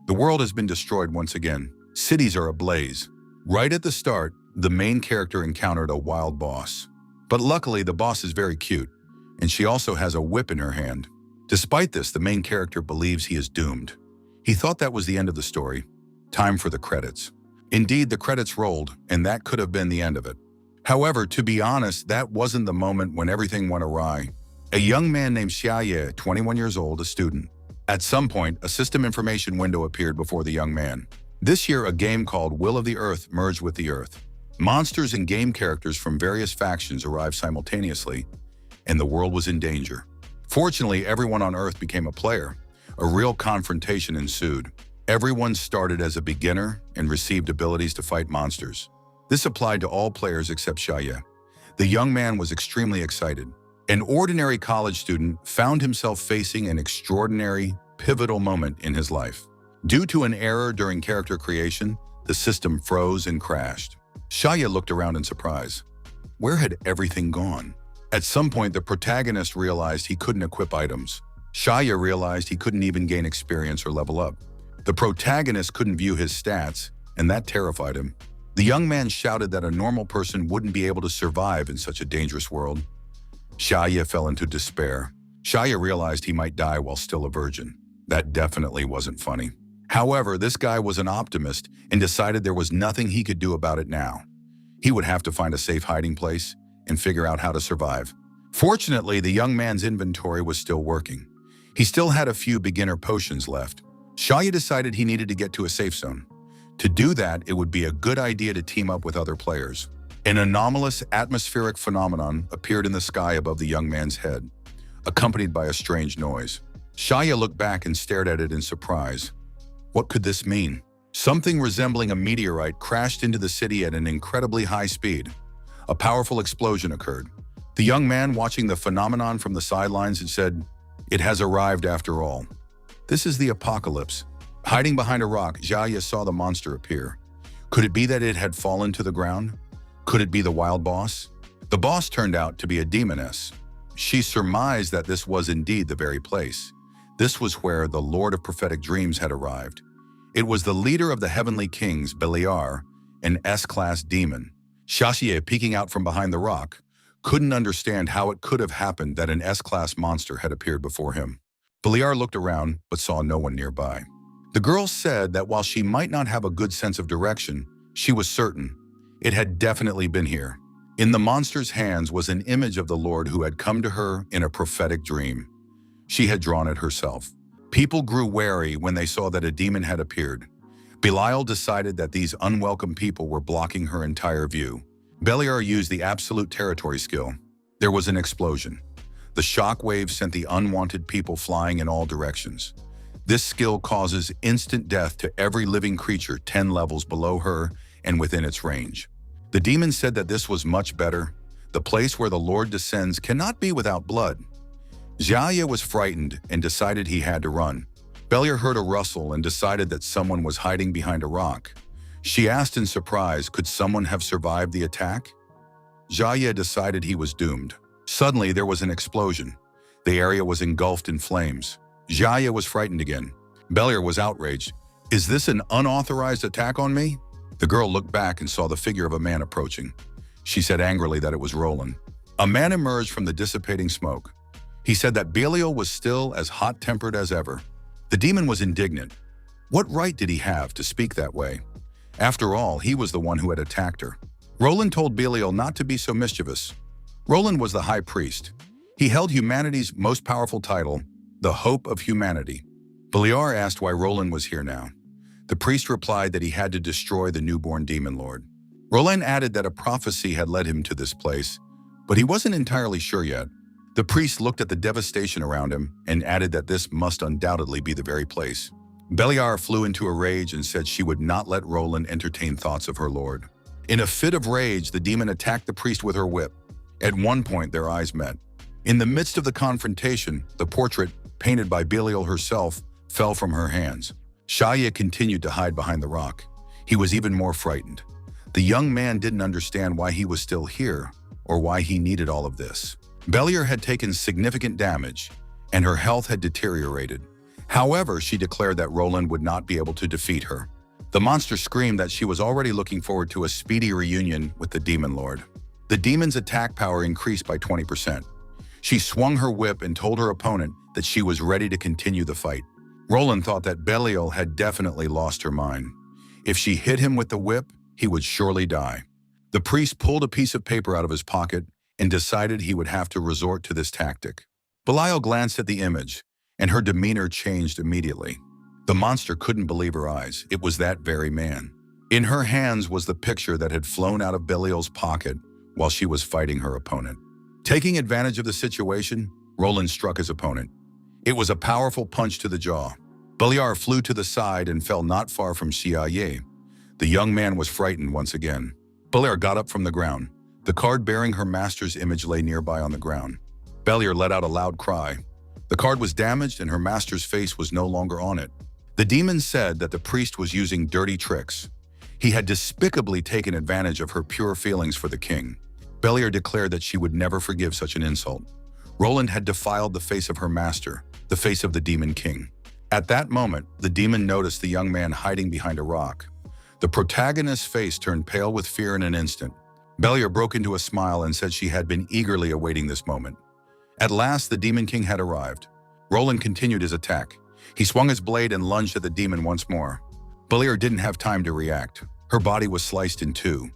The world has been destroyed once again. Cities are ablaze. Right at the start, the main character encountered a wild boss. But luckily, the boss is very cute, and she also has a whip in her hand. Despite this, the main character believes he is doomed. He thought that was the end of the story. Time for the credits. Indeed, the credits rolled, and that could have been the end of it. However, to be honest, that wasn't the moment when everything went awry. A young man named Xiaye, 21 years old, a student. At some point, a system information window appeared before the young man. This year, a game called Will of the Earth merged with the Earth. Monsters and game characters from various factions arrived simultaneously, and the world was in danger. Fortunately, everyone on Earth became a player. A real confrontation ensued. Everyone started as a beginner and received abilities to fight monsters. This applied to all players except Xiaye. The young man was extremely excited. An ordinary college student found himself facing an extraordinary, pivotal moment in his life. Due to an error during character creation, the system froze and crashed. Xiaye looked around in surprise. Where had everything gone? At some point, the protagonist realized he couldn't equip items. Xiaye realized he couldn't even gain experience or level up. The protagonist couldn't view his stats, and that terrified him. The young man shouted that a normal person wouldn't be able to survive in such a dangerous world. Xiaye fell into despair. Xiaye realized he might die while still a virgin. That definitely wasn't funny. However, this guy was an optimist and decided there was nothing he could do about it now. He would have to find a safe hiding place and figure out how to survive. Fortunately, the young man's inventory was still working. He still had a few beginner potions left. Xiaye decided he needed to get to a safe zone. To do that, it would be a good idea to team up with other players. An anomalous atmospheric phenomenon appeared in the sky above the young man's head, accompanied by a strange noise. Xiaye looked back and stared at it in surprise. What could this mean? Something resembling a meteorite crashed into the city at an incredibly high speed. A powerful explosion occurred. The young man watching the phenomenon from the sidelines had said, "It has arrived after all. This is the apocalypse." Hiding behind a rock, Xiaye saw the monster appear. Could it be that it had fallen to the ground? Could it be the wild boss? The boss turned out to be a demoness. She surmised that this was indeed the very place. This was where the Lord of Prophetic Dreams had arrived. It was the leader of the Heavenly Kings, Beliar, an S-class demon. Xiaye, peeking out from behind the rock, couldn't understand how it could have happened that an S-class monster had appeared before him. Beliar looked around but saw no one nearby. The girl said that while she might not have a good sense of direction, she was certain it had definitely been here. In the monster's hands was an image of the Lord who had come to her in a prophetic dream. She had drawn it herself. People grew wary when they saw that a demon had appeared. Belial decided that these unwelcome people were blocking her entire view. Beliar used the absolute territory skill. There was an explosion. The shock wave sent the unwanted people flying in all directions. This skill causes instant death to every living creature 10 levels below her and within its range. The demon said that this was much better. The place where the Lord descends cannot be without blood. Xiaye was frightened and decided he had to run. Beliar heard a rustle and decided that someone was hiding behind a rock. She asked in surprise, could someone have survived the attack? Xiaye decided he was doomed. Suddenly, there was an explosion. The area was engulfed in flames. Xiaye was frightened again. Beliar was outraged. "Is this an unauthorized attack on me?" The girl looked back and saw the figure of a man approaching. She said angrily that it was Roland. A man emerged from the dissipating smoke. He said that Belial was still as hot-tempered as ever. The demon was indignant. What right did he have to speak that way? After all, he was the one who had attacked her. Roland told Belial not to be so mischievous. Roland was the high priest. He held humanity's most powerful title, the Hope of Humanity. Beliar asked why Roland was here now. The priest replied that he had to destroy the newborn demon lord. Roland added that a prophecy had led him to this place, but he wasn't entirely sure yet. The priest looked at the devastation around him and added that this must undoubtedly be the very place. Beliar flew into a rage and said she would not let Roland entertain thoughts of her lord. In a fit of rage, the demon attacked the priest with her whip. At one point, their eyes met. In the midst of the confrontation, the portrait, painted by Belial herself, fell from her hands. Xiaye continued to hide behind the rock. He was even more frightened. The young man didn't understand why he was still here or why he needed all of this. Beliar had taken significant damage, and her health had deteriorated. However, she declared that Roland would not be able to defeat her. The monster screamed that she was already looking forward to a speedy reunion with the Demon Lord. The demon's attack power increased by 20%. She swung her whip and told her opponent that she was ready to continue the fight. Roland thought that Belial had definitely lost her mind. If she hit him with the whip, he would surely die. The priest pulled a piece of paper out of his pocket and decided he would have to resort to this tactic. Belial glanced at the image, and her demeanor changed immediately. The monster couldn't believe her eyes. It was that very man. In her hands was the picture that had flown out of Belial's pocket while she was fighting her opponent. Taking advantage of the situation, Roland struck his opponent. It was a powerful punch to the jaw. Belial flew to the side and fell not far from Xia. The young man was frightened once again. Belial got up from the ground. The card bearing her master's image lay nearby on the ground. Belial let out a loud cry. The card was damaged and her master's face was no longer on it. The demon said that the priest was using dirty tricks. He had despicably taken advantage of her pure feelings for the king. Belial declared that she would never forgive such an insult. Roland had defiled the face of her master, the face of the demon king. At that moment, the demon noticed the young man hiding behind a rock. The protagonist's face turned pale with fear in an instant. Belial broke into a smile and said she had been eagerly awaiting this moment. At last, the demon king had arrived. Roland continued his attack. He swung his blade and lunged at the demon once more. Belial didn't have time to react. Her body was sliced in two.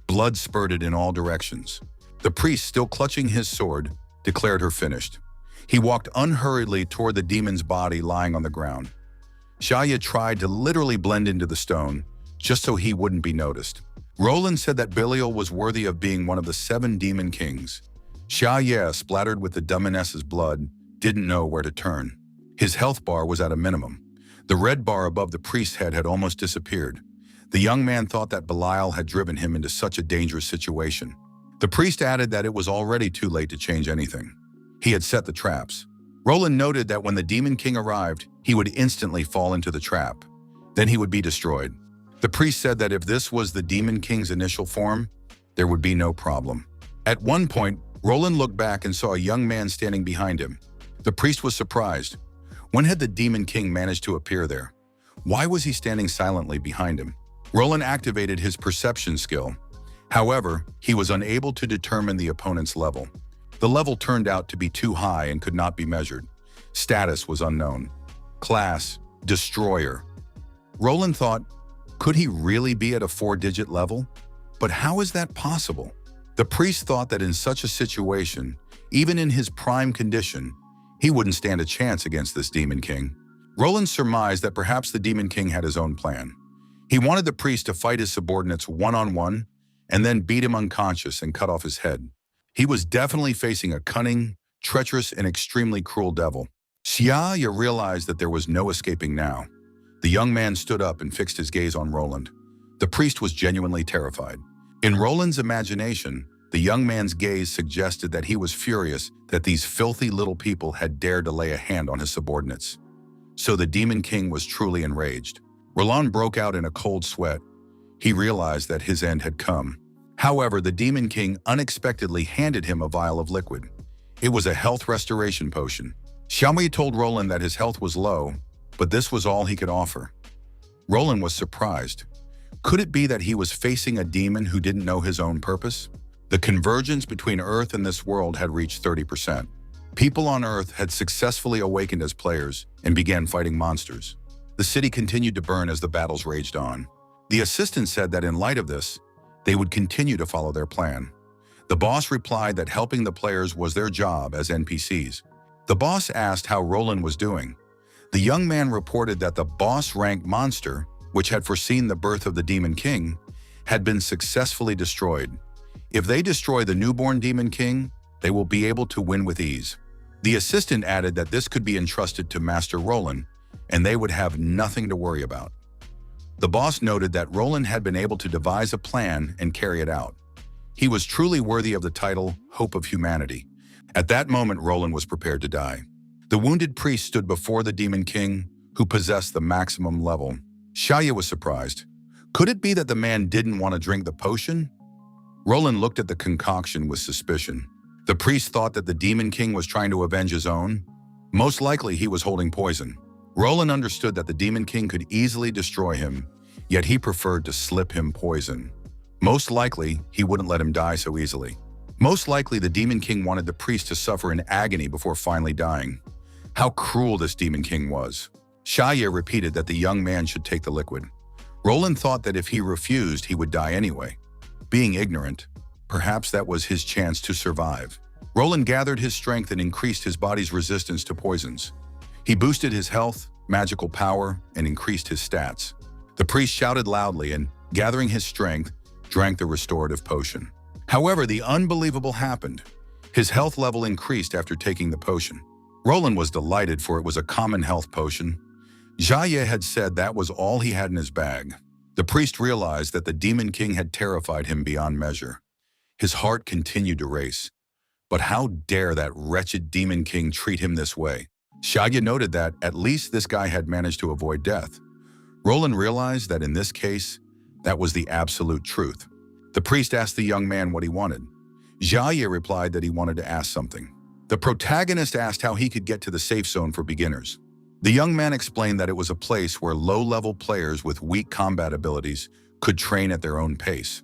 Blood spurted in all directions. The priest, still clutching his sword, declared her finished. He walked unhurriedly toward the demon's body lying on the ground. Xia tried to literally blend into the stone, just so he wouldn't be noticed. Roland said that Belial was worthy of being one of the 7 demon kings. Xia, splattered with the demoness's blood, didn't know where to turn. His health bar was at a minimum. The red bar above the priest's head had almost disappeared. The young man thought that Belial had driven him into such a dangerous situation. The priest added that it was already too late to change anything. He had set the traps. Roland noted that when the Demon King arrived, he would instantly fall into the trap. Then he would be destroyed. The priest said that if this was the Demon King's initial form, there would be no problem. At one point, Roland looked back and saw a young man standing behind him. The priest was surprised. When had the Demon King managed to appear there? Why was he standing silently behind him? Roland activated his perception skill. However, he was unable to determine the opponent's level. The level turned out to be too high and could not be measured. Status was unknown. Class, Destroyer. Roland thought, could he really be at a 4-digit level? But how is that possible? The priest thought that in such a situation, even in his prime condition, he wouldn't stand a chance against this Demon King. Roland surmised that perhaps the Demon King had his own plan. He wanted the priest to fight his subordinates one-on-one and then beat him unconscious and cut off his head. He was definitely facing a cunning, treacherous, and extremely cruel devil. Xia realized that there was no escaping now. The young man stood up and fixed his gaze on Roland. The priest was genuinely terrified. In Roland's imagination, the young man's gaze suggested that he was furious that these filthy little people had dared to lay a hand on his subordinates. So the Demon King was truly enraged. Roland broke out in a cold sweat. He realized that his end had come. However, the Demon King unexpectedly handed him a vial of liquid. It was a health restoration potion. Xiaomei told Roland that his health was low, but this was all he could offer. Roland was surprised. Could it be that he was facing a demon who didn't know his own purpose? The convergence between Earth and this world had reached 30%. People on Earth had successfully awakened as players and began fighting monsters. The city continued to burn as the battles raged on. The assistant said that in light of this, they would continue to follow their plan. The boss replied that helping the players was their job as NPCs. The boss asked how Roland was doing. The young man reported that the boss-rank monster, which had foreseen the birth of the Demon King, had been successfully destroyed. If they destroy the newborn Demon King, they will be able to win with ease. The assistant added that this could be entrusted to Master Roland, and they would have nothing to worry about. The boss noted that Roland had been able to devise a plan and carry it out. He was truly worthy of the title Hope of Humanity. At that moment, Roland was prepared to die. The wounded priest stood before the Demon King, who possessed the maximum level. Xia was surprised. Could it be that the man didn't want to drink the potion? Roland looked at the concoction with suspicion. The priest thought that the Demon King was trying to avenge his own. Most likely he was holding poison. Roland understood that the Demon King could easily destroy him, yet he preferred to slip him poison. Most likely, he wouldn't let him die so easily. Most likely, the Demon King wanted the priest to suffer in agony before finally dying. How cruel this Demon King was. Xia repeated that the young man should take the liquid. Roland thought that if he refused, he would die anyway. Being ignorant, perhaps that was his chance to survive. Roland gathered his strength and increased his body's resistance to poisons. He boosted his health, magical power, and increased his stats. The priest shouted loudly and, gathering his strength, drank the restorative potion. However, the unbelievable happened. His health level increased after taking the potion. Roland was delighted, for it was a common health potion. Xia had said that was all he had in his bag. The priest realized that the Demon King had terrified him beyond measure. His heart continued to race. But how dare that wretched Demon King treat him this way? Xia noted that at least this guy had managed to avoid death. Roland realized that in this case, that was the absolute truth. The priest asked the young man what he wanted. Xia replied that he wanted to ask something. The protagonist asked how he could get to the safe zone for beginners. The young man explained that it was a place where low-level players with weak combat abilities could train at their own pace.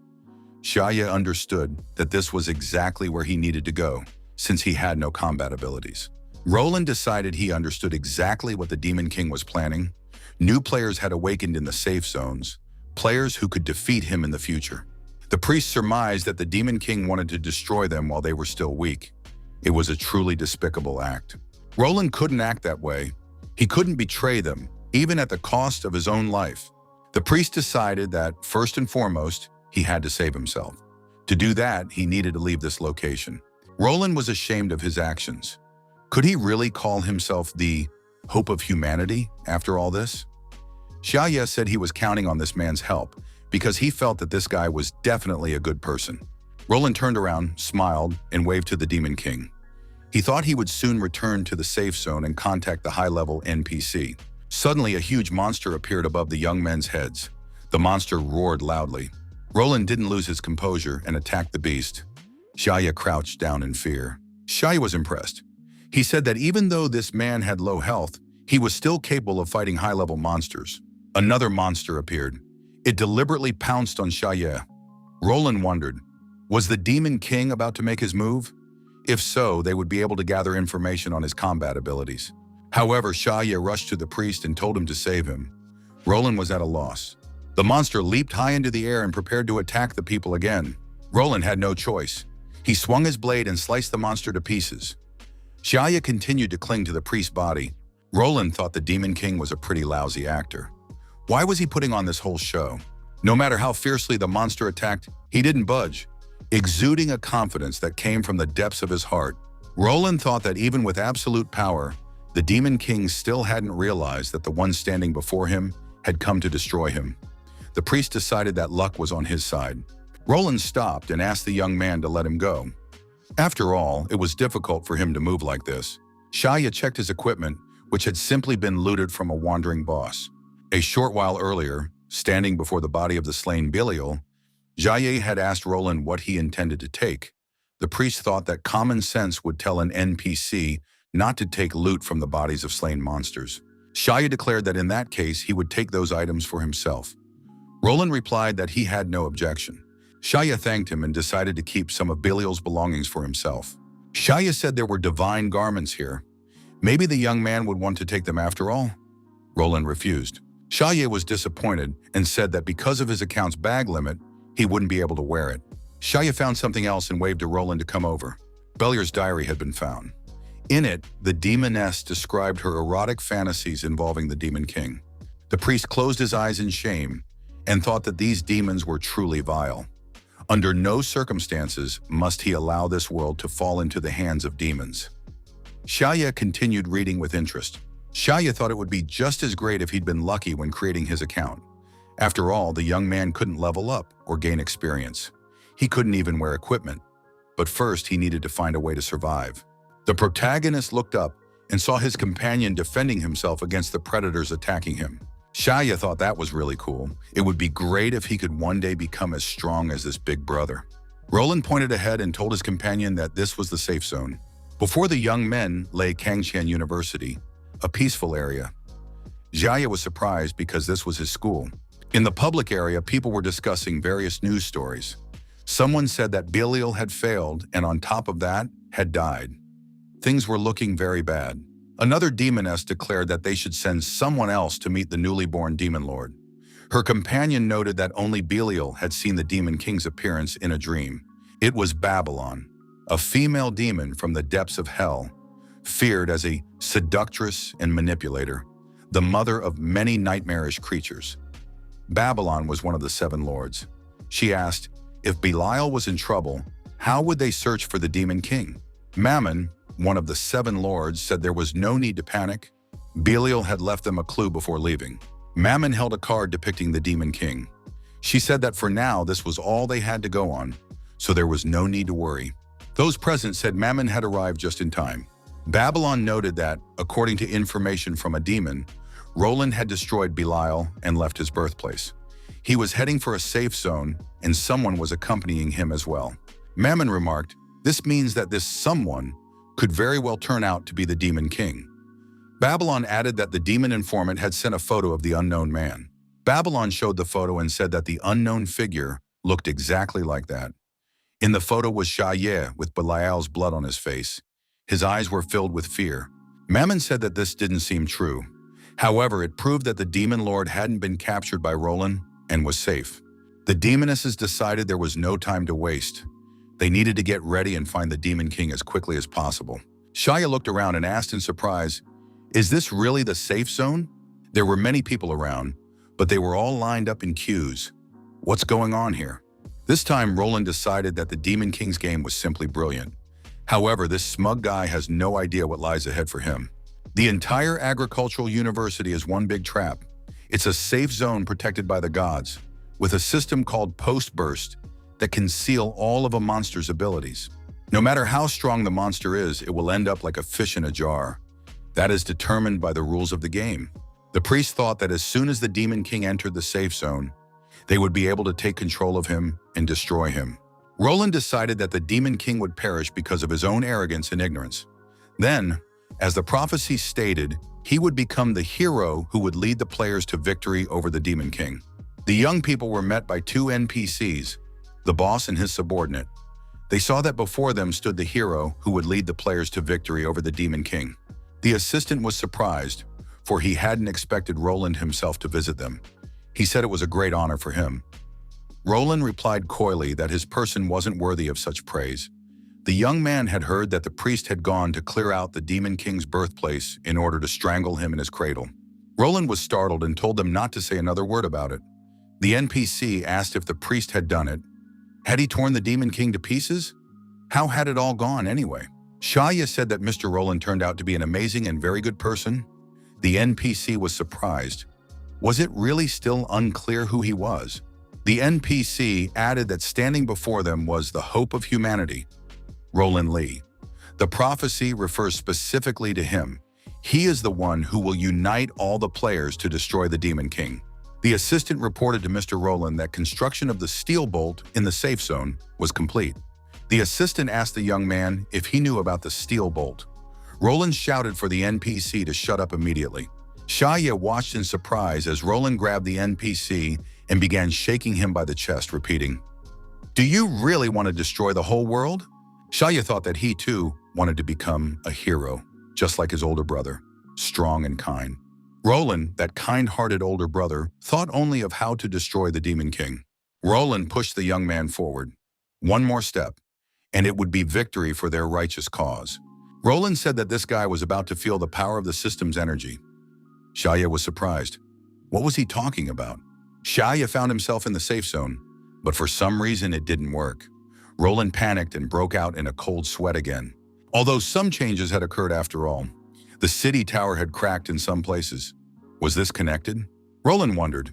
Xia understood that this was exactly where he needed to go, since he had no combat abilities. Roland decided he understood exactly what the Demon King was planning. New players had awakened in the safe zones, players who could defeat him in the future. The priest surmised that the Demon King wanted to destroy them while they were still weak. It was a truly despicable act. Roland couldn't act that way. He couldn't betray them, even at the cost of his own life. The priest decided that, first and foremost, he had to save himself. To do that, he needed to leave this location. Roland was ashamed of his actions. Could he really call himself the hope of humanity after all this? Xia said he was counting on this man's help because he felt that this guy was definitely a good person. Roland turned around, smiled, and waved to the Demon King. He thought he would soon return to the safe zone and contact the high-level NPC. Suddenly, a huge monster appeared above the young men's heads. The monster roared loudly. Roland didn't lose his composure and attacked the beast. Xia crouched down in fear. Xia was impressed. He said that even though this man had low health, he was still capable of fighting high-level monsters. Another monster appeared. It deliberately pounced on Xia. Roland wondered, was the Demon King about to make his move? If so, they would be able to gather information on his combat abilities. However, Xia rushed to the priest and told him to save him. Roland was at a loss. The monster leaped high into the air and prepared to attack the people again. Roland had no choice. He swung his blade and sliced the monster to pieces. Xia continued to cling to the priest's body. Roland thought the Demon King was a pretty lousy actor. Why was he putting on this whole show? No matter how fiercely the monster attacked, he didn't budge, exuding a confidence that came from the depths of his heart. Roland thought that even with absolute power, the Demon King still hadn't realized that the one standing before him had come to destroy him. The priest decided that luck was on his side. Roland stopped and asked the young man to let him go. After all, it was difficult for him to move like this. Xia checked his equipment, which had simply been looted from a wandering boss. A short while earlier, standing before the body of the slain Belial, Xia had asked Roland what he intended to take. The priest thought that common sense would tell an NPC not to take loot from the bodies of slain monsters. Xia declared that in that case, he would take those items for himself. Roland replied that he had no objection. Xia thanked him and decided to keep some of Belial's belongings for himself. Xia said there were divine garments here. Maybe the young man would want to take them after all? Roland refused. Xia was disappointed and said that because of his account's bag limit, he wouldn't be able to wear it. Xia found something else and waved to Roland to come over. Belial's diary had been found. In it, the demoness described her erotic fantasies involving the Demon King. The priest closed his eyes in shame and thought that these demons were truly vile. Under no circumstances must he allow this world to fall into the hands of demons. Xia continued reading with interest. Xia thought it would be just as great if he'd been lucky when creating his account. After all, the young man couldn't level up or gain experience. He couldn't even wear equipment. But first, he needed to find a way to survive. The protagonist looked up and saw his companion defending himself against the predators attacking him. Xia thought that was really cool. It would be great if he could one day become as strong as this big brother. Roland pointed ahead and told his companion that this was the safe zone. Before the young men lay Kangqian University, a peaceful area. Jaya was surprised because this was his school. In the public area, people were discussing various news stories. Someone said that Belial had failed and on top of that, had died. Things were looking very bad. Another demoness declared that they should send someone else to meet the newly born demon lord. Her companion noted that only Belial had seen the demon king's appearance in a dream. It was Babylon, a female demon from the depths of hell, feared as a seductress and manipulator, the mother of many nightmarish creatures. Babylon was one of the 7 lords. She asked, if Belial was in trouble, how would they search for the demon king? Mammon, one of the 7 lords, said there was no need to panic. Belial had left them a clue before leaving. Mammon held a card depicting the demon king. She said that for now this was all they had to go on, so there was no need to worry. Those present said Mammon had arrived just in time. Babylon noted that, according to information from a demon, Roland had destroyed Belial and left his birthplace. He was heading for a safe zone, and someone was accompanying him as well. Mammon remarked, this means that this someone could very well turn out to be the demon king. Babylon added that the demon informant had sent a photo of the unknown man. Babylon showed the photo and said that the unknown figure looked exactly like that. In the photo was Shaya with Belial's blood on his face. His eyes were filled with fear. Mammon said that this didn't seem true. However, it proved that the demon lord hadn't been captured by Roland and was safe. The demonesses decided there was no time to waste. They needed to get ready and find the demon king as quickly as possible. Shaya looked around and asked in surprise, is this really the safe zone? There were many people around, but they were all lined up in queues. What's going on here? This time, Roland decided that the demon king's game was simply brilliant. However, this smug guy has no idea what lies ahead for him. The entire agricultural university is one big trap. It's a safe zone protected by the gods, with a system called post-burst that can seal all of a monster's abilities. No matter how strong the monster is, it will end up like a fish in a jar. That is determined by the rules of the game. The priest thought that as soon as the demon king entered the safe zone, they would be able to take control of him and destroy him. Roland decided that the demon king would perish because of his own arrogance and ignorance. Then, as the prophecy stated, he would become the hero who would lead the players to victory over the demon king. The young people were met by 2 NPCs, the boss and his subordinate. They saw that before them stood the hero who would lead the players to victory over the demon king. The assistant was surprised, for he hadn't expected Roland himself to visit them. He said it was a great honor for him. Roland replied coyly that his person wasn't worthy of such praise. The young man had heard that the priest had gone to clear out the demon king's birthplace in order to strangle him in his cradle. Roland was startled and told them not to say another word about it. The NPC asked if the priest had done it. Had he torn the demon king to pieces? How had it all gone anyway? Shaya said that Mr. Roland turned out to be an amazing and very good person. The NPC was surprised. Was it really still unclear who he was? The NPC added that standing before them was the hope of humanity, Roland Lee. The prophecy refers specifically to him. He is the one who will unite all the players to destroy the Demon King. The assistant reported to Mr. Roland that construction of the steel bolt in the safe zone was complete. The assistant asked the young man if he knew about the steel bolt. Roland shouted for the NPC to shut up immediately. Shaya watched in surprise as Roland grabbed the NPC and began shaking him by the chest, repeating, "Do you really want to destroy the whole world?" Shaya thought that he too wanted to become a hero, just like his older brother, strong and kind. Roland, that kind-hearted older brother, thought only of how to destroy the Demon King. Roland pushed the young man forward. One more step, and it would be victory for their righteous cause. Roland said that this guy was about to feel the power of the system's energy. Shaya was surprised. What was he talking about? Shaya found himself in the safe zone, but for some reason it didn't work. Roland panicked and broke out in a cold sweat again. Although some changes had occurred after all, the city tower had cracked in some places. Was this connected? Roland wondered.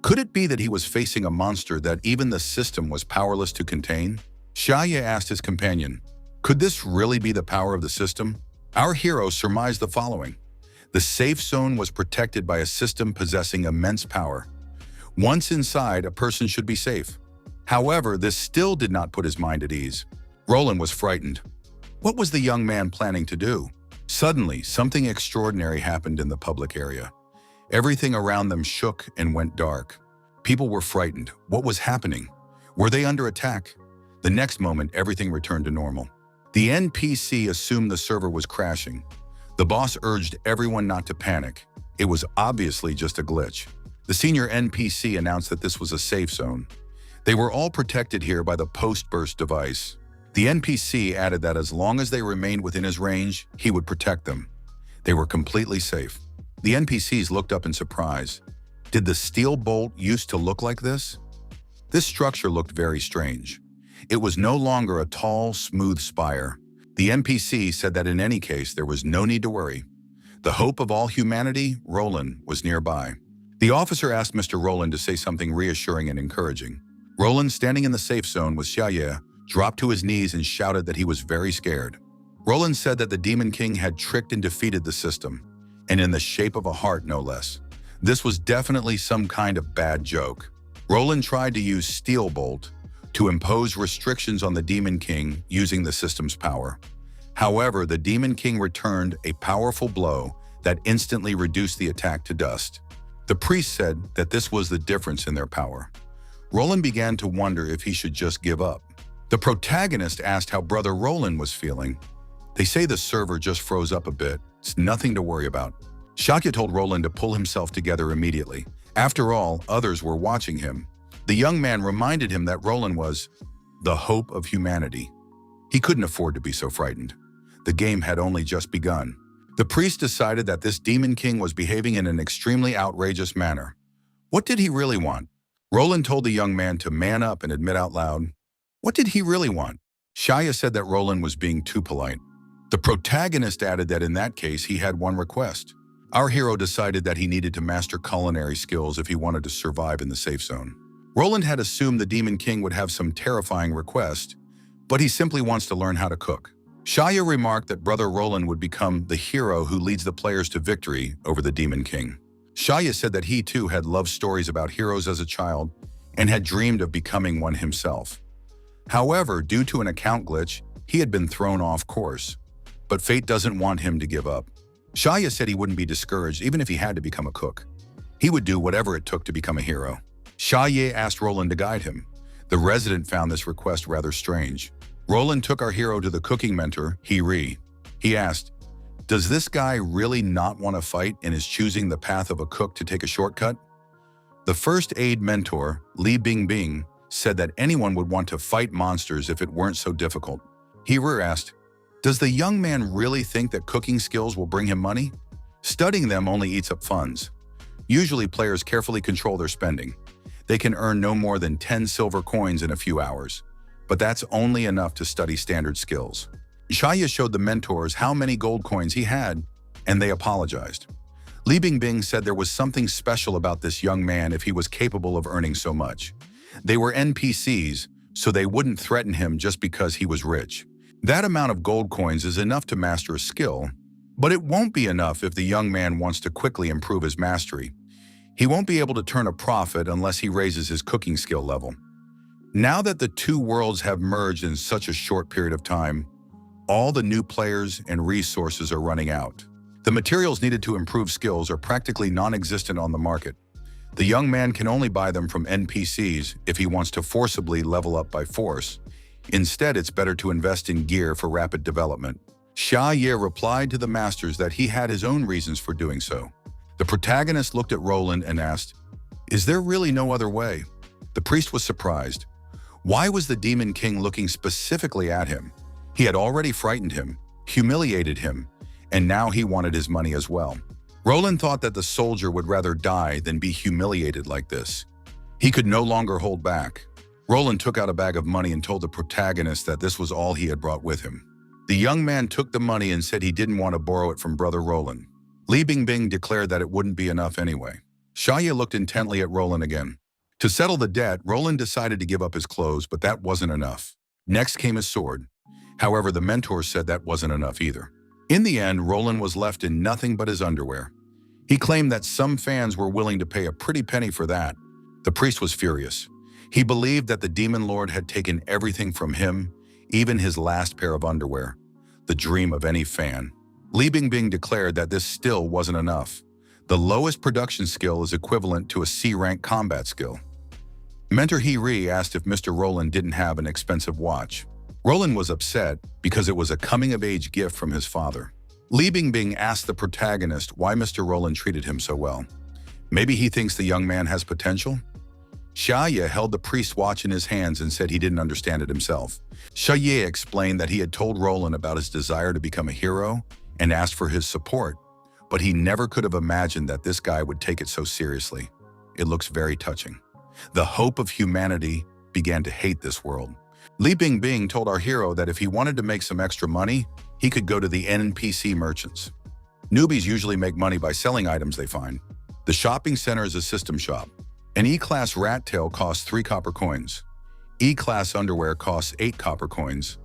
Could it be that he was facing a monster that even the system was powerless to contain? Shaya asked his companion, could this really be the power of the system? Our hero surmised the following. The safe zone was protected by a system possessing immense power. Once inside, a person should be safe. However, this still did not put his mind at ease. Roland was frightened. What was the young man planning to do? Suddenly, something extraordinary happened in the public area. Everything around them shook and went dark. People were frightened. What was happening? Were they under attack? The next moment, everything returned to normal. The NPC assumed the server was crashing. The boss urged everyone not to panic. It was obviously just a glitch. The senior NPC announced that this was a safe zone. They were all protected here by the post-burst device. The NPC added that as long as they remained within his range, he would protect them. They were completely safe. The NPCs looked up in surprise. Did the steel bolt used to look like this? This structure looked very strange. It was no longer a tall, smooth spire. The NPC said that in any case, there was no need to worry. The hope of all humanity, Roland, was nearby. The officer asked Mr. Roland to say something reassuring and encouraging. Roland, standing in the safe zone with Xiaoye, dropped to his knees and shouted that he was very scared. Roland said that the Demon King had tricked and defeated the system, and in the shape of a heart, no less. This was definitely some kind of bad joke. Roland tried to use Steel Bolt to impose restrictions on the Demon King using the system's power. However, the Demon King returned a powerful blow that instantly reduced the attack to dust. The priest said that this was the difference in their power. Roland began to wonder if he should just give up. The protagonist asked how Brother Roland was feeling. They say the server just froze up a bit. It's nothing to worry about. Xiaoye told Roland to pull himself together immediately. After all, others were watching him. The young man reminded him that Roland was the hope of humanity. He couldn't afford to be so frightened. The game had only just begun. The priest decided that this Demon King was behaving in an extremely outrageous manner. What did he really want? Roland told the young man to man up and admit out loud. What did he really want? Xiaoye said that Roland was being too polite. The protagonist added that in that case he had one request. Our hero decided that he needed to master culinary skills if he wanted to survive in the safe zone. Roland had assumed the Demon King would have some terrifying request, but he simply wants to learn how to cook. Xiaoye remarked that Brother Roland would become the hero who leads the players to victory over the Demon King. Xiaoye said that he too had loved stories about heroes as a child and had dreamed of becoming one himself. However, due to an account glitch, he had been thrown off course. But fate doesn't want him to give up. Xiaoye said he wouldn't be discouraged even if he had to become a cook. He would do whatever it took to become a hero. Xiaoye asked Roland to guide him. The resident found this request rather strange. Roland took our hero to the cooking mentor, He. He asked, "Does this guy really not want to fight and is choosing the path of a cook to take a shortcut?" The first aid mentor, Li Bingbing, said that anyone would want to fight monsters if it weren't so difficult. He asked, "Does the young man really think that cooking skills will bring him money? Studying them only eats up funds. Usually players carefully control their spending. They can earn no more than 10 silver coins in a few hours, but that's only enough to study standard skills." Xiaoye showed the mentors how many gold coins he had, and they apologized. Li Bingbing said there was something special about this young man if he was capable of earning so much. They were NPCs, so they wouldn't threaten him just because he was rich. That amount of gold coins is enough to master a skill, but it won't be enough if the young man wants to quickly improve his mastery. He won't be able to turn a profit unless he raises his cooking skill level. Now that the two worlds have merged in such a short period of time, all the new players and resources are running out. The materials needed to improve skills are practically non-existent on the market. The young man can only buy them from NPCs if he wants to forcibly level up by force. Instead, it's better to invest in gear for rapid development. Xiaoye replied to the masters that he had his own reasons for doing so. The protagonist looked at Roland and asked, "Is there really no other way?" The priest was surprised. Why was the Demon King looking specifically at him? He had already frightened him, humiliated him, and now he wanted his money as well. Roland thought that the soldier would rather die than be humiliated like this. He could no longer hold back. Roland took out a bag of money and told the protagonist that this was all he had brought with him. The young man took the money and said he didn't want to borrow it from Brother Roland. Li Bingbing declared that it wouldn't be enough anyway. Xiaoye looked intently at Roland again. To settle the debt, Roland decided to give up his clothes, but that wasn't enough. Next came his sword. However, the mentor said that wasn't enough either. In the end, Roland was left in nothing but his underwear. He claimed that some fans were willing to pay a pretty penny for that. The priest was furious. He believed that the Demon Lord had taken everything from him, even his last pair of underwear, the dream of any fan. Li Bingbing declared that this still wasn't enough. The lowest production skill is equivalent to a C-rank combat skill. Mentor Hee-ri asked if Mr. Roland didn't have an expensive watch. Roland was upset because it was a coming-of-age gift from his father. Li Bingbing asked the protagonist why Mr. Roland treated him so well. Maybe he thinks the young man has potential? Xia held the priest's watch in his hands and said he didn't understand it himself. Xia explained that he had told Roland about his desire to become a hero and asked for his support, but he never could have imagined that this guy would take it so seriously. It looks very touching. The hope of humanity began to hate this world. Li Bingbing told our hero that if he wanted to make some extra money, he could go to the NPC merchants. Newbies usually make money by selling items they find. The shopping center is a system shop. An E-class rat tail costs 3 copper coins. E-class underwear costs 8 copper coins.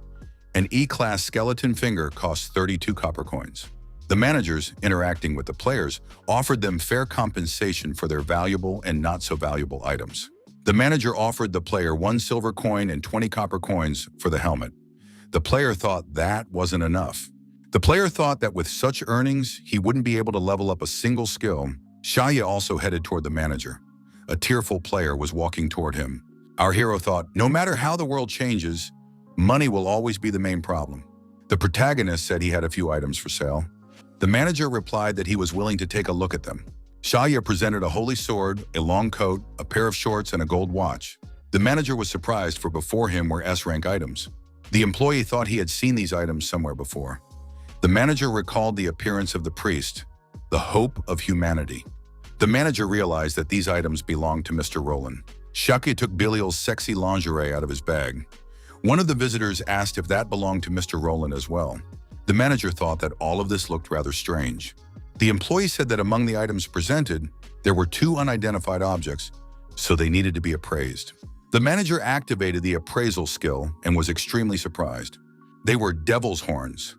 An E-class skeleton finger costs 32 copper coins. The managers, interacting with the players, offered them fair compensation for their valuable and not so valuable items. The manager offered the player 1 silver coin and 20 copper coins for the helmet. The player thought that wasn't enough. The player thought that with such earnings, he wouldn't be able to level up a single skill. Xia also headed toward the manager. A tearful player was walking toward him. Our hero thought, no matter how the world changes, money will always be the main problem. The protagonist said he had a few items for sale. The manager replied that he was willing to take a look at them. Xia presented a holy sword, a long coat, a pair of shorts, and a gold watch. The manager was surprised, for before him were S-rank items. The employee thought he had seen these items somewhere before. The manager recalled the appearance of the priest, the hope of humanity. The manager realized that these items belonged to Mr. Roland. Shaki took Belial's sexy lingerie out of his bag. One of the visitors asked if that belonged to Mr. Roland as well. The manager thought that all of this looked rather strange. The employee said that among the items presented, there were 2 unidentified objects, so they needed to be appraised. The manager activated the appraisal skill and was extremely surprised. They were devil's horns,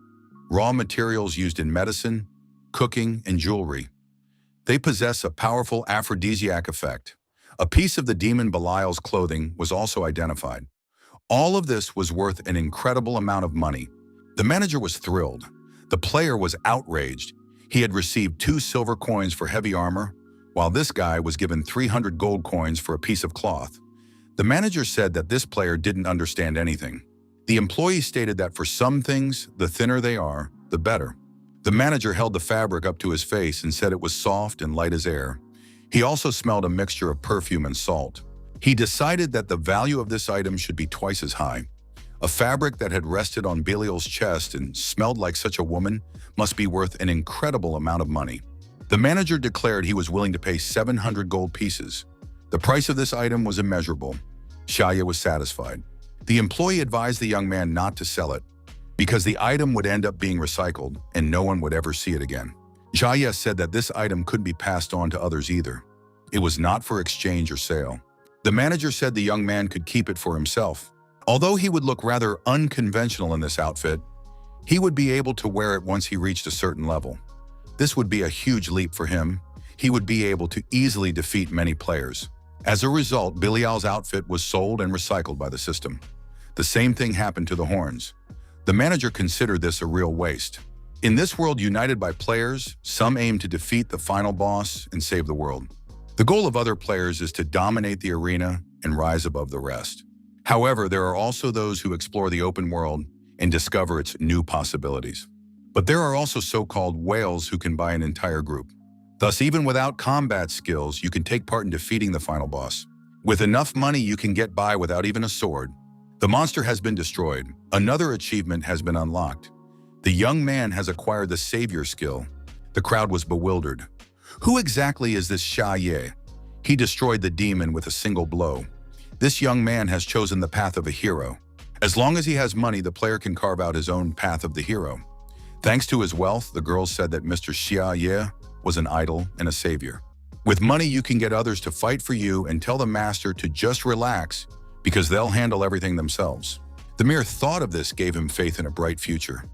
raw materials used in medicine, cooking, and jewelry. They possess a powerful aphrodisiac effect. A piece of the demon Belial's clothing was also identified. All of this was worth an incredible amount of money. The manager was thrilled. The player was outraged. He had received 2 silver coins for heavy armor, while this guy was given 300 gold coins for a piece of cloth. The manager said that this player didn't understand anything. The employee stated that for some things, the thinner they are, the better. The manager held the fabric up to his face and said it was soft and light as air. He also smelled a mixture of perfume and salt. He decided that the value of this item should be twice as high. A fabric that had rested on Belial's chest and smelled like such a woman must be worth an incredible amount of money. The manager declared he was willing to pay 700 gold pieces. The price of this item was immeasurable. Xia was satisfied. The employee advised the young man not to sell it, because the item would end up being recycled and no one would ever see it again. Xia said that this item couldn't be passed on to others either. It was not for exchange or sale. The manager said the young man could keep it for himself. Although he would look rather unconventional in this outfit, he would be able to wear it once he reached a certain level. This would be a huge leap for him. He would be able to easily defeat many players. As a result, Belial's outfit was sold and recycled by the system. The same thing happened to the horns. The manager considered this a real waste. In this world united by players, some aim to defeat the final boss and save the world. The goal of other players is to dominate the arena and rise above the rest. However, there are also those who explore the open world and discover its new possibilities. But there are also so-called whales who can buy an entire group. Thus, even without combat skills, you can take part in defeating the final boss. With enough money, you can get by without even a sword. The monster has been destroyed. Another achievement has been unlocked. The young man has acquired the savior skill. The crowd was bewildered. Who exactly is this Xia Ye? He destroyed the demon with a single blow. This young man has chosen the path of a hero. As long as he has money, the player can carve out his own path of the hero. Thanks to his wealth, the girls said that Mr. Xia Ye was an idol and a savior. With money, you can get others to fight for you and tell the master to just relax because they'll handle everything themselves. The mere thought of this gave him faith in a bright future.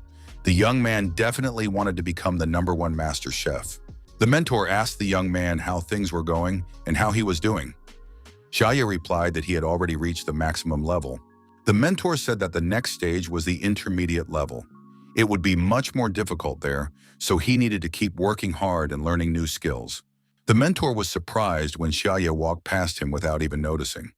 The young man definitely wanted to become the #1 master chef. The mentor asked the young man how things were going and how he was doing. Xia replied that he had already reached the maximum level. The mentor said that the next stage was the intermediate level. It would be much more difficult there, so he needed to keep working hard and learning new skills. The mentor was surprised when Xiaoye walked past him without even noticing.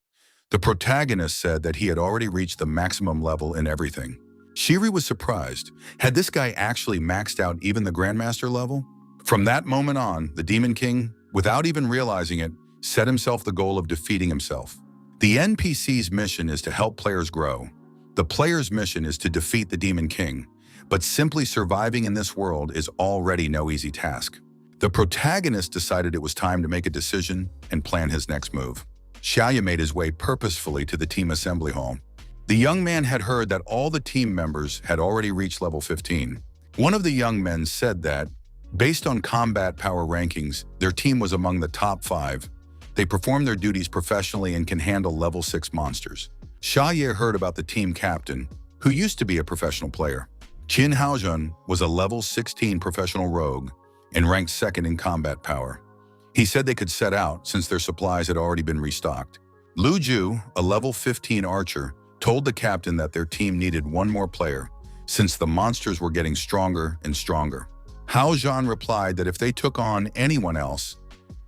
The protagonist said that he had already reached the maximum level in everything. Shiri was surprised. Had this guy actually maxed out even the Grandmaster level? From that moment on, the Demon King, without even realizing it, set himself the goal of defeating himself. The NPC's mission is to help players grow. The player's mission is to defeat the Demon King, but simply surviving in this world is already no easy task. The protagonist decided it was time to make a decision and plan his next move. Xiaoye made his way purposefully to the team assembly hall. The young man had heard that all the team members had already reached level 15. One of the young men said that, based on combat power rankings, their team was among the top 5. They perform their duties professionally and can handle level 6 monsters. Xiaoye heard about the team captain, who used to be a professional player. Qin Haojun was a level 16 professional rogue and ranked 2nd in combat power. He said they could set out since their supplies had already been restocked. Lu Ju, a level 15 archer, told the captain that their team needed one more player since the monsters were getting stronger and stronger. Hao Zhan replied that if they took on anyone else,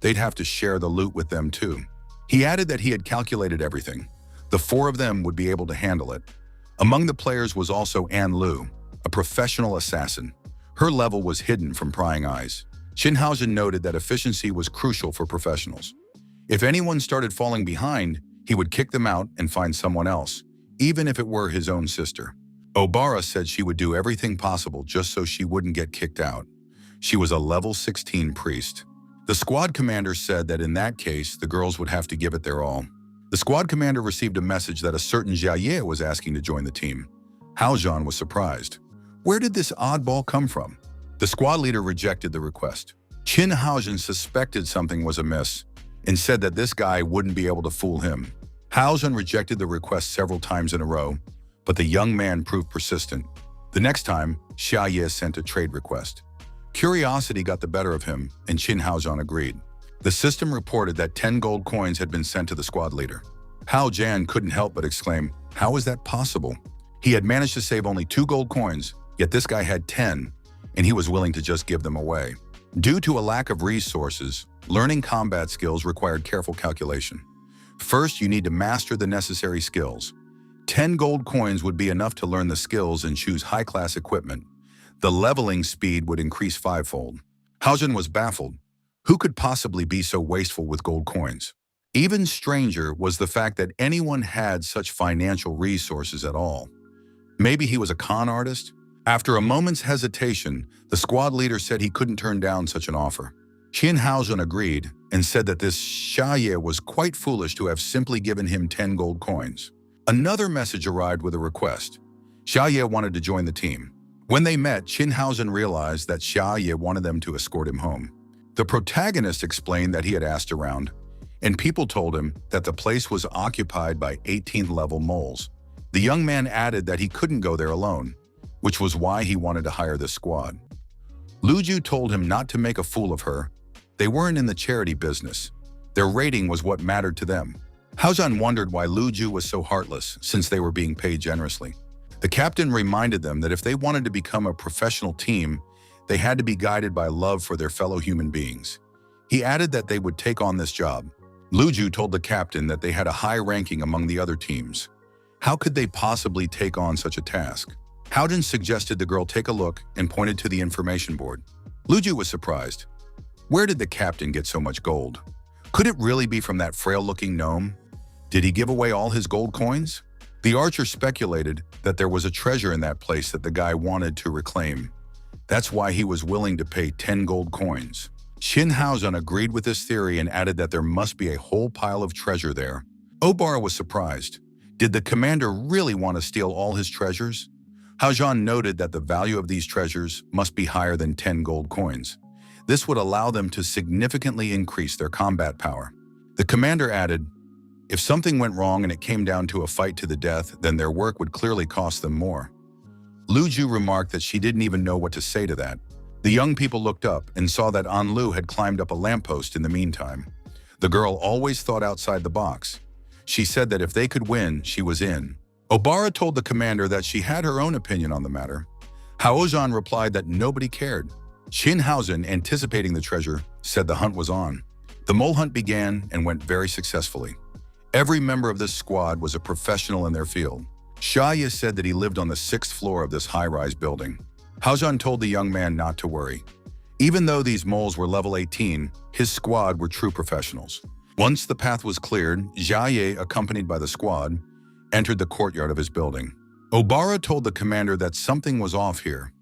they'd have to share the loot with them too. He added that he had calculated everything. The 4 of them would be able to handle it. Among the players was also An Lu, a professional assassin. Her level was hidden from prying eyes. Shinhaogen noted that efficiency was crucial for professionals. If anyone started falling behind, he would kick them out and find someone else, even if it were his own sister. Obara said she would do everything possible just so she wouldn't get kicked out. She was a level 16 priest. The squad commander said that in that case, the girls would have to give it their all. The squad commander received a message that a certain Jiaye was asking to join the team. Hao Zhan was surprised. Where did this oddball come from? The squad leader rejected the request. Qin Haojun suspected something was amiss and said that this guy wouldn't be able to fool him. Haojun rejected the request several times in a row, but the young man proved persistent. The next time, Xiaoye sent a trade request. Curiosity got the better of him, and Qin Haojun agreed. The system reported that 10 gold coins had been sent to the squad leader. Hao Jan couldn't help but exclaim, "How is that possible?" He had managed to save only 2 gold coins, yet this guy had 10, and he was willing to just give them away. Due to a lack of resources, learning combat skills required careful calculation. First, you need to master the necessary skills. 10 gold coins would be enough to learn the skills and choose high-class equipment. The leveling speed would increase 5-fold. Haojun was baffled. Who could possibly be so wasteful with gold coins? Even stranger was the fact that anyone had such financial resources at all. Maybe he was a con artist? After a moment's hesitation, the squad leader said he couldn't turn down such an offer. Qin Haojun agreed and said that this Xiaoye was quite foolish to have simply given him 10 gold coins. Another message arrived with a request. Xiaoye wanted to join the team. When they met, Qin Haojun realized that Xiaoye wanted them to escort him home. The protagonist explained that he had asked around, and people told him that the place was occupied by 18th-level moles. The young man added that he couldn't go there alone, which was why he wanted to hire this squad. Lu Ju told him not to make a fool of her. They weren't in the charity business. Their rating was what mattered to them. Haojun wondered why Lu Ju was so heartless, since they were being paid generously. The captain reminded them that if they wanted to become a professional team, they had to be guided by love for their fellow human beings. He added that they would take on this job. Lu Ju told the captain that they had a high ranking among the other teams. How could they possibly take on such a task? Haojun suggested the girl take a look and pointed to the information board. Lu Ju was surprised. Where did the captain get so much gold? Could it really be from that frail-looking gnome? Did he give away all his gold coins? The archer speculated that there was a treasure in that place that the guy wanted to reclaim. That's why he was willing to pay 10 gold coins. Qin Haojun agreed with this theory and added that there must be a whole pile of treasure there. Obara was surprised. Did the commander really want to steal all his treasures? Haojun noted that the value of these treasures must be higher than 10 gold coins. This would allow them to significantly increase their combat power. The commander added, if something went wrong and it came down to a fight to the death, then their work would clearly cost them more. Lu Ju remarked that she didn't even know what to say to that. The young people looked up and saw that An Lu had climbed up a lamppost in the meantime. The girl always thought outside the box. She said that if they could win, she was in. Obara told the commander that she had her own opinion on the matter. Haozhan replied that nobody cared. Shinhausen, anticipating the treasure, said the hunt was on. The mole hunt began and went very successfully. Every member of this squad was a professional in their field. Xiaoye said that he lived on the 6th floor of this high-rise building. Haozhan told the young man not to worry. Even though these moles were level 18, his squad were true professionals. Once the path was cleared, Xiaoye, accompanied by the squad, entered the courtyard of his building. Obara told the commander that something was off here.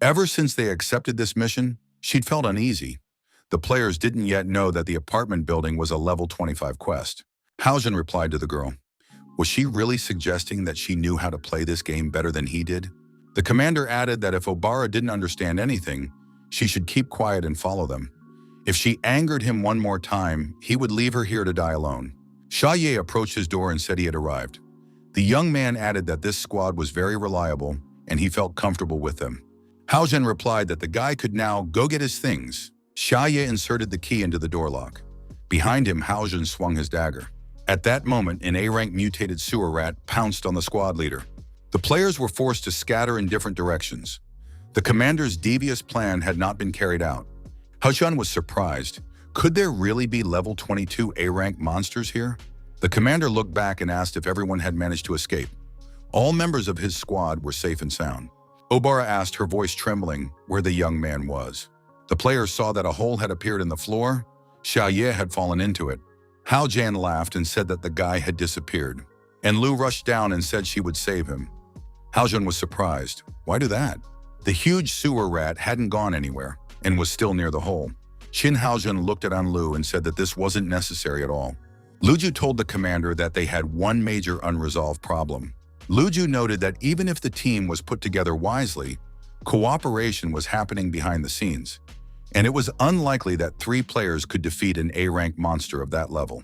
Ever since they accepted this mission, she'd felt uneasy. The players didn't yet know that the apartment building was a level 25 quest. Haozhan replied to the girl. Was she really suggesting that she knew how to play this game better than he did? The commander added that if Obara didn't understand anything, she should keep quiet and follow them. If she angered him one more time, he would leave her here to die alone. Xiaoye approached his door and said he had arrived. The young man added that this squad was very reliable and he felt comfortable with them. Haozhan replied that the guy could now go get his things. Xiaoye inserted the key into the door lock. Behind him, Haozhan swung his dagger. At that moment, an A-rank mutated sewer rat pounced on the squad leader. The players were forced to scatter in different directions. The commander's devious plan had not been carried out. Haozhan was surprised. Could there really be level 22 A-rank monsters here? The commander looked back and asked if everyone had managed to escape. All members of his squad were safe and sound. Obara asked, her voice trembling, where the young man was. The players saw that a hole had appeared in the floor. Xiaoye had fallen into it. Hao Jian laughed and said that the guy had disappeared. And Lu rushed down and said she would save him. Haozhan was surprised. Why do that? The huge sewer rat hadn't gone anywhere and was still near the hole. Qin Haozhan looked at Anlu and said that this wasn't necessary at all. Luju told the commander that they had one major unresolved problem. Luju noted that even if the team was put together wisely, cooperation was happening behind the scenes, and it was unlikely that 3 players could defeat an A-rank monster of that level.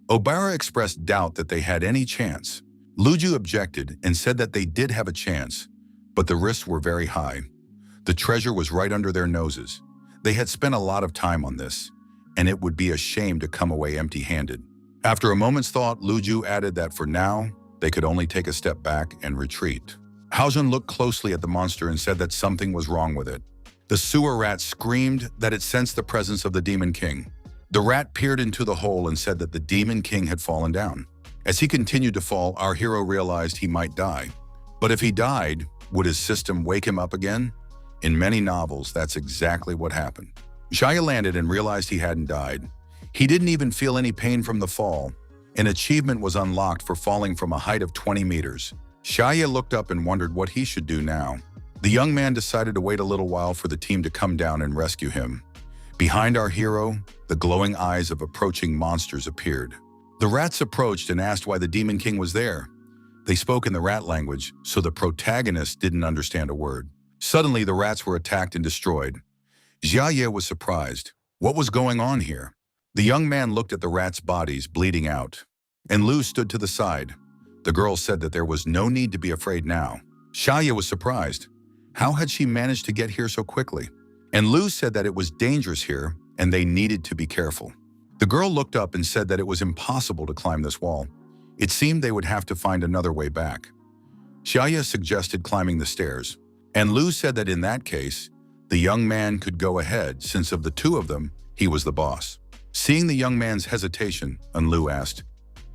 Obara expressed doubt that they had any chance. Luju objected and said that they did have a chance, but the risks were very high. The treasure was right under their noses. They had spent a lot of time on this, and it would be a shame to come away empty-handed. After a moment's thought, Luju added that for now, they could only take a step back and retreat. Haozhan looked closely at the monster and said that something was wrong with it. The sewer rat screamed that it sensed the presence of the Demon King. The rat peered into the hole and said that the Demon King had fallen down. As he continued to fall, our hero realized he might die. But if he died, would his system wake him up again? In many novels, that's exactly what happened. Xiaoye landed and realized he hadn't died. He didn't even feel any pain from the fall. An achievement was unlocked for falling from a height of 20 meters. Xiaoye looked up and wondered what he should do now. The young man decided to wait a little while for the team to come down and rescue him. Behind our hero, the glowing eyes of approaching monsters appeared. The rats approached and asked why the Demon King was there. They spoke in the rat language, so the protagonist didn't understand a word. Suddenly, the rats were attacked and destroyed. Xiaoye was surprised. What was going on here? The young man looked at the rats' bodies bleeding out, and Lu stood to the side. The girl said that there was no need to be afraid now. Xiaoye was surprised. How had she managed to get here so quickly? And Lu said that it was dangerous here and they needed to be careful. The girl looked up and said that it was impossible to climb this wall. It seemed they would have to find another way back. Xiaoye suggested climbing the stairs, and Lu said that in that case, the young man could go ahead since of the 2 of them, he was the boss. Seeing the young man's hesitation, Lu asked,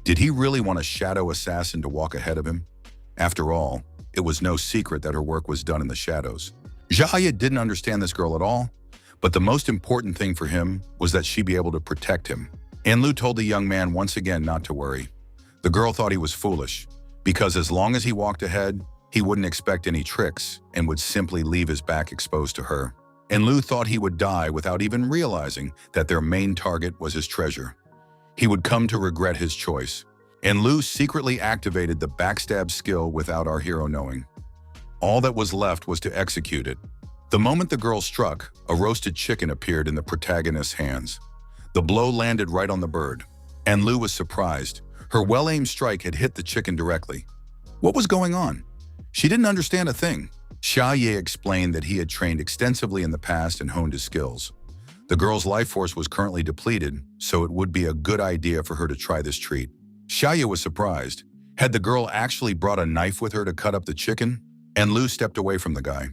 did he really want a shadow assassin to walk ahead of him? After all, it was no secret that her work was done in the shadows. Xiaoye didn't understand this girl at all, but the most important thing for him was that she be able to protect him. Lu told the young man once again not to worry. The girl thought he was foolish, because as long as he walked ahead, he wouldn't expect any tricks and would simply leave his back exposed to her. Lu thought he would die without even realizing that their main target was his treasure. He would come to regret his choice. Lu secretly activated the backstab skill without our hero knowing. All that was left was to execute it. The moment the girl struck, a roasted chicken appeared in the protagonist's hands. The blow landed right on the bird, and Lu was surprised. Her well-aimed strike had hit the chicken directly. What was going on? She didn't understand a thing. Xiaoye explained that he had trained extensively in the past and honed his skills. The girl's life force was currently depleted, so it would be a good idea for her to try this treat. Xiaoye was surprised. Had the girl actually brought a knife with her to cut up the chicken? Lu stepped away from the guy.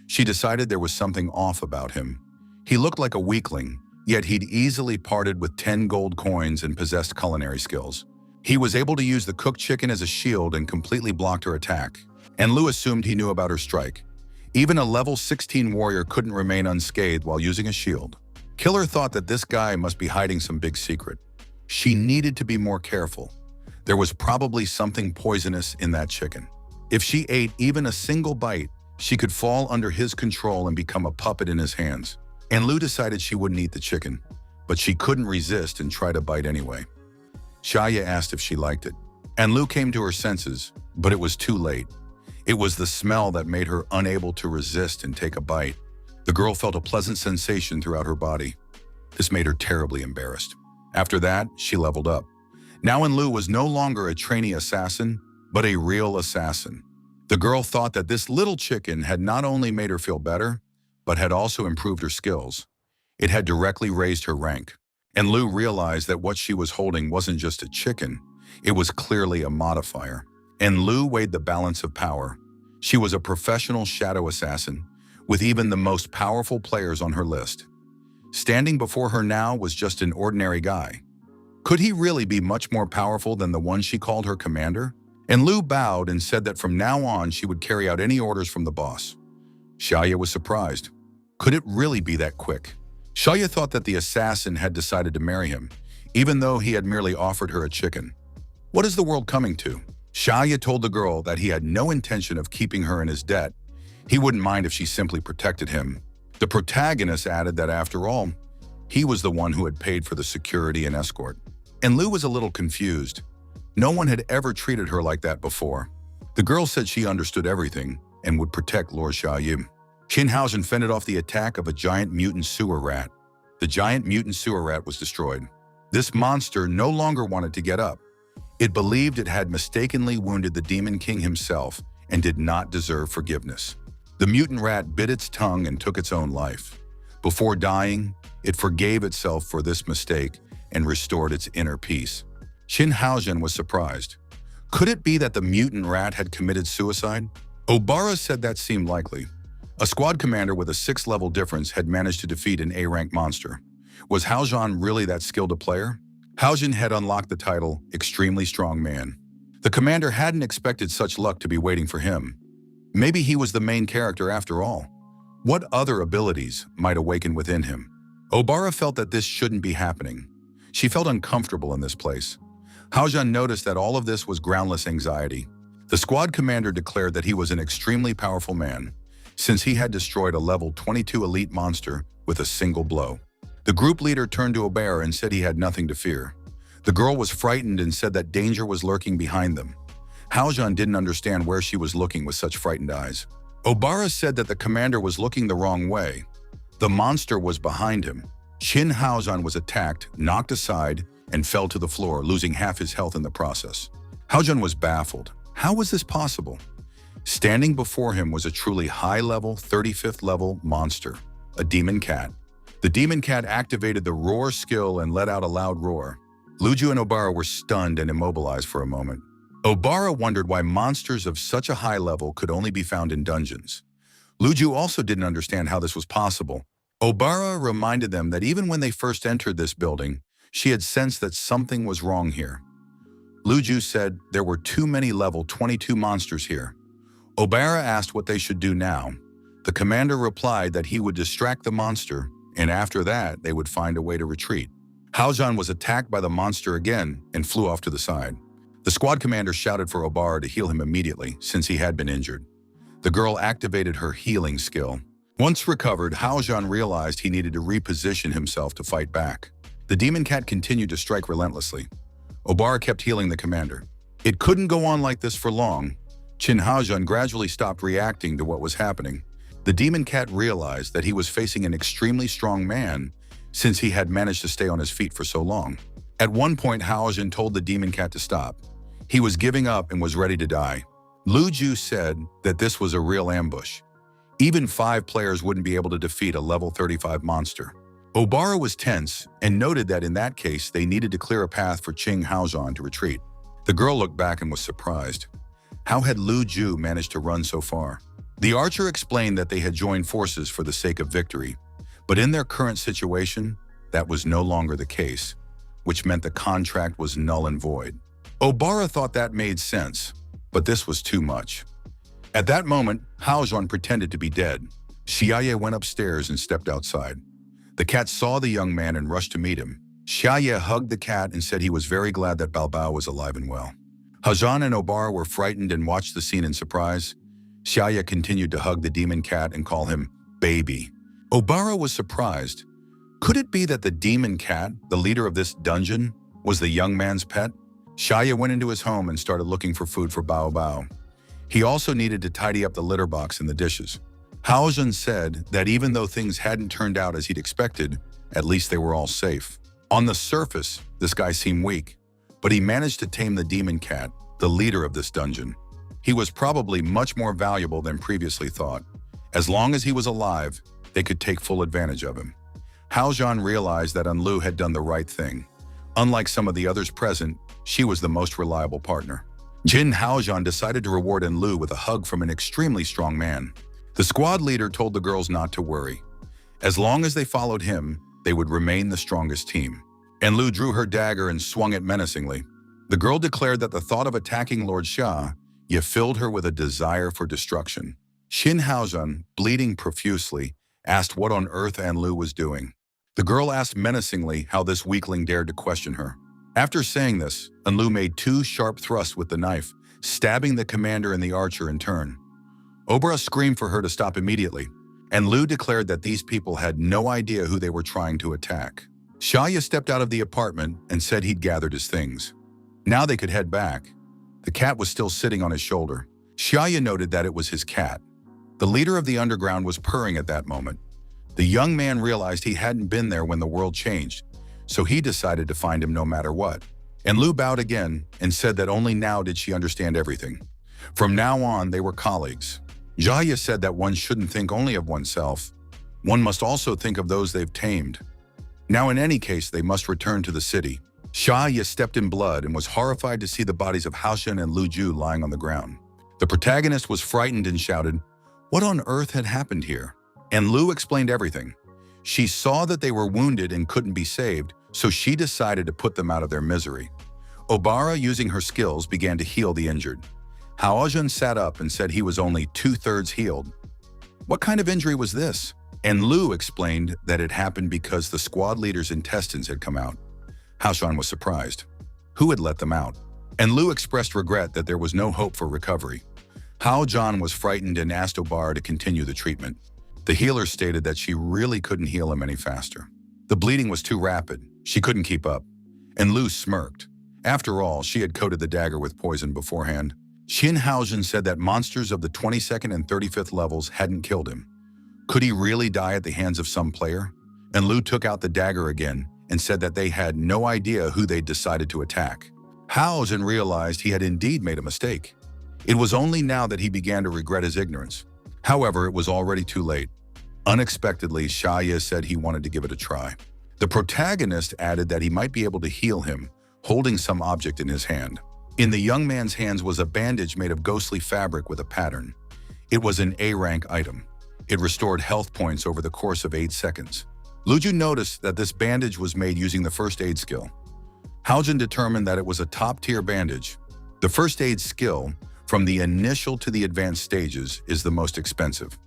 She decided there was something off about him. He looked like a weakling, yet he'd easily parted with 10 gold coins and possessed culinary skills. He was able to use the cooked chicken as a shield and completely blocked her attack. And Lu assumed he knew about her strike. Even a level 16 warrior couldn't remain unscathed while using a shield. Killer thought that this guy must be hiding some big secret. She needed to be more careful. There was probably something poisonous in that chicken. If she ate even a single bite, she could fall under his control and become a puppet in his hands. And Lu decided she wouldn't eat the chicken, but she couldn't resist and tried to bite anyway. Shaya asked if she liked it, and Lu came to her senses, but it was too late. It was the smell that made her unable to resist and take a bite. The girl felt a pleasant sensation throughout her body. This made her terribly embarrassed. After that, she leveled up. Now Lu was no longer a trainee assassin, but a real assassin. The girl thought that this little chicken had not only made her feel better, but had also improved her skills. It had directly raised her rank. And Lu realized that what she was holding wasn't just a chicken, it was clearly a modifier. And Lu weighed the balance of power. She was a professional shadow assassin, with even the most powerful players on her list. Standing before her now was just an ordinary guy. Could he really be much more powerful than the one she called her commander? And Lu bowed and said that from now on she would carry out any orders from the boss. Shaya was surprised. Could it really be that quick? Shaya thought that the assassin had decided to marry him, even though he had merely offered her a chicken. What is the world coming to? Shaya told the girl that he had no intention of keeping her in his debt. He wouldn't mind if she simply protected him. The protagonist added that after all, he was the one who had paid for the security and escort. And Lu was a little confused. No one had ever treated her like that before. The girl said she understood everything and would protect Lord Xiaoyu. Qinhaozhen fended off the attack of a giant mutant sewer rat. The giant mutant sewer rat was destroyed. This monster no longer wanted to get up. It believed it had mistakenly wounded the Demon King himself and did not deserve forgiveness. The mutant rat bit its tongue and took its own life. Before dying, it forgave itself for this mistake and restored its inner peace. Qinhaozhen was surprised. Could it be that the mutant rat had committed suicide? Obara said that seemed likely. A squad commander with a 6-level difference had managed to defeat an A-rank monster. Was Haozhen really that skilled a player? Haozhen had unlocked the title Extremely Strong Man. The commander hadn't expected such luck to be waiting for him. Maybe he was the main character after all. What other abilities might awaken within him? Obara felt that this shouldn't be happening. She felt uncomfortable in this place. Haozhen noticed that all of this was groundless anxiety. The squad commander declared that he was an extremely powerful man, since he had destroyed a level 22 elite monster with a single blow. The group leader turned to Obara and said he had nothing to fear. The girl was frightened and said that danger was lurking behind them. Haozhen didn't understand where she was looking with such frightened eyes. Obara said that the commander was looking the wrong way. The monster was behind him. Qinhaozhen was attacked, knocked aside, and fell to the floor, losing half his health in the process. Haozhen was baffled. How was this possible? Standing before him was a truly high-level, 35th level monster, a demon cat. The demon cat activated the roar skill and let out a loud roar. Luju and Obara were stunned and immobilized for a moment. Obara wondered why monsters of such a high level could only be found in dungeons. Luju also didn't understand how this was possible. Obara reminded them that even when they first entered this building, she had sensed that something was wrong here. Luju said there were too many level 22 monsters here. Obara asked what they should do now. The commander replied that he would distract the monster, and after that, they would find a way to retreat. Haozhen was attacked by the monster again and flew off to the side. The squad commander shouted for Obara to heal him immediately, since he had been injured. The girl activated her healing skill. Once recovered, Haozhen realized he needed to reposition himself to fight back. The demon cat continued to strike relentlessly. Obara kept healing the commander. It couldn't go on like this for long. Qinhaozhen gradually stopped reacting to what was happening. The demon cat realized that he was facing an extremely strong man, since he had managed to stay on his feet for so long. At one point, Haozhen told the demon cat to stop. He was giving up and was ready to die. Luju said that this was a real ambush. Even 5 players wouldn't be able to defeat a level 35 monster. Obara was tense and noted that in that case, they needed to clear a path for Qinhaozhen to retreat. The girl looked back and was surprised. How had Luju managed to run so far? The archer explained that they had joined forces for the sake of victory, but in their current situation, that was no longer the case, which meant the contract was null and void. Obara thought that made sense, but this was too much. At that moment, Haojun pretended to be dead. Xiaye went upstairs and stepped outside. The cat saw the young man and rushed to meet him. Xiaye hugged the cat and said he was very glad that Baobao was alive and well. Haojun and Obara were frightened and watched the scene in surprise. Xiaye continued to hug the demon cat and call him baby. Obara was surprised. Could it be that the demon cat, the leader of this dungeon, was the young man's pet? Xiaye went into his home and started looking for food for Baobao. He also needed to tidy up the litter box and the dishes. Haojun said that even though things hadn't turned out as he'd expected, at least they were all safe. On the surface, this guy seemed weak, but he managed to tame the demon cat, the leader of this dungeon. He was probably much more valuable than previously thought. As long as he was alive, they could take full advantage of him. Haojun realized that Enlu had done the right thing. Unlike some of the others present, she was the most reliable partner. Jin Haojun decided to reward Enlu with a hug from an extremely strong man. The squad leader told the girls not to worry. As long as they followed him, they would remain the strongest team. Enlu drew her dagger and swung it menacingly. The girl declared that the thought of attacking Lord Xia filled her with a desire for destruction. Shin Haojun, bleeding profusely, asked what on earth Enlu was doing. The girl asked menacingly how this weakling dared to question her. After saying this, Enlu made 2 sharp thrusts with the knife, stabbing the commander and the archer in turn. Obara screamed for her to stop immediately, and Lu declared that these people had no idea who they were trying to attack. Xiaye stepped out of the apartment and said he'd gathered his things. Now they could head back. The cat was still sitting on his shoulder. Xiaye noted that it was his cat. The leader of the underground was purring at that moment. The young man realized he hadn't been there when the world changed, so he decided to find him no matter what. And Lu bowed again and said that only now did she understand everything. From now on, they were colleagues. Xiaye said that one shouldn't think only of oneself. One must also think of those they've tamed. Now, in any case, they must return to the city. Xiaye stepped in blood and was horrified to see the bodies of Haoshen and Lu Ju lying on the ground. The protagonist was frightened and shouted, "What on earth had happened here?" And Lu explained everything. She saw that they were wounded and couldn't be saved, so she decided to put them out of their misery. Obara, using her skills, began to heal the injured. Haojun sat up and said he was only 2/3 healed. What kind of injury was this? And Lu explained that it happened because the squad leader's intestines had come out. Haoshan was surprised. Who had let them out? And Lu expressed regret that there was no hope for recovery. Haojun was frightened and asked Obara to continue the treatment. The healer stated that she really couldn't heal him any faster. The bleeding was too rapid. She couldn't keep up. And Lu smirked. After all, she had coated the dagger with poison beforehand. Shin Haojun said that monsters of the 22nd and 35th levels hadn't killed him. Could he really die at the hands of some player? And Lu took out the dagger again and said that they had no idea who they'd decided to attack. Haojun realized he had indeed made a mistake. It was only now that he began to regret his ignorance. However, it was already too late. Unexpectedly, Xiaye said he wanted to give it a try. The protagonist added that he might be able to heal him, holding some object in his hand. In the young man's hands was a bandage made of ghostly fabric with a pattern. It was an A-rank item. It restored health points over the course of 8 seconds. Luju noticed that this bandage was made using the first aid skill. Haojun determined that it was a top-tier bandage. The first aid skill, from the initial to the advanced stages, is the most expensive.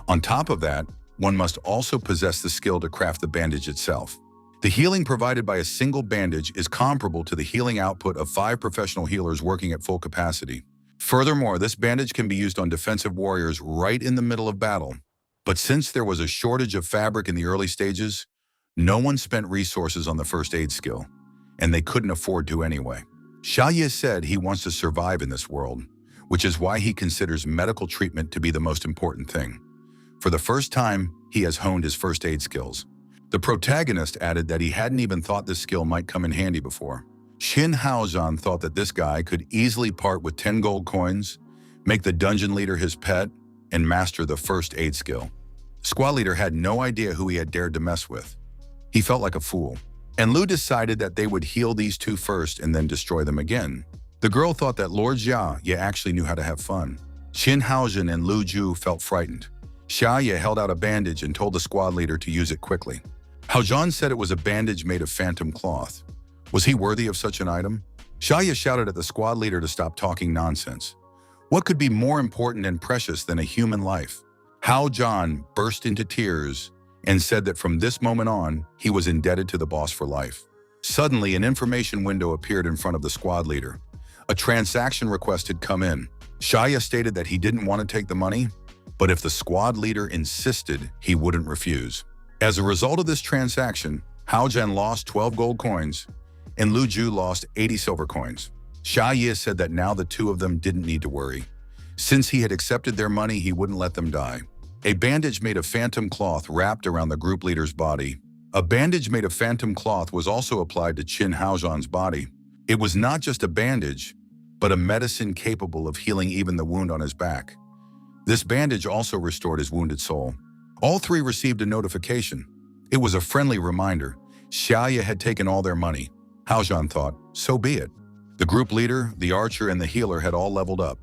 On top of that, one must also possess the skill to craft the bandage itself. The healing provided by a single bandage is comparable to the healing output of 5 professional healers working at full capacity. Furthermore, this bandage can be used on defensive warriors right in the middle of battle. But since there was a shortage of fabric in the early stages, no one spent resources on the first aid skill, and they couldn't afford to anyway. Xiaye said he wants to survive in this world, which is why he considers medical treatment to be the most important thing. For the first time, he has honed his first aid skills. The protagonist added that he hadn't even thought this skill might come in handy before. Shin Haozan thought that this guy could easily part with 10 gold coins, make the dungeon leader his pet, and master the first aid skill. Squad leader had no idea who he had dared to mess with. He felt like a fool. And Lu decided that they would heal these 2 first and then destroy them again. The girl thought that Lord Jia actually knew how to have fun. Xin Haojin and Lu Ju felt frightened. Xia Ye held out a bandage and told the squad leader to use it quickly. Hao Zhan said it was a bandage made of phantom cloth. Was he worthy of such an item? Xia Ye shouted at the squad leader to stop talking nonsense. What could be more important and precious than a human life? Hao Zhan burst into tears and said that from this moment on, he was indebted to the boss for life. Suddenly, an information window appeared in front of the squad leader. A transaction request had come in. Xia Ye stated that he didn't want to take the money, but if the squad leader insisted, he wouldn't refuse. As a result of this transaction, Hao Zhan lost 12 gold coins, and Lu Ju lost 80 silver coins. Xia Ye said that now the two of them didn't need to worry. Since he had accepted their money, he wouldn't let them die. A bandage made of phantom cloth wrapped around the group leader's body. A bandage made of phantom cloth was also applied to Qin Haozhan's body. It was not just a bandage, but a medicine capable of healing even the wound on his back. This bandage also restored his wounded soul. All three received a notification. It was a friendly reminder. Xia Ye had taken all their money. Haozhan thought, so be it. The group leader, the archer, and the healer had all leveled up.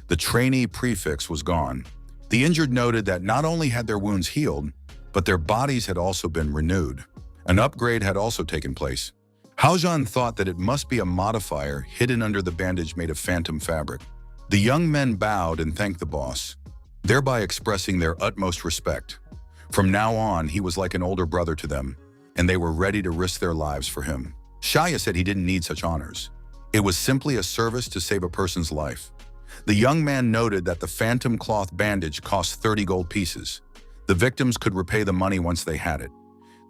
The trainee prefix was gone. The injured noted that not only had their wounds healed, but their bodies had also been renewed. An upgrade had also taken place. Haozhan thought that it must be a modifier hidden under the bandage made of phantom fabric. The young men bowed and thanked the boss, thereby expressing their utmost respect. From now on, he was like an older brother to them, and they were ready to risk their lives for him. Xia Ye said he didn't need such honors. It was simply a service to save a person's life. The young man noted that the phantom cloth bandage cost 30 gold pieces. The victims could repay the money once they had it.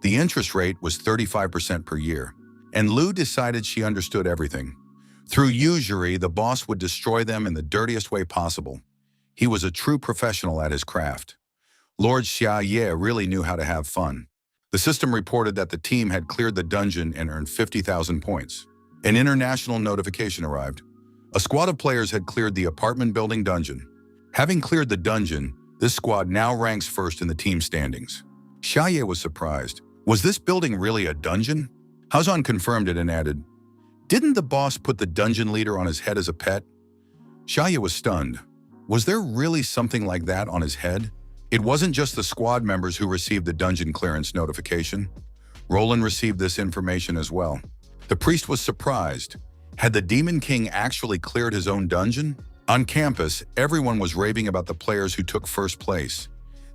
The interest rate was 35% per year. And Lu decided she understood everything. Through usury, the boss would destroy them in the dirtiest way possible. He was a true professional at his craft. Lord Xia Ye really knew how to have fun. The system reported that the team had cleared the dungeon and earned 50,000 points. An international notification arrived. A squad of players had cleared the apartment building dungeon. Having cleared the dungeon, this squad now ranks first in the team standings. Xia Ye was surprised. Was this building really a dungeon? Haozhan confirmed it and added, didn't the boss put the dungeon leader on his head as a pet? Xia Ye was stunned. Was there really something like that on his head? It wasn't just the squad members who received the dungeon clearance notification. Roland received this information as well. The priest was surprised. Had the Demon King actually cleared his own dungeon? On campus, everyone was raving about the players who took first place.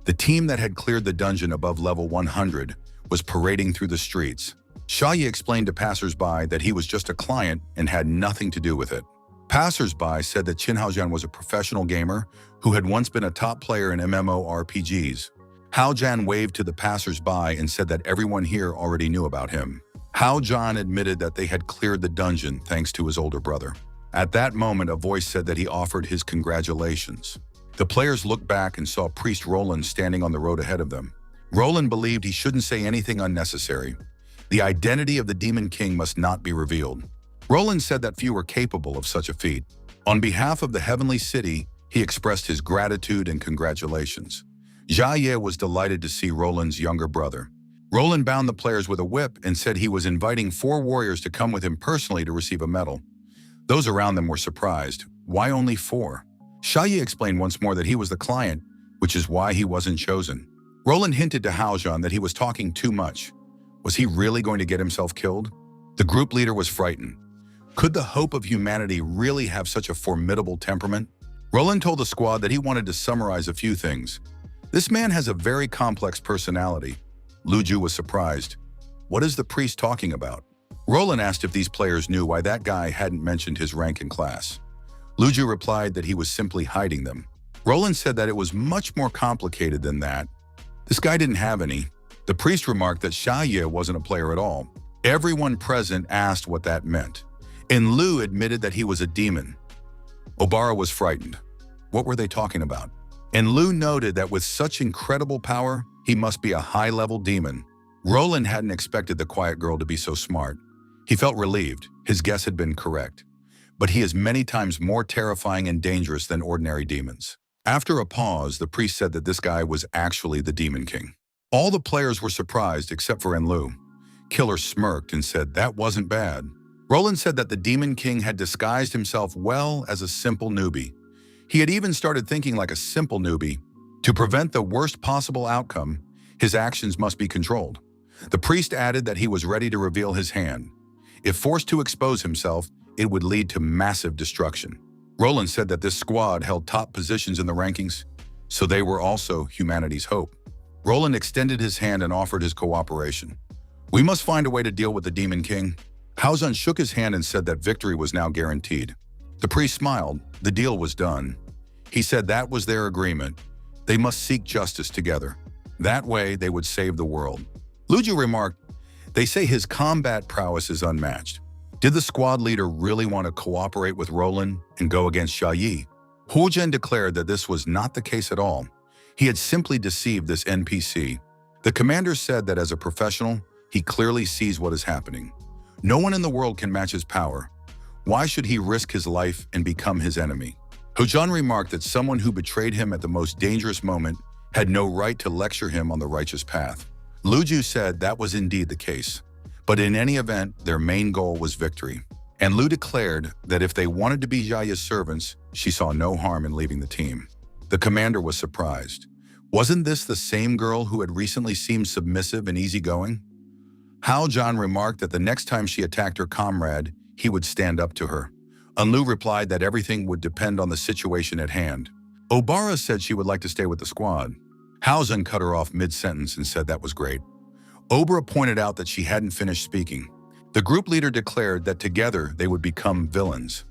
The team that had cleared the dungeon above level 100 was parading through the streets. Xia Ye explained to passers-by that he was just a client and had nothing to do with it. Passers-by said that Qin Haozhan was a professional gamer who had once been a top player in MMORPGs. Hao Zhan waved to the passers-by and said that everyone here already knew about him. Hao Zhan admitted that they had cleared the dungeon thanks to his older brother. At that moment, a voice said that he offered his congratulations. The players looked back and saw Priest Roland standing on the road ahead of them. Roland believed he shouldn't say anything unnecessary. The identity of the Demon King must not be revealed. Roland said that few were capable of such a feat. On behalf of the Heavenly City, he expressed his gratitude and congratulations. Xia Ye was delighted to see Roland's younger brother. Roland bound the players with a whip and said he was inviting 4 warriors to come with him personally to receive a medal. Those around them were surprised. Why only 4? Xia Ye explained once more that he was the client, which is why he wasn't chosen. Roland hinted to Hao Zhan that he was talking too much. Was he really going to get himself killed? The group leader was frightened. Could the hope of humanity really have such a formidable temperament? Roland told the squad that he wanted to summarize a few things. This man has a very complex personality. Lu Ju was surprised. What is the priest talking about? Roland asked if these players knew why that guy hadn't mentioned his rank in class. Lu Ju replied that he was simply hiding them. Roland said that it was much more complicated than that. This guy didn't have any. The priest remarked that Xia Ye wasn't a player at all. Everyone present asked what that meant. And Lu admitted that he was a demon. Obara was frightened. What were they talking about? And Lu noted that with such incredible power, he must be a high-level demon. Roland hadn't expected the quiet girl to be so smart. He felt relieved. His guess had been correct. But he is many times more terrifying and dangerous than ordinary demons. After a pause, the priest said that this guy was actually the Demon King. All the players were surprised except for Enlu. Killer smirked and said that wasn't bad. Roland said that the Demon King had disguised himself well as a simple newbie. He had even started thinking like a simple newbie. To prevent the worst possible outcome, his actions must be controlled. The priest added that he was ready to reveal his hand. If forced to expose himself, it would lead to massive destruction. Roland said that this squad held top positions in the rankings, so they were also humanity's hope. Roland extended his hand and offered his cooperation. We must find a way to deal with the Demon King. Haozan shook his hand and said that victory was now guaranteed. The priest smiled. The deal was done. He said that was their agreement. They must seek justice together. That way, they would save the world. Luju remarked, they say his combat prowess is unmatched. Did the squad leader really want to cooperate with Roland and go against Xia Yi? Hu Zhen declared that this was not the case at all. He had simply deceived this NPC. The commander said that as a professional, he clearly sees what is happening. No one in the world can match his power. Why should he risk his life and become his enemy? Hu Zhen remarked that someone who betrayed him at the most dangerous moment had no right to lecture him on the righteous path. Luju said that was indeed the case. But in any event, their main goal was victory. And Lu declared that if they wanted to be Xia Yi's servants, she saw no harm in leaving the team. The commander was surprised. Wasn't this the same girl who had recently seemed submissive and easygoing? Hao Zhan remarked that the next time she attacked her comrade, he would stand up to her. Lu replied that everything would depend on the situation at hand. Obara said she would like to stay with the squad. Haozan cut her off mid-sentence and said that was great. Obara pointed out that she hadn't finished speaking. The group leader declared that together they would become villains.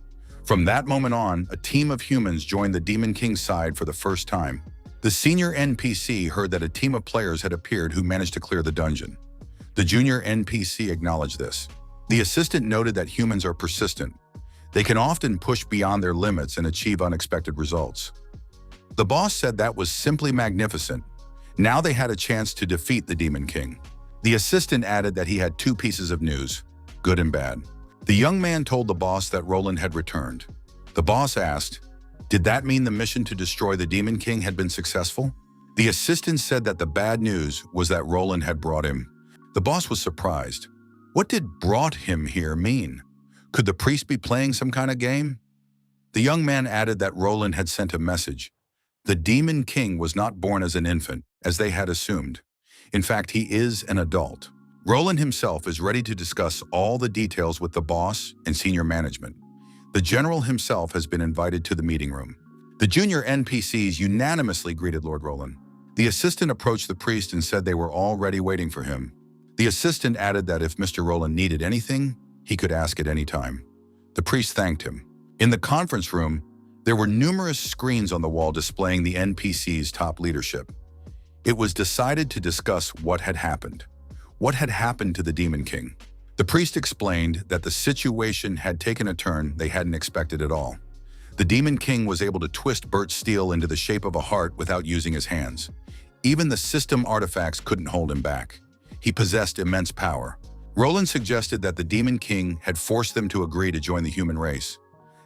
From that moment on, a team of humans joined the Demon King's side for the first time. The senior NPC heard that a team of players had appeared who managed to clear the dungeon. The junior NPC acknowledged this. The assistant noted that humans are persistent. They can often push beyond their limits and achieve unexpected results. The boss said that was simply magnificent. Now they had a chance to defeat the Demon King. The assistant added that he had two pieces of news, good and bad. The young man told the boss that Roland had returned. The boss asked, did that mean the mission to destroy the Demon King had been successful? The assistant said that the bad news was that Roland had brought him. The boss was surprised. What did brought him here mean? Could the priest be playing some kind of game? The young man added that Roland had sent a message. The Demon King was not born as an infant, as they had assumed. In fact, he is an adult. Roland himself is ready to discuss all the details with the boss and senior management. The general himself has been invited to the meeting room. The junior NPCs unanimously greeted Lord Roland. The assistant approached the priest and said they were already waiting for him. The assistant added that if Mr. Roland needed anything, he could ask at any time. The priest thanked him. In the conference room, there were numerous screens on the wall displaying the NPC's top leadership. It was decided to discuss what had happened. What had happened to the Demon King? The priest explained that the situation had taken a turn they hadn't expected at all. The Demon King was able to twist Bert's steel into the shape of a heart without using his hands. Even the system artifacts couldn't hold him back. He possessed immense power. Roland suggested that the Demon King had forced them to agree to join the human race.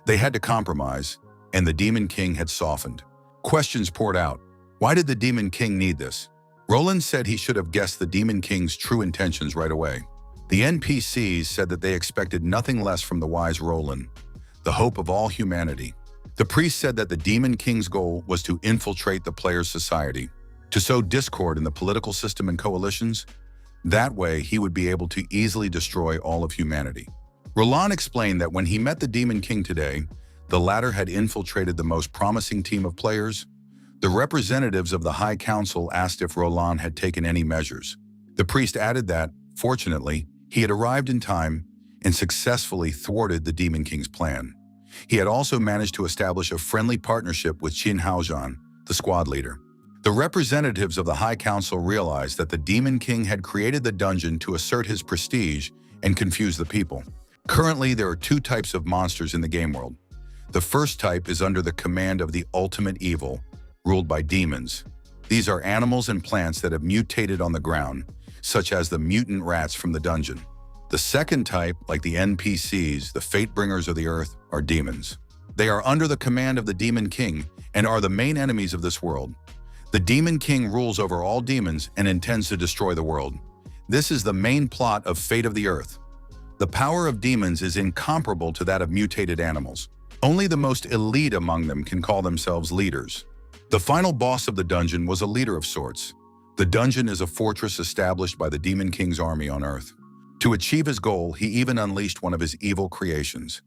They had to compromise, and the Demon King had softened. Questions poured out. Why did the Demon King need this? Roland said he should have guessed the Demon King's true intentions right away. The NPCs said that they expected nothing less from the wise Roland, the hope of all humanity. The priest said that the Demon King's goal was to infiltrate the players' society, to sow discord in the political system and coalitions. That way, he would be able to easily destroy all of humanity. Roland explained that when he met the Demon King today, the latter had infiltrated the most promising team of players. The representatives of the High Council asked if Roland had taken any measures. The priest added that, fortunately, he had arrived in time and successfully thwarted the Demon King's plan. He had also managed to establish a friendly partnership with Qin Haozhan, the squad leader. The representatives of the High Council realized that the Demon King had created the dungeon to assert his prestige and confuse the people. Currently, there are two types of monsters in the game world. The first type is under the command of the ultimate evil, ruled by demons. These are animals and plants that have mutated on the ground, such as the mutant rats from the dungeon. The second type, like the NPCs, the fate bringers of the earth, are demons. They are under the command of the Demon King and are the main enemies of this world. The Demon King rules over all demons and intends to destroy the world. This is the main plot of Fate of the Earth. The power of demons is incomparable to that of mutated animals. Only the most elite among them can call themselves leaders. The final boss of the dungeon was a leader of sorts. The dungeon is a fortress established by the Demon King's army on Earth. To achieve his goal, he even unleashed one of his evil creations.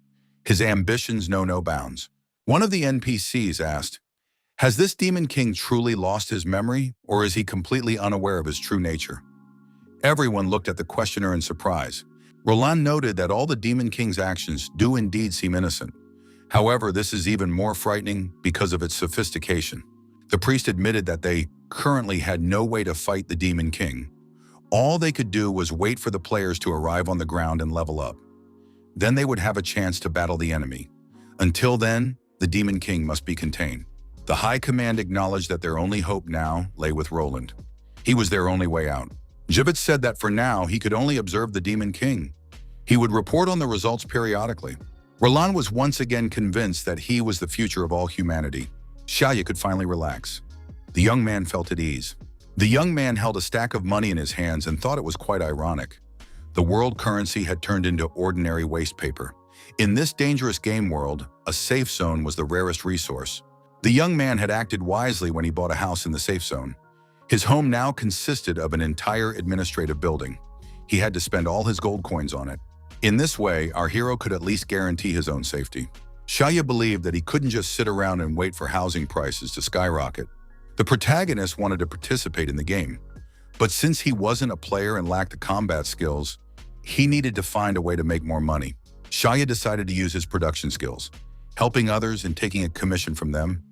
His ambitions know no bounds. One of the NPCs asked, "Has this Demon King truly lost his memory, or is he completely unaware of his true nature?" Everyone looked at the questioner in surprise. Roland noted that all the Demon King's actions do indeed seem innocent. However, this is even more frightening because of its sophistication. The priest admitted that they currently had no way to fight the Demon King. All they could do was wait for the players to arrive on the ground and level up. Then they would have a chance to battle the enemy. Until then, the Demon King must be contained. The High Command acknowledged that their only hope now lay with Roland. He was their only way out. Gibbet said that for now, he could only observe the Demon King. He would report on the results periodically. Roland was once again convinced that he was the future of all humanity. Xiaoya could finally relax. The young man felt at ease. The young man held a stack of money in his hands and thought it was quite ironic. The world currency had turned into ordinary waste paper. In this dangerous game world, a safe zone was the rarest resource. The young man had acted wisely when he bought a house in the safe zone. His home now consisted of an entire administrative building. He had to spend all his gold coins on it. In this way, our hero could at least guarantee his own safety. Xiaoya believed that he couldn't just sit around and wait for housing prices to skyrocket. The protagonist wanted to participate in the game, but since he wasn't a player and lacked the combat skills, he needed to find a way to make more money. Xiaoya decided to use his production skills, helping others and taking a commission from them.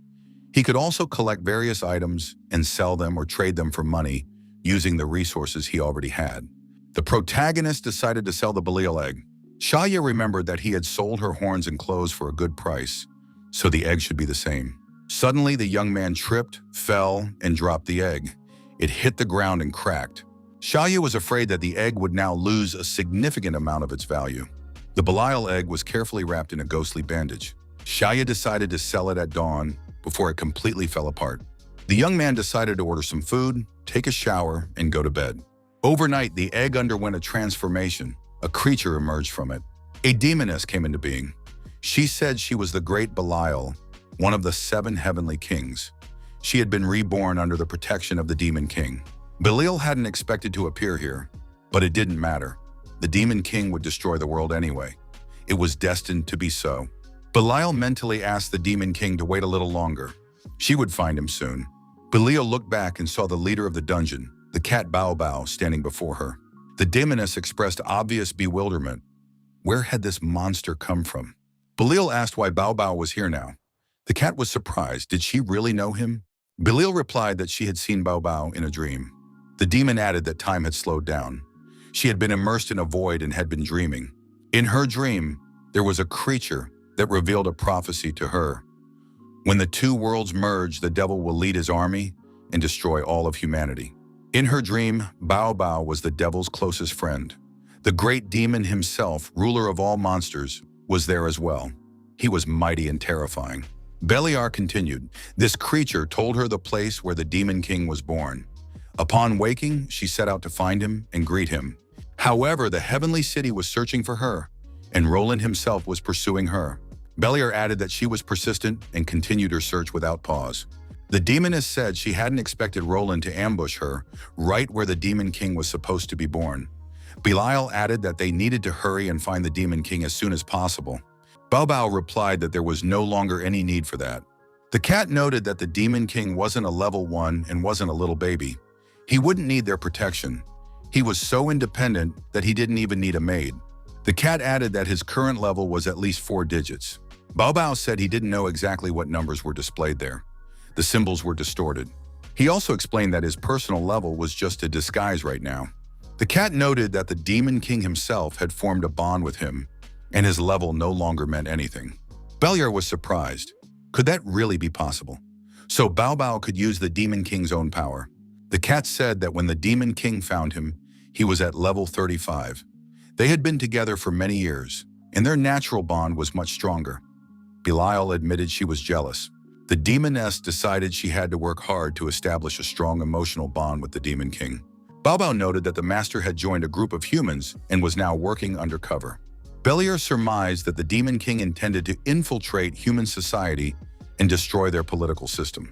He could also collect various items and sell them or trade them for money using the resources he already had. The protagonist decided to sell the Belial egg. Xiaoya remembered that he had sold her horns and clothes for a good price, so the egg should be the same. Suddenly, the young man tripped, fell, and dropped the egg. It hit the ground and cracked. Xiaoya was afraid that the egg would now lose a significant amount of its value. The Belial egg was carefully wrapped in a ghostly bandage. Xiaoya decided to sell it at dawn before it completely fell apart. The young man decided to order some food, take a shower, and go to bed. Overnight, the egg underwent a transformation. A creature emerged from it. A demoness came into being. She said she was the great Belial, one of the 7 heavenly kings. She had been reborn under the protection of the Demon King. Belial hadn't expected to appear here, but it didn't matter. The Demon King would destroy the world anyway. It was destined to be so. Belial mentally asked the Demon King to wait a little longer. She would find him soon. Belial looked back and saw the leader of the dungeon, the cat Bao Bao, standing before her. The demoness expressed obvious bewilderment. Where had this monster come from? Belial asked why Bao Bao was here now. The cat was surprised. Did she really know him? Belial replied that she had seen Bao Bao in a dream. The demon added that time had slowed down. She had been immersed in a void and had been dreaming. In her dream, there was a creature that revealed a prophecy to her. When the 2 worlds merge, the devil will lead his army and destroy all of humanity. In her dream, Bao Bao was the devil's closest friend. The great demon himself, ruler of all monsters, was there as well. He was mighty and terrifying. Beliar continued, this creature told her the place where the Demon King was born. Upon waking, she set out to find him and greet him. However, the heavenly city was searching for her, and Roland himself was pursuing her. Beliar added that she was persistent and continued her search without pause. The demoness said she hadn't expected Roland to ambush her right where the Demon King was supposed to be born. Belial added that they needed to hurry and find the Demon King as soon as possible. Bao Bao replied that there was no longer any need for that. The cat noted that the Demon King wasn't a level 1 and wasn't a little baby. He wouldn't need their protection. He was so independent that he didn't even need a maid. The cat added that his current level was at least 4 digits. Bao Bao said he didn't know exactly what numbers were displayed there. The symbols were distorted. He also explained that his personal level was just a disguise right now. The cat noted that the Demon King himself had formed a bond with him, and his level no longer meant anything. Beliar was surprised. Could that really be possible? So Bao Bao could use the Demon King's own power. The cat said that when the Demon King found him, he was at level 35. They had been together for many years, and their natural bond was much stronger. Belial admitted she was jealous. The demoness decided she had to work hard to establish a strong emotional bond with the Demon King. Bao Bao noted that the master had joined a group of humans and was now working undercover. Beliar surmised that the Demon King intended to infiltrate human society and destroy their political system.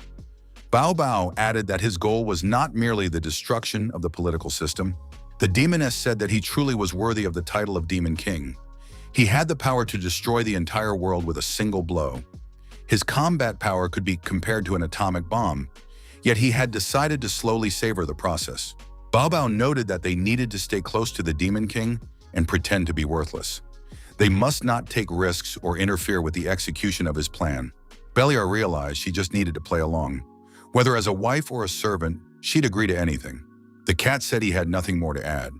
Bao Bao added that his goal was not merely the destruction of the political system. The demoness said that he truly was worthy of the title of Demon King. He had the power to destroy the entire world with a single blow. His combat power could be compared to an atomic bomb, yet he had decided to slowly savor the process. Bao Bao noted that they needed to stay close to the Demon King and pretend to be worthless. They must not take risks or interfere with the execution of his plan. Beliar realized she just needed to play along. Whether as a wife or a servant, she'd agree to anything. The cat said he had nothing more to add.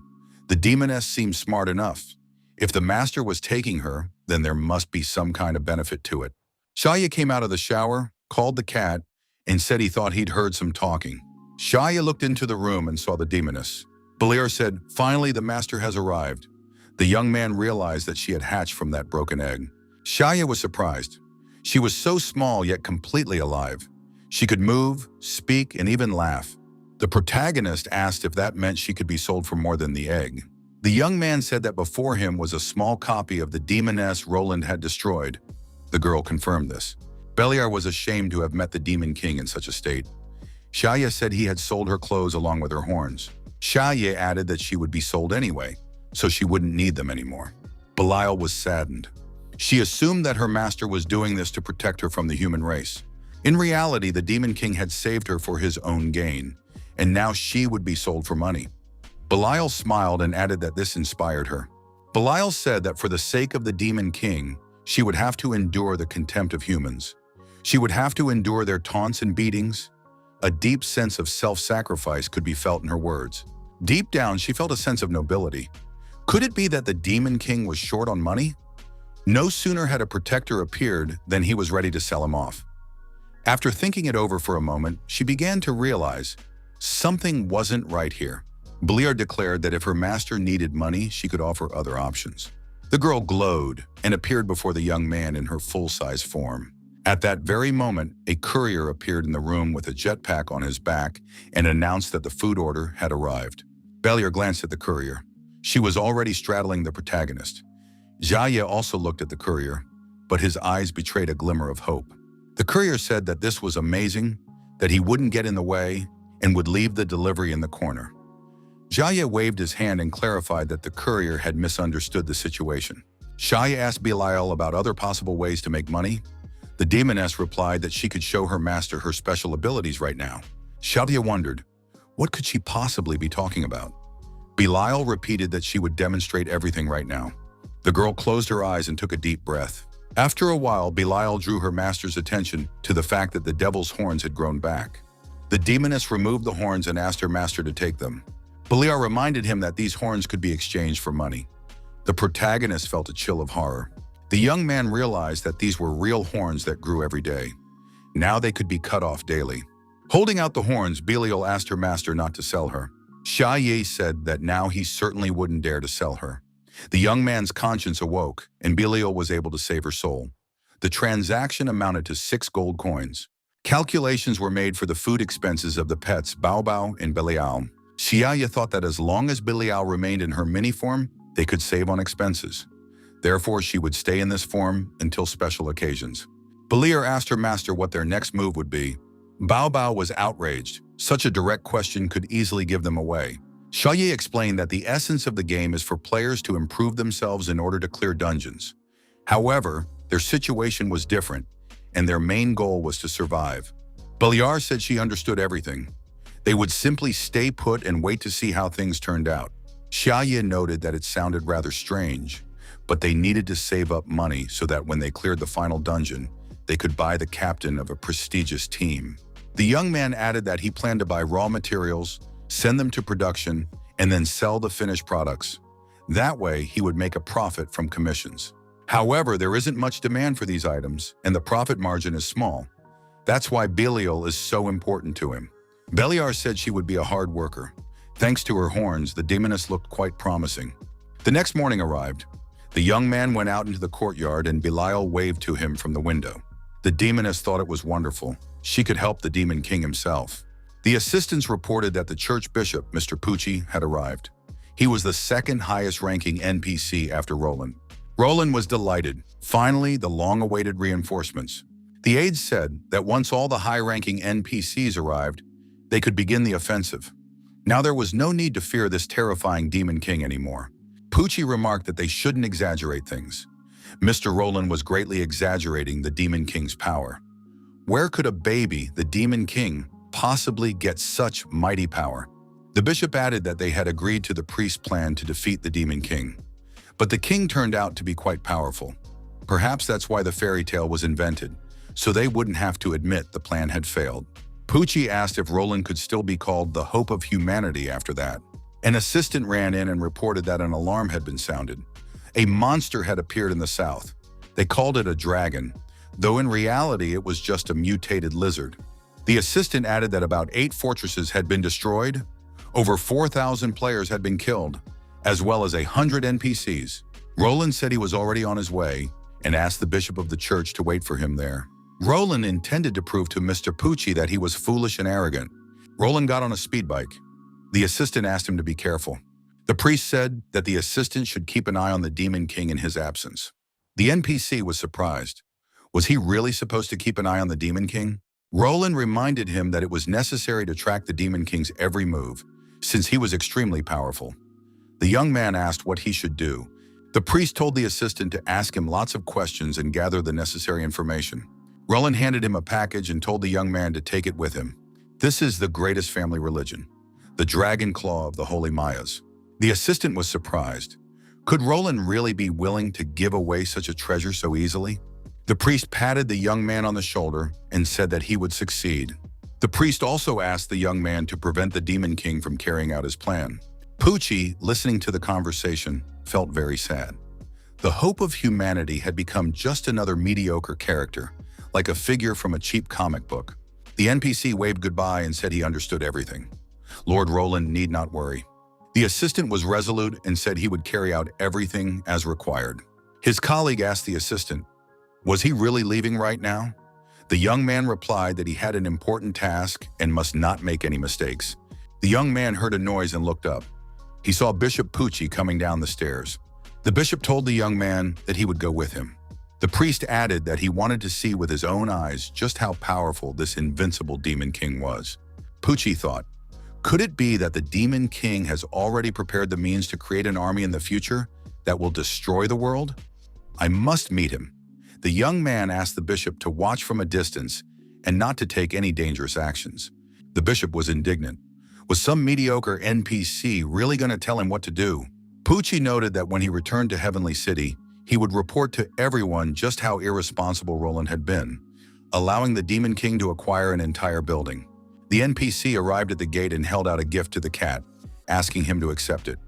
The demoness seemed smart enough. If the master was taking her, then there must be some kind of benefit to it. Shaya came out of the shower, called the cat, and said he thought he'd heard some talking. Shaya looked into the room and saw the demoness. Beliar said, "Finally, the master has arrived." The young man realized that she had hatched from that broken egg. Shaya was surprised. She was so small yet completely alive. She could move, speak, and even laugh. The protagonist asked if that meant she could be sold for more than the egg. The young man said that before him was a small copy of the demoness Roland had destroyed. The girl confirmed this. Beliar was ashamed to have met the Demon King in such a state. Shaya said he had sold her clothes along with her horns. Shaya added that she would be sold anyway, so she wouldn't need them anymore. Belial was saddened. She assumed that her master was doing this to protect her from the human race. In reality, the Demon King had saved her for his own gain, and now she would be sold for money. Belial smiled and added that this inspired her. Belial said that for the sake of the Demon King, she would have to endure the contempt of humans. She would have to endure their taunts and beatings. A deep sense of self-sacrifice could be felt in her words. Deep down, she felt a sense of nobility. Could it be that the Demon King was short on money? No sooner had a protector appeared than he was ready to sell him off. After thinking it over for a moment, she began to realize something wasn't right here. Beliar declared that if her master needed money, she could offer other options. The girl glowed and appeared before the young man in her full-size form. At that very moment, a courier appeared in the room with a jetpack on his back and announced that the food order had arrived. Beliar glanced at the courier. She was already straddling the protagonist. Jaya also looked at the courier, but his eyes betrayed a glimmer of hope. The courier said that this was amazing, that he wouldn't get in the way, and would leave the delivery in the corner. Jaya waved his hand and clarified that the courier had misunderstood the situation. Shaya asked Belial about other possible ways to make money. The demoness replied that she could show her master her special abilities right now. Shaya wondered, what could she possibly be talking about? Belial repeated that she would demonstrate everything right now. The girl closed her eyes and took a deep breath. After a while, Belial drew her master's attention to the fact that the devil's horns had grown back. The demoness removed the horns and asked her master to take them. Belial reminded him that these horns could be exchanged for money. The protagonist felt a chill of horror. The young man realized that these were real horns that grew every day. Now they could be cut off daily. Holding out the horns, Belial asked her master not to sell her. Shaya said that now he certainly wouldn't dare to sell her. The young man's conscience awoke, and Belial was able to save her soul. The transaction amounted to 6 gold coins. Calculations were made for the food expenses of the pets Bao Bao and Belial. Shaya thought that as long as Belial remained in her mini form, they could save on expenses. Therefore, she would stay in this form until special occasions. Belial asked her master what their next move would be. Bao Bao was outraged. Such a direct question could easily give them away. Shaya explained that the essence of the game is for players to improve themselves in order to clear dungeons. However, their situation was different, and their main goal was to survive. Belial said she understood everything. They would simply stay put and wait to see how things turned out. Shaya noted that it sounded rather strange, but they needed to save up money so that when they cleared the final dungeon, they could buy the captain of a prestigious team. The young man added that he planned to buy raw materials, send them to production, and then sell the finished products. That way, he would make a profit from commissions. However, there isn't much demand for these items, and the profit margin is small. That's why Belial is so important to him. Belial said she would be a hard worker. Thanks to her horns, the demoness looked quite promising. The next morning arrived. The young man went out into the courtyard and Belial waved to him from the window. The demoness thought it was wonderful. She could help the Demon King himself. The assistants reported that the church bishop, Mr. Pucci, had arrived. He was the second highest ranking NPC after Roland. Roland was delighted. Finally, the long-awaited reinforcements. The aides said that once all the high-ranking NPCs arrived, they could begin the offensive. Now there was no need to fear this terrifying Demon King anymore. Poochie remarked that they shouldn't exaggerate things. Mr. Roland was greatly exaggerating the Demon King's power. Where could a baby, the Demon King, possibly get such mighty power? The bishop added that they had agreed to the priest's plan to defeat the Demon King. But the king turned out to be quite powerful. Perhaps that's why the fairy tale was invented, so they wouldn't have to admit the plan had failed. Poochie asked if Roland could still be called the hope of humanity after that. An assistant ran in and reported that an alarm had been sounded. A monster had appeared in the south. They called it a dragon, though in reality it was just a mutated lizard. The assistant added that about 8 fortresses had been destroyed, over 4,000 players had been killed, as well as 100 NPCs. Roland said he was already on his way and asked the bishop of the church to wait for him there. Roland intended to prove to Mr. Poochie that he was foolish and arrogant. Roland got on a speed bike. The assistant asked him to be careful. The priest said that the assistant should keep an eye on the Demon King in his absence. The NPC was surprised. Was he really supposed to keep an eye on the Demon King? Roland reminded him that it was necessary to track the Demon King's every move, since he was extremely powerful. The young man asked what he should do. The priest told the assistant to ask him lots of questions and gather the necessary information. Roland handed him a package and told the young man to take it with him. This is the greatest family religion, the dragon claw of the holy Mayas. The assistant was surprised. Could Roland really be willing to give away such a treasure so easily? The priest patted the young man on the shoulder and said that he would succeed. The priest also asked the young man to prevent the Demon King from carrying out his plan. Poochie, listening to the conversation, felt very sad. The hope of humanity had become just another mediocre character, like a figure from a cheap comic book. The NPC waved goodbye and said he understood everything. Lord Roland need not worry. The assistant was resolute and said he would carry out everything as required. His colleague asked the assistant, was he really leaving right now? The young man replied that he had an important task and must not make any mistakes. The young man heard a noise and looked up. He saw Bishop Poochie coming down the stairs. The bishop told the young man that he would go with him. The priest added that he wanted to see with his own eyes just how powerful this invincible Demon King was. Poochie thought, could it be that the Demon King has already prepared the means to create an army in the future that will destroy the world? I must meet him. The young man asked the bishop to watch from a distance and not to take any dangerous actions. The bishop was indignant. Was some mediocre NPC really going to tell him what to do? Poochie noted that when he returned to Heavenly City, he would report to everyone just how irresponsible Roland had been, allowing the Demon King to acquire an entire building. The NPC arrived at the gate and held out a gift to the cat, asking him to accept it.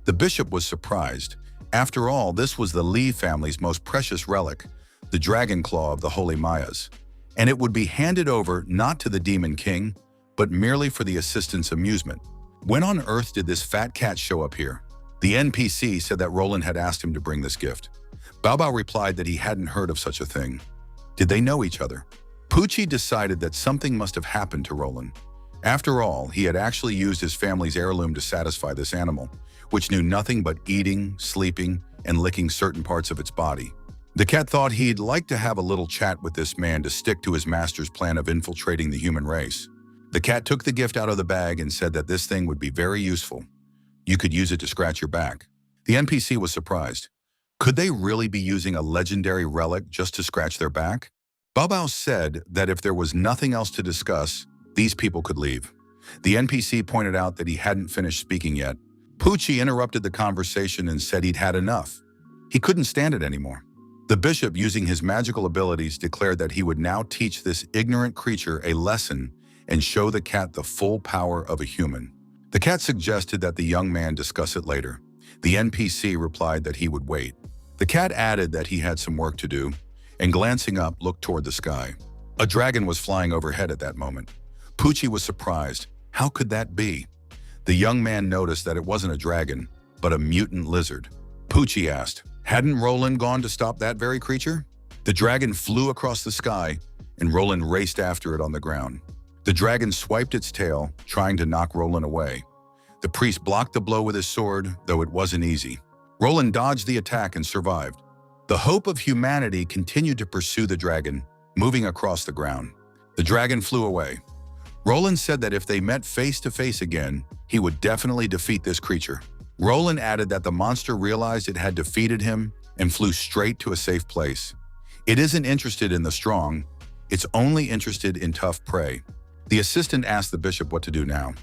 The bishop was surprised. After all, this was the Lee family's most precious relic, the dragon claw of the Holy Mayas, and it would be handed over not to the Demon King, but merely for the assistant's amusement. When on earth did this fat cat show up here? The NPC said that Roland had asked him to bring this gift. Bao Bao replied that he hadn't heard of such a thing. Did they know each other? Poochie decided that something must have happened to Roland. After all, he had actually used his family's heirloom to satisfy this animal, which knew nothing but eating, sleeping, and licking certain parts of its body. The cat thought he'd like to have a little chat with this man to stick to his master's plan of infiltrating the human race. The cat took the gift out of the bag and said that this thing would be very useful. You could use it to scratch your back. The NPC was surprised. Could they really be using a legendary relic just to scratch their back? Bao Bao said that if there was nothing else to discuss, these people could leave. The NPC pointed out that he hadn't finished speaking yet. Poochie interrupted the conversation and said he'd had enough. He couldn't stand it anymore. The bishop, using his magical abilities, declared that he would now teach this ignorant creature a lesson and show the cat the full power of a human. The cat suggested that the young man discuss it later. The NPC replied that he would wait. The cat added that he had some work to do, and glancing up, looked toward the sky. A dragon was flying overhead at that moment. Poochie was surprised. How could that be? The young man noticed that it wasn't a dragon, but a mutant lizard. Poochie asked, hadn't Roland gone to stop that very creature? The dragon flew across the sky, and Roland raced after it on the ground. The dragon swiped its tail, trying to knock Roland away. The priest blocked the blow with his sword, though it wasn't easy. Roland dodged the attack and survived. The hope of humanity continued to pursue the dragon, moving across the ground. The dragon flew away. Roland said that if they met face to face again, he would definitely defeat this creature. Roland added that the monster realized it had defeated him and flew straight to a safe place. It isn't interested in the strong, it's only interested in tough prey. The assistant asked the bishop what to do now.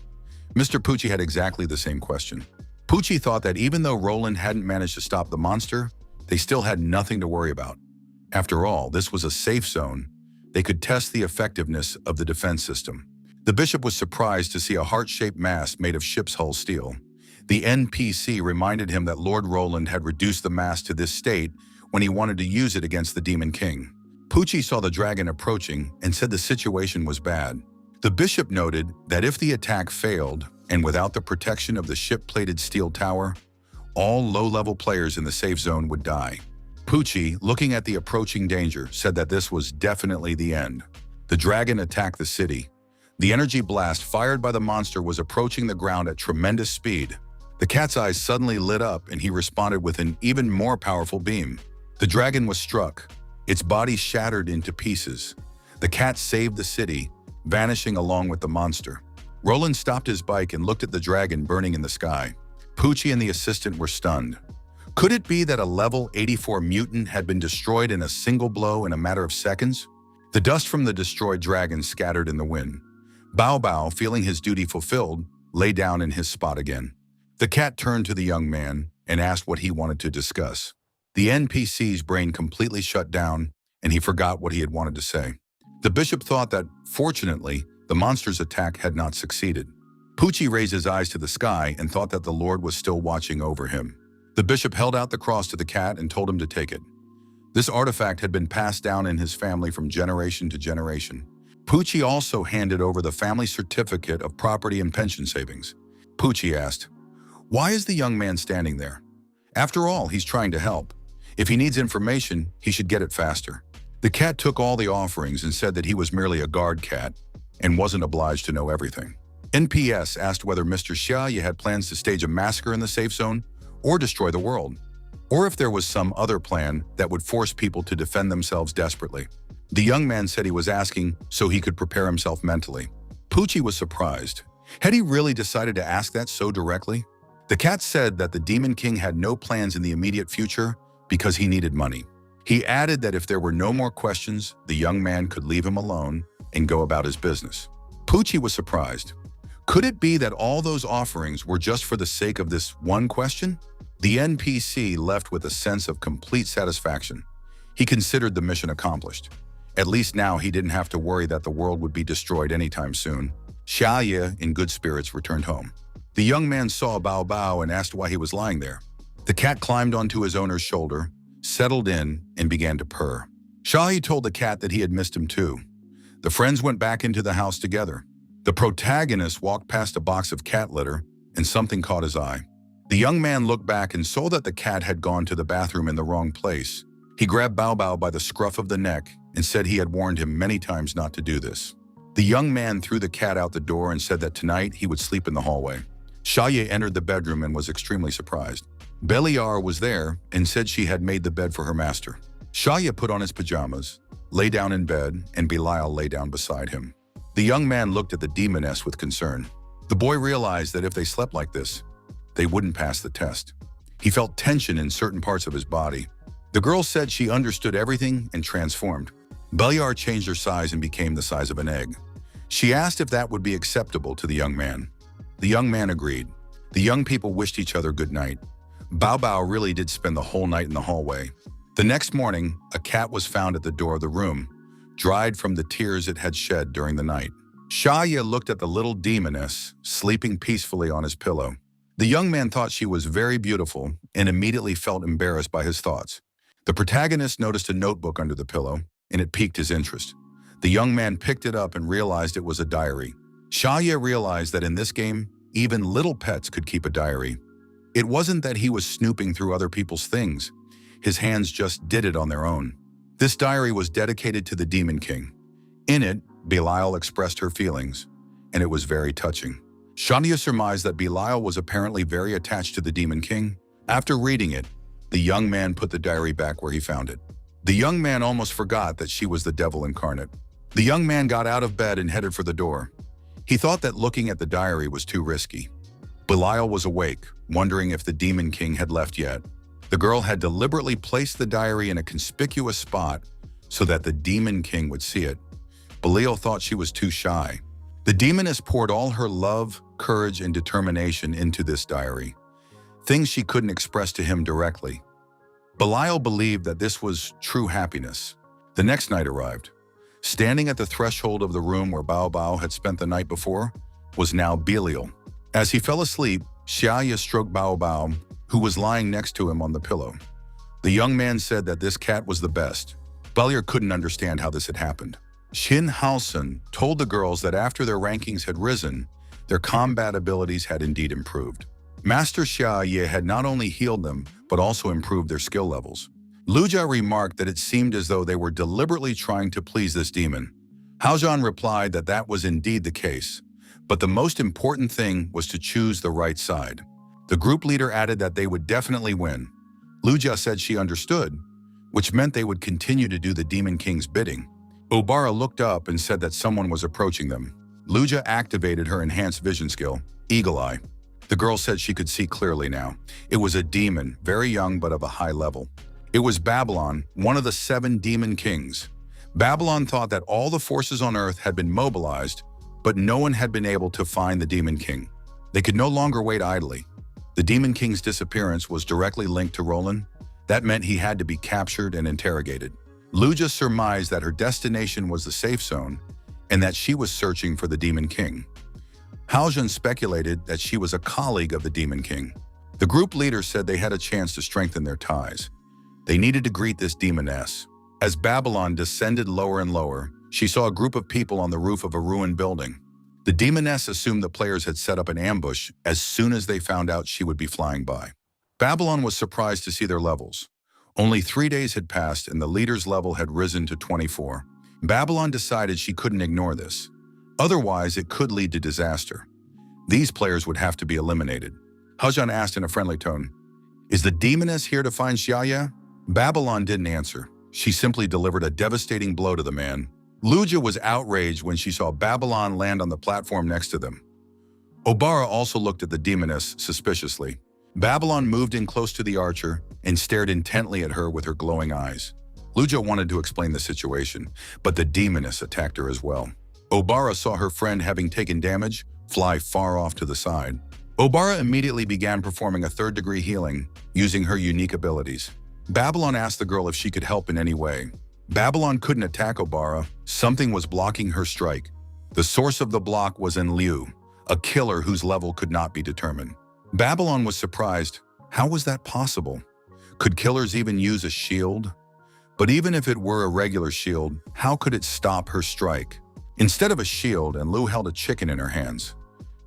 Mr. Pucci had exactly the same question. Pucci thought that even though Roland hadn't managed to stop the monster, they still had nothing to worry about. After all, this was a safe zone. They could test the effectiveness of the defense system. The bishop was surprised to see a heart-shaped mask made of ship's hull steel. The NPC reminded him that Lord Roland had reduced the mask to this state when he wanted to use it against the Demon King. Pucci saw the dragon approaching and said the situation was bad. The bishop noted that if the attack failed, and without the protection of the ship-plated steel tower, all low-level players in the safe zone would die. Pucci, looking at the approaching danger, said that this was definitely the end. The dragon attacked the city. The energy blast fired by the monster was approaching the ground at tremendous speed. The cat's eyes suddenly lit up and he responded with an even more powerful beam. The dragon was struck. Its body shattered into pieces. The cat saved the city, vanishing along with the monster. Roland stopped his bike and looked at the dragon burning in the sky. Pucci and the assistant were stunned. Could it be that a level 84 mutant had been destroyed in a single blow in a matter of seconds? The dust from the destroyed dragon scattered in the wind. Bao Bao, feeling his duty fulfilled, lay down in his spot again. The cat turned to the young man and asked what he wanted to discuss. The NPC's brain completely shut down and he forgot what he had wanted to say. The bishop thought that, fortunately, the monster's attack had not succeeded. Pucci raised his eyes to the sky and thought that the Lord was still watching over him. The bishop held out the cross to the cat and told him to take it. This artifact had been passed down in his family from generation to generation. Pucci also handed over the family certificate of property and pension savings. Pucci asked, "Why is the young man standing there? After all, he's trying to help. If he needs information, he should get it faster." The cat took all the offerings and said that he was merely a guard cat and wasn't obliged to know everything. NPS asked whether Mr. Xia had plans to stage a massacre in the safe zone or destroy the world, or if there was some other plan that would force people to defend themselves desperately. The young man said he was asking so he could prepare himself mentally. Pucci was surprised. Had he really decided to ask that so directly? The cat said that the Demon King had no plans in the immediate future because he needed money. He added that if there were no more questions, the young man could leave him alone and go about his business. Pucci was surprised. Could it be that all those offerings were just for the sake of this one question? The NPC left with a sense of complete satisfaction. He considered the mission accomplished. At least now he didn't have to worry that the world would be destroyed anytime soon. Xia, in good spirits, returned home. The young man saw Bao Bao and asked why he was lying there. The cat climbed onto his owner's shoulder, settled in, and began to purr. Xia told the cat that he had missed him too. The friends went back into the house together. The protagonist walked past a box of cat litter and something caught his eye. The young man looked back and saw that the cat had gone to the bathroom in the wrong place. He grabbed Bao Bao by the scruff of the neck and said he had warned him many times not to do this. The young man threw the cat out the door and said that tonight he would sleep in the hallway. Xia entered the bedroom and was extremely surprised. Beliar was there and said she had made the bed for her master. Xia put on his pajamas, lay down in bed, and Belial lay down beside him. The young man looked at the demoness with concern. The boy realized that if they slept like this, they wouldn't pass the test. He felt tension in certain parts of his body. The girl said she understood everything and transformed. Beliar changed her size and became the size of an egg. She asked if that would be acceptable to the young man. The young man agreed. The young people wished each other good night. Bao Bao really did spend the whole night in the hallway. The next morning, a cat was found at the door of the room, dried from the tears it had shed during the night. Xia looked at the little demoness, sleeping peacefully on his pillow. The young man thought she was very beautiful and immediately felt embarrassed by his thoughts. The protagonist noticed a notebook under the pillow, and it piqued his interest. The young man picked it up and realized it was a diary. Xia realized that in this game, even little pets could keep a diary. It wasn't that he was snooping through other people's things. His hands just did it on their own. This diary was dedicated to the Demon King. In it, Belial expressed her feelings, and it was very touching. Xia surmised that Belial was apparently very attached to the Demon King. After reading it, The young man put the diary back where he found it. The young man almost forgot that she was the devil incarnate. The young man got out of bed and headed for the door. He thought that looking at the diary was too risky. Belial was awake, wondering if the Demon King had left yet. The girl had deliberately placed the diary in a conspicuous spot so that the Demon King would see it. Belial thought she was too shy. The demoness poured all her love, courage, and determination into this diary, things she couldn't express to him directly. Belial believed that this was true happiness. The next night arrived. Standing at the threshold of the room where Bao Bao had spent the night before was now Belial. As he fell asleep, Xiaoya stroked Bao Bao, who was lying next to him on the pillow. The young man said that this cat was the best. Belial couldn't understand how this had happened. Shin Haosun told the girls that after their rankings had risen, their combat abilities had indeed improved. Master Xiaoye had not only healed them, but also improved their skill levels. Lujia remarked that it seemed as though they were deliberately trying to please this demon. Haozhan replied that that was indeed the case, but the most important thing was to choose the right side. The group leader added that they would definitely win. Lujia said she understood, which meant they would continue to do the Demon King's bidding. Obara looked up and said that someone was approaching them. Lujia activated her enhanced vision skill, Eagle Eye. The girl said she could see clearly now. It was a demon, very young but of a high level. It was Babylon, one of the 7 demon kings. Babylon thought that all the forces on Earth had been mobilized, but no one had been able to find the Demon King. They could no longer wait idly. The Demon King's disappearance was directly linked to Roland. That meant he had to be captured and interrogated. Lujia surmised that her destination was the safe zone and that she was searching for the Demon King. Haozhan speculated that she was a colleague of the Demon King. The group leader said they had a chance to strengthen their ties. They needed to greet this demoness. As Babylon descended lower and lower, she saw a group of people on the roof of a ruined building. The demoness assumed the players had set up an ambush as soon as they found out she would be flying by. Babylon was surprised to see their levels. Only 3 days had passed and the leader's level had risen to 24. Babylon decided she couldn't ignore this. Otherwise, it could lead to disaster. These players would have to be eliminated. Haozhan asked in a friendly tone, "Is the demoness here to find Xiaoya?" Babylon didn't answer. She simply delivered a devastating blow to the man. Lujia was outraged when she saw Babylon land on the platform next to them. Obara also looked at the demoness suspiciously. Babylon moved in close to the archer and stared intently at her with her glowing eyes. Lujia wanted to explain the situation, but the demoness attacked her as well. Obara saw her friend having taken damage fly far off to the side. Obara immediately began performing a 3rd-degree healing using her unique abilities. Babylon asked the girl if she could help in any way. Babylon couldn't attack Obara. Something was blocking her strike. The source of the block was Liu, a killer whose level could not be determined. Babylon was surprised. How was that possible? Could killers even use a shield? But even if it were a regular shield, how could it stop her strike? Instead of a shield, Liu held a chicken in her hands.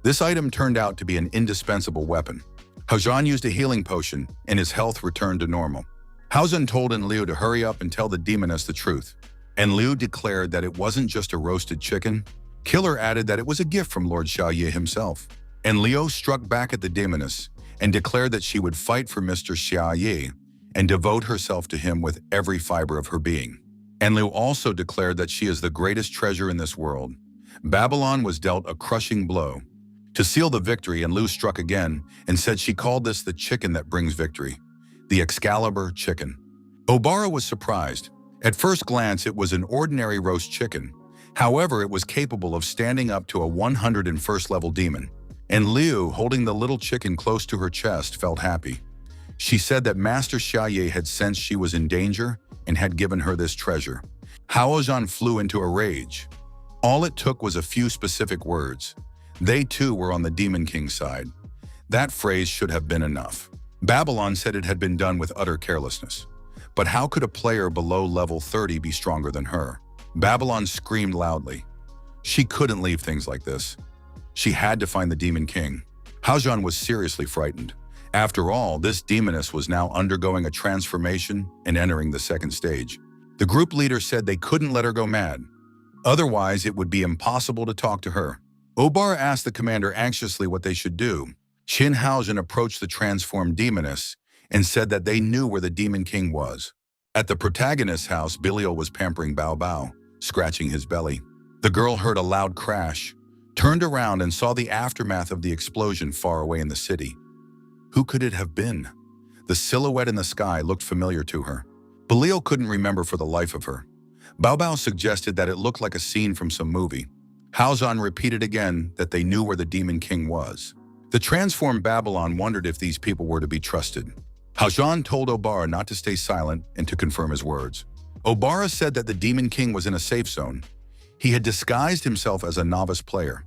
This item turned out to be an indispensable weapon. Haozhan used a healing potion, and his health returned to normal. Haozhan told Liu to hurry up and tell the demoness the truth. Liu declared that it wasn't just a roasted chicken. Killer added that it was a gift from Lord Xiaoye himself. Liu struck back at the demoness and declared that she would fight for Mr. Xiaoye and devote herself to him with every fiber of her being. Liu also declared that she is the greatest treasure in this world. Babylon was dealt a crushing blow. To seal the victory, Liu struck again and said she called this the chicken that brings victory. The Excalibur chicken. Obara was surprised. At first glance, it was an ordinary roast chicken. However, it was capable of standing up to a 101st level demon. Liu, holding the little chicken close to her chest, felt happy. She said that Master Xiaoye had sensed she was in danger and had given her this treasure. Haozhan flew into a rage. All it took was a few specific words. They too were on the Demon King's side. That phrase should have been enough. Babylon said it had been done with utter carelessness. But how could a player below level 30 be stronger than her? Babylon screamed loudly. She couldn't leave things like this. She had to find the Demon King. Haozhan was seriously frightened. After all, this demoness was now undergoing a transformation and entering the 2nd stage. The group leader said they couldn't let her go mad. Otherwise, it would be impossible to talk to her. Obara asked the commander anxiously what they should do. Shin Haozhan approached the transformed demoness and said that they knew where the Demon King was. At the protagonist's house, Belial was pampering Bao Bao, scratching his belly. The girl heard a loud crash, turned around and saw the aftermath of the explosion far away in the city. Who could it have been? The silhouette in the sky looked familiar to her. Belial couldn't remember for the life of her. Bao Bao suggested that it looked like a scene from some movie. Haozhan repeated again that they knew where the Demon King was. The transformed Babylon wondered if these people were to be trusted. Haozhan told Obara not to stay silent and to confirm his words. Obara said that the Demon King was in a safe zone. He had disguised himself as a novice player.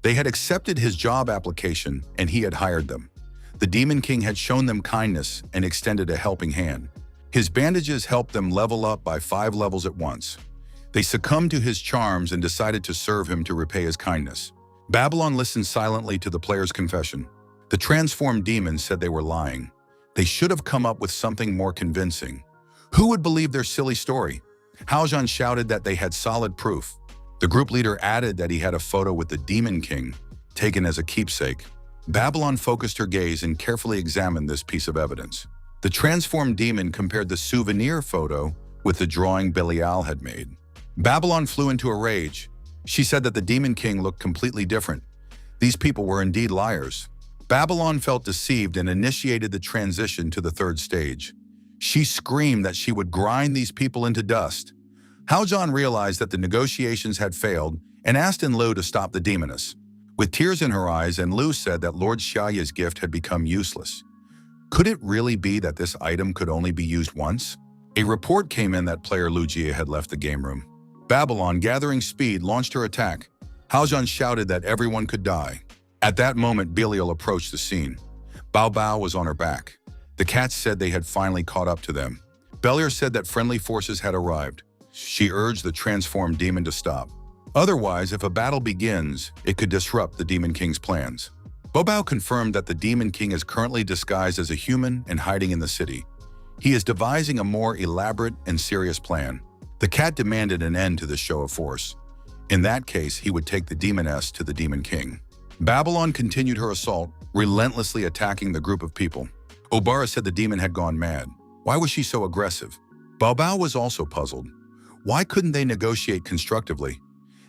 They had accepted his job application and he had hired them. The Demon King had shown them kindness and extended a helping hand. His bandages helped them level up by 5 levels at once. They succumbed to his charms and decided to serve him to repay his kindness. Babylon listened silently to the player's confession. The transformed demons said they were lying. They should have come up with something more convincing. Who would believe their silly story? Haozhan shouted that they had solid proof. The group leader added that he had a photo with the Demon King, taken as a keepsake. Babylon focused her gaze and carefully examined this piece of evidence. The transformed demon compared the souvenir photo with the drawing Belial had made. Babylon flew into a rage. She said that the Demon King looked completely different. These people were indeed liars. Babylon felt deceived and initiated the transition to the 3rd stage. She screamed that she would grind these people into dust. Haozhan realized that the negotiations had failed and asked Enlu to stop the demoness. With tears in her eyes, Enlu said that Lord Xiaoya's gift had become useless. Could it really be that this item could only be used once? A report came in that player Lu Jia had left the game room. Babylon, gathering speed, launched her attack. Haozhan shouted that everyone could die. At that moment, Belial approached the scene. Bao Bao was on her back. The cats said they had finally caught up to them. Belial said that friendly forces had arrived. She urged the transformed demon to stop. Otherwise, if a battle begins, it could disrupt the Demon King's plans. Bao Bao confirmed that the Demon King is currently disguised as a human and hiding in the city. He is devising a more elaborate and serious plan. The cat demanded an end to this show of force. In that case, he would take the demoness to the Demon King. Babylon continued her assault, relentlessly attacking the group of people. Obara said the demon had gone mad. Why was she so aggressive? Bao Bao was also puzzled. Why couldn't they negotiate constructively?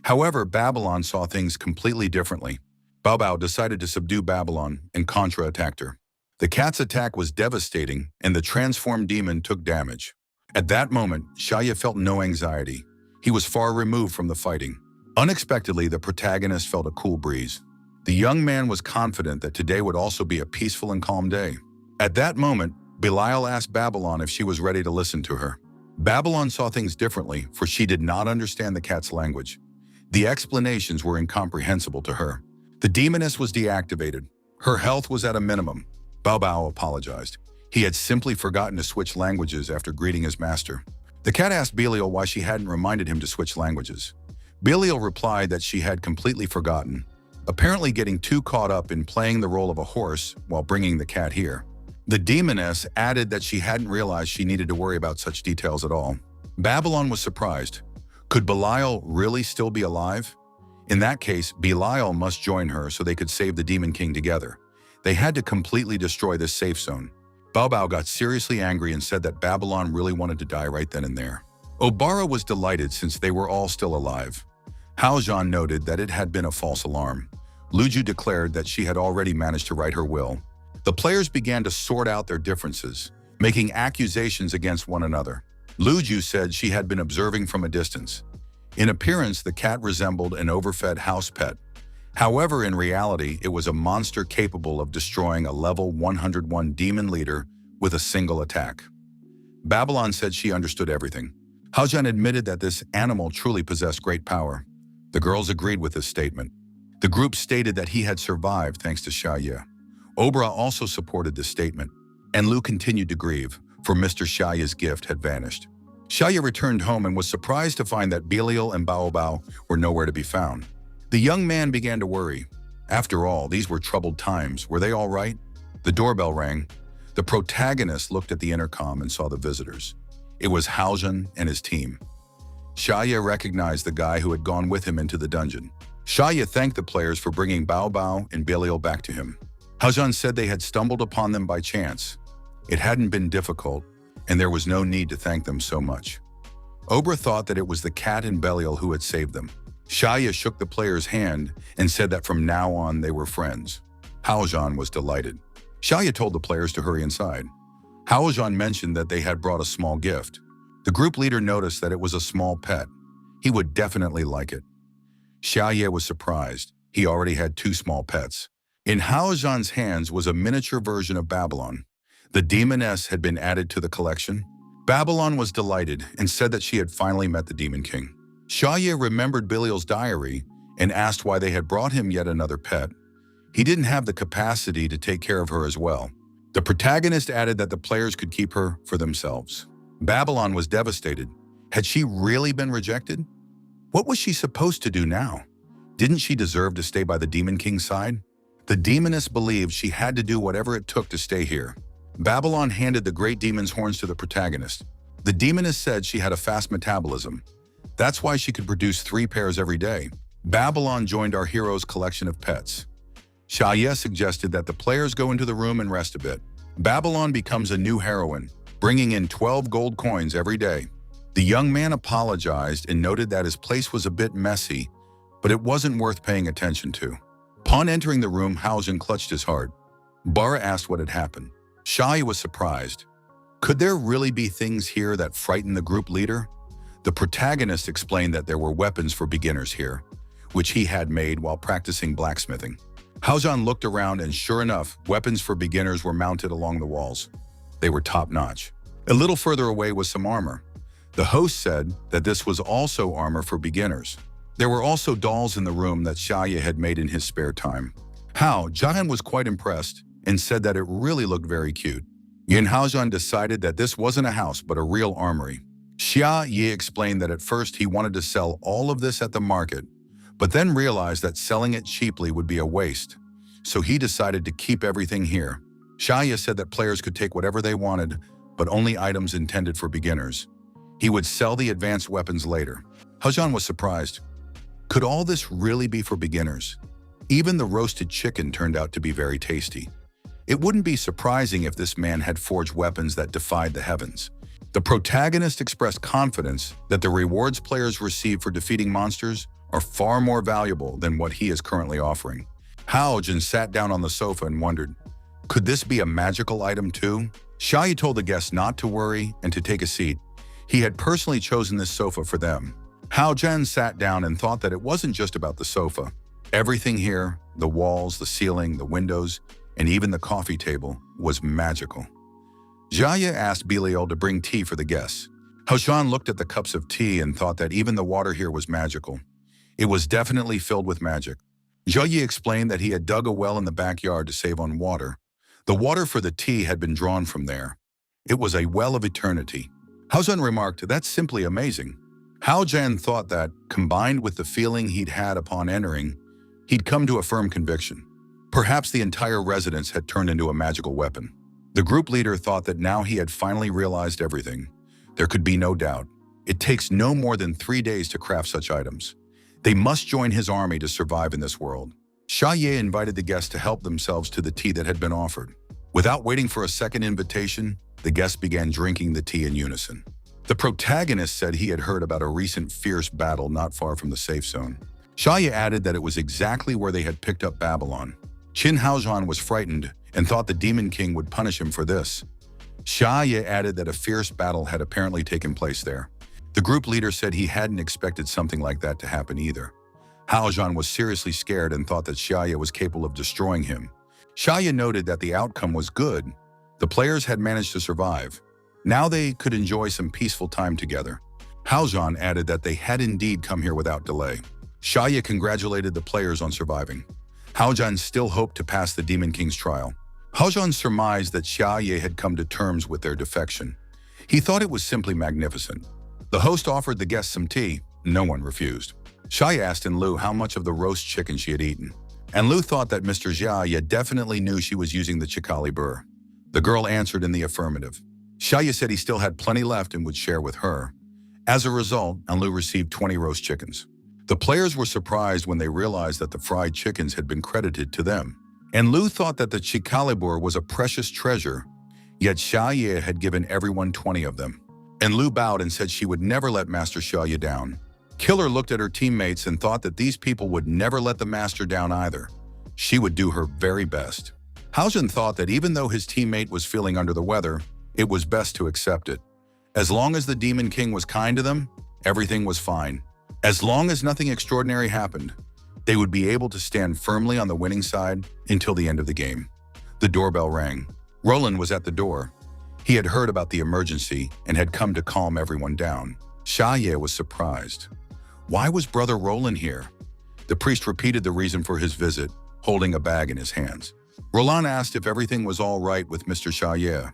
However, Babylon saw things completely differently. Bao Bao decided to subdue Babylon and contra-attacked her. The cat's attack was devastating, and the transformed demon took damage. At that moment, Xiaoya felt no anxiety. He was far removed from the fighting. Unexpectedly, the protagonist felt a cool breeze. The young man was confident that today would also be a peaceful and calm day. At that moment, Belial asked Babylon if she was ready to listen to her. Babylon saw things differently, for she did not understand the cat's language. The explanations were incomprehensible to her. The demoness was deactivated. Her health was at a minimum. Bao Bao apologized. He had simply forgotten to switch languages after greeting his master. The cat asked Belial why she hadn't reminded him to switch languages. Belial replied that she had completely forgotten, apparently getting too caught up in playing the role of a horse while bringing the cat here. The demoness added that she hadn't realized she needed to worry about such details at all. Babylon was surprised. Could Belial really still be alive? In that case, Belial must join her so they could save the Demon King together. They had to completely destroy this safe zone. Bao Bao got seriously angry and said that Babylon really wanted to die right then and there. Obara was delighted since they were all still alive. Haozhan noted that it had been a false alarm. Luju declared that she had already managed to write her will. The players began to sort out their differences, making accusations against one another. Luju said she had been observing from a distance. In appearance, the cat resembled an overfed house pet. However, in reality, it was a monster capable of destroying a level 101 demon leader with a single attack. Babylon said she understood everything. Haozhan admitted that this animal truly possessed great power. The girls agreed with this statement. The group stated that he had survived thanks to Xiaoya. Obra also supported this statement, and Lu continued to grieve, for Mr. Xiaoya's gift had vanished. Xiaoya returned home and was surprised to find that Belial and Bao Bao were nowhere to be found. The young man began to worry. After all, these were troubled times. Were they all right? The doorbell rang. The protagonist looked at the intercom and saw the visitors. It was Haozhan and his team. Xiaoya recognized the guy who had gone with him into the dungeon. Xiaoya thanked the players for bringing Bao Bao and Belial back to him. Haozhan said they had stumbled upon them by chance. It hadn't been difficult, and there was no need to thank them so much. Obra thought that it was the cat and Belial who had saved them. Shaya shook the player's hand and said that from now on they were friends. Haojan was delighted. Shaya told the players to hurry inside. Haojan mentioned that they had brought a small gift. The group leader noticed that it was a small pet. He would definitely like it. Xiaoye was surprised. He already had 2 small pets. In Haojan's hands was a miniature version of Babylon. The demoness had been added to the collection. Babylon was delighted and said that she had finally met the Demon King. Xiaoye remembered Belial's diary and asked why they had brought him yet another pet. He didn't have the capacity to take care of her as well. The protagonist added that the players could keep her for themselves. Babylon was devastated. Had she really been rejected? What was she supposed to do now? Didn't she deserve to stay by the Demon King's side? The demoness believed she had to do whatever it took to stay here. Babylon handed the great demon's horns to the protagonist. The demoness said she had a fast metabolism. That's why she could produce 3 pairs every day. Babylon joined our hero's collection of pets. Xiaoye suggested that the players go into the room and rest a bit. Babylon becomes a new heroine, bringing in 12 gold coins every day. The young man apologized and noted that his place was a bit messy, but it wasn't worth paying attention to. Upon entering the room, Haojan clutched his heart. Bara asked what had happened. Shai was surprised. Could there really be things here that frightened the group leader? The protagonist explained that there were weapons for beginners here, which he had made while practicing blacksmithing. Haojan looked around and sure enough, weapons for beginners were mounted along the walls. They were top-notch. A little further away was some armor. The host said that this was also armor for beginners. There were also dolls in the room that Xiaoye had made in his spare time. Haojan was quite impressed and said that it really looked very cute. Yin Haojan decided that this wasn't a house but a real armory. Xiaoye explained that at first he wanted to sell all of this at the market, but then realized that selling it cheaply would be a waste. So he decided to keep everything here. Xiaoye said that players could take whatever they wanted, but only items intended for beginners. He would sell the advanced weapons later. Haojan was surprised. Could all this really be for beginners? Even the roasted chicken turned out to be very tasty. It wouldn't be surprising if this man had forged weapons that defied the heavens. The protagonist expressed confidence that the rewards players receive for defeating monsters are far more valuable than what he is currently offering. Haojan sat down on the sofa and wondered, could this be a magical item too? Xiaoye told the guests not to worry and to take a seat. He had personally chosen this sofa for them. Haojan sat down and thought that it wasn't just about the sofa. Everything here, the walls, the ceiling, the windows, and even the coffee table, was magical. Xiaoye asked Belial to bring tea for the guests. Haojan looked at the cups of tea and thought that even the water here was magical. It was definitely filled with magic. Xiaoye explained that he had dug a well in the backyard to save on water. The water for the tea had been drawn from there. It was a well of eternity. Haojan remarked, that's simply amazing. Haojan thought that, combined with the feeling he'd had upon entering, he'd come to a firm conviction. Perhaps the entire residence had turned into a magical weapon. The group leader thought that now he had finally realized everything. There could be no doubt. It takes no more than 3 days to craft such items. They must join his army to survive in this world. Xiaoye invited the guests to help themselves to the tea that had been offered. Without waiting for a second invitation, the guests began drinking the tea in unison. The protagonist said he had heard about a recent fierce battle not far from the safe zone. Xiaoye added that it was exactly where they had picked up Babylon. Qin Haojan was frightened and thought the Demon King would punish him for this. Xiaoye added that a fierce battle had apparently taken place there. The group leader said he hadn't expected something like that to happen either. Haojan was seriously scared and thought that Xiaoye was capable of destroying him. Xiaoye noted that the outcome was good. The players had managed to survive. Now they could enjoy some peaceful time together. Haojan added that they had indeed come here without delay. Xiaoye congratulated the players on surviving. Haojan still hoped to pass the Demon King's trial. Haojan surmised that Xiaoye had come to terms with their defection. He thought it was simply magnificent. The host offered the guests some tea. No one refused. Xiaoye asked Enlu how much of the roast chicken she had eaten. Enlu thought that Mr. Xiaoye definitely knew she was using the chikali burr. The girl answered in the affirmative. Xiaoye said he still had plenty left and would share with her. As a result, Enlu received 20 roast chickens. The players were surprised when they realized that the fried chickens had been credited to them. Enlu thought that the chikali burr was a precious treasure. Yet Xia Ye had given everyone 20 of them. And Lu bowed and said she would never let Master Xia Ye down. Killer looked at her teammates and thought that these people would never let the master down either. She would do her very best. Haojin thought that even though his teammate was feeling under the weather, it was best to accept it. As long as the Demon King was kind to them, everything was fine. As long as nothing extraordinary happened, they would be able to stand firmly on the winning side until the end of the game. The doorbell rang. Roland was at the door. He had heard about the emergency and had come to calm everyone down. Xia Ye was surprised. Why was Brother Roland here? The priest repeated the reason for his visit, holding a bag in his hands. Roland asked if everything was all right with Mr. Xia Ye.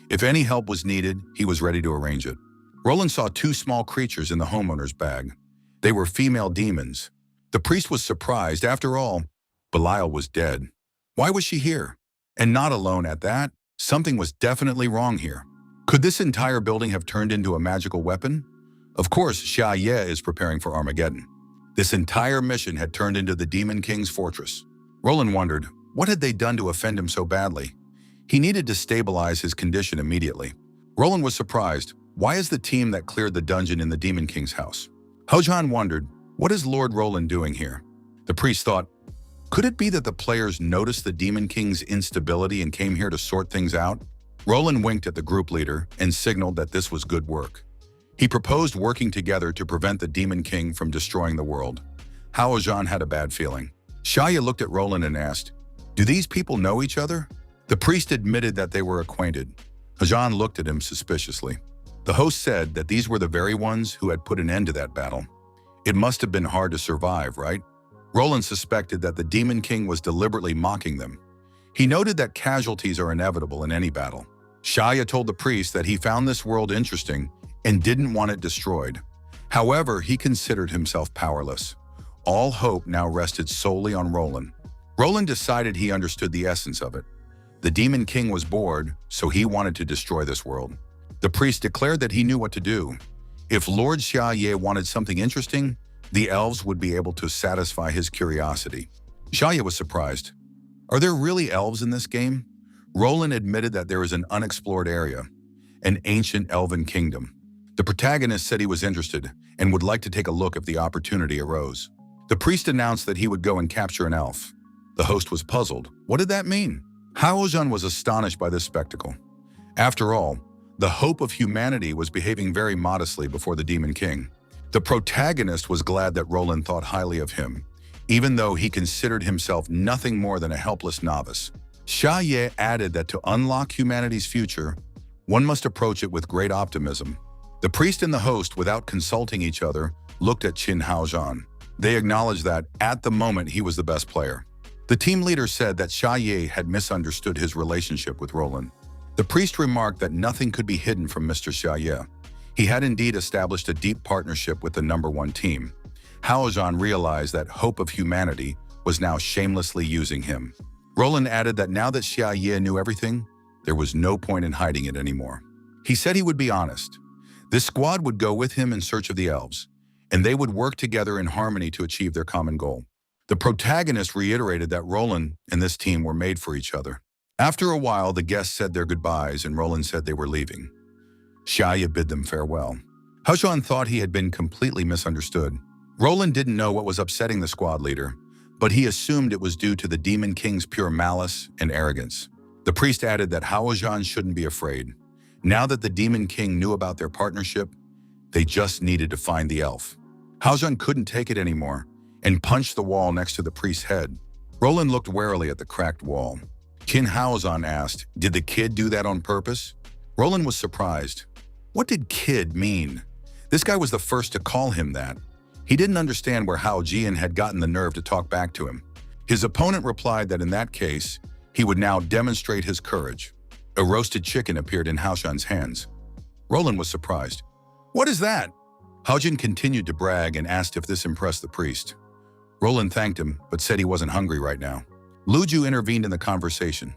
If any help was needed, he was ready to arrange it. Roland saw two small creatures in the homeowner's bag. They were female demons. The priest was surprised. After all, Belial was dead. Why was she here? And not alone at that. Something was definitely wrong here. Could this entire building have turned into a magical weapon? Of course, Xia Ye is preparing for Armageddon. This entire mission had turned into the Demon King's fortress. Roland wondered, what had they done to offend him so badly? He needed to stabilize his condition immediately. Roland was surprised. Why is the team that cleared the dungeon in the Demon King's house? Hojan wondered, what is Lord Roland doing here? The priest thought, could it be that the players noticed the Demon King's instability and came here to sort things out? Roland winked at the group leader and signaled that this was good work. He proposed working together to prevent the Demon King from destroying the world. Haojan had a bad feeling. Xia Ye looked at Roland and asked, do these people know each other? The priest admitted that they were acquainted. Haojan looked at him suspiciously. The host said that these were the very ones who had put an end to that battle. It must have been hard to survive, right? Roland suspected that the Demon King was deliberately mocking them. He noted that casualties are inevitable in any battle. Xia Ye told the priest that he found this world interesting and didn't want it destroyed. However, he considered himself powerless. All hope now rested solely on Roland. Roland decided he understood the essence of it. The Demon King was bored, so he wanted to destroy this world. The priest declared that he knew what to do. If Lord Xia Ye wanted something interesting, the elves would be able to satisfy his curiosity. Xia Ye was surprised. Are there really elves in this game? Roland admitted that there is an unexplored area, an ancient elven kingdom. The protagonist said he was interested and would like to take a look if the opportunity arose. The priest announced that he would go and capture an elf. The host was puzzled. What did that mean? Haojan was astonished by this spectacle. After all, the hope of humanity was behaving very modestly before the Demon King. The protagonist was glad that Roland thought highly of him, even though he considered himself nothing more than a helpless novice. Xia Ye added that to unlock humanity's future, one must approach it with great optimism. The priest and the host, without consulting each other, looked at Qin Haojan. They acknowledged that, at the moment, he was the best player. The team leader said that Xia Ye had misunderstood his relationship with Roland. The priest remarked that nothing could be hidden from Mr. Xia Ye. He had indeed established a deep partnership with the #1 team. Haojan realized that hope of humanity was now shamelessly using him. Roland added that now that Xia Ye knew everything, there was no point in hiding it anymore. He said he would be honest. This squad would go with him in search of the elves, and they would work together in harmony to achieve their common goal. The protagonist reiterated that Roland and this team were made for each other. After a while, the guests said their goodbyes and Roland said they were leaving. Xia Ye bid them farewell. Haojan thought he had been completely misunderstood. Roland didn't know what was upsetting the squad leader, but he assumed it was due to the Demon King's pure malice and arrogance. The priest added that Haojan shouldn't be afraid. Now that the Demon King knew about their partnership, they just needed to find the elf. Haojan couldn't take it anymore and punched the wall next to the priest's head. Roland looked warily at the cracked wall. Qin Haojan asked, did the kid do that on purpose? Roland was surprised. What did kid mean? This guy was the first to call him that. He didn't understand where Hao Jian had gotten the nerve to talk back to him. His opponent replied that in that case, he would now demonstrate his courage. A roasted chicken appeared in Haojan's hands. Roland was surprised. What is that? Haojin continued to brag and asked if this impressed the priest. Roland thanked him, but said he wasn't hungry right now. Luju intervened in the conversation.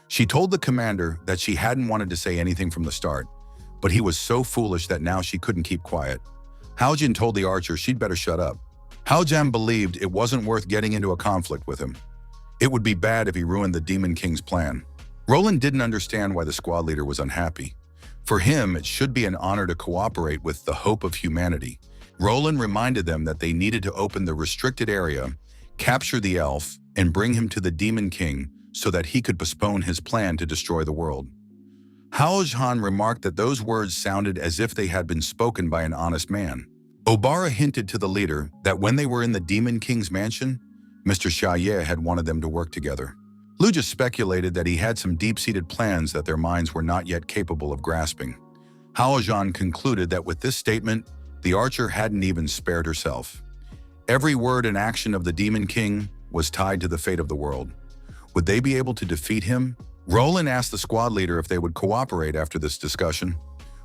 She told the commander that she hadn't wanted to say anything from the start, but he was so foolish that now she couldn't keep quiet. Haojin told the archer she'd better shut up. Haojin believed it wasn't worth getting into a conflict with him. It would be bad if he ruined the Demon King's plan. Roland didn't understand why the squad leader was unhappy. For him, it should be an honor to cooperate with the hope of humanity. Roland reminded them that they needed to open the restricted area, capture the elf, and bring him to the Demon King so that he could postpone his plan to destroy the world. Hao Zhan remarked that those words sounded as if they had been spoken by an honest man. Obara hinted to the leader that when they were in the Demon King's mansion, Mr. Xia had wanted them to work together. Lu just speculated that he had some deep-seated plans that their minds were not yet capable of grasping. Hao Zhan concluded that with this statement, the archer hadn't even spared herself. Every word and action of the Demon King was tied to the fate of the world. Would they be able to defeat him? Roland asked the squad leader if they would cooperate after this discussion.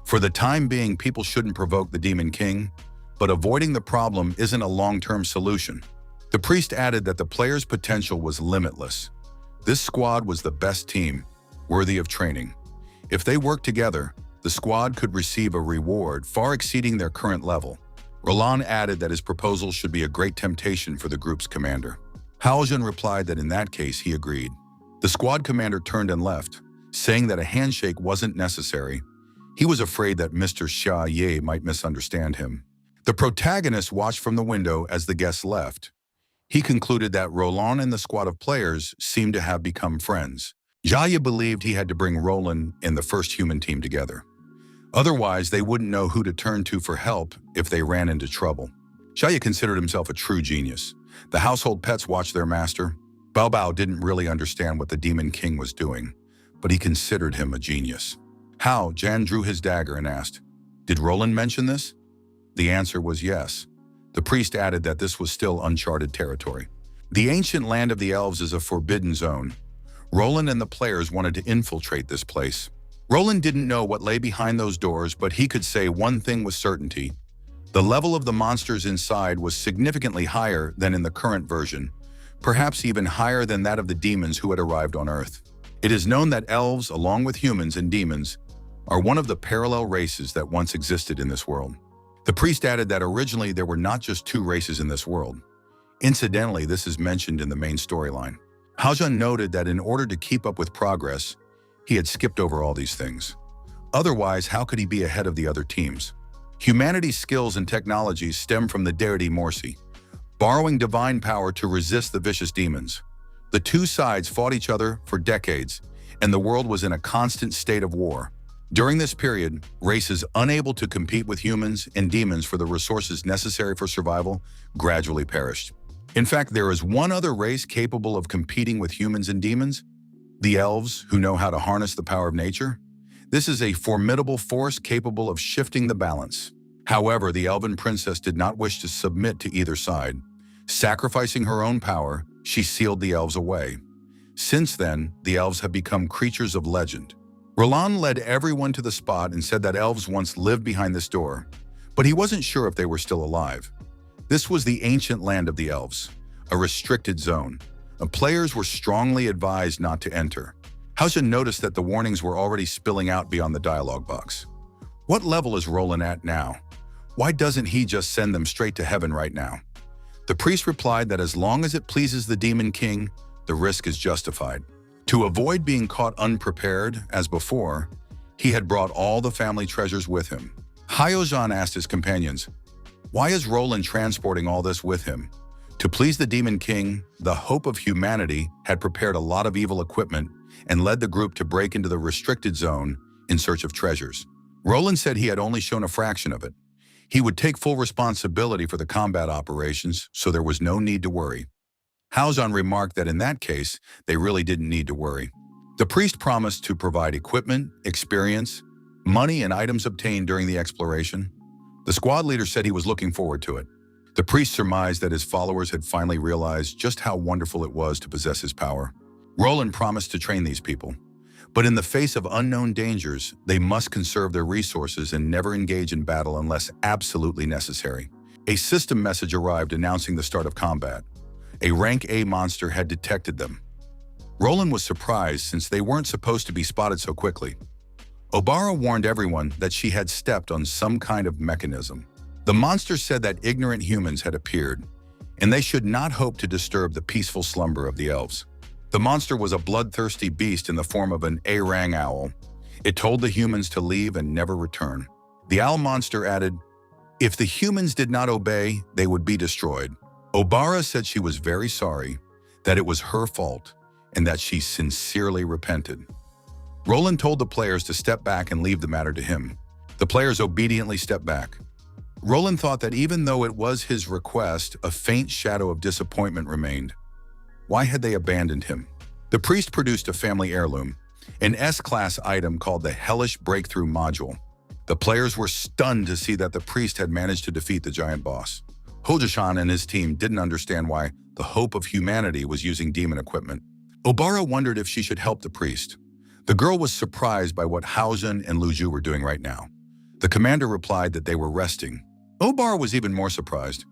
For the time being, people shouldn't provoke the Demon King, but avoiding the problem isn't a long-term solution. The priest added that the players' potential was limitless. This squad was the best team, worthy of training. If they worked together, the squad could receive a reward far exceeding their current level. Roland added that his proposal should be a great temptation for the group's commander. Haojun replied that in that case he agreed. The squad commander turned and left, saying that a handshake wasn't necessary. He was afraid that Mr. Xia Ye might misunderstand him. The protagonist watched from the window as the guests left. He concluded that Roland and the squad of players seemed to have become friends. Jaya believed he had to bring Roland and the first human team together. Otherwise, they wouldn't know who to turn to for help if they ran into trouble. Jaya considered himself a true genius. The household pets watched their master. Bao Bao didn't really understand what the Demon King was doing, but he considered him a genius. Hao Jan drew his dagger and asked, "Did Roland mention this?" The answer was yes. The priest added that this was still uncharted territory. The ancient land of the elves is a forbidden zone. Roland and the players wanted to infiltrate this place. Roland didn't know what lay behind those doors, but he could say one thing with certainty. The level of the monsters inside was significantly higher than in the current version, perhaps even higher than that of the demons who had arrived on Earth. It is known that elves, along with humans and demons, are one of the parallel races that once existed in this world. The priest added that originally there were not just two races in this world. Incidentally, this is mentioned in the main storyline. Haojun noted that in order to keep up with progress, he had skipped over all these things. Otherwise, how could he be ahead of the other teams? Humanity's skills and technologies stem from the deity Morsi, borrowing divine power to resist the vicious demons. The two sides fought each other for decades, and the world was in a constant state of war. During this period, races unable to compete with humans and demons for the resources necessary for survival gradually perished. In fact, there is one other race capable of competing with humans and demons: the elves, who know how to harness the power of nature. This is a formidable force capable of shifting the balance. However, the elven princess did not wish to submit to either side. Sacrificing her own power, she sealed the elves away. Since then, the elves have become creatures of legend. Roland led everyone to the spot and said that elves once lived behind this door, but he wasn't sure if they were still alive. This was the ancient land of the elves, a restricted zone. The players were strongly advised not to enter. Haojun noticed that the warnings were already spilling out beyond the dialogue box. What level is Roland at now? Why doesn't he just send them straight to heaven right now? The priest replied that as long as it pleases the Demon King, the risk is justified. To avoid being caught unprepared, as before, he had brought all the family treasures with him. Haojun asked his companions, "Why is Roland transporting all this with him?" To please the Demon King, the hope of humanity had prepared a lot of evil equipment and led the group to break into the restricted zone in search of treasures. Roland said he had only shown a fraction of it. He would take full responsibility for the combat operations, so there was no need to worry. Haojun remarked that in that case, they really didn't need to worry. The priest promised to provide equipment, experience, money, and items obtained during the exploration. The squad leader said he was looking forward to it. The priest surmised that his followers had finally realized just how wonderful it was to possess his power. Roland promised to train these people. But in the face of unknown dangers, they must conserve their resources and never engage in battle unless absolutely necessary. A system message arrived announcing the start of combat. A rank A monster had detected them. Roland was surprised since they weren't supposed to be spotted so quickly. Obara warned everyone that she had stepped on some kind of mechanism. The monster said that ignorant humans had appeared, and they should not hope to disturb the peaceful slumber of the elves. The monster was a bloodthirsty beast in the form of an orang owl. It told the humans to leave and never return. The owl monster added, if the humans did not obey, they would be destroyed. Obara said she was very sorry, that it was her fault, and that she sincerely repented. Roland told the players to step back and leave the matter to him. The players obediently stepped back. Roland thought that even though it was his request, a faint shadow of disappointment remained. Why had they abandoned him? The priest produced a family heirloom, an S-class item called the Hellish Breakthrough Module. The players were stunned to see that the priest had managed to defeat the giant boss. Hojishan and his team didn't understand why the hope of humanity was using demon equipment. Obara wondered if she should help the priest. The girl was surprised by what Haojun and Luju were doing right now. The commander replied that they were resting. Obara was even more surprised.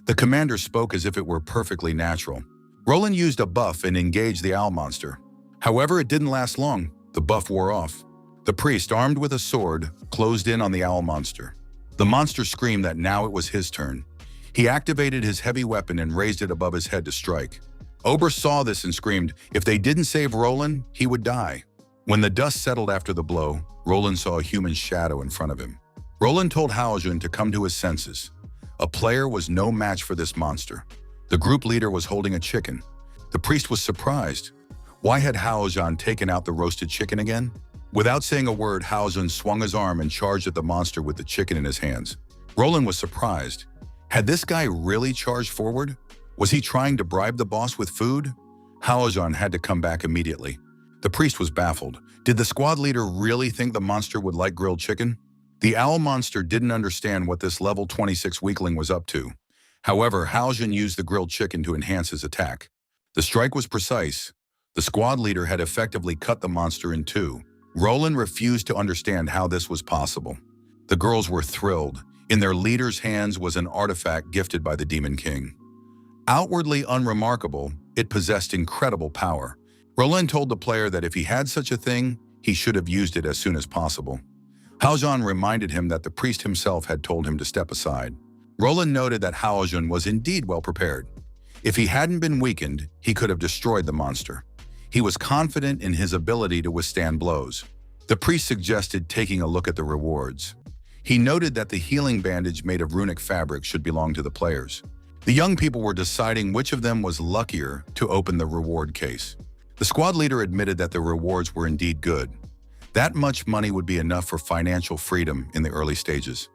The commander spoke as if it were perfectly natural. Roland used a buff and engaged the owl monster. However, it didn't last long. The buff wore off. The priest, armed with a sword, closed in on the owl monster. The monster screamed that now it was his turn. He activated his heavy weapon and raised it above his head to strike. Ober saw this and screamed, if they didn't save Roland, he would die. When the dust settled after the blow, Roland saw a human shadow in front of him. Roland told Haojun to come to his senses. A player was no match for this monster. The group leader was holding a chicken. The priest was surprised. Why had Haojun taken out the roasted chicken again? Without saying a word, Haojun swung his arm and charged at the monster with the chicken in his hands. Roland was surprised. Had this guy really charged forward? Was he trying to bribe the boss with food? Haojun had to come back immediately. The priest was baffled. Did the squad leader really think the monster would like grilled chicken? The owl monster didn't understand what this level 26 weakling was up to. However, Haojun used the grilled chicken to enhance his attack. The strike was precise. The squad leader had effectively cut the monster in two. Roland refused to understand how this was possible. The girls were thrilled. In their leader's hands was an artifact gifted by the Demon King. Outwardly unremarkable, it possessed incredible power. Roland told the player that if he had such a thing, he should have used it as soon as possible. Haojun reminded him that the priest himself had told him to step aside. Roland noted that Haojun was indeed well prepared. If he hadn't been weakened, he could have destroyed the monster. He was confident in his ability to withstand blows. The priest suggested taking a look at the rewards. He noted that the healing bandage made of runic fabric should belong to the players. The young people were deciding which of them was luckier to open the reward case. The squad leader admitted that the rewards were indeed good. That much money would be enough for financial freedom in the early stages.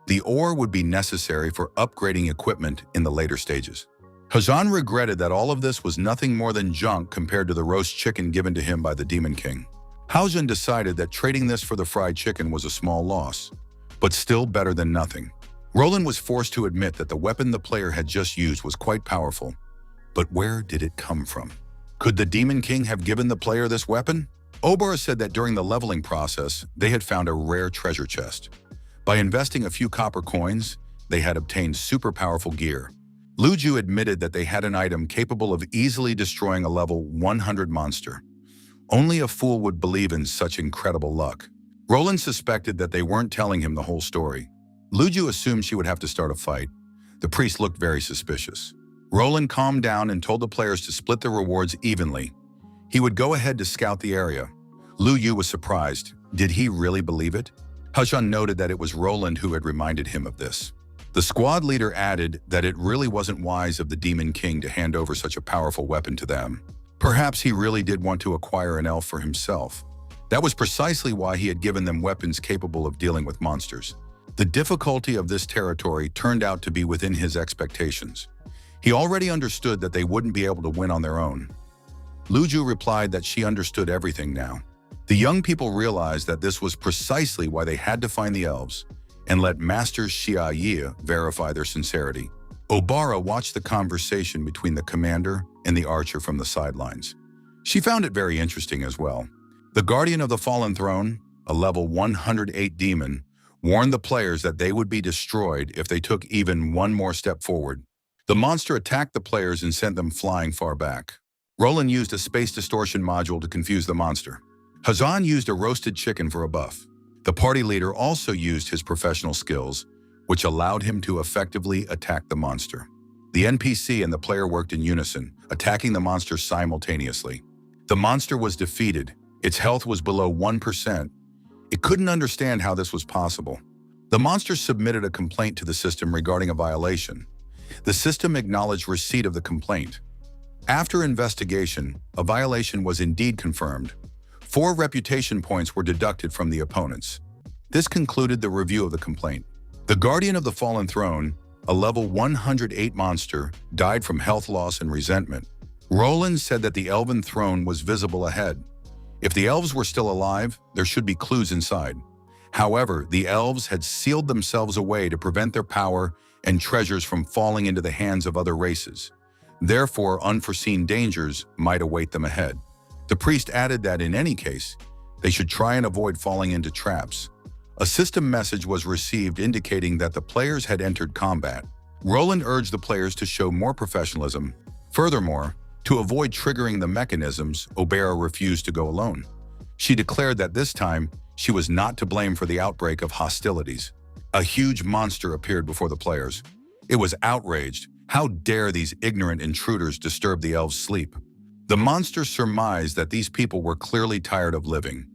The ore would be necessary for upgrading equipment in the later stages. Haojun regretted that all of this was nothing more than junk compared to the roast chicken given to him by the Demon King. Haojun decided that trading this for the fried chicken was a small loss, but still better than nothing. Roland was forced to admit that the weapon the player had just used was quite powerful. But where did it come from? Could the Demon King have given the player this weapon? Obara said that during the leveling process, they had found a rare treasure chest. By investing a few copper coins, they had obtained super powerful gear. Luju admitted that they had an item capable of easily destroying a level 100 monster. Only a fool would believe in such incredible luck. Roland suspected that they weren't telling him the whole story. Luju assumed she would have to start a fight. The priest looked very suspicious. Roland calmed down and told the players to split the rewards evenly. He would go ahead to scout the area. Lu Yu was surprised. Did he really believe it? Haojun noted that it was Roland who had reminded him of this. The squad leader added that it really wasn't wise of the Demon King to hand over such a powerful weapon to them. Perhaps he really did want to acquire an elf for himself. That was precisely why he had given them weapons capable of dealing with monsters. The difficulty of this territory turned out to be within his expectations. He already understood that they wouldn't be able to win on their own. Luju replied that she understood everything now. The young people realized that this was precisely why they had to find the elves and let Master Xia Yi verify their sincerity. Obara watched the conversation between the commander and the archer from the sidelines. She found it very interesting as well. The Guardian of the Fallen Throne, a level 108 demon, warned the players that they would be destroyed if they took even one more step forward. The monster attacked the players and sent them flying far back. Roland used a space distortion module to confuse the monster. Haojun used a roasted chicken for a buff. The party leader also used his professional skills, which allowed him to effectively attack the monster. The NPC and the player worked in unison, attacking the monster simultaneously. The monster was defeated. Its health was below 1%. It couldn't understand how this was possible. The monster submitted a complaint to the system regarding a violation. The system acknowledged receipt of the complaint. After investigation, a violation was indeed confirmed. 4 reputation points were deducted from the opponents. This concluded the review of the complaint. The Guardian of the Fallen Throne, a level 108 monster, died from health loss and resentment. Roland said that the Elven Throne was visible ahead. If the elves were still alive, there should be clues inside. However, the elves had sealed themselves away to prevent their power and treasures from falling into the hands of other races. Therefore, unforeseen dangers might await them ahead. The priest added that in any case, they should try and avoid falling into traps. A system message was received indicating that the players had entered combat. Roland urged the players to show more professionalism. Furthermore, to avoid triggering the mechanisms, Obera refused to go alone. She declared that this time, she was not to blame for the outbreak of hostilities. A huge monster appeared before the players. It was outraged. How dare these ignorant intruders disturb the elves' sleep? The monster surmised that these people were clearly tired of living.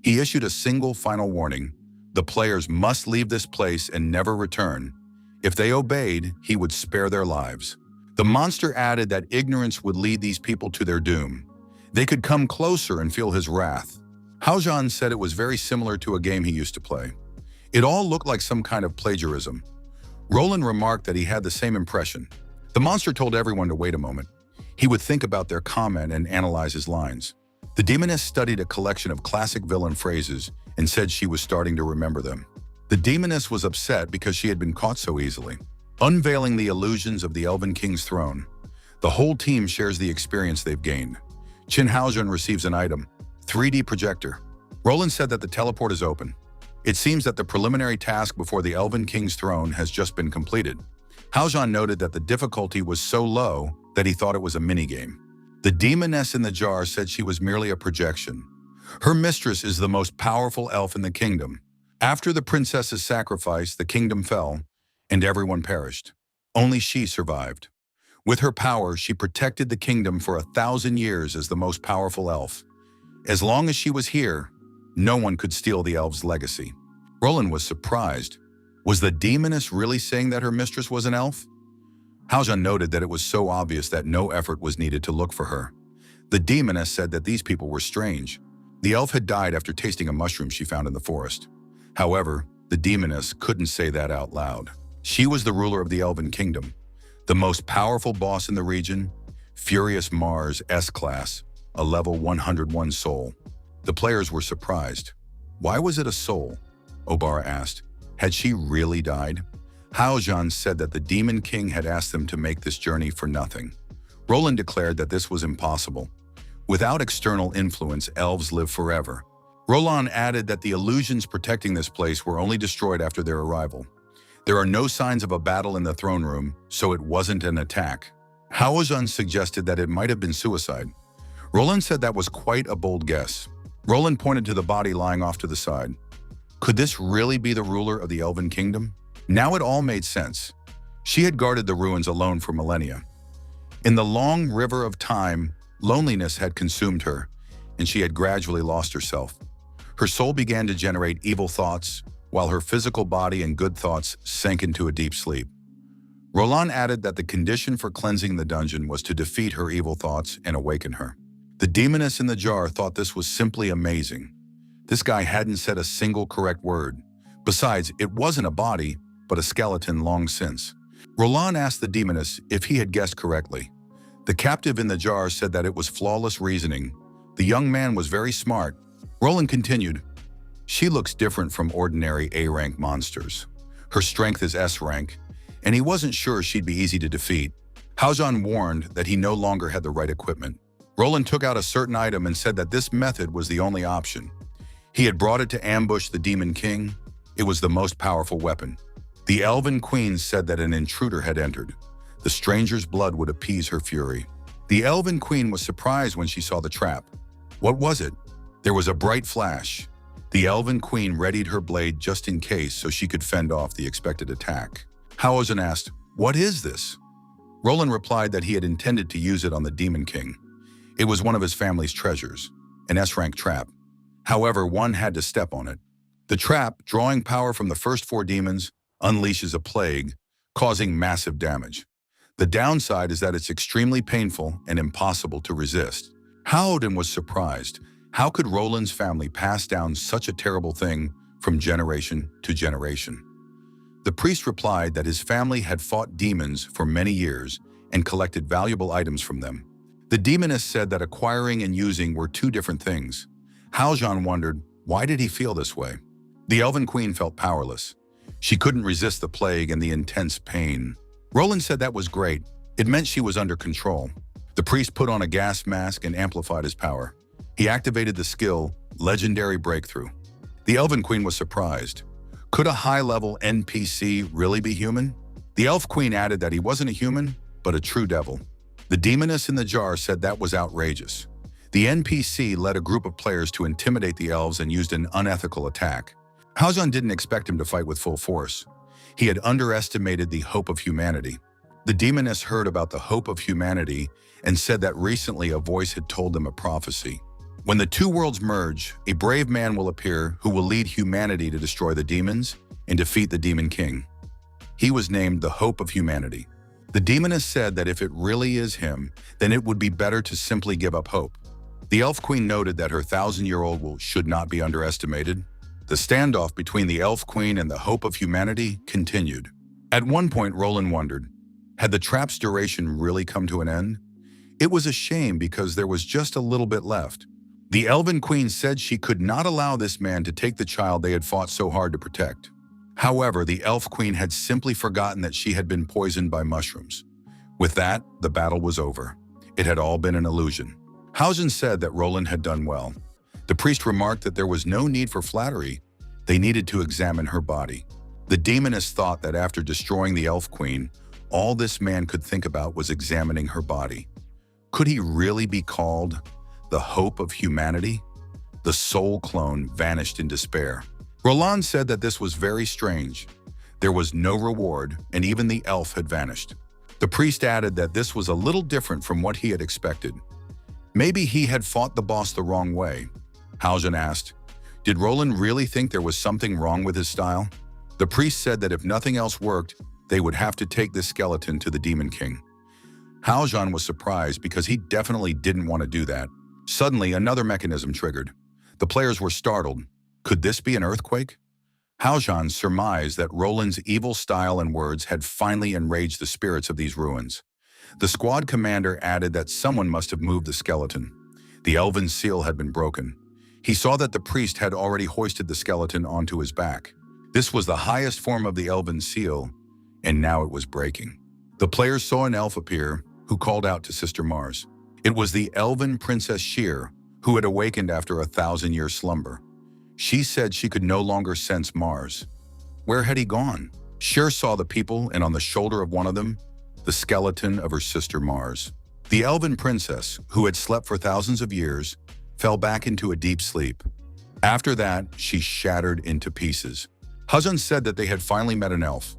He issued a single final warning. The players must leave this place and never return. If they obeyed, he would spare their lives. The monster added that ignorance would lead these people to their doom. They could come closer and feel his wrath. Haojan said it was very similar to a game he used to play. It all looked like some kind of plagiarism. Roland remarked that he had the same impression. The monster told everyone to wait a moment. He would think about their comment and analyze his lines. The demoness studied a collection of classic villain phrases and said she was starting to remember them. The demoness was upset because she had been caught so easily. Unveiling the illusions of the Elven King's throne. The whole team shares the experience they've gained. Qin Haojan receives an item, 3D projector. Roland said that the teleport is open. It seems that the preliminary task before the Elven King's throne has just been completed. Haojan noted that the difficulty was so low that he thought it was a minigame. The demoness in the jar said she was merely a projection. Her mistress is the most powerful elf in the kingdom. After the princess's sacrifice, the kingdom fell, and everyone perished. Only she survived. With her power, she protected the kingdom for 1,000 years as the most powerful elf. As long as she was here, no one could steal the elf's legacy. Roland was surprised. Was the demoness really saying that her mistress was an elf? Haojan noted that it was so obvious that no effort was needed to look for her. The demoness said that these people were strange. The elf had died after tasting a mushroom she found in the forest. However, the demoness couldn't say that out loud. She was the ruler of the Elven Kingdom, the most powerful boss in the region, Furious Mars S-Class, a level 101 soul. The players were surprised. Why was it a soul? Obara asked. Had she really died? Haojan said that the Demon King had asked them to make this journey for nothing. Roland declared that this was impossible. Without external influence, elves live forever. Roland added that the illusions protecting this place were only destroyed after their arrival. There are no signs of a battle in the throne room, so it wasn't an attack. Haojan suggested that it might have been suicide. Roland said that was quite a bold guess. Roland pointed to the body lying off to the side. Could this really be the ruler of the Elven Kingdom? Now it all made sense. She had guarded the ruins alone for millennia. In the long river of time, loneliness had consumed her, and she had gradually lost herself. Her soul began to generate evil thoughts, while her physical body and good thoughts sank into a deep sleep. Roland added that the condition for cleansing the dungeon was to defeat her evil thoughts and awaken her. The demoness in the jar thought this was simply amazing. This guy hadn't said a single correct word. Besides, it wasn't a body, but a skeleton long since. Roland asked the demoness if he had guessed correctly. The captive in the jar said that it was flawless reasoning. The young man was very smart. Roland continued, "She looks different from ordinary A-rank monsters. Her strength is S-rank, and he wasn't sure she'd be easy to defeat." Haojan warned that he no longer had the right equipment. Roland took out a certain item and said that this method was the only option. He had brought it to ambush the Demon King. It was the most powerful weapon. The Elven Queen said that an intruder had entered. The stranger's blood would appease her fury. The Elven Queen was surprised when she saw the trap. What was it? There was a bright flash. The Elven Queen readied her blade just in case so she could fend off the expected attack. Haojan asked, "What is this?" Roland replied that he had intended to use it on the Demon King. It was one of his family's treasures, an S-rank trap. However, one had to step on it. The trap, drawing power from the first 4 demons, unleashes a plague, causing massive damage. The downside is that it's extremely painful and impossible to resist. Howden was surprised. How could Roland's family pass down such a terrible thing from generation to generation? The priest replied that his family had fought demons for many years and collected valuable items from them. The demoness said that acquiring and using were 2 different things. Haljan wondered, why did he feel this way? The Elven Queen felt powerless. She couldn't resist the plague and the intense pain. Roland said that was great. It meant she was under control. The priest put on a gas mask and amplified his power. He activated the skill, Legendary Breakthrough. The Elven Queen was surprised. Could a high-level NPC really be human? The Elf Queen added that he wasn't a human, but a true devil. The demoness in the jar said that was outrageous. The NPC led a group of players to intimidate the elves and used an unethical attack. Haljan didn't expect him to fight with full force. He had underestimated the hope of humanity. The demoness heard about the hope of humanity and said that recently a voice had told them a prophecy. When the 2 worlds merge, a brave man will appear who will lead humanity to destroy the demons and defeat the Demon King. He was named the Hope of Humanity. The demoness said that if it really is him, then it would be better to simply give up hope. The Elf Queen noted that her 1,000-year-old will should not be underestimated. The standoff between the Elf Queen and the Hope of Humanity continued. At one point, Roland wondered, had the trap's duration really come to an end? It was a shame because there was just a little bit left. The Elven Queen said she could not allow this man to take the child they had fought so hard to protect. However, the Elf Queen had simply forgotten that she had been poisoned by mushrooms. With that, the battle was over. It had all been an illusion. Haljan said that Roland had done well. The priest remarked that there was no need for flattery. They needed to examine her body. The demoness thought that after destroying the Elf Queen, all this man could think about was examining her body. Could he really be called the Hope of Humanity? The soul clone vanished in despair. Roland said that this was very strange. There was no reward, and even the elf had vanished. The priest added that this was a little different from what he had expected. Maybe he had fought the boss the wrong way. Haljan asked, did Roland really think there was something wrong with his style? The priest said that if nothing else worked, they would have to take this skeleton to the Demon King. Haljan was surprised because he definitely didn't want to do that. Suddenly, another mechanism triggered. The players were startled. Could this be an earthquake? Haljan surmised that Roland's evil style and words had finally enraged the spirits of these ruins. The squad commander added that someone must have moved the skeleton. The elven seal had been broken. He saw that the priest had already hoisted the skeleton onto his back. This was the highest form of the elven seal, and now it was breaking. The players saw an elf appear, who called out to Sister Mars. It was the elven Princess Sheer, who had awakened after a 1,000-year slumber. She said she could no longer sense Mars. Where had he gone? Sheer saw the people, and on the shoulder of one of them, the skeleton of her sister Mars. The elven princess, who had slept for thousands of years, fell back into a deep sleep. After that, she shattered into pieces. Haljan said that they had finally met an elf.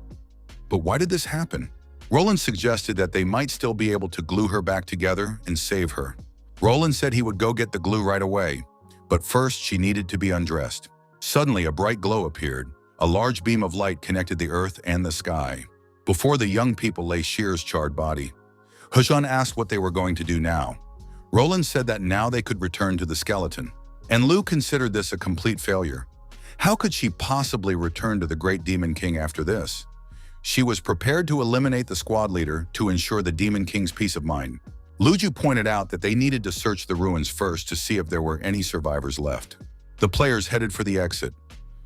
But why did this happen? Roland suggested that they might still be able to glue her back together and save her. Roland said he would go get the glue right away, but first she needed to be undressed. Suddenly, a bright glow appeared. A large beam of light connected the earth and the sky. Before the young people lay Sheer's charred body. Haljan asked what they were going to do now. Roland said that now they could return to the skeleton. And Lu considered this a complete failure. How could she possibly return to the Great Demon King after this? She was prepared to eliminate the squad leader to ensure the Demon King's peace of mind. Luju pointed out that they needed to search the ruins first to see if there were any survivors left. The players headed for the exit.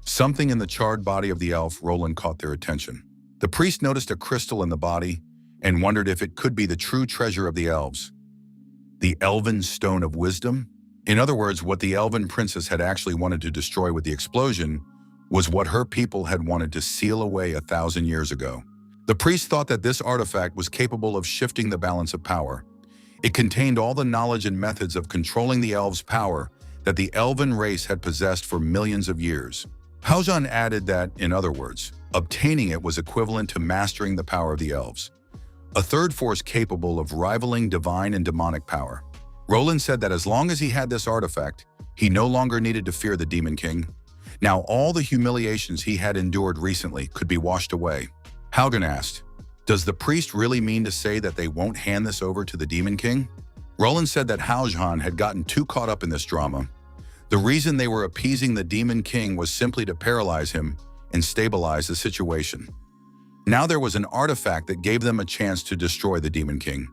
Something in the charred body of the elf Roland caught their attention. The priest noticed a crystal in the body and wondered if it could be the true treasure of the elves. The Elven Stone of Wisdom? In other words, what the Elven Princess had actually wanted to destroy with the explosion was what her people had wanted to seal away 1,000 years ago. The priest thought that this artifact was capable of shifting the balance of power. It contained all the knowledge and methods of controlling the elves' power that the elven race had possessed for millions of years. Haljan added that, in other words, obtaining it was equivalent to mastering the power of the elves. a third force capable of rivaling divine and demonic power. Roland said that as long as he had this artifact, he no longer needed to fear the Demon King. Now all the humiliations he had endured recently could be washed away. Haugen asked, "Does the priest really mean to say that they won't hand this over to the Demon King?" Roland said that Haugen had gotten too caught up in this drama. The reason they were appeasing the Demon King was simply to paralyze him and stabilize the situation. Now there was an artifact that gave them a chance to destroy the Demon King.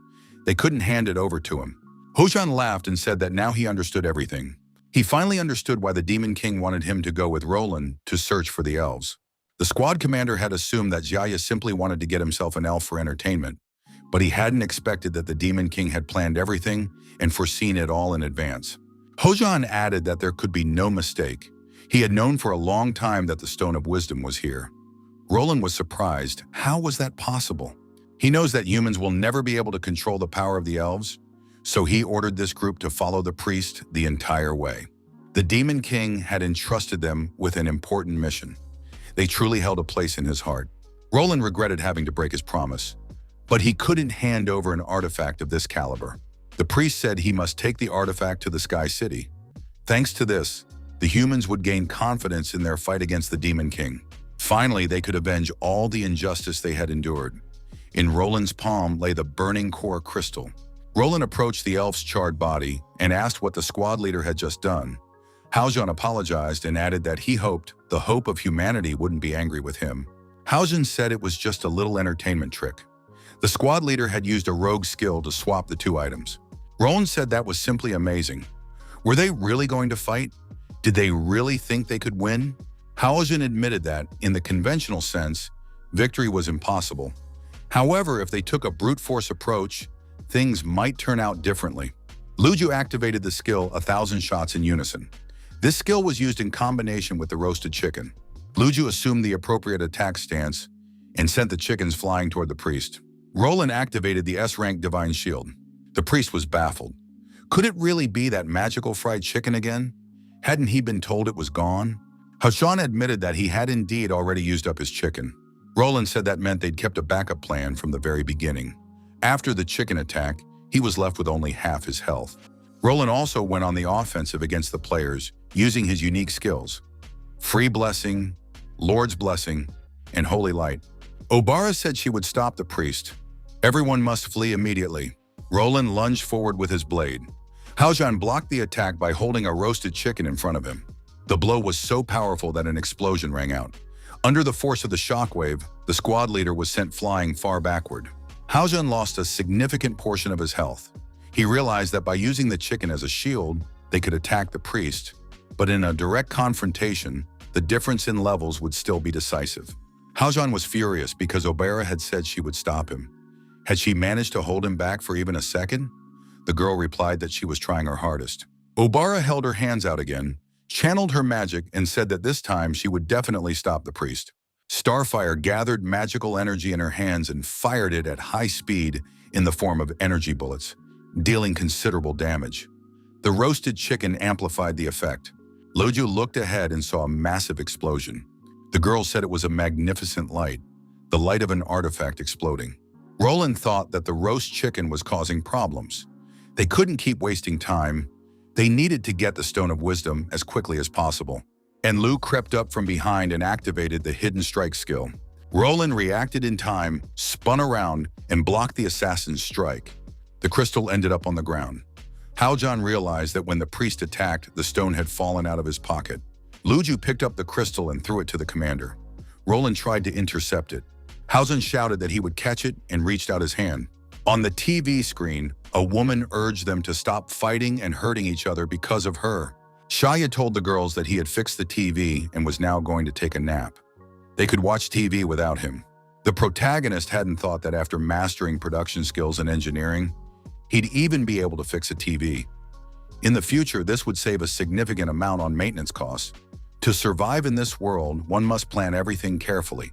They couldn't hand it over to him. Haugen laughed and said that now he understood everything. He finally understood why the Demon King wanted him to go with Roland to search for the elves. The squad commander had assumed that Jaya simply wanted to get himself an elf for entertainment, but he hadn't expected that the Demon King had planned everything and foreseen it all in advance. Haugen added that there could be no mistake. He had known for a long time that the Stone of Wisdom was here. Roland was surprised. How was that possible? He knows that humans will never be able to control the power of the elves, so he ordered this group to follow the priest the entire way. The Demon King had entrusted them with an important mission. They truly held a place in his heart. Roland regretted having to break his promise, but he couldn't hand over an artifact of this caliber. The priest said he must take the artifact to the Sky City. Thanks to this, the humans would gain confidence in their fight against the Demon King. Finally, they could avenge all the injustice they had endured. In Roland's palm lay the burning core crystal. Roland approached the elf's charred body and asked what the squad leader had just done. Haugen apologized and added that he hoped the hope of humanity wouldn't be angry with him. Haugen said it was just a little entertainment trick. The squad leader had used a rogue skill to swap the two items. Roland said that was simply amazing. Were they really going to fight? Did they really think they could win? Haugen admitted that, in the conventional sense, victory was impossible. However, if they took a brute force approach, things might turn out differently. Luju activated the skill 1,000 shots in unison. This skill was used in combination with the roasted chicken. Luju assumed the appropriate attack stance and sent the chickens flying toward the priest. Roland activated the S-rank Divine Shield. The priest was baffled. Could it really be that magical fried chicken again? Hadn't he been told it was gone? Haugen admitted that he had indeed already used up his chicken. Roland said that meant they'd kept a backup plan from the very beginning. After the chicken attack, he was left with only half his health. Roland also went on the offensive against the players, using his unique skills: Free Blessing, Lord's Blessing, and Holy Light. Obara said she would stop the priest. Everyone must flee immediately. Roland lunged forward with his blade. Haugen blocked the attack by holding a roasted chicken in front of him. The blow was so powerful that an explosion rang out. Under the force of the shockwave, the squad leader was sent flying far backward. Haugen lost a significant portion of his health. He realized that by using the chicken as a shield, they could attack the priest, but in a direct confrontation, the difference in levels would still be decisive. Haugen was furious because Obara had said she would stop him. Had she managed to hold him back for even a second? The girl replied that she was trying her hardest. Obara held her hands out again, channeled her magic, and said that this time she would definitely stop the priest. Starfire gathered magical energy in her hands and fired it at high speed in the form of energy bullets, dealing considerable damage. The roasted chicken amplified the effect. Luju looked ahead and saw a massive explosion. The girl said it was a magnificent light, the light of an artifact exploding. Roland thought that the roast chicken was causing problems. They couldn't keep wasting time. They needed to get the Stone of Wisdom as quickly as possible. And Lu crept up from behind and activated the Hidden Strike skill. Roland reacted in time, spun around, and blocked the assassin's strike. The crystal ended up on the ground. Haugen realized that when the priest attacked, the stone had fallen out of his pocket. Luju picked up the crystal and threw it to the commander. Roland tried to intercept it. Haugen shouted that he would catch it and reached out his hand. On the TV screen, a woman urged them to stop fighting and hurting each other because of her. Shaya told the girls that he had fixed the TV and was now going to take a nap. They could watch TV without him. The protagonist hadn't thought that after mastering production skills and engineering, he'd even be able to fix a TV. In the future, this would save a significant amount on maintenance costs. To survive in this world, one must plan everything carefully.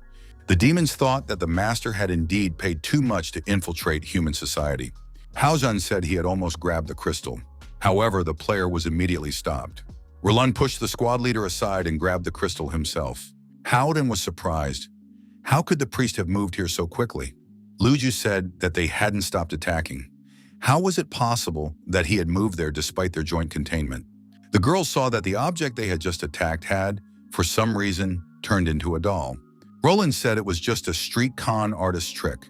The demons thought that the master had indeed paid too much to infiltrate human society. Haugen said he had almost grabbed the crystal. However, the player was immediately stopped. Roland pushed the squad leader aside and grabbed the crystal himself. Haugen was surprised. How could the priest have moved here so quickly? Luju said that they hadn't stopped attacking. How was it possible that he had moved there despite their joint containment? The girls saw that the object they had just attacked had, for some reason, turned into a doll. Roland said it was just a street con artist's trick.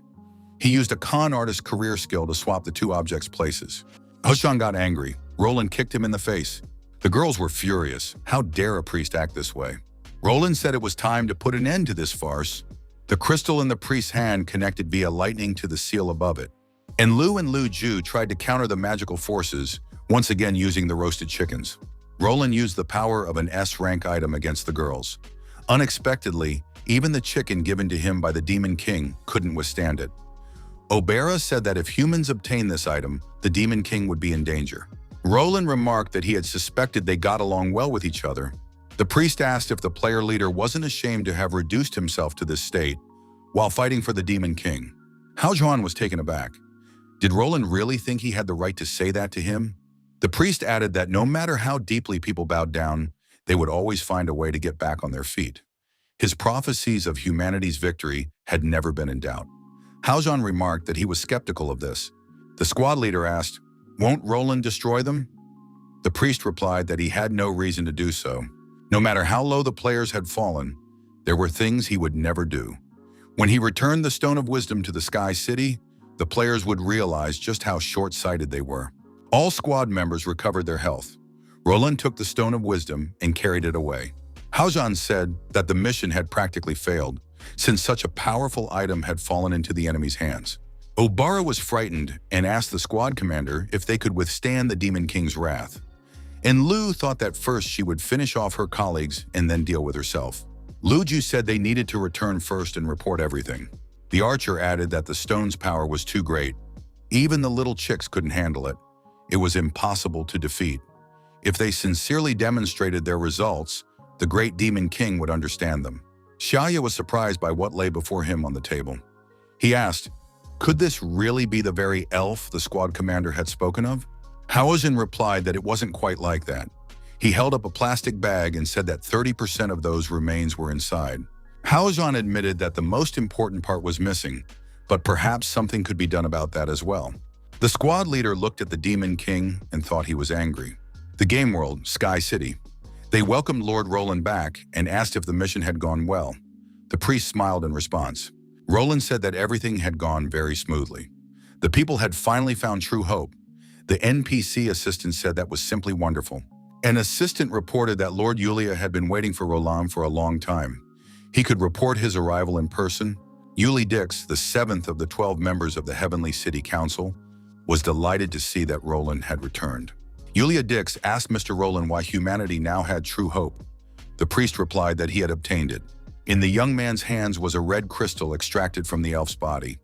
He used a con artist's career skill to swap the two objects' places. Hushan got angry. Roland kicked him in the face. The girls were furious. How dare a priest act this way? Roland said it was time to put an end to this farce. The crystal in the priest's hand connected via lightning to the seal above it. And Lu Ju tried to counter the magical forces, once again using the roasted chickens. Roland used the power of an S-rank item against the girls. Unexpectedly, even the chicken given to him by the Demon King couldn't withstand it. Obera said that if humans obtained this item, the Demon King would be in danger. Roland remarked that he had suspected they got along well with each other. The priest asked if the player leader wasn't ashamed to have reduced himself to this state while fighting for the Demon King. Hao Zhuan was taken aback. Did Roland really think he had the right to say that to him? The priest added that no matter how deeply people bowed down, they would always find a way to get back on their feet. His prophecies of humanity's victory had never been in doubt. Hao Zhuan remarked that he was skeptical of this. The squad leader asked, "Won't Roland destroy them?" The priest replied that he had no reason to do so. No matter how low the players had fallen, there were things he would never do. When he returned the Stone of Wisdom to the Sky City, the players would realize just how short-sighted they were. All squad members recovered their health. Roland took the Stone of Wisdom and carried it away. Hao Zhuan said that the mission had practically failed, since such a powerful item had fallen into the enemy's hands. Obara was frightened and asked the squad commander if they could withstand the Demon King's wrath. And Lu thought that first she would finish off her colleagues and then deal with herself. Lu Ju said they needed to return first and report everything. The archer added that the stone's power was too great. Even the little chicks couldn't handle it. It was impossible to defeat. If they sincerely demonstrated their results, the great Demon King would understand them. Xiaoye was surprised by what lay before him on the table. He asked, could this really be the very elf the squad commander had spoken of? Haozhen replied that it wasn't quite like that. He held up a plastic bag and said that 30% of those remains were inside. Haozhen admitted that the most important part was missing, but perhaps something could be done about that as well. The squad leader looked at the Demon King and thought he was angry. The game world, Sky City. They welcomed Lord Roland back and asked if the mission had gone well. The priest smiled in response. Roland said that everything had gone very smoothly. The people had finally found true hope. The NPC assistant said that was simply wonderful. An assistant reported that Lord Yulia had been waiting for Roland for a long time. He could report his arrival in person. Yuli Dix, the 7th of the 12 members of the Heavenly City Council, was delighted to see that Roland had returned. Yulia Dix asked Mr. Roland why humanity now had true hope. The priest replied that he had obtained it. In the young man's hands was a red crystal extracted from the elf's body.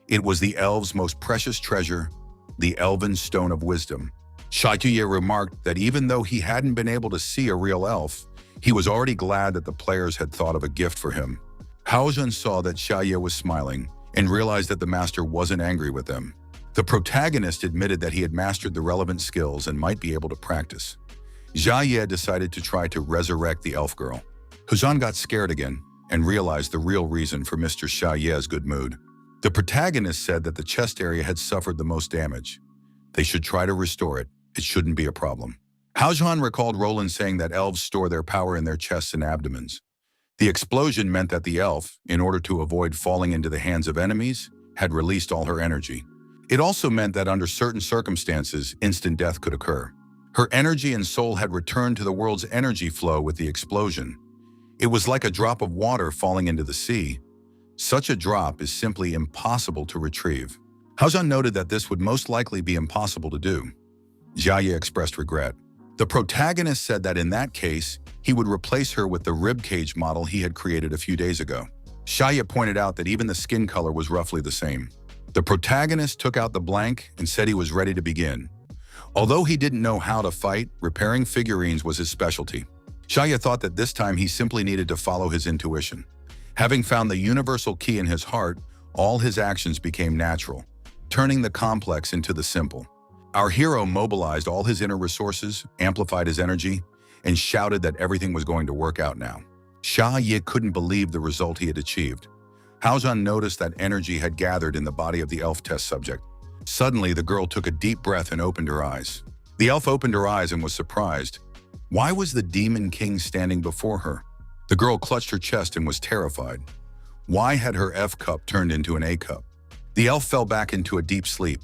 It was the elf's most precious treasure, the Elven Stone of Wisdom. Xiaoye remarked that even though he hadn't been able to see a real elf, he was already glad that the players had thought of a gift for him. Haozhen saw that Xiaoye was smiling and realized that the master wasn't angry with them. The protagonist admitted that he had mastered the relevant skills and might be able to practice. Xiaoye decided to try to resurrect the elf girl. Huzhan got scared again and realized the real reason for Mr. Xiaoye's good mood. The protagonist said that the chest area had suffered the most damage. They should try to restore it. It shouldn't be a problem. Haozhen recalled Roland saying that elves store their power in their chests and abdomens. The explosion meant that the elf, in order to avoid falling into the hands of enemies, had released all her energy. It also meant that under certain circumstances, instant death could occur. Her energy and soul had returned to the world's energy flow with the explosion. It was like a drop of water falling into the sea. Such a drop is simply impossible to retrieve. Haozhen noted that this would most likely be impossible to do. Xiaoye expressed regret. The protagonist said that in that case, he would replace her with the ribcage model he had created a few days ago. Xiaoye pointed out that even the skin color was roughly the same. The protagonist took out the blank and said he was ready to begin. Although he didn't know how to fight, repairing figurines was his specialty. Xiaoye thought that this time he simply needed to follow his intuition. Having found the universal key in his heart, all his actions became natural, turning the complex into the simple. Our hero mobilized all his inner resources, amplified his energy, and shouted that everything was going to work out now. Xiaoye couldn't believe the result he had achieved. Haojun noticed that energy had gathered in the body of the elf test subject. Suddenly, the girl took a deep breath and opened her eyes. The elf opened her eyes and was surprised. Why was the Demon King standing before her? The girl clutched her chest and was terrified. Why had her F cup turned into an A cup? The elf fell back into a deep sleep.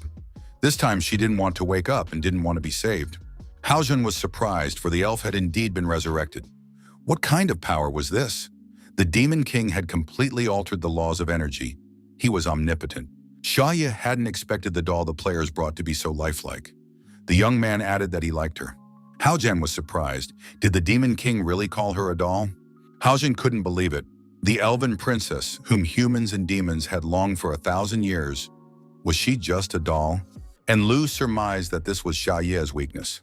This time she didn't want to wake up and didn't want to be saved. Haojun was surprised, for the elf had indeed been resurrected. What kind of power was this? The Demon King had completely altered the laws of energy. He was omnipotent. Xiaoye hadn't expected the doll the players brought to be so lifelike. The young man added that he liked her. Haojun was surprised. Did the Demon King really call her a doll? Haojun couldn't believe it. The elven princess, whom humans and demons had longed for 1,000 years, was she just a doll? And Lu surmised that this was Xiaoye's weakness.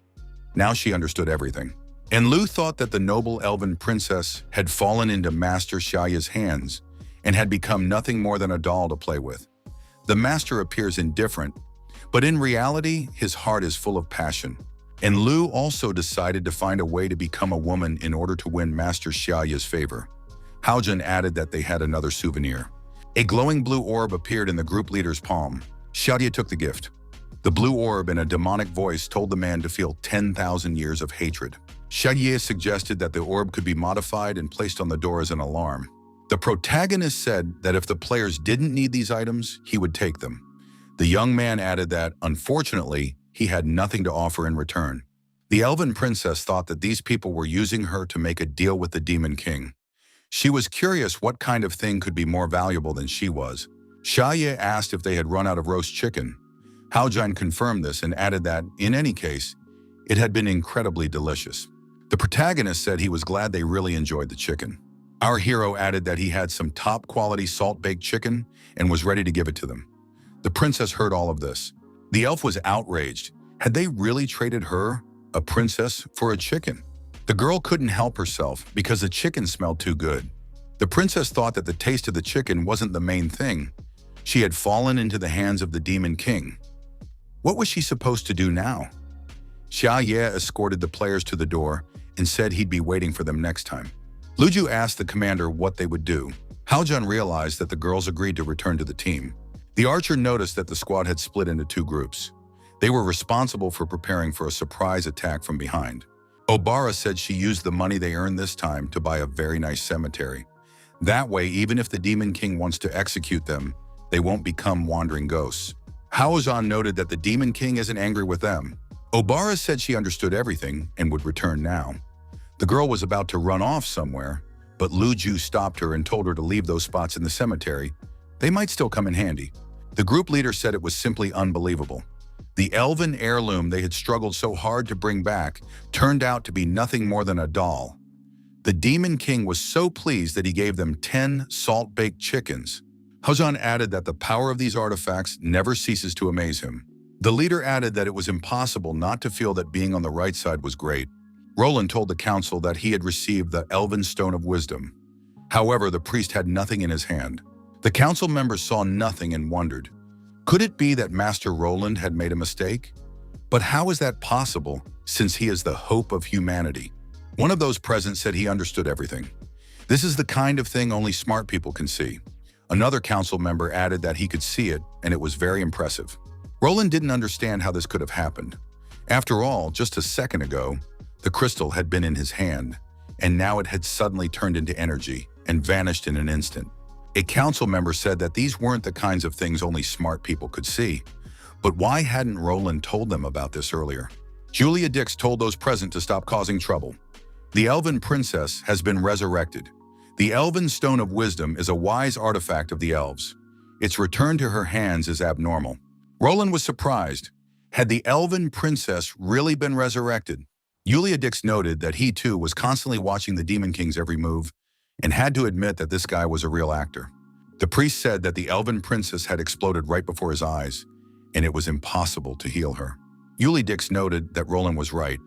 Now she understood everything. And Lu thought that the noble elven princess had fallen into Master Xiaoye's hands and had become nothing more than a doll to play with. The master appears indifferent, but in reality, his heart is full of passion. And Lu also decided to find a way to become a woman in order to win Master Xiaoye's favor. Haojun added that they had another souvenir. A glowing blue orb appeared in the group leader's palm. Xiaoye took the gift. The blue orb in a demonic voice told the man to feel 10,000 years of hatred. Xiaoye suggested that the orb could be modified and placed on the door as an alarm. The protagonist said that if the players didn't need these items, he would take them. The young man added that, unfortunately, he had nothing to offer in return. The elven princess thought that these people were using her to make a deal with the Demon King. She was curious what kind of thing could be more valuable than she was. Xiaoye asked if they had run out of roast chicken. Haojun confirmed this and added that, in any case, it had been incredibly delicious. The protagonist said he was glad they really enjoyed the chicken. Our hero added that he had some top-quality salt-baked chicken and was ready to give it to them. The princess heard all of this. The elf was outraged. Had they really traded her, a princess, for a chicken? The girl couldn't help herself because the chicken smelled too good. The princess thought that the taste of the chicken wasn't the main thing. She had fallen into the hands of the Demon King. What was she supposed to do now? Xiaoye escorted the players to the door and said he'd be waiting for them next time. Luju asked the commander what they would do. Haojun realized that the girls agreed to return to the team. The archer noticed that the squad had split into two groups. They were responsible for preparing for a surprise attack from behind. Obara said she used the money they earned this time to buy a very nice cemetery. That way, even if the Demon King wants to execute them, they won't become wandering ghosts. Haojun noted that the Demon King isn't angry with them. Obara said she understood everything and would return now. The girl was about to run off somewhere, but Luju stopped her and told her to leave those spots in the cemetery. They might still come in handy. The group leader said it was simply unbelievable. The elven heirloom they had struggled so hard to bring back turned out to be nothing more than a doll. The Demon King was so pleased that he gave them 10 salt-baked chickens. Haojun added that the power of these artifacts never ceases to amaze him. The leader added that it was impossible not to feel that being on the right side was great. Roland told the council that he had received the Elven Stone of Wisdom. However, the priest had nothing in his hand. The council members saw nothing and wondered, could it be that Master Roland had made a mistake? But how is that possible, since he is the hope of humanity? One of those present said he understood everything. This is the kind of thing only smart people can see. Another council member added that he could see it, and it was very impressive. Roland didn't understand how this could have happened. After all, just a second ago, the crystal had been in his hand, and now it had suddenly turned into energy and vanished in an instant. A council member said that these weren't the kinds of things only smart people could see. But why hadn't Roland told them about this earlier? Julia Dix told those present to stop causing trouble. The Elven Princess has been resurrected. The Elven Stone of Wisdom is a wise artifact of the elves. Its return to her hands is abnormal. Roland was surprised. Had the Elven Princess really been resurrected? Julia Dix noted that he too was constantly watching the Demon King's every move and had to admit that this guy was a real actor. The priest said that the Elven Princess had exploded right before his eyes, and it was impossible to heal her. Julia Dix noted that Roland was right.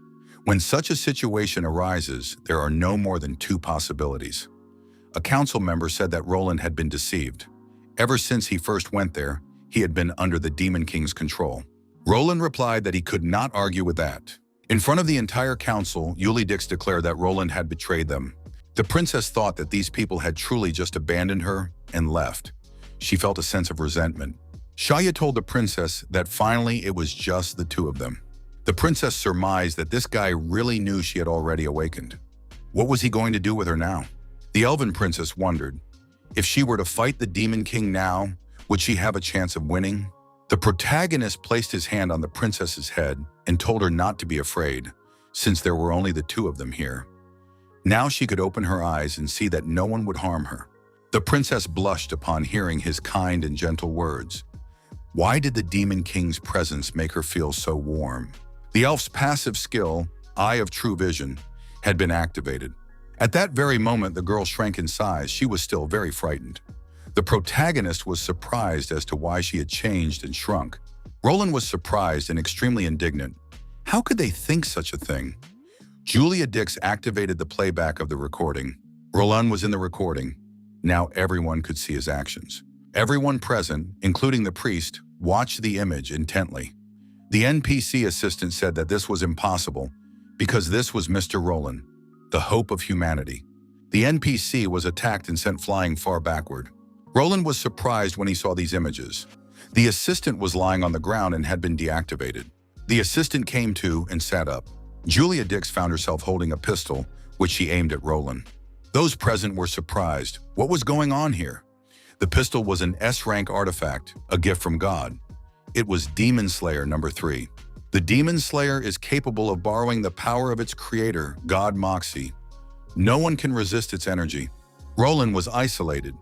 When such a situation arises, there are no more than two possibilities. A council member said that Roland had been deceived. Ever since he first went there, he had been under the Demon King's control. Roland replied that he could not argue with that. In front of the entire council, Julia Dix declared that Roland had betrayed them. The princess thought that these people had truly just abandoned her and left. She felt a sense of resentment. Shaya told the princess that finally it was just the two of them. The princess surmised that this guy really knew she had already awakened. What was he going to do with her now? The elven princess wondered. If she were to fight the Demon King now, would she have a chance of winning? The protagonist placed his hand on the princess's head and told her not to be afraid, since there were only the two of them here. Now she could open her eyes and see that no one would harm her. The princess blushed upon hearing his kind and gentle words. Why did the Demon King's presence make her feel so warm? The elf's passive skill, Eye of True Vision, had been activated. At that very moment, the girl shrank in size. She was still very frightened. The protagonist was surprised as to why she had changed and shrunk. Roland was surprised and extremely indignant. How could they think such a thing? Julia Dix activated the playback of the recording. Roland was in the recording. Now everyone could see his actions. Everyone present, including the priest, watched the image intently. The NPC assistant said that this was impossible because this was Mr. Roland, the hope of humanity. The NPC was attacked and sent flying far backward. Roland was surprised when he saw these images. The assistant was lying on the ground and had been deactivated. The assistant came to and sat up. Julia Dix found herself holding a pistol, which she aimed at Roland. Those present were surprised. What was going on here? The pistol was an S-rank artifact, a gift from God. It was Demon Slayer number 3. The Demon Slayer is capable of borrowing the power of its creator, God Moxie. No one can resist its energy. Roland was isolated.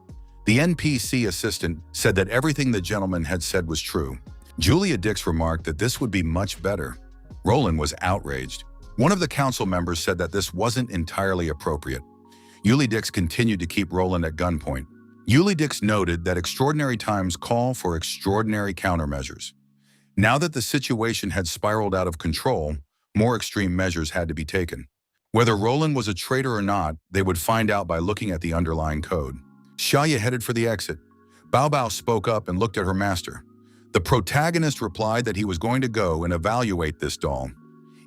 The NPC assistant said that everything the gentleman had said was true. Julia Dix remarked that this would be much better. Roland was outraged. One of the council members said that this wasn't entirely appropriate. Julia Dix continued to keep Roland at gunpoint. Julia Dix noted that extraordinary times call for extraordinary countermeasures. Now that the situation had spiraled out of control, more extreme measures had to be taken. Whether Roland was a traitor or not, they would find out by looking at the underlying code. Shaya headed for the exit. Bao Bao spoke up and looked at her master. The protagonist replied that he was going to go and evaluate this doll.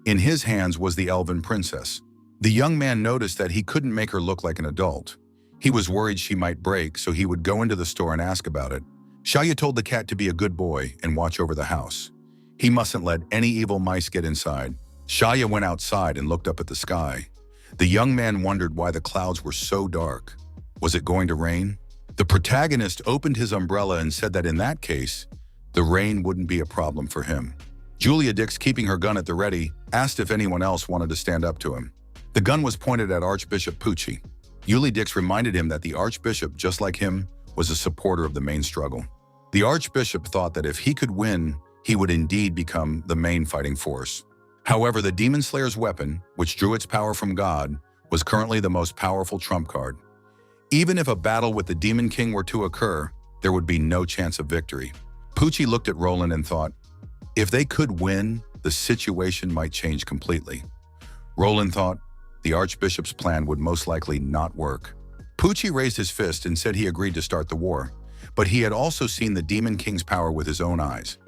In his hands was the elven princess. The young man noticed that he couldn't make her look like an adult. He was worried she might break, so he would go into the store and ask about it. Shaya told the cat to be a good boy and watch over the house. He mustn't let any evil mice get inside. Shaya went outside and looked up at the sky. The young man wondered why the clouds were so dark. Was it going to rain? The protagonist opened his umbrella and said that in that case, the rain wouldn't be a problem for him. Julia Dix, keeping her gun at the ready, asked if anyone else wanted to stand up to him. The gun was pointed at Archbishop Pucci. Julia Dix reminded him that the Archbishop, just like him, was a supporter of the main struggle. The Archbishop thought that if he could win, he would indeed become the main fighting force. However, the Demon Slayer's weapon, which drew its power from God, was currently the most powerful trump card. Even if a battle with the Demon King were to occur, there would be no chance of victory. Pucci looked at Roland and thought, if they could win, the situation might change completely. Roland thought the Archbishop's plan would most likely not work. Pucci raised his fist and said he agreed to start the war, but he had also seen the Demon King's power with his own eyes.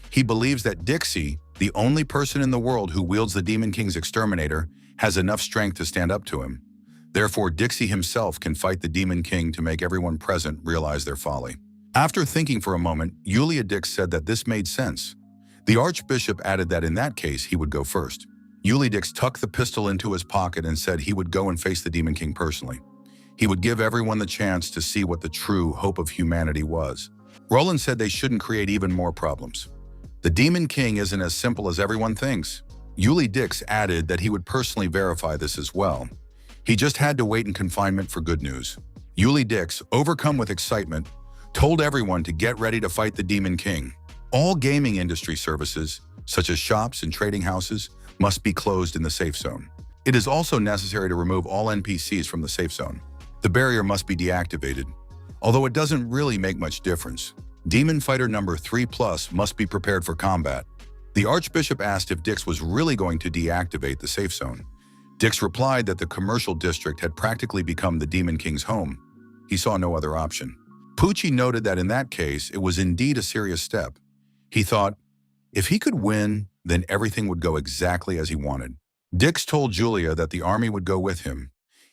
He believes that Dixie, the only person in the world who wields the Demon King's exterminator, has enough strength to stand up to him. Therefore, Dixie himself can fight the Demon King to make everyone present realize their folly. After thinking for a moment, Julia Dix said that this made sense. The Archbishop added that in that case, he would go first. Julia Dix tucked the pistol into his pocket and said he would go and face the Demon King personally. He would give everyone the chance to see what the true hope of humanity was. Roland said they shouldn't create even more problems. The Demon King isn't as simple as everyone thinks. Julia Dix added that he would personally verify this as well. He just had to wait in confinement for good news. Julia Dix, overcome with excitement, told everyone to get ready to fight the Demon King. All gaming industry services, such as shops and trading houses, must be closed in the safe zone. It is also necessary to remove all NPCs from the safe zone. The barrier must be deactivated. Although it doesn't really make much difference, Demon Fighter number 3+ must be prepared for combat. The Archbishop asked if Dix was really going to deactivate the safe zone. Dix replied that the commercial district had practically become the Demon King's home. He saw no other option. Pucci noted that in that case, it was indeed a serious step. He thought, if he could win, then everything would go exactly as he wanted. Dix told Julia that the army would go with him.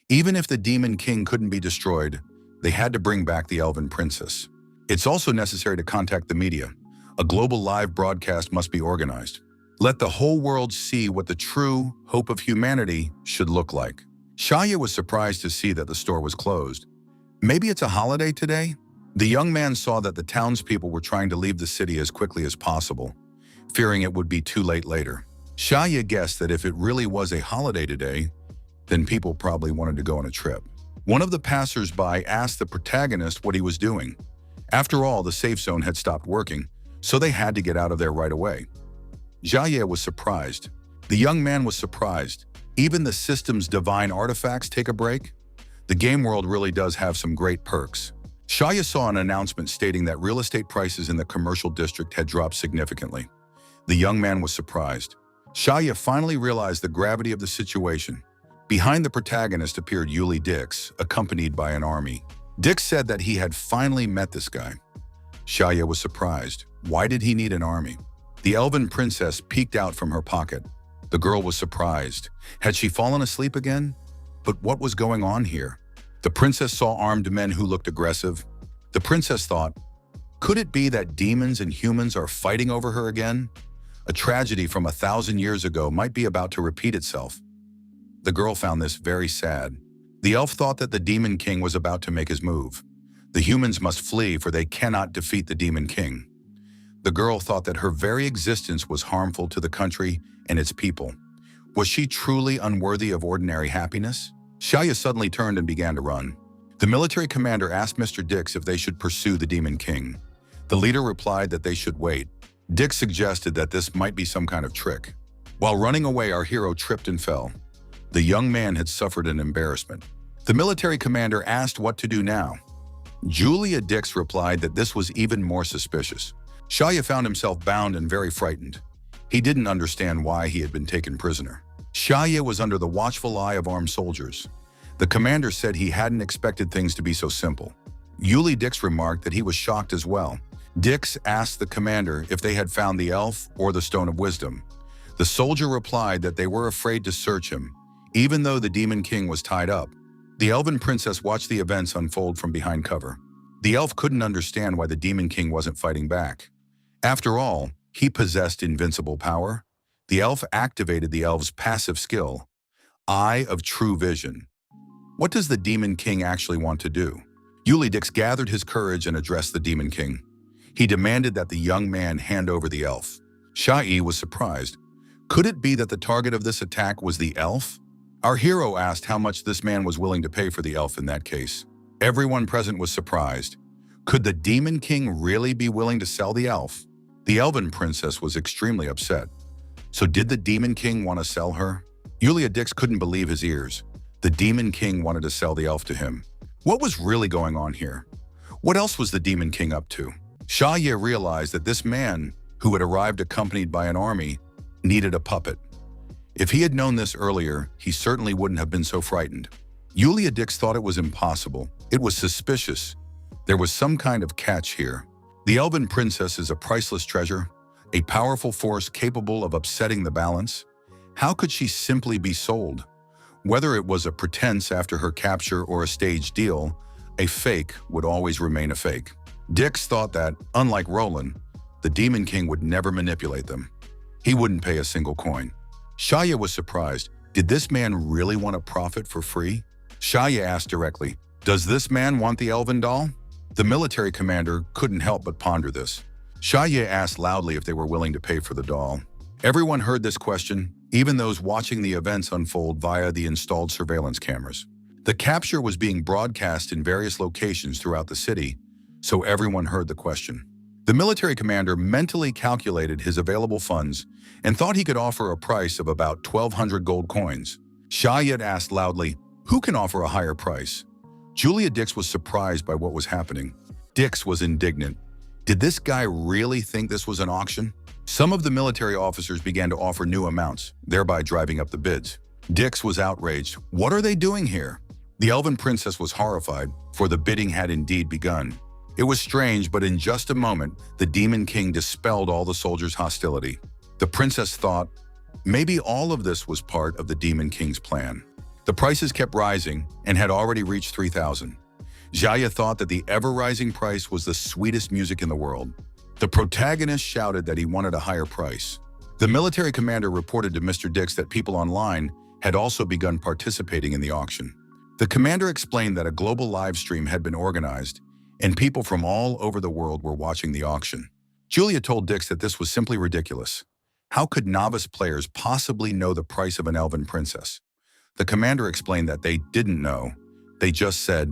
Even if the Demon King couldn't be destroyed, they had to bring back the Elven Princess. It's also necessary to contact the media. A global live broadcast must be organized. Let the whole world see what the true hope of humanity should look like. Shaya was surprised to see that the store was closed. Maybe it's a holiday today? The young man saw that the townspeople were trying to leave the city as quickly as possible, fearing it would be too late later. Shaya guessed that if it really was a holiday today, then people probably wanted to go on a trip. One of the passers-by asked the protagonist what he was doing. After all, the safe zone had stopped working, so they had to get out of there right away. Shaya was surprised. The young man was surprised. Even the system's divine artifacts take a break? The game world really does have some great perks. Shaya saw an announcement stating that real estate prices in the commercial district had dropped significantly. The young man was surprised. Shaya finally realized the gravity of the situation. Behind the protagonist appeared Yuli Dix, accompanied by an army. Dix said that he had finally met this guy. Shaya was surprised. Why did he need an army? The elven princess peeked out from her pocket. The girl was surprised. Had she fallen asleep again? But what was going on here? The princess saw armed men who looked aggressive. The princess thought, could it be that demons and humans are fighting over her again? A tragedy from 1,000 years ago might be about to repeat itself. The girl found this very sad. The elf thought that the Demon King was about to make his move. The humans must flee, for they cannot defeat the Demon King. The girl thought that her very existence was harmful to the country and its people. Was she truly unworthy of ordinary happiness? Shaya suddenly turned and began to run. The military commander asked Mr. Dix if they should pursue the Demon King. The leader replied that they should wait. Dix suggested that this might be some kind of trick. While running away, our hero tripped and fell. The young man had suffered an embarrassment. The military commander asked what to do now. Julia Dix replied that this was even more suspicious. Shaya found himself bound and very frightened. He didn't understand why he had been taken prisoner. Shaya was under the watchful eye of armed soldiers. The commander said he hadn't expected things to be so simple. Yuli Dix remarked that he was shocked as well. Dix asked the commander if they had found the elf or the Stone of Wisdom. The soldier replied that they were afraid to search him, even though the Demon King was tied up. The elven princess watched the events unfold from behind cover. The elf couldn't understand why the Demon King wasn't fighting back. After all, he possessed invincible power. The elf activated the elf's passive skill, Eye of True Vision. What does the Demon King actually want to do? Yuli Dix gathered his courage and addressed the Demon King. He demanded that the young man hand over the elf. Shai was surprised. Could it be that the target of this attack was the elf? Our hero asked how much this man was willing to pay for the elf in that case. Everyone present was surprised. Could the Demon King really be willing to sell the elf? The elven princess was extremely upset. So did the Demon King want to sell her? Yulia Dix couldn't believe his ears. The Demon King wanted to sell the elf to him. What was really going on here? What else was the Demon King up to? Shaya realized that this man, who had arrived accompanied by an army, needed a puppet. If he had known this earlier, he certainly wouldn't have been so frightened. Yulia Dix thought it was impossible. It was suspicious. There was some kind of catch here. The elven princess is a priceless treasure, a powerful force capable of upsetting the balance. How could she simply be sold? Whether it was a pretense after her capture or a staged deal, a fake would always remain a fake. Dix thought that, unlike Roland, the Demon King would never manipulate them. He wouldn't pay a single coin. Shaya was surprised. Did this man really want to profit for free? Shaya asked directly, does this man want the elven doll? The military commander couldn't help but ponder this. Shaya asked loudly if they were willing to pay for the doll. Everyone heard this question, even those watching the events unfold via the installed surveillance cameras. The capture was being broadcast in various locations throughout the city, so everyone heard the question. The military commander mentally calculated his available funds and thought he could offer a price of about 1,200 gold coins. Shayad asked loudly, who can offer a higher price? Julia Dix was surprised by what was happening. Dix was indignant. Did this guy really think this was an auction? Some of the military officers began to offer new amounts, thereby driving up the bids. Dix was outraged. What are they doing here? The elven princess was horrified, for the bidding had indeed begun. It was strange, but in just a moment, the Demon King dispelled all the soldiers' hostility. The princess thought, maybe all of this was part of the Demon King's plan. The prices kept rising and had already reached 3,000. Jaya thought that the ever-rising price was the sweetest music in the world. The protagonist shouted that he wanted a higher price. The military commander reported to Mr. Dix that people online had also begun participating in the auction. The commander explained that a global live stream had been organized, and people from all over the world were watching the auction. Julia told Dix that this was simply ridiculous. How could novice players possibly know the price of an elven princess? The commander explained that they didn't know. They just said,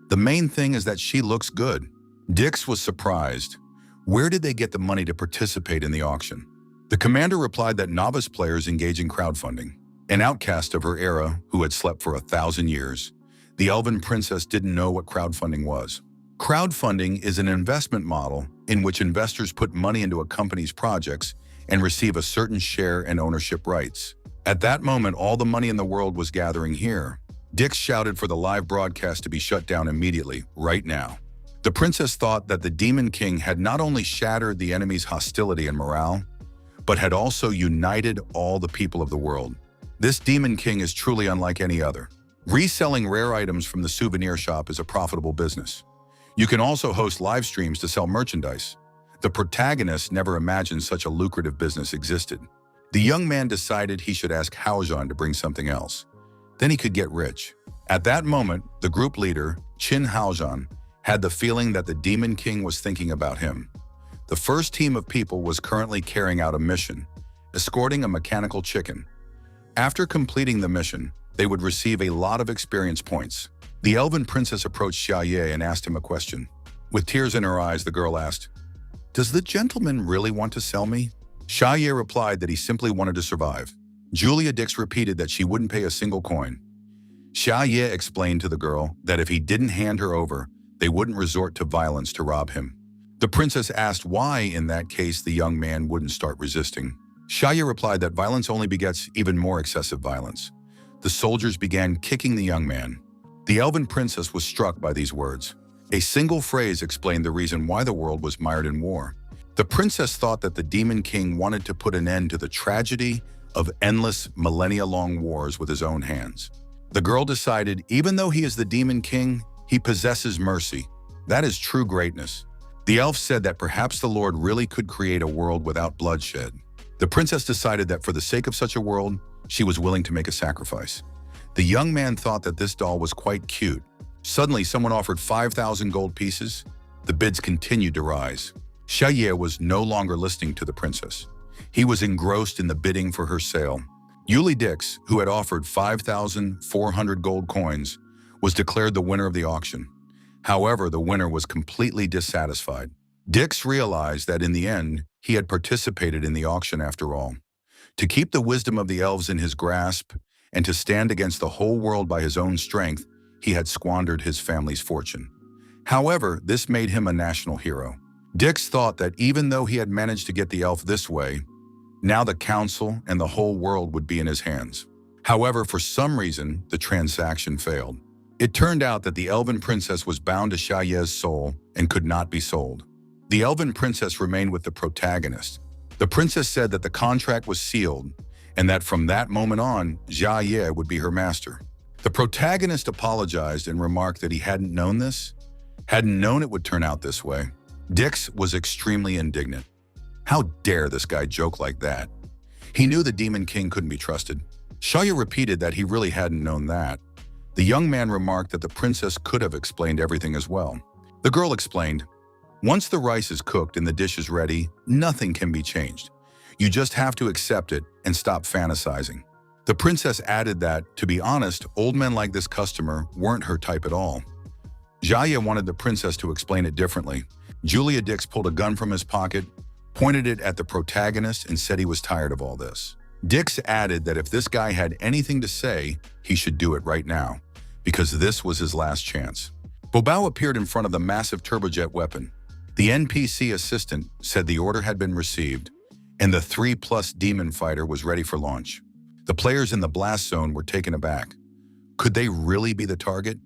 "The main thing is that she looks good." Dix was surprised. Where did they get the money to participate in the auction? The commander replied that novice players engage in crowdfunding. An outcast of her era who had slept for 1,000 years, the elven princess didn't know what crowdfunding was. Crowdfunding is an investment model in which investors put money into a company's projects and receive a certain share and ownership rights. At that moment, all the money in the world was gathering here. Dix shouted for the live broadcast to be shut down immediately, right now. The princess thought that the Demon King had not only shattered the enemy's hostility and morale, but had also united all the people of the world. This Demon King is truly unlike any other. Reselling rare items from the souvenir shop is a profitable business. You can also host live streams to sell merchandise. The protagonist never imagined such a lucrative business existed. The young man decided he should ask Haojan to bring something else. Then he could get rich. At that moment, the group leader, Qin Haojan, had the feeling that the Demon King was thinking about him. The first team of people was currently carrying out a mission, escorting a mechanical chicken. After completing the mission, they would receive a lot of experience points. The elven princess approached Xia Ye and asked him a question. With tears in her eyes, the girl asked, "Does the gentleman really want to sell me?" Xia Ye replied that he simply wanted to survive. Julia Dix repeated that she wouldn't pay a single coin. Xia Ye explained to the girl that if he didn't hand her over, they wouldn't resort to violence to rob him. The princess asked why, in that case, the young man wouldn't start resisting. Xia Ye replied that violence only begets even more excessive violence. The soldiers began kicking the young man. The elven princess was struck by these words. A single phrase explained the reason why the world was mired in war. The princess thought that the Demon King wanted to put an end to the tragedy of endless millennia-long wars with his own hands. The girl decided, even though he is the Demon King, he possesses mercy. That is true greatness. The elf said that perhaps the Lord really could create a world without bloodshed. The princess decided that for the sake of such a world, she was willing to make a sacrifice. The young man thought that this doll was quite cute. Suddenly, someone offered 5,000 gold pieces. The bids continued to rise. Xia Ye was no longer listening to the princess. He was engrossed in the bidding for her sale. Julia Dix, who had offered 5,400 gold coins, was declared the winner of the auction. However, the winner was completely dissatisfied. Dix realized that in the end, he had participated in the auction after all. To keep the wisdom of the elves in his grasp and to stand against the whole world by his own strength, he had squandered his family's fortune. However, this made him a national hero. Dix thought that even though he had managed to get the elf this way, now the council and the whole world would be in his hands. However, for some reason, the transaction failed. It turned out that the elven princess was bound to Xia Ye's soul and could not be sold. The elven princess remained with the protagonist. The princess said that the contract was sealed and that from that moment on, Xia Ye would be her master. The protagonist apologized and remarked that he hadn't known this, hadn't known it would turn out this way. Dix was extremely indignant. How dare this guy joke like that? He knew the Demon King couldn't be trusted. Xia Ye repeated that he really hadn't known that. The young man remarked that the princess could have explained everything as well. The girl explained, "Once the rice is cooked and the dish is ready, nothing can be changed. You just have to accept it and stop fantasizing." The princess added that, to be honest, old men like this customer weren't her type at all. Xia Ye wanted the princess to explain it differently. Julia Dix pulled a gun from his pocket, pointed it at the protagonist, and said he was tired of all this. Dix added that if this guy had anything to say, he should do it right now, because this was his last chance. Bobao appeared in front of the massive turbojet weapon. The NPC assistant said the order had been received, and the 3+ demon fighter was ready for launch. The players in the blast zone were taken aback. Could they really be the target?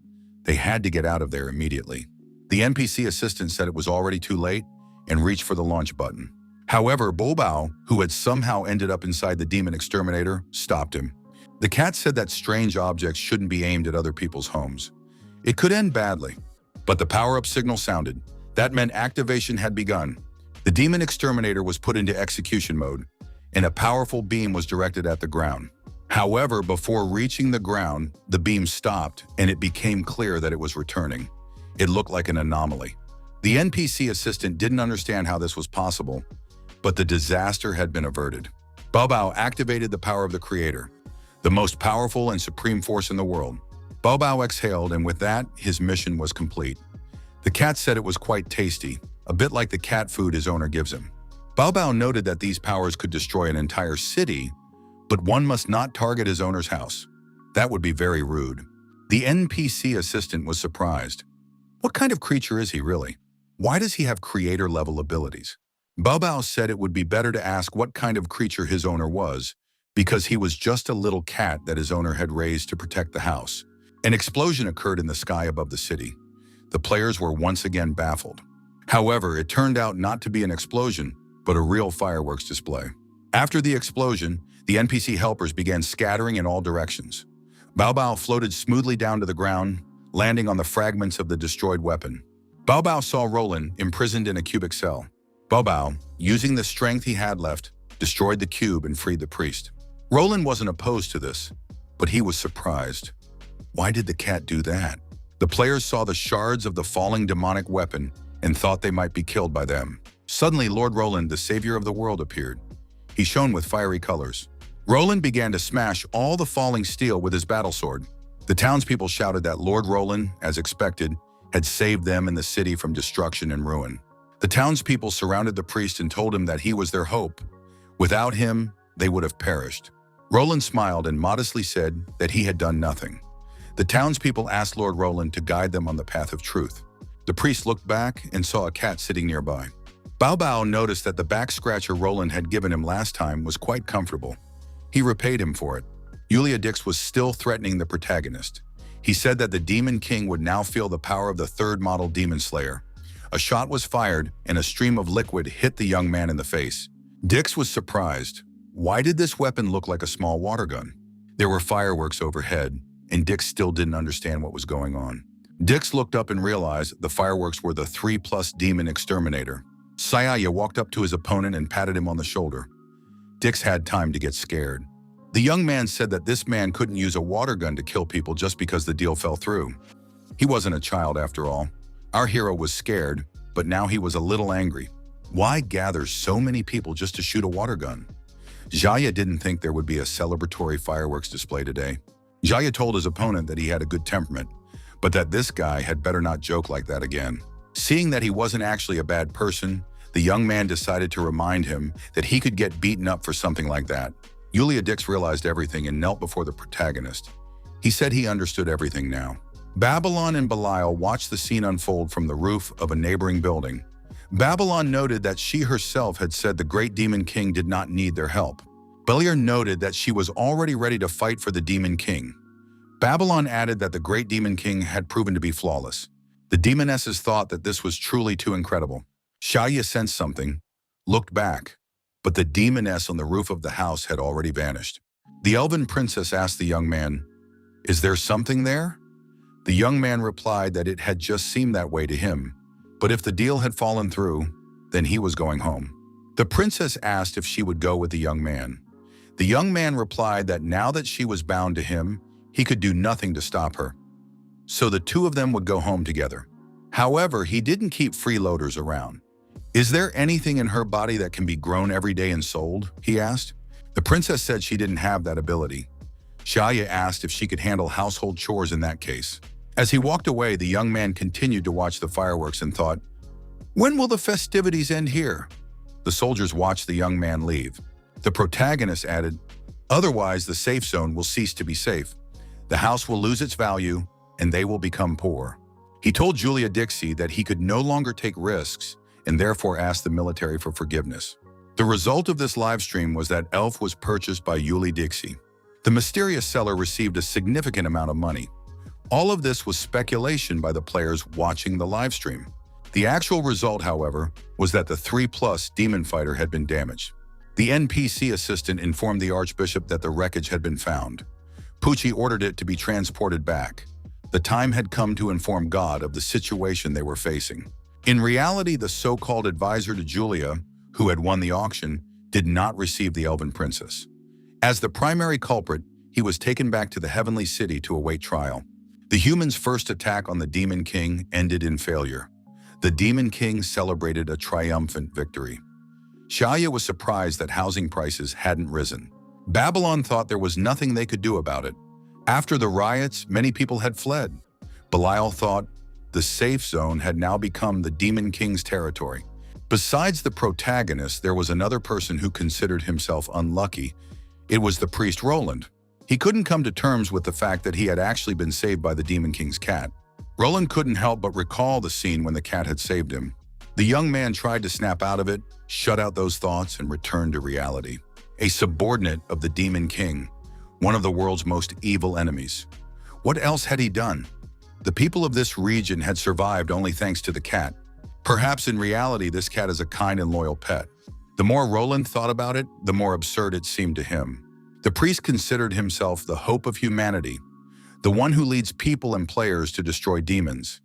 They had to get out of there immediately. The NPC assistant said it was already too late and reached for the launch button. However, Bobao, who had somehow ended up inside the demon exterminator, stopped him. The cat said that strange objects shouldn't be aimed at other people's homes. It could end badly. But the power-up signal sounded. That meant activation had begun. The demon exterminator was put into execution mode, and a powerful beam was directed at the ground. However, before reaching the ground, the beam stopped, and it became clear that it was returning. It looked like an anomaly. The NPC assistant didn't understand how this was possible, but the disaster had been averted. Bao Bao activated the power of the creator, the most powerful and supreme force in the world. Bao Bao exhaled, and with that, his mission was complete. The cat said it was quite tasty, a bit like the cat food his owner gives him. Bao Bao noted that these powers could destroy an entire city, but one must not target his owner's house. That would be very rude. The NPC assistant was surprised. What kind of creature is he really? Why does he have creator-level abilities? Bao Bao said it would be better to ask what kind of creature his owner was, because he was just a little cat that his owner had raised to protect the house. An explosion occurred in the sky above the city. The players were once again baffled. However, it turned out not to be an explosion, but a real fireworks display. After the explosion, the NPC helpers began scattering in all directions. Bao Bao floated smoothly down to the ground, landing on the fragments of the destroyed weapon. Bao Bao saw Roland imprisoned in a cubic cell. Bao Bao, using the strength he had left, destroyed the cube and freed the priest. Roland wasn't opposed to this, but he was surprised. Why did the cat do that? The players saw the shards of the falling demonic weapon and thought they might be killed by them. Suddenly, Lord Roland, the savior of the world, appeared. He shone with fiery colors. Roland began to smash all the falling steel with his battle sword. The townspeople shouted that Lord Roland, as expected, had saved them and the city from destruction and ruin. The townspeople surrounded the priest and told him that he was their hope. Without him, they would have perished. Roland smiled and modestly said that he had done nothing. The townspeople asked Lord Roland to guide them on the path of truth. The priest looked back and saw a cat sitting nearby. Bao Bao noticed that the back scratcher Roland had given him last time was quite comfortable. He repaid him for it. Yulia Dix was still threatening the protagonist. He said that the Demon King would now feel the power of the third model Demon Slayer. A shot was fired, and a stream of liquid hit the young man in the face. Dix was surprised. Why did this weapon look like a small water gun? There were fireworks overhead, and Dix still didn't understand what was going on. Dix looked up and realized the fireworks were the 3+ Demon Exterminator. Sayaya walked up to his opponent and patted him on the shoulder. Dix had time to get scared. The young man said that this man couldn't use a water gun to kill people just because the deal fell through. He wasn't a child after all. Our hero was scared, but now he was a little angry. Why gather so many people just to shoot a water gun? Jaya didn't think there would be a celebratory fireworks display today. Jaya told his opponent that he had a good temperament, but that this guy had better not joke like that again. Seeing that he wasn't actually a bad person, the young man decided to remind him that he could get beaten up for something like that. Yulia Dix realized everything and knelt before the protagonist. He said he understood everything now. Babylon and Belial watched the scene unfold from the roof of a neighboring building. Babylon noted that she herself had said the great Demon King did not need their help. Belial noted that she was already ready to fight for the Demon King. Babylon added that the great Demon King had proven to be flawless. The demonesses thought that this was truly too incredible. Shaya sensed something, looked back, but the demoness on the roof of the house had already vanished. The elven princess asked the young man, "Is there something there?" The young man replied that it had just seemed that way to him, but if the deal had fallen through, then he was going home. The princess asked if she would go with the young man. The young man replied that now that she was bound to him, he could do nothing to stop her. So the two of them would go home together. However, he didn't keep freeloaders around. "Is there anything in her body that can be grown every day and sold?" he asked. The princess said she didn't have that ability. Shaya asked if she could handle household chores in that case. As he walked away, the young man continued to watch the fireworks and thought, "When will the festivities end here?" The soldiers watched the young man leave. The protagonist added, "Otherwise, the safe zone will cease to be safe. The house will lose its value, and they will become poor." He told Julia Dixie that he could no longer take risks and therefore asked the military for forgiveness. The result of this live stream was that Elf was purchased by Julia Dixie. The mysterious seller received a significant amount of money. All of this was speculation by the players watching the live stream. The actual result, however, was that the 3+ demon fighter had been damaged. The NPC assistant informed the Archbishop that the wreckage had been found. Pucci ordered it to be transported back. The time had come to inform God of the situation they were facing. In reality, the so-called advisor to Julia, who had won the auction, did not receive the elven princess. As the primary culprit, he was taken back to the heavenly city to await trial. The humans' first attack on the Demon King ended in failure. The Demon King celebrated a triumphant victory. Shaya was surprised that housing prices hadn't risen. Babylon thought there was nothing they could do about it. After the riots, many people had fled. Belial thought the safe zone had now become the Demon King's territory. Besides the protagonist, there was another person who considered himself unlucky. It was the priest Roland. He couldn't come to terms with the fact that he had actually been saved by the Demon King's cat. Roland couldn't help but recall the scene when the cat had saved him. The young man tried to snap out of it, shut out those thoughts, and return to reality. A subordinate of the Demon King, one of the world's most evil enemies. What else had he done? The people of this region had survived only thanks to the cat. Perhaps in reality, this cat is a kind and loyal pet. The more Roland thought about it, the more absurd it seemed to him. The priest considered himself the hope of humanity, the one who leads people and players to destroy demons.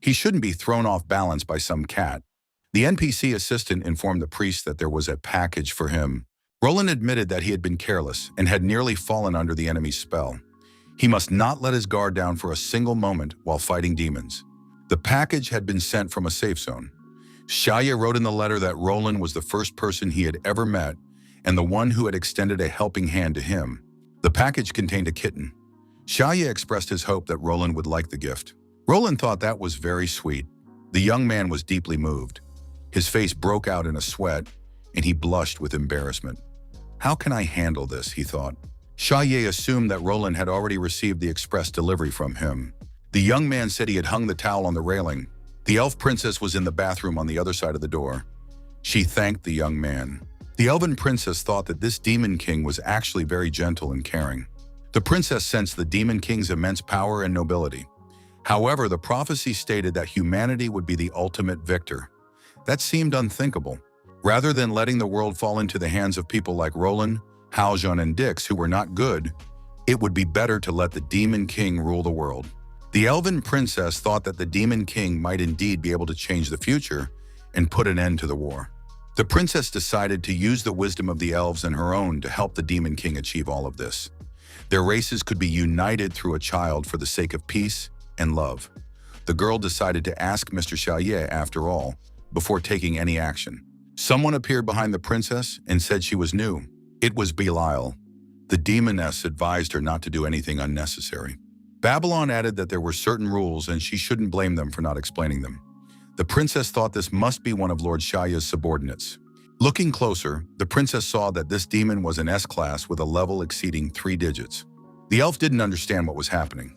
He shouldn't be thrown off balance by some cat. The NPC assistant informed the priest that there was a package for him. Roland admitted that he had been careless and had nearly fallen under the enemy's spell. He must not let his guard down for a single moment while fighting demons. The package had been sent from a safe zone. Shaya wrote in the letter that Roland was the first person he had ever met and the one who had extended a helping hand to him. The package contained a kitten. Shaya expressed his hope that Roland would like the gift. Roland thought that was very sweet. The young man was deeply moved. His face broke out in a sweat, and he blushed with embarrassment. How can I handle this, he thought. Shaya assumed that Roland had already received the express delivery from him. The young man said he had hung the towel on the railing. The elf princess was in the bathroom on the other side of the door. She thanked the young man. The elven princess thought that this Demon King was actually very gentle and caring. The princess sensed the Demon King's immense power and nobility. However, the prophecy stated that humanity would be the ultimate victor. That seemed unthinkable. Rather than letting the world fall into the hands of people like Roland, Haljan, and Dix who were not good, it would be better to let the Demon King rule the world. The elven princess thought that the Demon King might indeed be able to change the future and put an end to the war. The princess decided to use the wisdom of the elves and her own to help the Demon King achieve all of this. Their races could be united through a child for the sake of peace and love. The girl decided to ask Mr. Chalier after all, before taking any action. Someone appeared behind the princess and said she was new. It was Belial. The demoness advised her not to do anything unnecessary. Babylon added that there were certain rules and she shouldn't blame them for not explaining them. The princess thought this must be one of Lord Shaya's subordinates. Looking closer, the princess saw that this demon was an S-class with a level exceeding 3 digits. The elf didn't understand what was happening.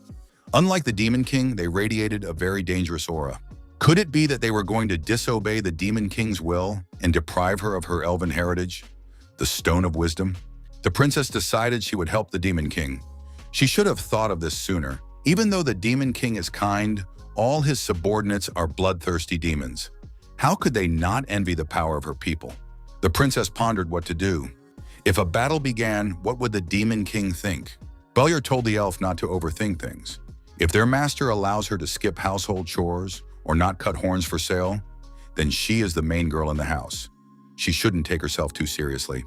Unlike the Demon King, they radiated a very dangerous aura. Could it be that they were going to disobey the Demon King's will and deprive her of her elven heritage, the Stone of Wisdom? The princess decided she would help the Demon King. She should have thought of this sooner. Even though the Demon King is kind, all his subordinates are bloodthirsty demons. How could they not envy the power of her people? The princess pondered what to do. If a battle began, what would the Demon King think? Belial told the elf not to overthink things. If their master allows her to skip household chores or not cut horns for sale, then she is the main girl in the house. She shouldn't take herself too seriously.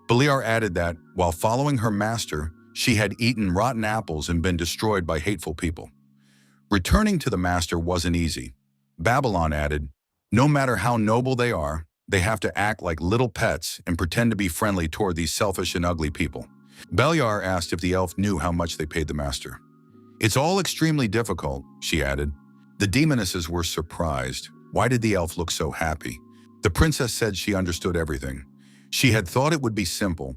Belial added that, while following her master, she had eaten rotten apples and been destroyed by hateful people. Returning to the master wasn't easy. Babylon added, no matter how noble they are, they have to act like little pets and pretend to be friendly toward these selfish and ugly people. Belial asked if the elf knew how much they paid the master. It's all extremely difficult, she added. The demonesses were surprised. Why did the elf look so happy? The princess said she understood everything. She had thought it would be simple,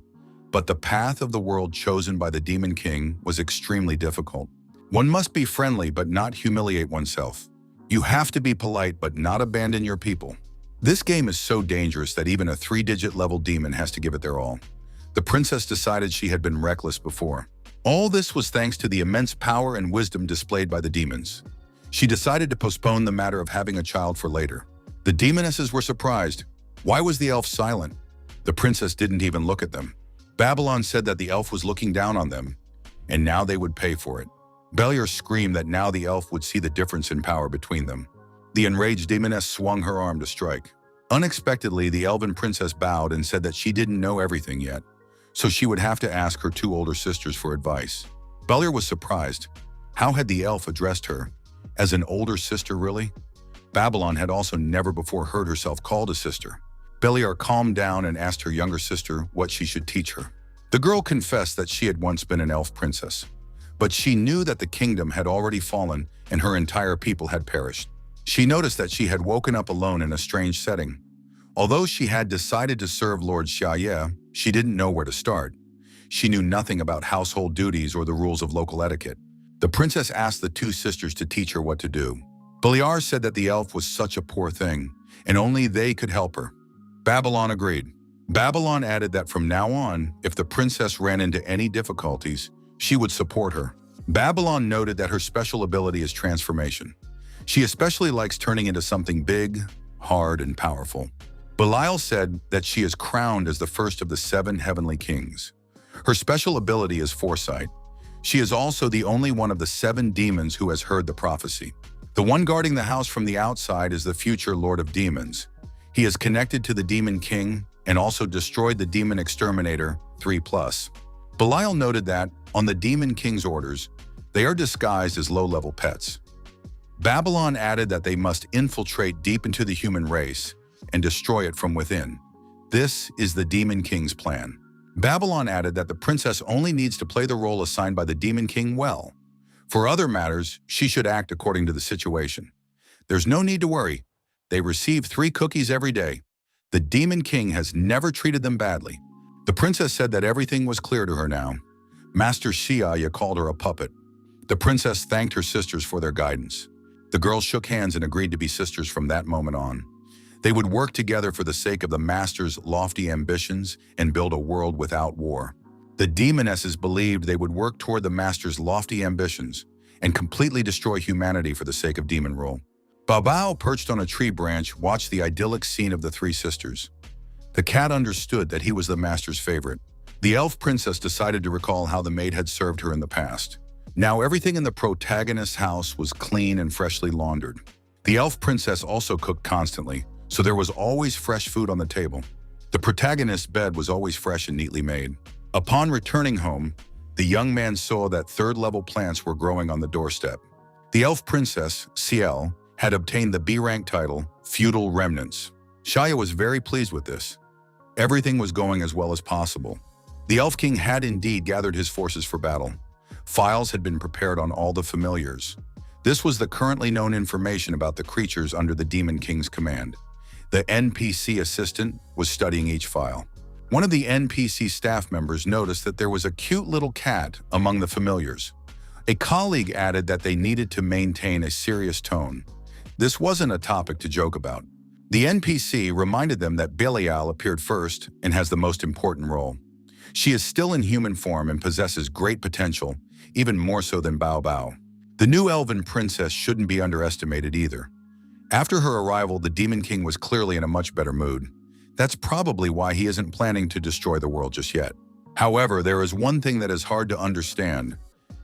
but the path of the world chosen by the Demon King was extremely difficult. One must be friendly but not humiliate oneself. You have to be polite but not abandon your people. This game is so dangerous that even a 3-digit level demon has to give it their all. The princess decided she had been reckless before. All this was thanks to the immense power and wisdom displayed by the demons. She decided to postpone the matter of having a child for later. The demonesses were surprised. Why was the elf silent? The princess didn't even look at them. Babylon said that the elf was looking down on them, and now they would pay for it. Beliar screamed that now the elf would see the difference in power between them. The enraged demoness swung her arm to strike. Unexpectedly, the elven princess bowed and said that she didn't know everything yet, so she would have to ask her two older sisters for advice. Beliar was surprised. How had the elf addressed her? As an older sister, really? Babylon had also never before heard herself called a sister. Beliar calmed down and asked her younger sister what she should teach her. The girl confessed that she had once been an elf princess, but she knew that the kingdom had already fallen and her entire people had perished. She noticed that she had woken up alone in a strange setting. Although she had decided to serve Lord Xiaye, she didn't know where to start. She knew nothing about household duties or the rules of local etiquette. The princess asked the two sisters to teach her what to do. Beliar said that the elf was such a poor thing, and only they could help her. Babylon agreed. Babylon added that from now on, if the princess ran into any difficulties, she would support her. Babylon noted that her special ability is transformation. She especially likes turning into something big, hard, and powerful. Belial said that she is crowned as the first of the 7 heavenly kings. Her special ability is foresight. She is also the only one of the 7 demons who has heard the prophecy. The one guarding the house from the outside is the future Lord of Demons. He is connected to the Demon King and also destroyed the Demon Exterminator 3+. Belial noted that, on the Demon King's orders, they are disguised as low-level pets. Babylon added that they must infiltrate deep into the human race and destroy it from within. This is the Demon King's plan. Babylon added that the princess only needs to play the role assigned by the Demon King well. For other matters, she should act according to the situation. There's no need to worry. They receive 3 cookies every day. The Demon King has never treated them badly. The princess said that everything was clear to her now. Master Xiaye called her a puppet. The princess thanked her sisters for their guidance. The girls shook hands and agreed to be sisters from that moment on. They would work together for the sake of the master's lofty ambitions and build a world without war. The demonesses believed they would work toward the master's lofty ambitions and completely destroy humanity for the sake of demon rule. Bao, perched on a tree branch, watched the idyllic scene of the 3 sisters. The cat understood that he was the master's favorite. The elf princess decided to recall how the maid had served her in the past. Now everything in the protagonist's house was clean and freshly laundered. The elf princess also cooked constantly, so there was always fresh food on the table. The protagonist's bed was always fresh and neatly made. Upon returning home, the young man saw that 3rd-level plants were growing on the doorstep. The elf princess, Ciel, had obtained the B-rank title, Feudal Remnants. Xiaye was very pleased with this. Everything was going as well as possible. The Elf King had indeed gathered his forces for battle. Files had been prepared on all the familiars. This was the currently known information about the creatures under the Demon King's command. The NPC assistant was studying each file. One of the NPC staff members noticed that there was a cute little cat among the familiars. A colleague added that they needed to maintain a serious tone. This wasn't a topic to joke about. The NPC reminded them that Belial appeared first and has the most important role. She is still in human form and possesses great potential, even more so than Bao Bao. The new elven princess shouldn't be underestimated either. After her arrival, the Demon King was clearly in a much better mood. That's probably why he isn't planning to destroy the world just yet. However, there is one thing that is hard to understand.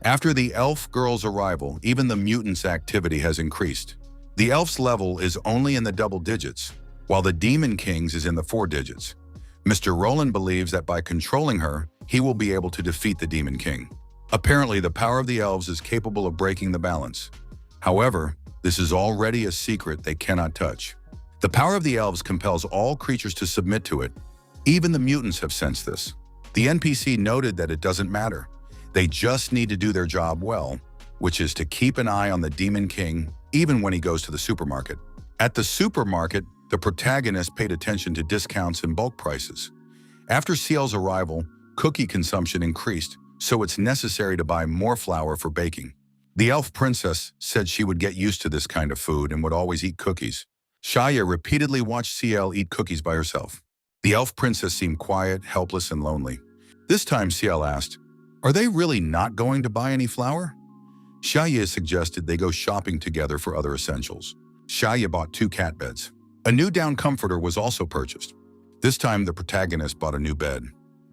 After the elf girl's arrival, even the mutants' activity has increased. The elf's level is only in the double digits, while the Demon King's is in the 4 digits. Mr. Roland believes that by controlling her, he will be able to defeat the Demon King. Apparently, the power of the elves is capable of breaking the balance. However, this is already a secret they cannot touch. The power of the elves compels all creatures to submit to it. Even the mutants have sensed this. The NPC noted that it doesn't matter. They just need to do their job well, which is to keep an eye on the Demon King even when he goes to the supermarket. At the supermarket, the protagonist paid attention to discounts and bulk prices. After Ciel's arrival, cookie consumption increased, so it's necessary to buy more flour for baking. The elf princess said she would get used to this kind of food and would always eat cookies. Xiaye repeatedly watched Ciel eat cookies by herself. The elf princess seemed quiet, helpless, and lonely. This time Ciel asked, "Are they really not going to buy any flour?" Xiaye suggested they go shopping together for other essentials. Xiaye bought 2 cat beds. A new down comforter was also purchased. This time the protagonist bought a new bed.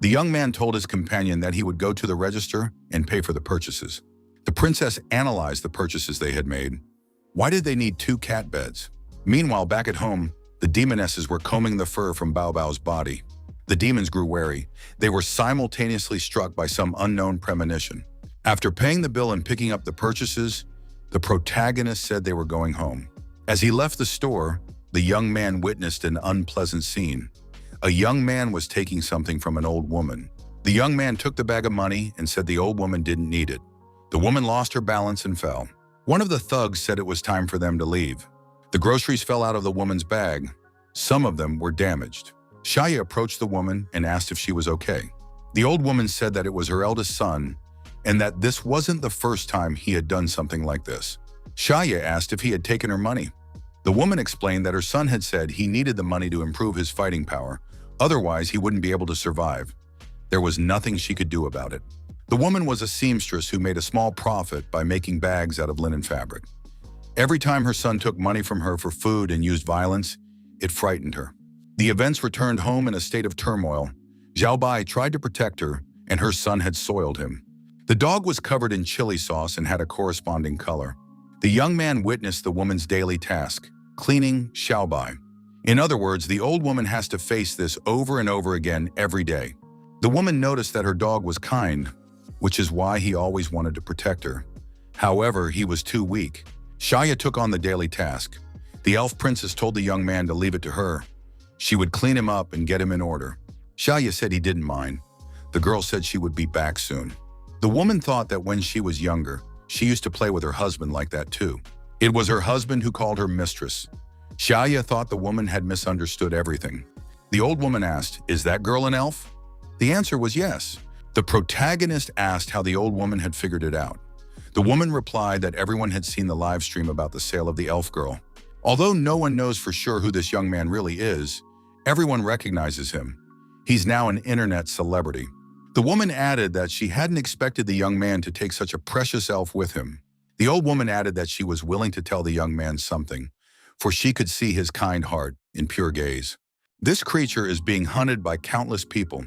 The young man told his companion that he would go to the register and pay for the purchases. The princess analyzed the purchases they had made. Why did they need 2 cat beds? Meanwhile, back at home, the demonesses were combing the fur from Bao Bao's body. The demons grew wary. They were simultaneously struck by some unknown premonition. After paying the bill and picking up the purchases, the protagonist said they were going home. As he left the store, the young man witnessed an unpleasant scene. A young man was taking something from an old woman. The young man took the bag of money and said the old woman didn't need it. The woman lost her balance and fell. One of the thugs said it was time for them to leave. The groceries fell out of the woman's bag. Some of them were damaged. Shaya approached the woman and asked if she was okay. The old woman said that it was her eldest son and that this wasn't the first time he had done something like this. Shaya asked if he had taken her money. The woman explained that her son had said he needed the money to improve his fighting power, otherwise he wouldn't be able to survive. There was nothing she could do about it. The woman was a seamstress who made a small profit by making bags out of linen fabric. Every time her son took money from her for food and used violence, it frightened her. The events returned home in a state of turmoil. Zhao Bai tried to protect her, and her son had soiled him. The dog was covered in chili sauce and had a corresponding color. The young man witnessed the woman's daily task, cleaning Xiao Bai. In other words, the old woman has to face this over and over again every day. The woman noticed that her dog was kind, which is why he always wanted to protect her. However, he was too weak. Shaya took on the daily task. The elf princess told the young man to leave it to her. She would clean him up and get him in order. Shaya said he didn't mind. The girl said she would be back soon. The woman thought that when she was younger, she used to play with her husband like that too. It was her husband who called her mistress. Shaya thought the woman had misunderstood everything. The old woman asked, "Is that girl an elf?" The answer was yes. The protagonist asked how the old woman had figured it out. The woman replied that everyone had seen the live stream about the sale of the elf girl. Although no one knows for sure who this young man really is, everyone recognizes him. He's now an internet celebrity. The woman added that she hadn't expected the young man to take such a precious elf with him. The old woman added that she was willing to tell the young man something, for she could see his kind heart in pure gaze. This creature is being hunted by countless people.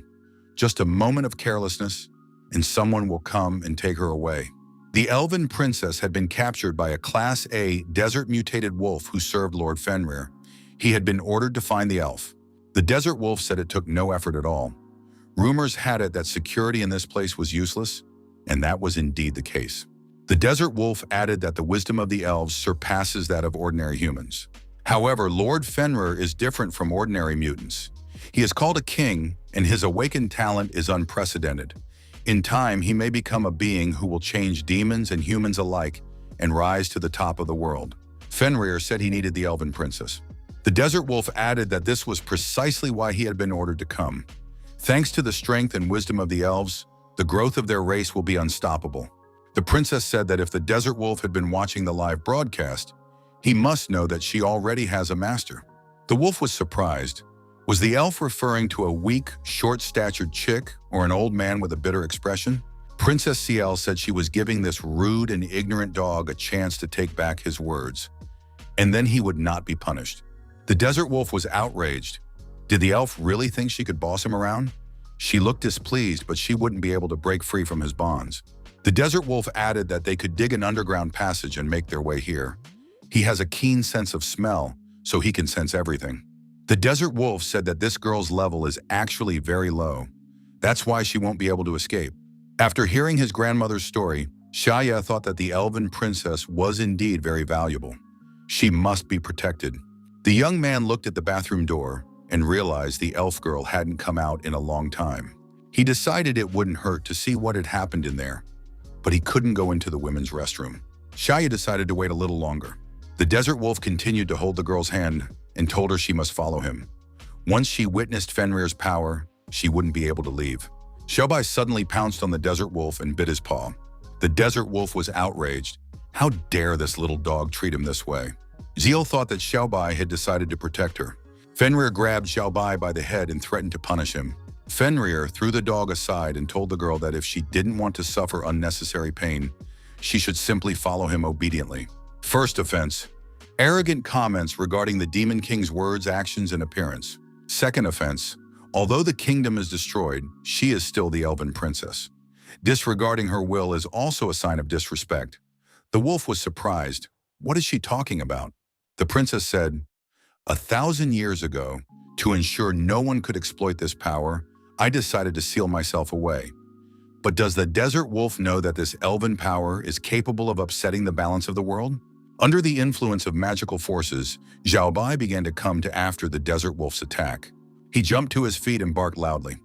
Just a moment of carelessness, and someone will come and take her away. The elven princess had been captured by a Class A desert-mutated wolf who served Lord Fenrir. He had been ordered to find the elf. The desert wolf said it took no effort at all. Rumors had it that security in this place was useless, and that was indeed the case. The desert wolf added that the wisdom of the elves surpasses that of ordinary humans. However, Lord Fenrir is different from ordinary mutants. He is called a king, and his awakened talent is unprecedented. In time, he may become a being who will change demons and humans alike and rise to the top of the world. Fenrir said he needed the elven princess. The desert wolf added that this was precisely why he had been ordered to come. Thanks to the strength and wisdom of the elves, the growth of their race will be unstoppable. The princess said that if the desert wolf had been watching the live broadcast, he must know that she already has a master. The wolf was surprised. Was the elf referring to a weak, short-statured chick or an old man with a bitter expression? Princess Ciel said she was giving this rude and ignorant dog a chance to take back his words, and then he would not be punished. The desert wolf was outraged. Did the elf really think she could boss him around? She looked displeased, but she wouldn't be able to break free from his bonds. The desert wolf added that they could dig an underground passage and make their way here. He has a keen sense of smell, so he can sense everything. The desert wolf said that this girl's level is actually very low. That's why she won't be able to escape. After hearing his grandmother's story, Shaya thought that the elven princess was indeed very valuable. She must be protected. The young man looked at the bathroom door and realized the elf girl hadn't come out in a long time. He decided it wouldn't hurt to see what had happened in there, but he couldn't go into the women's restroom. Shaya decided to wait a little longer. The desert wolf continued to hold the girl's hand and told her she must follow him. Once she witnessed Fenrir's power, she wouldn't be able to leave. Xiaobai suddenly pounced on the desert wolf and bit his paw. The desert wolf was outraged. How dare this little dog treat him this way? Zeal thought that Xiaobai had decided to protect her. Fenrir grabbed Xiaobai by the head and threatened to punish him. Fenrir threw the dog aside and told the girl that if she didn't want to suffer unnecessary pain, she should simply follow him obediently. First offense: arrogant comments regarding the Demon King's words, actions, and appearance. Second offense: although the kingdom is destroyed, she is still the elven princess. Disregarding her will is also a sign of disrespect. The wolf was surprised. What is she talking about? The princess said, 1,000 years ago, to ensure no one could exploit this power, I decided to seal myself away. But does the desert wolf know that this elven power is capable of upsetting the balance of the world? Under the influence of magical forces, Xiaobai began to come to after the desert wolf's attack. He jumped to his feet and barked loudly.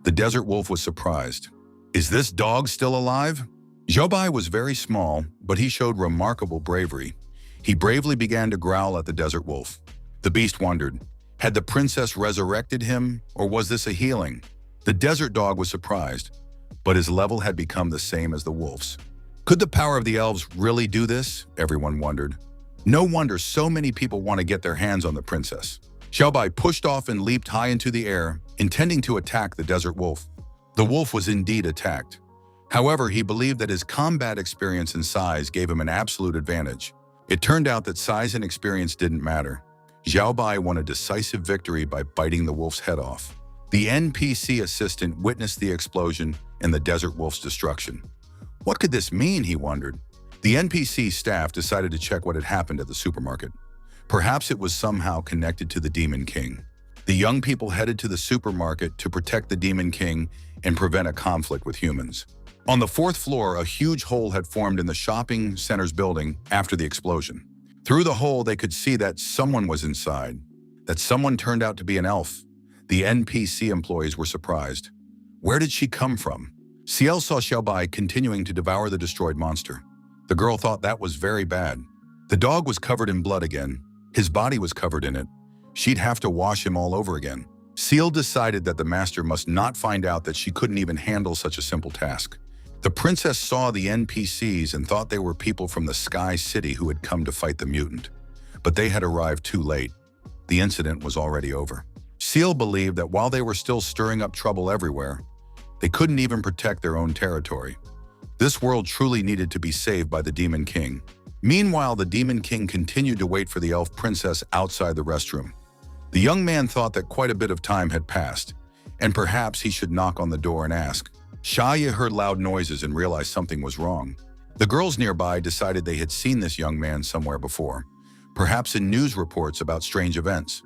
The desert wolf was surprised. Is this dog still alive? Xiaobai was very small, but he showed remarkable bravery. He bravely began to growl at the desert wolf. The beast wondered, had the princess resurrected him, or was this a healing? The desert dog was surprised, but his level had become the same as the wolf's. Could the power of the elves really do this? Everyone wondered. No wonder so many people want to get their hands on the princess. Xiaobai pushed off and leaped high into the air, intending to attack the desert wolf. The wolf was indeed attacked. However, he believed that his combat experience and size gave him an absolute advantage. It turned out that size and experience didn't matter. Xiaobai won a decisive victory by biting the wolf's head off. The NPC assistant witnessed the explosion and the desert wolf's destruction. What could this mean, he wondered. The NPC staff decided to check what had happened at the supermarket. Perhaps it was somehow connected to the Demon King. The young people headed to the supermarket to protect the Demon King and prevent a conflict with humans. On the 4th floor, a huge hole had formed in the shopping center's building after the explosion. Through the hole, they could see that someone was inside. That someone turned out to be an elf. The NPC employees were surprised. Where did she come from? Ciel saw Xiaobai continuing to devour the destroyed monster. The girl thought that was very bad. The dog was covered in blood again. His body was covered in it. She'd have to wash him all over again. Ciel decided that the master must not find out that she couldn't even handle such a simple task. The princess saw the NPCs and thought they were people from the Sky City who had come to fight the mutant. But they had arrived too late. The incident was already over. Ciel believed that while they were still stirring up trouble everywhere, they couldn't even protect their own territory. This world truly needed to be saved by the Demon King. Meanwhile, the Demon King continued to wait for the elf princess outside the restroom. The young man thought that quite a bit of time had passed, and perhaps he should knock on the door and ask. Xia heard loud noises and realized something was wrong. The girls nearby decided they had seen this young man somewhere before, perhaps in news reports about strange events.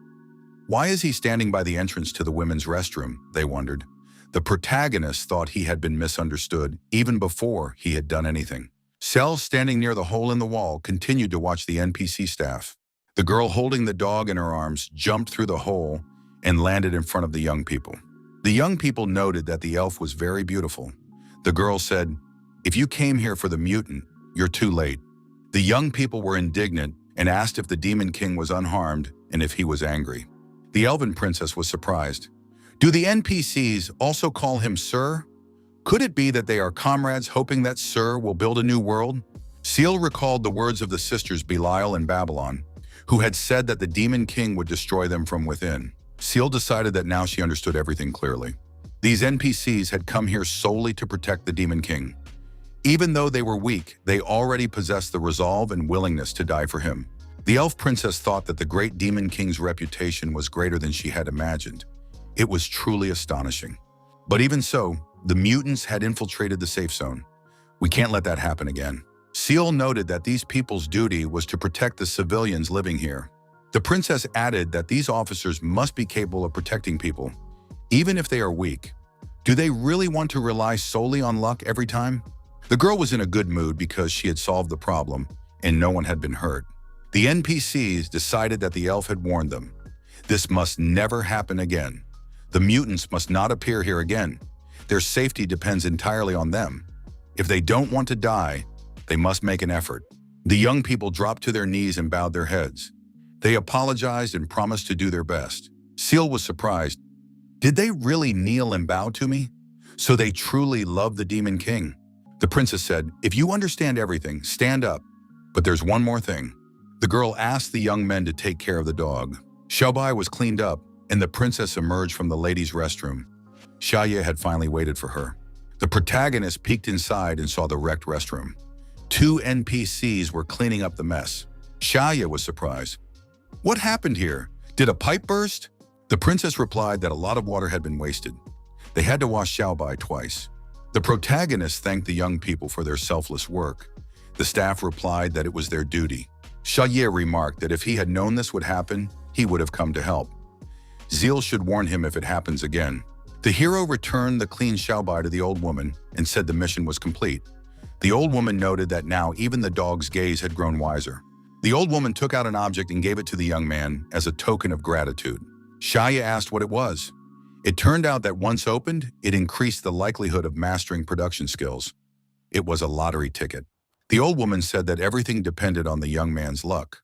Why is he standing by the entrance to the women's restroom? They wondered. The protagonist thought he had been misunderstood even before he had done anything. Ciel, standing near the hole in the wall, continued to watch the NPC staff. The girl holding the dog in her arms jumped through the hole and landed in front of the young people. The young people noted that the elf was very beautiful. The girl said, "If you came here for the mutant, you're too late." The young people were indignant and asked if the Demon King was unharmed and if he was angry. The elven princess was surprised. Do the NPCs also call him Sir? Could it be that they are comrades hoping that Sir will build a new world? Ciel recalled the words of the sisters Belial and Babylon, who had said that the Demon King would destroy them from within. Ciel decided that now she understood everything clearly. These NPCs had come here solely to protect the Demon King. Even though they were weak, they already possessed the resolve and willingness to die for him. The elf princess thought that the great Demon King's reputation was greater than she had imagined. It was truly astonishing. But even so, the mutants had infiltrated the safe zone. We can't let that happen again. Ciel noted that these people's duty was to protect the civilians living here. The princess added that these officers must be capable of protecting people, even if they are weak. Do they really want to rely solely on luck every time? The girl was in a good mood because she had solved the problem and no one had been hurt. The NPCs decided that the elf had warned them. This must never happen again. The mutants must not appear here again. Their safety depends entirely on them. If they don't want to die, they must make an effort. The young people dropped to their knees and bowed their heads. They apologized and promised to do their best. Ciel was surprised. Did they really kneel and bow to me? So they truly love the Demon King. The princess said, "If you understand everything, stand up. But there's one more thing." The girl asked the young men to take care of the dog. Xiaobai was cleaned up, and the princess emerged from the ladies' restroom. Xia had finally waited for her. The protagonist peeked inside and saw the wrecked restroom. 2 NPCs were cleaning up the mess. Xia was surprised. What happened here? Did a pipe burst? The princess replied that a lot of water had been wasted. They had to wash Xiaobai twice. The protagonists thanked the young people for their selfless work. The staff replied that it was their duty. Xiaoye remarked that if he had known this would happen, he would have come to help. Zeal should warn him if it happens again. The hero returned the clean xiaobai to the old woman and said the mission was complete. The old woman noted that now even the dog's gaze had grown wiser. The old woman took out an object and gave it to the young man as a token of gratitude. Xiaoye asked what it was. It turned out that once opened, it increased the likelihood of mastering production skills. It was a lottery ticket. The old woman said that everything depended on the young man's luck.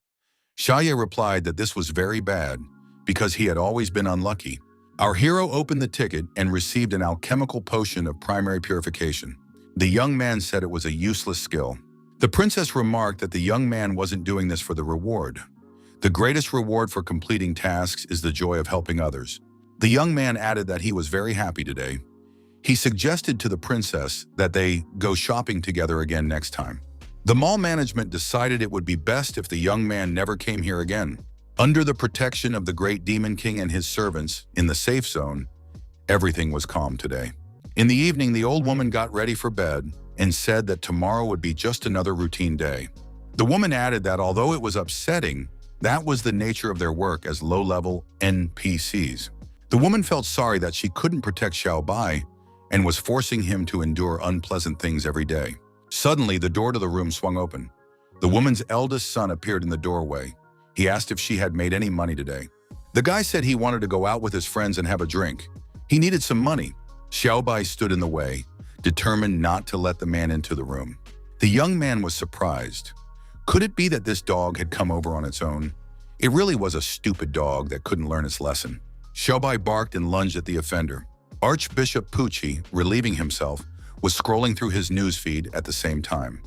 Xiaoye replied that this was very bad because he had always been unlucky. Our hero opened the ticket and received an alchemical potion of primary purification. The young man said it was a useless skill. The princess remarked that the young man wasn't doing this for the reward. The greatest reward for completing tasks is the joy of helping others. The young man added that he was very happy today. He suggested to the princess that they go shopping together again next time. The mall management decided it would be best if the young man never came here again. Under the protection of the great demon king and his servants in the safe zone, everything was calm today. In the evening, the old woman got ready for bed and said that tomorrow would be just another routine day. The woman added that although it was upsetting, that was the nature of their work as low-level NPCs. The woman felt sorry that she couldn't protect Xiao Bai and was forcing him to endure unpleasant things every day. Suddenly, the door to the room swung open. The woman's eldest son appeared in the doorway. He asked if she had made any money today. The guy said he wanted to go out with his friends and have a drink. He needed some money. Xiao Bai stood in the way, determined not to let the man into the room. The young man was surprised. Could it be that this dog had come over on its own? It really was a stupid dog that couldn't learn its lesson. Xiao Bai barked and lunged at the offender. Archbishop Pucci, relieving himself, was scrolling through his newsfeed at the same time.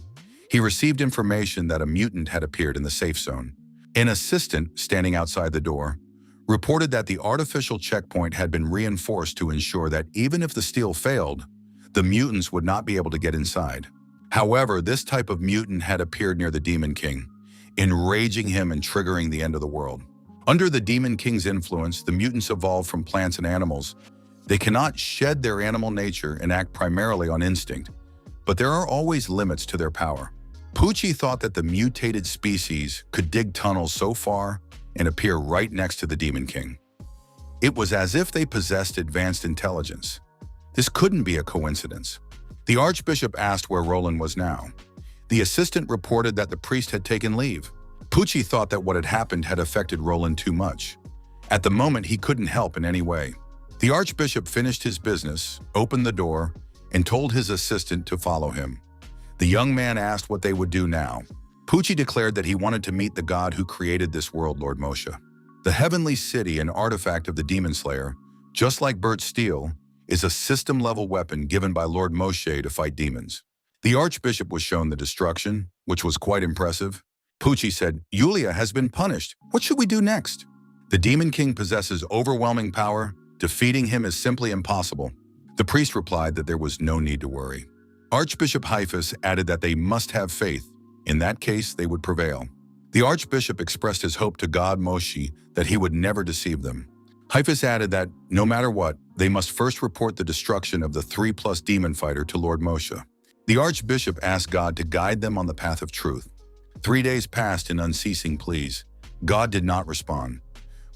He received information that a mutant had appeared in the safe zone. An assistant, standing outside the door, reported that the artificial checkpoint had been reinforced to ensure that even if the steal failed, the mutants would not be able to get inside. However, this type of mutant had appeared near the Demon King, enraging him and triggering the end of the world. Under the Demon King's influence, the mutants evolved from plants and animals. They cannot shed their animal nature and act primarily on instinct, but there are always limits to their power. Pucci thought that the mutated species could dig tunnels so far and appear right next to the Demon King. It was as if they possessed advanced intelligence. This couldn't be a coincidence. The Archbishop asked where Roland was now. The assistant reported that the priest had taken leave. Pucci thought that what had happened had affected Roland too much. At the moment, he couldn't help in any way. The Archbishop finished his business, opened the door, and told his assistant to follow him. The young man asked what they would do now. Pucci declared that he wanted to meet the god who created this world, Lord Moshe. The heavenly city, an artifact of the Demon Slayer, just like Bert's steel, is a system-level weapon given by Lord Moshe to fight demons. The Archbishop was shown the destruction, which was quite impressive. Pucci said, "Yulia has been punished. What should we do next?" The Demon King possesses overwhelming power. Defeating him is simply impossible. The priest replied that there was no need to worry. Archbishop Haifus added that they must have faith. In that case, they would prevail. The Archbishop expressed his hope to God Moshe that he would never deceive them. Haifus added that, no matter what, they must first report the destruction of the 3+ demon fighter to Lord Moshe. The Archbishop asked God to guide them on the path of truth. 3 days passed in unceasing pleas. God did not respond.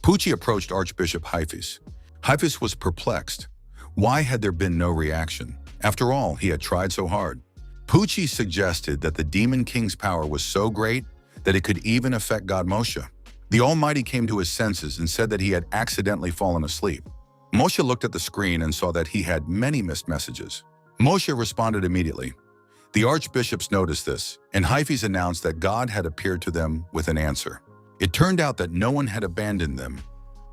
Pucci approached Archbishop Haifus. Haifus was perplexed. Why had there been no reaction? After all, he had tried so hard. Pucci suggested that the Demon King's power was so great that it could even affect God Moshe. The Almighty came to his senses and said that he had accidentally fallen asleep. Moshe looked at the screen and saw that he had many missed messages. Moshe responded immediately. The archbishops noticed this, and Haifus announced that God had appeared to them with an answer. It turned out that no one had abandoned them.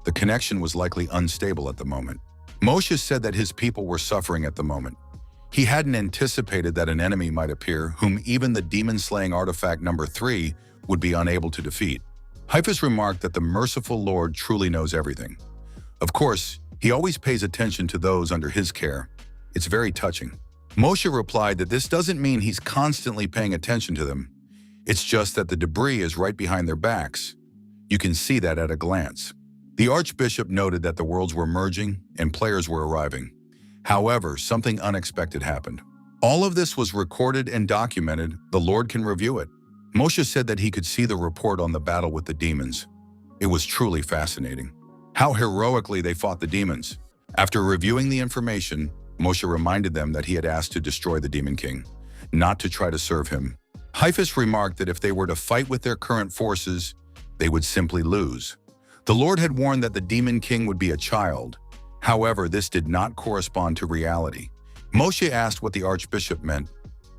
The connection was likely unstable at the moment. Moshe said that his people were suffering at the moment. He hadn't anticipated that an enemy might appear whom even the demon-slaying artifact number 3 would be unable to defeat. Haifus remarked that the merciful Lord truly knows everything. Of course, he always pays attention to those under his care. It's very touching. Moshe replied that this doesn't mean he's constantly paying attention to them. It's just that the debris is right behind their backs. You can see that at a glance. The archbishop noted that the worlds were merging and players were arriving. However, something unexpected happened. All of this was recorded and documented. The Lord can review it. Moshe said that he could see the report on the battle with the demons. It was truly fascinating. How heroically they fought the demons. After reviewing the information, Moshe reminded them that he had asked to destroy the Demon King, not to try to serve him. Haiphis remarked that if they were to fight with their current forces, they would simply lose. The Lord had warned that the Demon King would be a child. However, this did not correspond to reality. Moshe asked what the archbishop meant.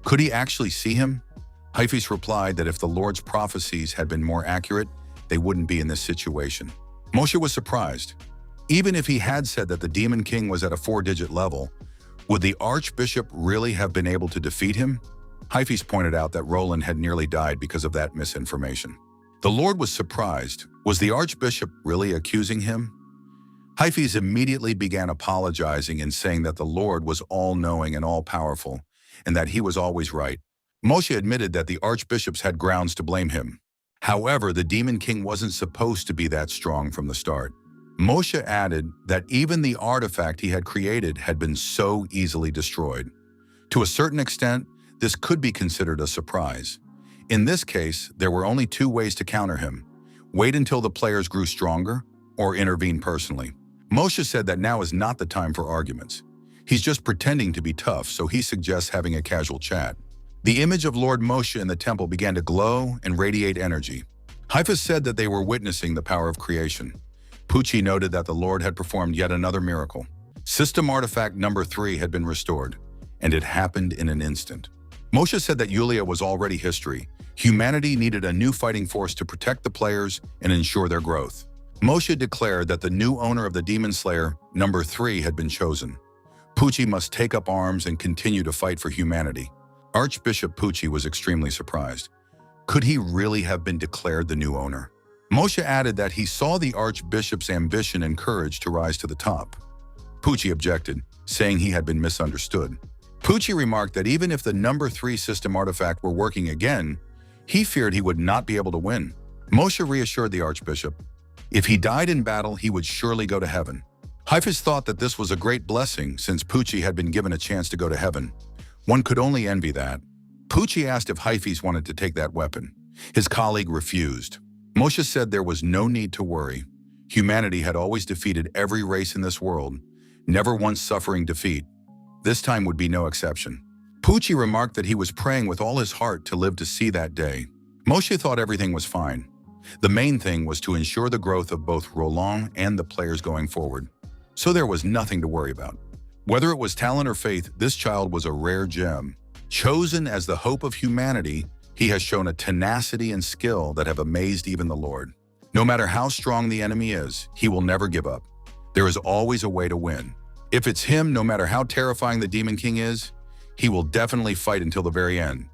Could he actually see him? Haiphis replied that if the Lord's prophecies had been more accurate, they wouldn't be in this situation. Moshe was surprised. Even if he had said that the Demon King was at a 4-digit level, would the archbishop really have been able to defeat him? Haiphis pointed out that Roland had nearly died because of that misinformation. The Lord was surprised. Was the archbishop really accusing him? Haiphis immediately began apologizing and saying that the Lord was all-knowing and all-powerful, and that he was always right. Moshe admitted that the archbishops had grounds to blame him. However, the Demon King wasn't supposed to be that strong from the start. Moshe added that even the artifact he had created had been so easily destroyed. To a certain extent, this could be considered a surprise. In this case, there were only 2 ways to counter him: wait until the players grew stronger, or intervene personally. Moshe said that now is not the time for arguments. He's just pretending to be tough, so he suggests having a casual chat. The image of Lord Moshe in the temple began to glow and radiate energy. Haiphis said that they were witnessing the power of creation. Pucci noted that the Lord had performed yet another miracle. System artifact number 3 had been restored, and it happened in an instant. Moshe said that Yulia was already history. Humanity needed a new fighting force to protect the players and ensure their growth. Moshe declared that the new owner of the Demon Slayer, number 3, had been chosen. Pucci must take up arms and continue to fight for humanity. Archbishop Pucci was extremely surprised. Could he really have been declared the new owner? Moshe added that he saw the archbishop's ambition and courage to rise to the top. Pucci objected, saying he had been misunderstood. Pucci remarked that even if the number 3 system artifact were working again, he feared he would not be able to win. Moshe reassured the archbishop. If he died in battle, he would surely go to heaven. Haiphis thought that this was a great blessing since Pucci had been given a chance to go to heaven. One could only envy that. Pucci asked if Haiphis wanted to take that weapon. His colleague refused. Moshe said there was no need to worry. Humanity had always defeated every race in this world, never once suffering defeat. This time would be no exception. Pucci remarked that he was praying with all his heart to live to see that day. Moshe thought everything was fine. The main thing was to ensure the growth of both Roland and the players going forward. So there was nothing to worry about. Whether it was talent or faith, this child was a rare gem. Chosen as the hope of humanity, he has shown a tenacity and skill that have amazed even the Lord. No matter how strong the enemy is, he will never give up. There is always a way to win. If it's him, no matter how terrifying the Demon King is, he will definitely fight until the very end.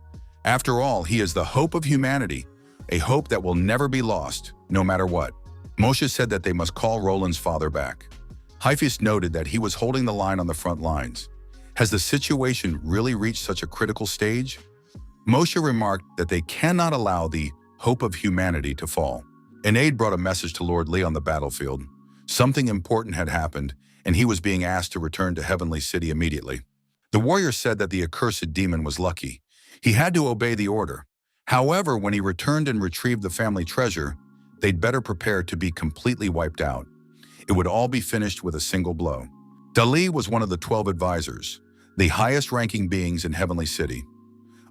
After all, he is the hope of humanity, a hope that will never be lost, no matter what. Moshe said that they must call Roland's father back. Haiphis noted that he was holding the line on the front lines. Has the situation really reached such a critical stage? Moshe remarked that they cannot allow the hope of humanity to fall. An aide brought a message to Lord Lee on the battlefield. Something important had happened, and he was being asked to return to Heavenly City immediately. The warrior said that the accursed demon was lucky. He had to obey the order. However, when he returned and retrieved the family treasure, they'd better prepare to be completely wiped out. It would all be finished with a single blow. Dali was one of the 12 advisors, the highest-ranking beings in Heavenly City.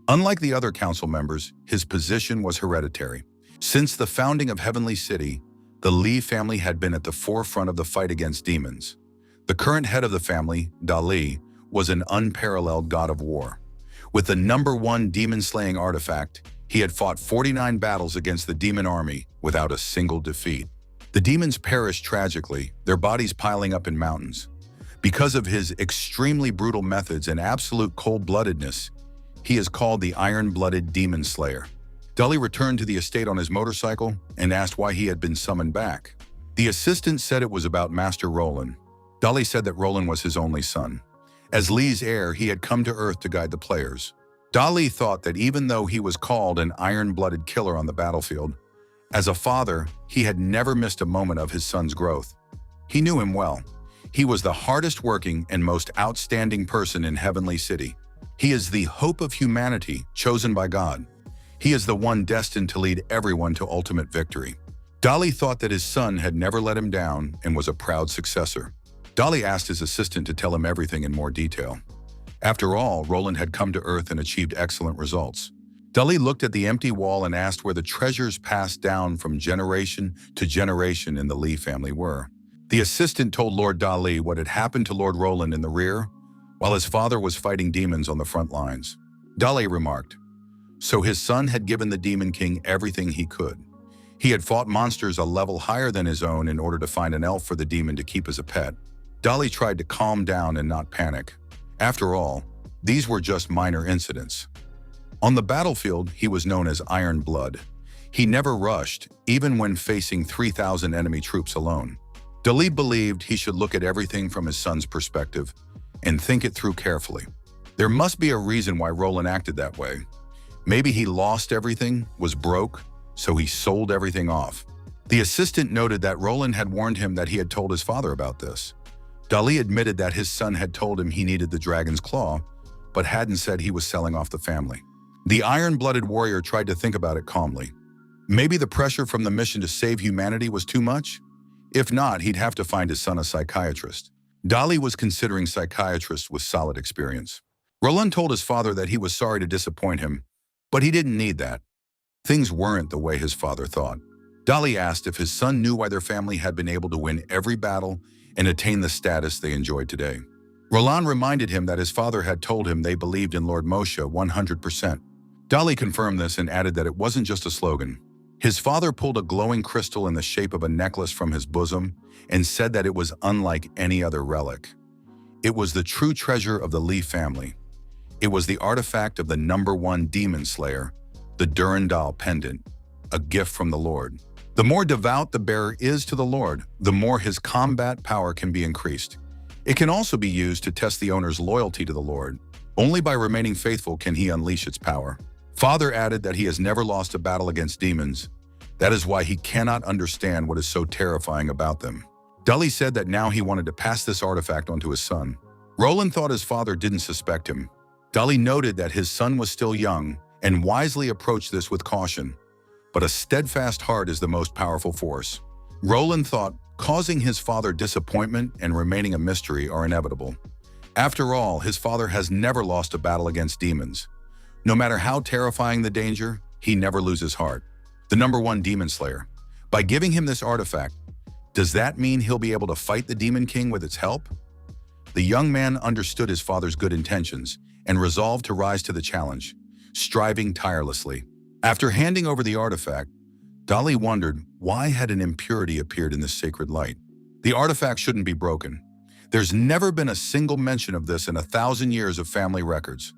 Unlike the other council members, his position was hereditary. Since the founding of Heavenly City, the Lee family had been at the forefront of the fight against demons. The current head of the family, Dali, was an unparalleled god of war. With the number 1 demon-slaying artifact, he had fought 49 battles against the demon army without a single defeat. The demons perished tragically, their bodies piling up in mountains. Because of his extremely brutal methods and absolute cold-bloodedness, he is called the Iron-Blooded Demon Slayer. Dali returned to the estate on his motorcycle and asked why he had been summoned back. The assistant said it was about Master Roland. Dali said that Roland was his only son. As Lee's heir, he had come to Earth to guide the players. Dali thought that even though he was called an iron-blooded killer on the battlefield, as a father, he had never missed a moment of his son's growth. He knew him well. He was the hardest working and most outstanding person in Heavenly City. He is the hope of humanity, chosen by God. He is the one destined to lead everyone to ultimate victory. Dali thought that his son had never let him down and was a proud successor. Dali asked his assistant to tell him everything in more detail. After all, Roland had come to Earth and achieved excellent results. Dali looked at the empty wall and asked where the treasures passed down from generation to generation in the Lee family were. The assistant told Lord Dali what had happened to Lord Roland in the rear, while his father was fighting demons on the front lines. Dali remarked, "So his son had given the Demon King everything he could. He had fought monsters a level higher than his own in order to find an elf for the demon to keep as a pet." Dali tried to calm down and not panic. After all, these were just minor incidents. On the battlefield, he was known as Iron Blood. He never rushed, even when facing 3,000 enemy troops alone. Dali believed he should look at everything from his son's perspective and think it through carefully. There must be a reason why Roland acted that way. Maybe he lost everything, was broke, so he sold everything off. The assistant noted that Roland had warned him that he had told his father about this. Dali admitted that his son had told him he needed the dragon's claw, but hadn't said he was selling off the family. The iron-blooded warrior tried to think about it calmly. Maybe the pressure from the mission to save humanity was too much? If not, he'd have to find his son a psychiatrist. Dali was considering psychiatrists with solid experience. Roland told his father that he was sorry to disappoint him, but he didn't need that. Things weren't the way his father thought. Dali asked if his son knew why their family had been able to win every battle and attain the status they enjoyed today. Roland reminded him that his father had told him they believed in Lord Moshe 100%. Dali confirmed this and added that it wasn't just a slogan. His father pulled a glowing crystal in the shape of a necklace from his bosom and said that it was unlike any other relic. It was the true treasure of the Lee family. It was the artifact of the #1 demon slayer, the Durandal pendant, a gift from the Lord. The more devout the bearer is to the Lord, the more his combat power can be increased. It can also be used to test the owner's loyalty to the Lord. Only by remaining faithful can he unleash its power. Father added that he has never lost a battle against demons. That is why he cannot understand what is so terrifying about them. Dali said that now he wanted to pass this artifact on to his son. Roland thought his father didn't suspect him. Dali noted that his son was still young and wisely approached this with caution. But a steadfast heart is the most powerful force. Roland thought causing his father disappointment and remaining a mystery are inevitable. After all, his father has never lost a battle against demons. No matter how terrifying the danger, he never loses heart. The #1 demon slayer. By giving him this artifact, does that mean he'll be able to fight the Demon King with its help? The young man understood his father's good intentions and resolved to rise to the challenge, striving tirelessly. After handing over the artifact, Dali wondered why had an impurity appeared in this sacred light. The artifact shouldn't be broken. There's never been a single mention of this in 1,000 years of family records.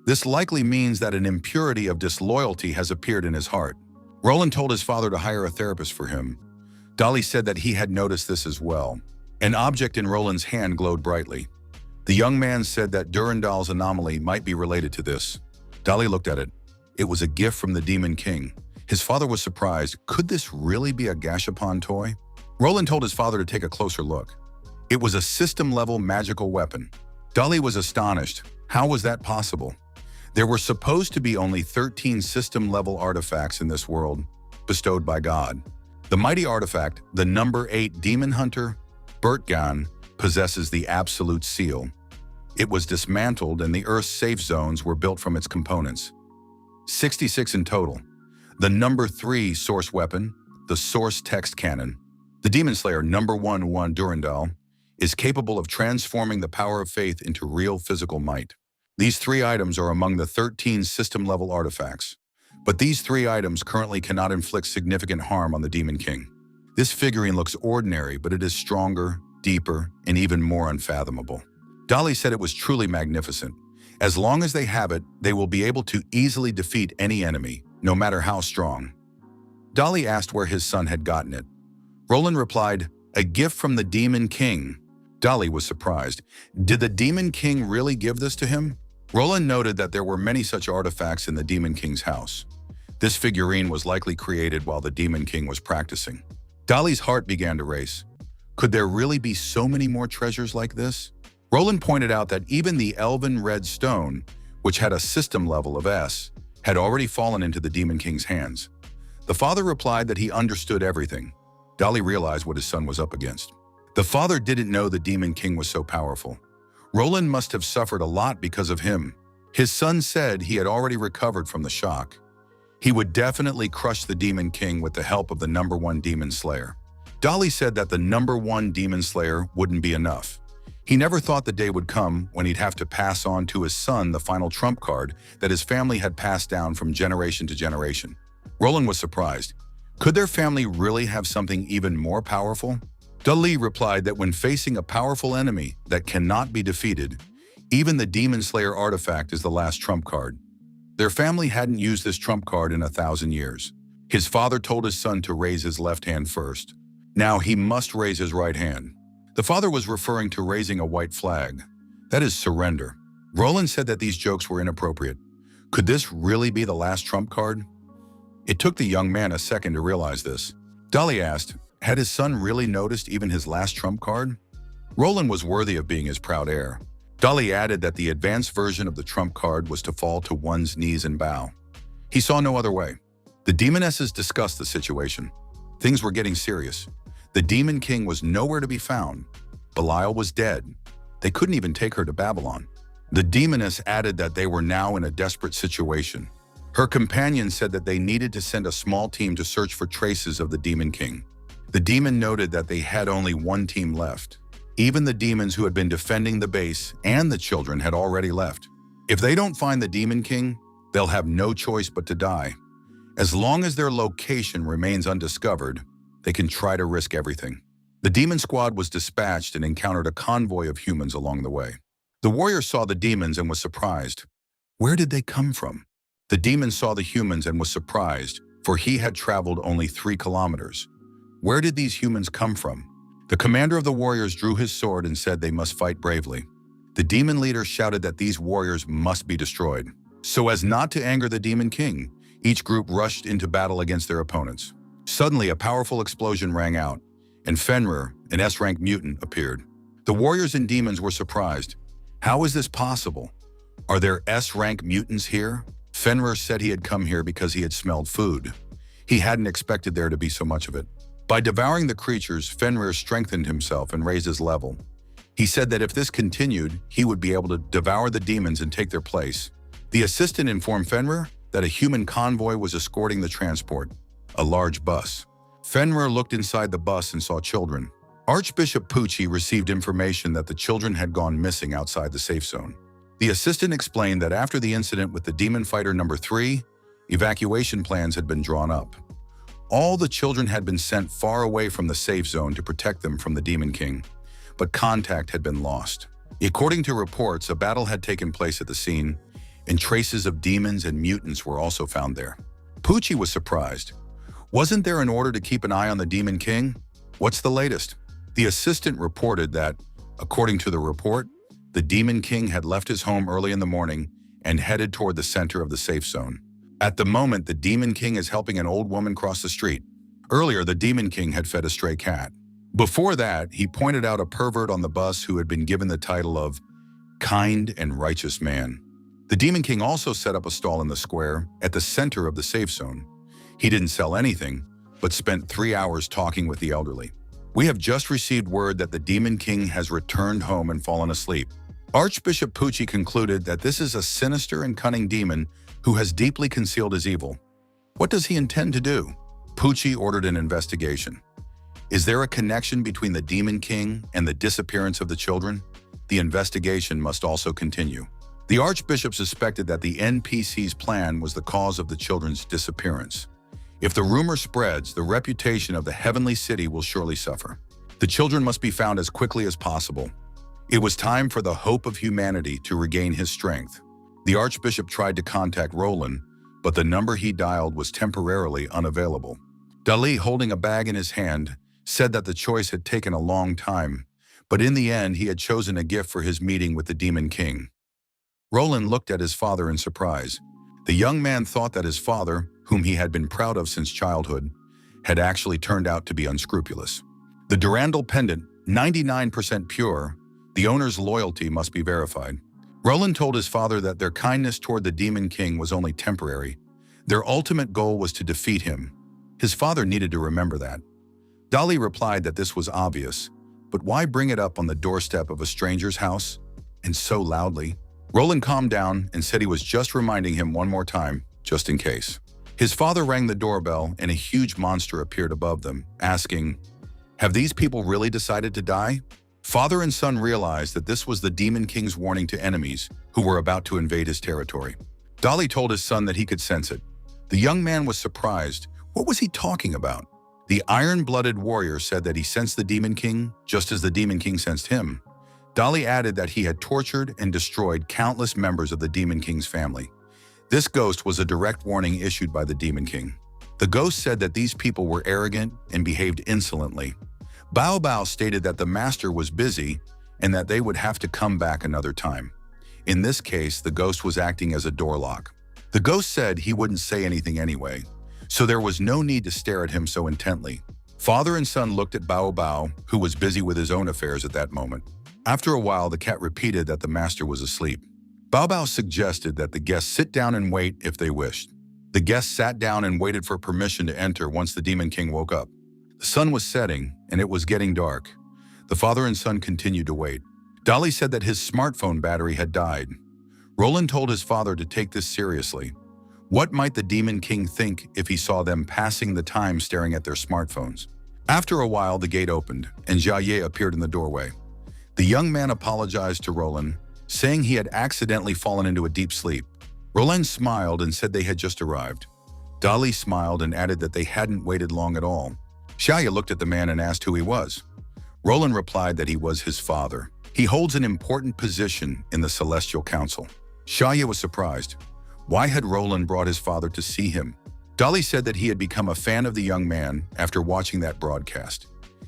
This likely means that an impurity of disloyalty has appeared in his heart. Roland told his father to hire a therapist for him. Dali said that he had noticed this as well. An object in Roland's hand glowed brightly. The young man said that Durandal's anomaly might be related to this. Dali looked at it. It was a gift from the Demon King. His father was surprised. Could this really be a Gashapon toy? Roland told his father to take a closer look. It was a system-level magical weapon. Dali was astonished. How was that possible? There were supposed to be only 13 system-level artifacts in this world, bestowed by God. The mighty artifact, the #8 Demon Hunter, Bertgan, possesses the absolute seal. It was dismantled and the Earth's safe zones were built from its components. 66 in total. The #3 source weapon, the source text cannon. The Demon Slayer #1 Durandal is capable of transforming the power of faith into real physical might. These 3 items are among the 13 system-level artifacts. But these 3 items currently cannot inflict significant harm on the Demon King. This figurine looks ordinary, but it is stronger, deeper, and even more unfathomable. Dali said it was truly magnificent. As long as they have it, they will be able to easily defeat any enemy, no matter how strong. Dali asked where his son had gotten it. Roland replied, "A gift from the Demon King." Dali was surprised. Did the Demon King really give this to him? Roland noted that there were many such artifacts in the Demon King's house. This figurine was likely created while the Demon King was practicing. Dali's heart began to race. Could there really be so many more treasures like this? Roland pointed out that even the elven red stone, which had a system level of S, had already fallen into the Demon King's hands. The father replied that he understood everything. Dali realized what his son was up against. The father didn't know the Demon King was so powerful. Roland must have suffered a lot because of him. His son said he had already recovered from the shock. He would definitely crush the Demon King with the help of the #1 Demon Slayer. Dali said that the #1 Demon Slayer wouldn't be enough. He never thought the day would come when he'd have to pass on to his son the final trump card that his family had passed down from generation to generation. Roland was surprised. Could their family really have something even more powerful? Dali replied that when facing a powerful enemy that cannot be defeated, even the Demon Slayer artifact is the last trump card. Their family hadn't used this trump card in 1,000 years. His father told his son to raise his left hand first. Now he must raise his right hand. The father was referring to raising a white flag. That is surrender. Roland said that these jokes were inappropriate. Could this really be the last trump card? It took the young man a second to realize this. Dali asked, had his son really noticed even his last trump card? Roland was worthy of being his proud heir. Dali added that the advanced version of the trump card was to fall to one's knees and bow. He saw no other way. The demonesses discussed the situation. Things were getting serious. The Demon King was nowhere to be found. Belial was dead. They couldn't even take her to Babylon. The demoness added that they were now in a desperate situation. Her companion said that they needed to send a small team to search for traces of the Demon King. The demon noted that they had only one team left. Even the demons who had been defending the base and the children had already left. If they don't find the Demon King, they'll have no choice but to die. As long as their location remains undiscovered, they can try to risk everything. The demon squad was dispatched and encountered a convoy of humans along the way. The warrior saw the demons and was surprised. Where did they come from? The demon saw the humans and was surprised, for he had traveled only 3 kilometers. Where did these humans come from? The commander of the warriors drew his sword and said they must fight bravely. The demon leader shouted that these warriors must be destroyed. So as not to anger the Demon King, each group rushed into battle against their opponents. Suddenly, a powerful explosion rang out, and Fenrir, an S-rank mutant, appeared. The warriors and demons were surprised. How is this possible? Are there S-rank mutants here? Fenrir said he had come here because he had smelled food. He hadn't expected there to be so much of it. By devouring the creatures, Fenrir strengthened himself and raised his level. He said that if this continued, he would be able to devour the demons and take their place. The assistant informed Fenrir that a human convoy was escorting the transport, a large bus. Fenrir looked inside the bus and saw children. Archbishop Pucci received information that the children had gone missing outside the safe zone. The assistant explained that after the incident with the Demon Fighter number 3, evacuation plans had been drawn up. All the children had been sent far away from the safe zone to protect them from the Demon King, but contact had been lost. According to reports, a battle had taken place at the scene, and traces of demons and mutants were also found there. Pucci was surprised. Wasn't there an order to keep an eye on the Demon King? What's the latest? The assistant reported that, according to the report, the Demon King had left his home early in the morning and headed toward the center of the safe zone. At the moment, the Demon King is helping an old woman cross the street. Earlier, the Demon King had fed a stray cat. Before that, he pointed out a pervert on the bus who had been given the title of kind and righteous man. The Demon King also set up a stall in the square at the center of the safe zone. He didn't sell anything, but spent 3 hours talking with the elderly. We have just received word that the Demon King has returned home and fallen asleep. Archbishop Pucci concluded that this is a sinister and cunning demon who has deeply concealed his evil. What does he intend to do? Pucci ordered an investigation. Is there a connection between the Demon King and the disappearance of the children? The investigation must also continue. The Archbishop suspected that the NPC's plan was the cause of the children's disappearance. If the rumor spreads, the reputation of the Heavenly City will surely suffer. The children must be found as quickly as possible. It was time for the hope of humanity to regain his strength. The Archbishop tried to contact Roland, but the number he dialed was temporarily unavailable. Dali, holding a bag in his hand, said that the choice had taken a long time, but in the end he had chosen a gift for his meeting with the Demon King. Roland looked at his father in surprise. The young man thought that his father, whom he had been proud of since childhood, had actually turned out to be unscrupulous. The Durandal pendant, 99% pure, the owner's loyalty must be verified. Roland told his father that their kindness toward the Demon King was only temporary. Their ultimate goal was to defeat him. His father needed to remember that. Dolly replied that this was obvious, but why bring it up on the doorstep of a stranger's house? And so loudly. Roland calmed down and said he was just reminding him one more time, just in case. His father rang the doorbell and a huge monster appeared above them, asking, "Have these people really decided to die?" Father and son realized that this was the Demon King's warning to enemies who were about to invade his territory. Dolly told his son that he could sense it. The young man was surprised. What was he talking about? The iron-blooded warrior said that he sensed the Demon King just as the Demon King sensed him. Dolly added that he had tortured and destroyed countless members of the Demon King's family. This ghost was a direct warning issued by the Demon King. The ghost said that these people were arrogant and behaved insolently. Bao Bao stated that the master was busy and that they would have to come back another time. In this case, the ghost was acting as a door lock. The ghost said he wouldn't say anything anyway, so there was no need to stare at him so intently. Father and son looked at Bao Bao, who was busy with his own affairs at that moment. After a while, the cat repeated that the master was asleep. Bao Bao suggested that the guests sit down and wait if they wished. The guests sat down and waited for permission to enter once the Demon King woke up. The sun was setting, and it was getting dark. The father and son continued to wait. Dolly said that his smartphone battery had died. Roland told his father to take this seriously. What might the Demon King think if he saw them passing the time staring at their smartphones? After a while, the gate opened, and Jia Ye appeared in the doorway. The young man apologized to Roland, saying he had accidentally fallen into a deep sleep. Roland smiled and said they had just arrived. Dolly smiled and added that they hadn't waited long at all. Jia Ye looked at the man and asked who he was. Roland replied that he was his father. He holds an important position in the Celestial Council. Jia Ye was surprised. Why had Roland brought his father to see him? Dolly said that he had become a fan of the young man after watching that broadcast.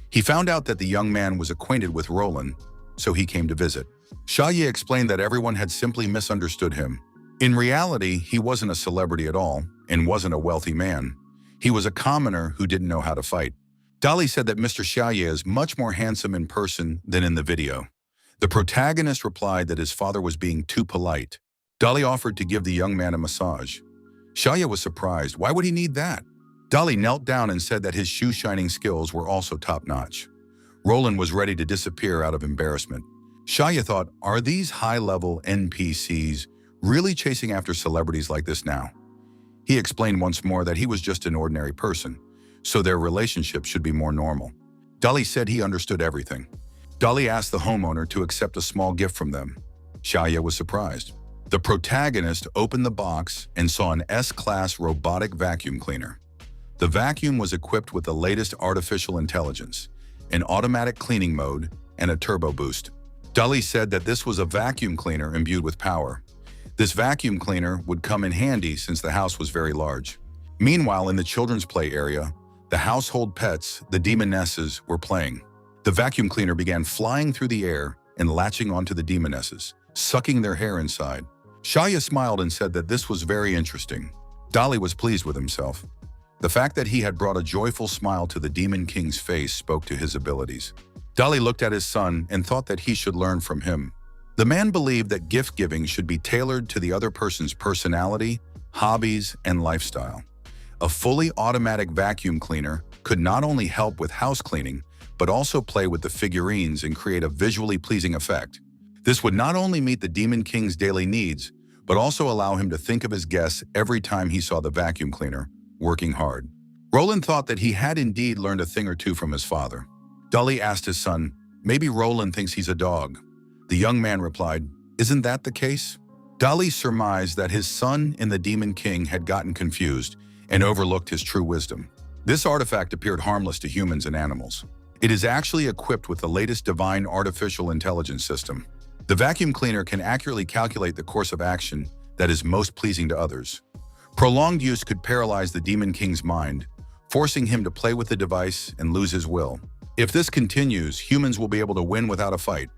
He found out that the young man was acquainted with Roland, so he came to visit. Jia Ye explained that everyone had simply misunderstood him. In reality, he wasn't a celebrity at all and wasn't a wealthy man. He was a commoner who didn't know how to fight. Dolly said that Mr. Jia Ye is much more handsome in person than in the video. The protagonist replied that his father was being too polite. Dolly offered to give the young man a massage. Jia Ye was surprised. Why would he need that? Dolly knelt down and said that his shoe-shining skills were also top-notch. Roland was ready to disappear out of embarrassment. Jia Ye thought, are these high-level NPCs really chasing after celebrities like this now? He explained once more that he was just an ordinary person, so their relationship should be more normal. Dolly said he understood everything. Dolly asked the homeowner to accept a small gift from them. Jia Ye was surprised. The protagonist opened the box and saw an S-class robotic vacuum cleaner. The vacuum was equipped with the latest artificial intelligence, an automatic cleaning mode, and a turbo boost. Dolly said that this was a vacuum cleaner imbued with power. This vacuum cleaner would come in handy since the house was very large. Meanwhile, in the children's play area, the household pets, the demonesses, were playing. The vacuum cleaner began flying through the air and latching onto the demonesses, sucking their hair inside. Jia Ye smiled and said that this was very interesting. Dolly was pleased with himself. The fact that he had brought a joyful smile to the Demon King's face spoke to his abilities. Dolly looked at his son and thought that he should learn from him. The man believed that gift-giving should be tailored to the other person's personality, hobbies, and lifestyle. A fully automatic vacuum cleaner could not only help with house cleaning, but also play with the figurines and create a visually pleasing effect. This would not only meet the Demon King's daily needs, but also allow him to think of his guests every time he saw the vacuum cleaner working hard. Roland thought that he had indeed learned a thing or two from his father. Dolly asked his son, maybe Roland thinks he's a dog. The young man replied, isn't that the case? Dolly surmised that his son and the Demon King had gotten confused and overlooked his true wisdom. This artifact appeared harmless to humans and animals. It is actually equipped with the latest divine artificial intelligence system. The vacuum cleaner can accurately calculate the course of action that is most pleasing to others. Prolonged use could paralyze the Demon King's mind, forcing him to play with the device and lose his will. If this continues, humans will be able to win without a fight.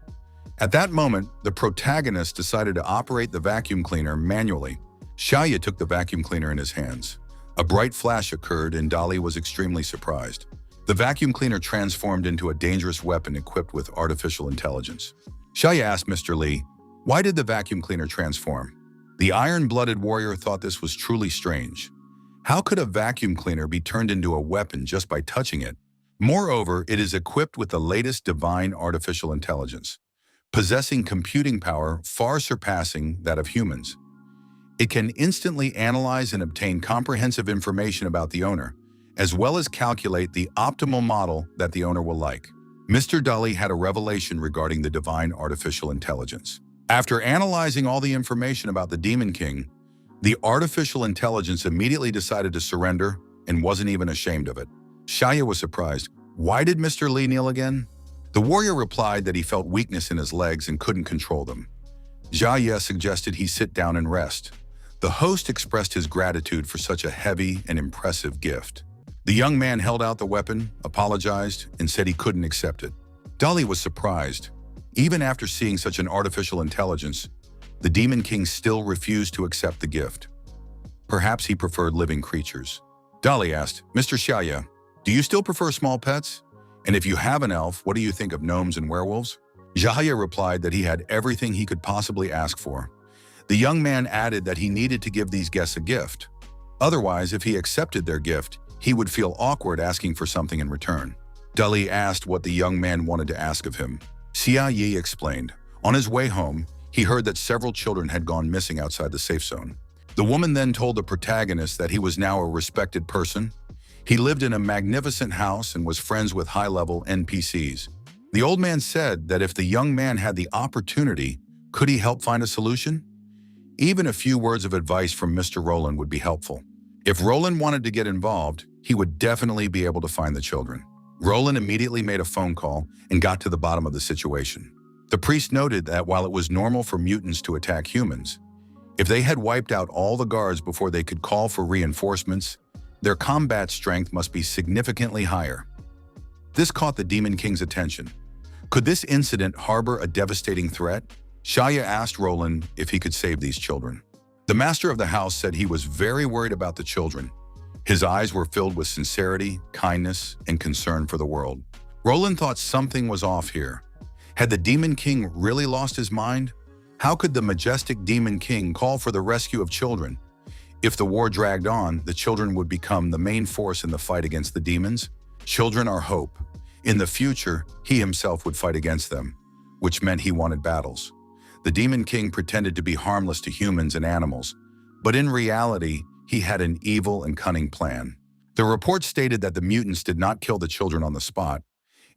At that moment, the protagonist decided to operate the vacuum cleaner manually. Jia Ye took the vacuum cleaner in his hands. A bright flash occurred and Dolly was extremely surprised. The vacuum cleaner transformed into a dangerous weapon equipped with artificial intelligence. Xiaoya asked Mr. Li, why did the vacuum cleaner transform? The iron-blooded warrior thought this was truly strange. How could a vacuum cleaner be turned into a weapon just by touching it? Moreover, it is equipped with the latest divine artificial intelligence, possessing computing power far surpassing that of humans. It can instantly analyze and obtain comprehensive information about the owner, as well as calculate the optimal model that the owner will like. Mr. Dali had a revelation regarding the divine artificial intelligence. After analyzing all the information about the Demon King, the artificial intelligence immediately decided to surrender and wasn't even ashamed of it. Xiaoya was surprised. Why did Mr. Li kneel again? The warrior replied that he felt weakness in his legs and couldn't control them. Xiaoya suggested he sit down and rest. The host expressed his gratitude for such a heavy and impressive gift. The young man held out the weapon, apologized, and said he couldn't accept it. Dali was surprised. Even after seeing such an artificial intelligence, the Demon King still refused to accept the gift. Perhaps he preferred living creatures. Dali asked, Mr. Xiaoya, do you still prefer small pets? And if you have an elf, what do you think of gnomes and werewolves? Xiaoya replied that he had everything he could possibly ask for. The young man added that he needed to give these guests a gift. Otherwise, if he accepted their gift, he would feel awkward asking for something in return. Dali asked what the young man wanted to ask of him. Xia Yi explained. On his way home, he heard that several children had gone missing outside the safe zone. The woman then told the protagonist that he was now a respected person. He lived in a magnificent house and was friends with high-level NPCs. The old man said that if the young man had the opportunity, could he help find a solution? Even a few words of advice from Mr. Roland would be helpful. If Roland wanted to get involved, he would definitely be able to find the children. Roland immediately made a phone call and got to the bottom of the situation. The priest noted that while it was normal for mutants to attack humans, if they had wiped out all the guards before they could call for reinforcements, their combat strength must be significantly higher. This caught the Demon King's attention. Could this incident harbor a devastating threat? Xiaoya asked Roland if he could save these children. The master of the house said he was very worried about the children. His eyes were filled with sincerity, kindness, and concern for the world. Roland thought something was off here. Had the Demon King really lost his mind? How could the majestic Demon King call for the rescue of children? If the war dragged on, the children would become the main force in the fight against the demons. Children are hope. In the future, he himself would fight against them, which meant he wanted battles. The Demon King pretended to be harmless to humans and animals, but in reality, he had an evil and cunning plan. The report stated that the mutants did not kill the children on the spot.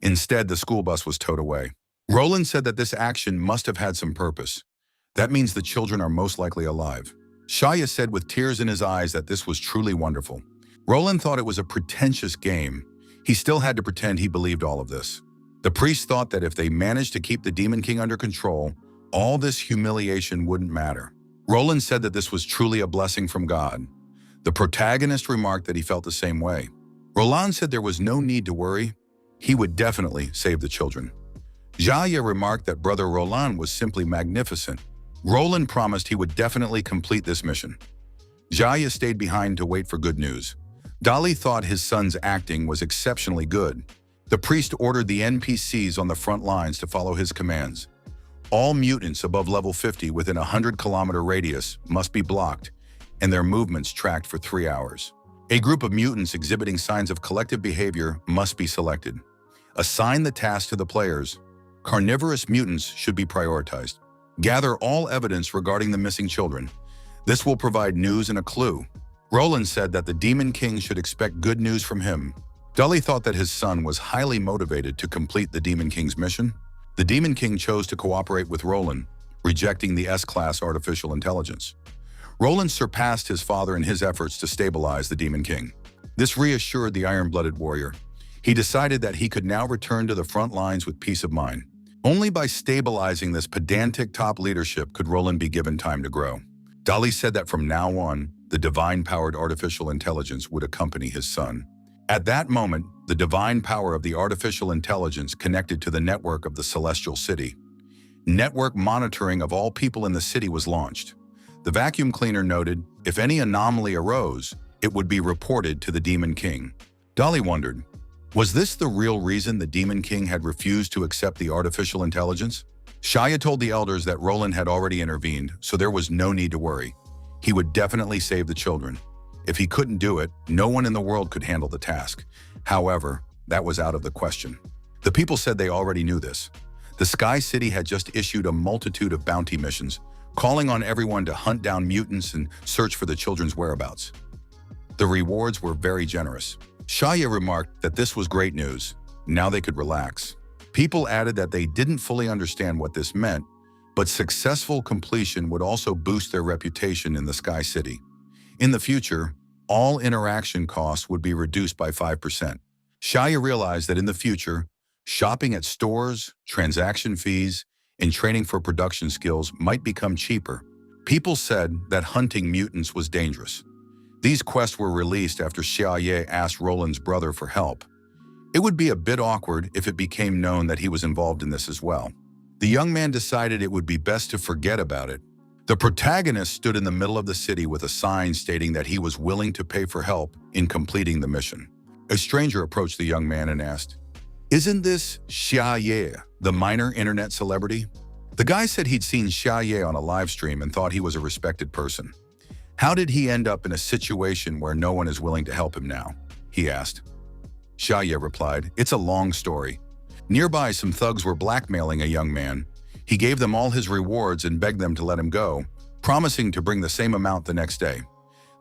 Instead, the school bus was towed away. Roland said that this action must have had some purpose. That means the children are most likely alive. Xiaoya said with tears in his eyes that this was truly wonderful. Roland thought it was a pretentious game. He still had to pretend he believed all of this. The priest thought that if they managed to keep the Demon King under control, all this humiliation wouldn't matter. Roland said that this was truly a blessing from God. The protagonist remarked that he felt the same way. Roland said there was no need to worry. He would definitely save the children. Xiaoya remarked that Brother Roland was simply magnificent. Roland promised he would definitely complete this mission. Xiaoya stayed behind to wait for good news. Dali thought his son's acting was exceptionally good. The priest ordered the NPCs on the front lines to follow his commands. All mutants above level 50 within a 100-kilometer radius must be blocked and their movements tracked for 3 hours. A group of mutants exhibiting signs of collective behavior must be selected. Assign the task to the players. Carnivorous mutants should be prioritized. Gather all evidence regarding the missing children. This will provide news and a clue. Roland said that the Demon King should expect good news from him. Dali thought that his son was highly motivated to complete the Demon King's mission. The Demon King chose to cooperate with Roland, rejecting the S-class artificial intelligence. Roland surpassed his father in his efforts to stabilize the Demon King. This reassured the iron-blooded warrior. He decided that he could now return to the front lines with peace of mind. Only by stabilizing this pedantic top leadership could Roland be given time to grow. Dali said that from now on, the divine-powered artificial intelligence would accompany his son. At that moment, the divine power of the artificial intelligence connected to the network of the Celestial City. Network monitoring of all people in the city was launched. The vacuum cleaner noted, if any anomaly arose, it would be reported to the Demon King. Dali wondered, Was this the real reason the Demon King had refused to accept the artificial intelligence? Shaya told the elders that Roland had already intervened, so there was no need to worry. He would definitely save the children. If he couldn't do it, no one in the world could handle the task. However, that was out of the question. The people said they already knew this. The Sky City had just issued a multitude of bounty missions, calling on everyone to hunt down mutants and search for the children's whereabouts. The rewards were very generous. Shaya remarked that this was great news. Now they could relax. People added that they didn't fully understand what this meant, but successful completion would also boost their reputation in the Sky City. In the future, all interaction costs would be reduced by 5%. Shaya realized that in the future, shopping at stores, transaction fees, and training for production skills might become cheaper. People said that hunting mutants was dangerous. These quests were released after Xia asked Roland's brother for help. It would be a bit awkward if it became known that he was involved in this as well. The young man decided it would be best to forget about it. The protagonist stood in the middle of the city with a sign stating that he was willing to pay for help in completing the mission. A stranger approached the young man and asked, "Isn't this Xia, the minor internet celebrity?" The guy said he'd seen Xia on a live stream and thought he was a respected person. "How did he end up in a situation where no one is willing to help him now?" he asked. Xia replied, "It's a long story. Nearby, some thugs were blackmailing a young man. He gave them all his rewards and begged them to let him go, promising to bring the same amount the next day.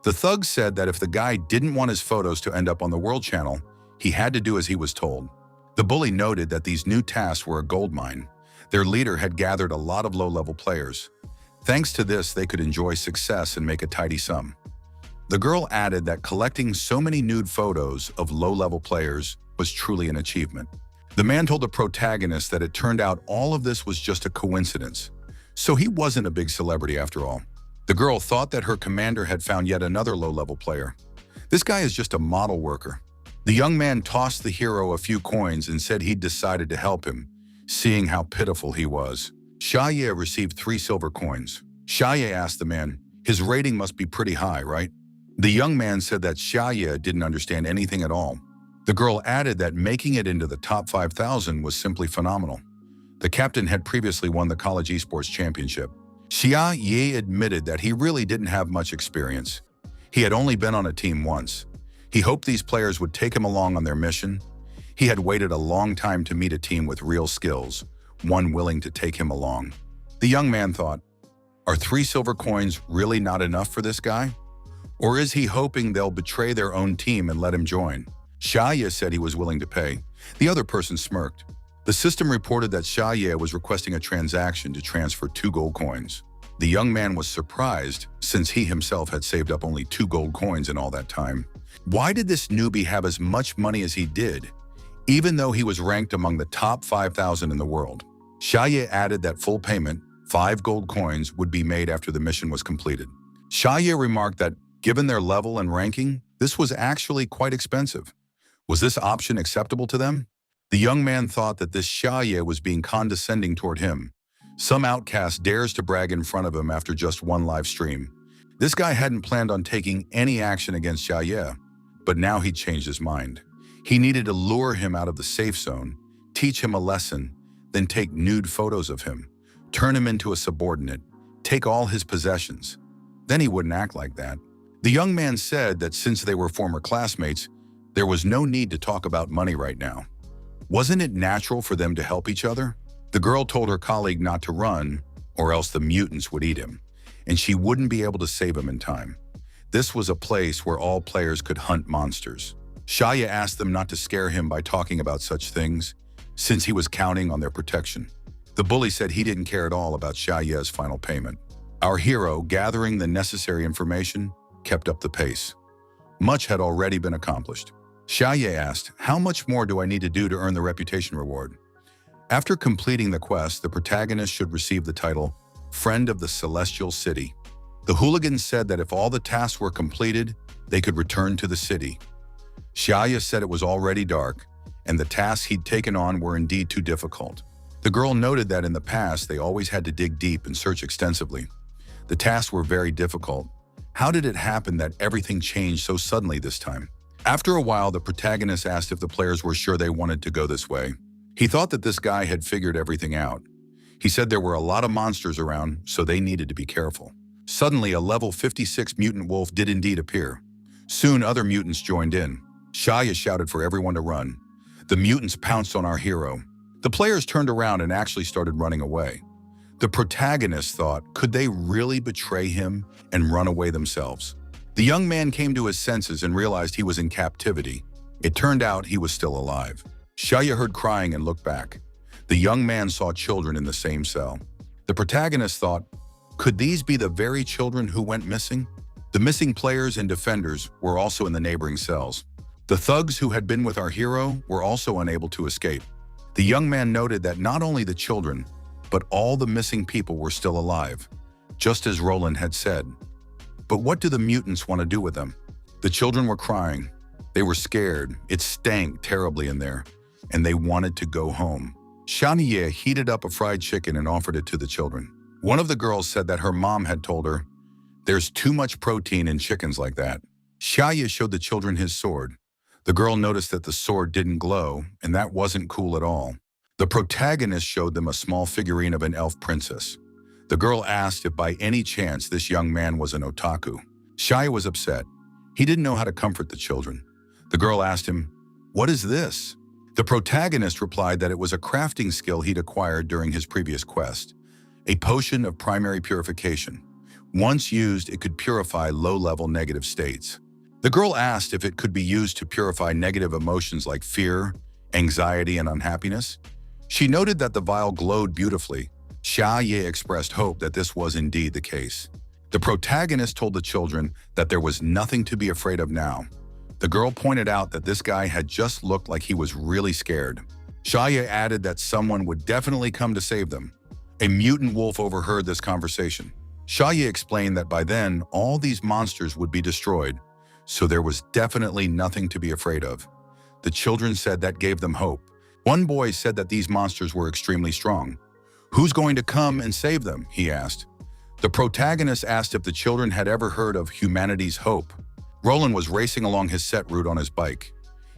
The thugs said that if the guy didn't want his photos to end up on the World Channel, he had to do as he was told. The bully noted that these new tasks were a goldmine. Their leader had gathered a lot of low-level players. Thanks to this, they could enjoy success and make a tidy sum." The girl added that collecting so many nude photos of low-level players was truly an achievement. The man told the protagonist that it turned out all of this was just a coincidence, so he wasn't a big celebrity after all. The girl thought that her commander had found yet another low-level player. "This guy is just a model worker." The young man tossed the hero a few coins and said he'd decided to help him, seeing how pitiful he was. Xia received 3 silver coins. Xia asked the man, "His rating must be pretty high, right?" The young man said that Xia didn't understand anything at all. The girl added that making it into the top 5,000 was simply phenomenal. The captain had previously won the college esports championship. Xia admitted that he really didn't have much experience. He had only been on a team once. He hoped these players would take him along on their mission. He had waited a long time to meet a team with real skills, one willing to take him along. The young man thought, are 3 silver coins really not enough for this guy? Or is he hoping they'll betray their own team and let him join? Xia said he was willing to pay. The other person smirked. The system reported that Xia was requesting a transaction to transfer 2 gold coins. The young man was surprised, since he himself had saved up only 2 gold coins in all that time. Why did this newbie have as much money as he did, even though he was ranked among the top 5,000 in the world? Xia added that full payment, 5 gold coins, would be made after the mission was completed. Xia remarked that, given their level and ranking, this was actually quite expensive. Was this option acceptable to them? The young man thought that this Xia was being condescending toward him. Some outcast dares to brag in front of him after just one live stream. This guy hadn't planned on taking any action against Xia, but now he'd changed his mind. He needed to lure him out of the safe zone, teach him a lesson, then take nude photos of him, turn him into a subordinate, take all his possessions. Then he wouldn't act like that. The young man said that since they were former classmates, there was no need to talk about money right now. Wasn't it natural for them to help each other? The girl told her colleague not to run, or else the mutants would eat him, and she wouldn't be able to save him in time. This was a place where all players could hunt monsters. Xia asked them not to scare him by talking about such things, since he was counting on their protection. The bully said he didn't care at all about Xia's final payment. Our hero, gathering the necessary information, kept up the pace. Much had already been accomplished. Xia asked, "How much more do I need to do to earn the reputation reward?" After completing the quest, the protagonist should receive the title Friend of the Celestial City. The hooligan said that if all the tasks were completed, they could return to the city. Xia said it was already dark, and the tasks he'd taken on were indeed too difficult. The girl noted that in the past, they always had to dig deep and search extensively. The tasks were very difficult. How did it happen that everything changed so suddenly this time? After a while, the protagonist asked if the players were sure they wanted to go this way. He thought that this guy had figured everything out. He said there were a lot of monsters around, so they needed to be careful. Suddenly, a level 56 mutant wolf did indeed appear. Soon, other mutants joined in. Shaya shouted for everyone to run. The mutants pounced on our hero. The players turned around and actually started running away. The protagonist thought, could they really betray him and run away themselves? The young man came to his senses and realized he was in captivity. It turned out he was still alive. Shaya heard crying and looked back. The young man saw children in the same cell. The protagonist thought, could these be the very children who went missing? The missing players and defenders were also in the neighboring cells. The thugs who had been with our hero were also unable to escape. The young man noted that not only the children, but all the missing people were still alive, just as Roland had said. But what do the mutants want to do with them? The children were crying. They were scared. It stank terribly in there, and they wanted to go home. Shaniye heated up a fried chicken and offered it to the children. One of the girls said that her mom had told her, there's too much protein in chickens like that. Shaya showed the children his sword. The girl noticed that the sword didn't glow, and that wasn't cool at all. The protagonist showed them a small figurine of an elf princess. The girl asked if by any chance this young man was an otaku. Shaya was upset. He didn't know how to comfort the children. The girl asked him, what is this? The protagonist replied that it was a crafting skill he'd acquired during his previous quest, a potion of primary purification. Once used, it could purify low-level negative states. The girl asked if it could be used to purify negative emotions like fear, anxiety, and unhappiness. She noted that the vial glowed beautifully. Xia expressed hope that this was indeed the case. The protagonist told the children that there was nothing to be afraid of now. The girl pointed out that this guy had just looked like he was really scared. Xia added that someone would definitely come to save them. A mutant wolf overheard this conversation. Xia explained that by then, all these monsters would be destroyed, so there was definitely nothing to be afraid of. The children said that gave them hope. One boy said that these monsters were extremely strong. Who's going to come and save them? He asked. The protagonist asked if the children had ever heard of humanity's hope. Roland was racing along his set route on his bike.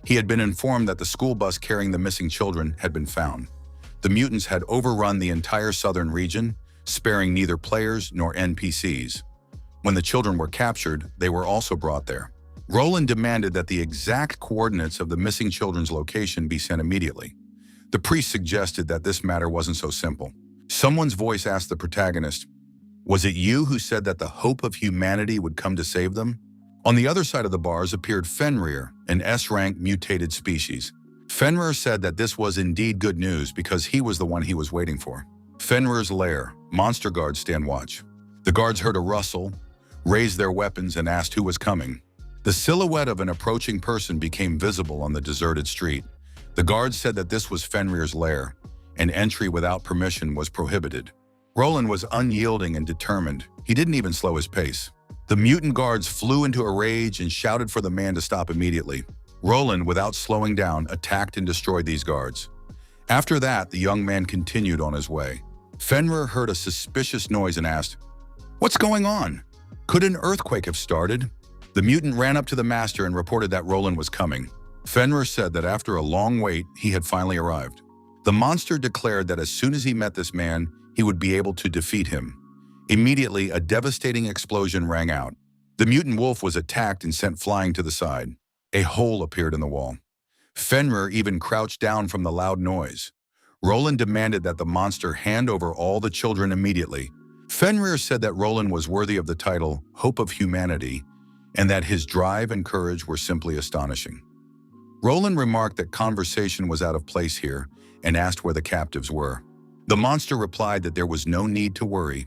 He had been informed that the school bus carrying the missing children had been found. The mutants had overrun the entire southern region, sparing neither players nor NPCs. When the children were captured, they were also brought there. Roland demanded that the exact coordinates of the missing children's location be sent immediately. The priest suggested that this matter wasn't so simple. Someone's voice asked the protagonist, was it you who said that the hope of humanity would come to save them? On the other side of the bars appeared Fenrir, an S-rank mutated species. Fenrir said that this was indeed good news because he was the one he was waiting for. Fenrir's lair, monster guards stand watch. The guards heard a rustle, raised their weapons, and asked who was coming. The silhouette of an approaching person became visible on the deserted street. The guards said that this was Fenrir's lair, and entry without permission was prohibited. Roland was unyielding and determined. He didn't even slow his pace. The mutant guards flew into a rage and shouted for the man to stop immediately. Roland, without slowing down, attacked and destroyed these guards. After that, the young man continued on his way. Fenrir heard a suspicious noise and asked, what's going on? Could an earthquake have started? The mutant ran up to the master and reported that Roland was coming. Fenrir said that after a long wait, he had finally arrived. The monster declared that as soon as he met this man, he would be able to defeat him. Immediately, a devastating explosion rang out. The mutant wolf was attacked and sent flying to the side. A hole appeared in the wall. Fenrir even crouched down from the loud noise. Roland demanded that the monster hand over all the children immediately. Fenrir said that Roland was worthy of the title Hope of Humanity, and that his drive and courage were simply astonishing. Roland remarked that conversation was out of place here and asked where the captives were. The monster replied that there was no need to worry.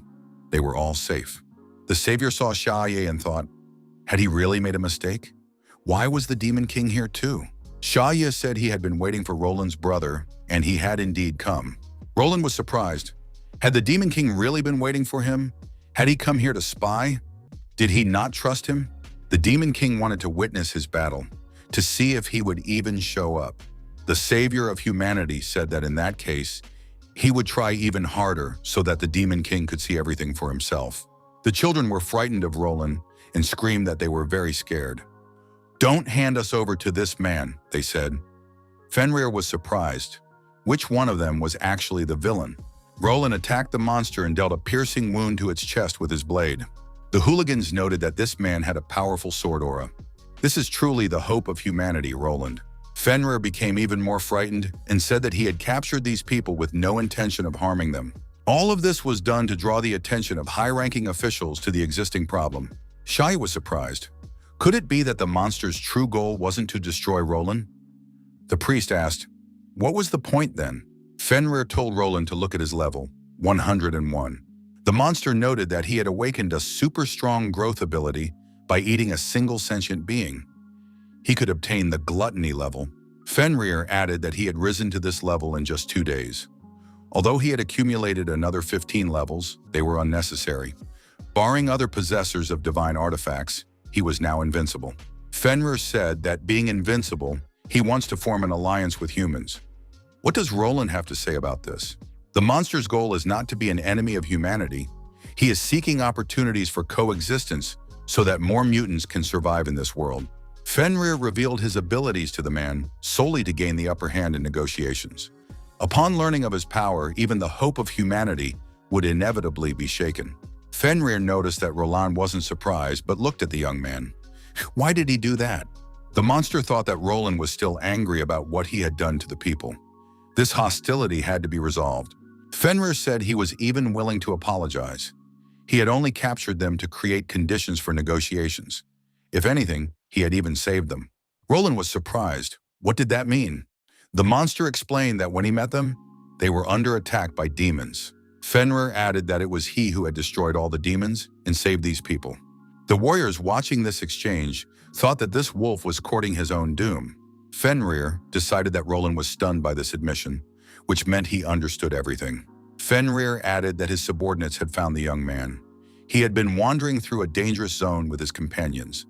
They were all safe. The savior saw Xia and thought, had he really made a mistake? Why was the Demon King here too? Xia said he had been waiting for Roland's brother, and he had indeed come. Roland was surprised. Had the Demon King really been waiting for him? Had he come here to spy? Did he not trust him? The Demon King wanted to witness his battle, to see if he would even show up. The savior of humanity said that in that case, he would try even harder so that the Demon King could see everything for himself. The children were frightened of Roland and screamed that they were very scared. "Don't hand us over to this man," they said. Fenrir was surprised. Which one of them was actually the villain? Roland attacked the monster and dealt a piercing wound to its chest with his blade. The hooligans noted that this man had a powerful sword aura. "This is truly the hope of humanity, Roland." Fenrir became even more frightened and said that he had captured these people with no intention of harming them. All of this was done to draw the attention of high-ranking officials to the existing problem. Shai was surprised. Could it be that the monster's true goal wasn't to destroy Roland? The priest asked, "What was the point then?" Fenrir told Roland to look at his level, 101. The monster noted that he had awakened a super strong growth ability by eating a single sentient being. He could obtain the gluttony level. Fenrir added that he had risen to this level in just 2 days. Although he had accumulated another 15 levels, they were unnecessary. Barring other possessors of divine artifacts, he was now invincible. Fenrir said that being invincible, he wants to form an alliance with humans. What does Roland have to say about this? The monster's goal is not to be an enemy of humanity. He is seeking opportunities for coexistence so that more mutants can survive in this world. Fenrir revealed his abilities to the man solely to gain the upper hand in negotiations. Upon learning of his power, even the hope of humanity would inevitably be shaken. Fenrir noticed that Roland wasn't surprised but looked at the young man. Why did he do that? The monster thought that Roland was still angry about what he had done to the people. This hostility had to be resolved. Fenrir said he was even willing to apologize. He had only captured them to create conditions for negotiations. If anything, he had even saved them. Roland was surprised. What did that mean? The monster explained that when he met them, they were under attack by demons. Fenrir added that it was he who had destroyed all the demons and saved these people. The warriors watching this exchange thought that this wolf was courting his own doom. Fenrir decided that Roland was stunned by this admission, which meant he understood everything. Fenrir added that his subordinates had found the young man. He had been wandering through a dangerous zone with his companions.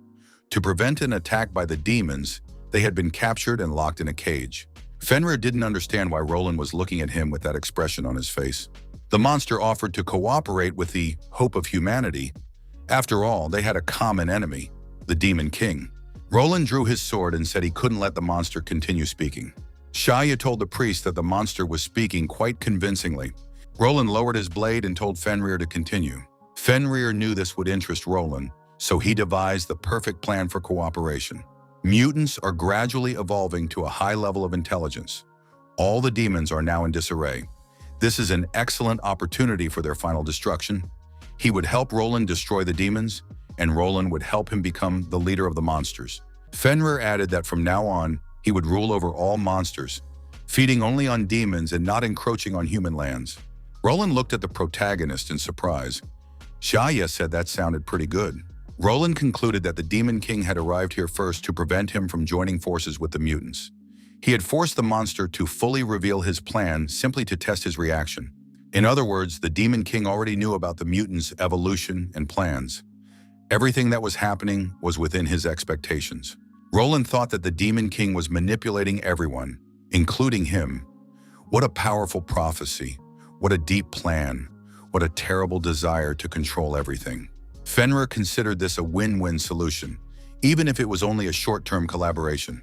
To prevent an attack by the demons, they had been captured and locked in a cage. Fenrir didn't understand why Roland was looking at him with that expression on his face. The monster offered to cooperate with the hope of humanity. After all, they had a common enemy, the Demon King. Roland drew his sword and said he couldn't let the monster continue speaking. Shaya told the priest that the monster was speaking quite convincingly. Roland lowered his blade and told Fenrir to continue. Fenrir knew this would interest Roland, so he devised the perfect plan for cooperation. Mutants are gradually evolving to a high level of intelligence. All the demons are now in disarray. This is an excellent opportunity for their final destruction. He would help Roland destroy the demons, and Roland would help him become the leader of the monsters. Fenrir added that from now on, he would rule over all monsters, feeding only on demons and not encroaching on human lands. Roland looked at the protagonist in surprise. Shaya said that sounded pretty good. Roland concluded that the Demon King had arrived here first to prevent him from joining forces with the mutants. He had forced the monster to fully reveal his plan simply to test his reaction. In other words, the Demon King already knew about the mutants' evolution and plans. Everything that was happening was within his expectations. Roland thought that the Demon King was manipulating everyone, including him. What a powerful prophecy. What a deep plan. What a terrible desire to control everything. Fenrir considered this a win-win solution, even if it was only a short-term collaboration.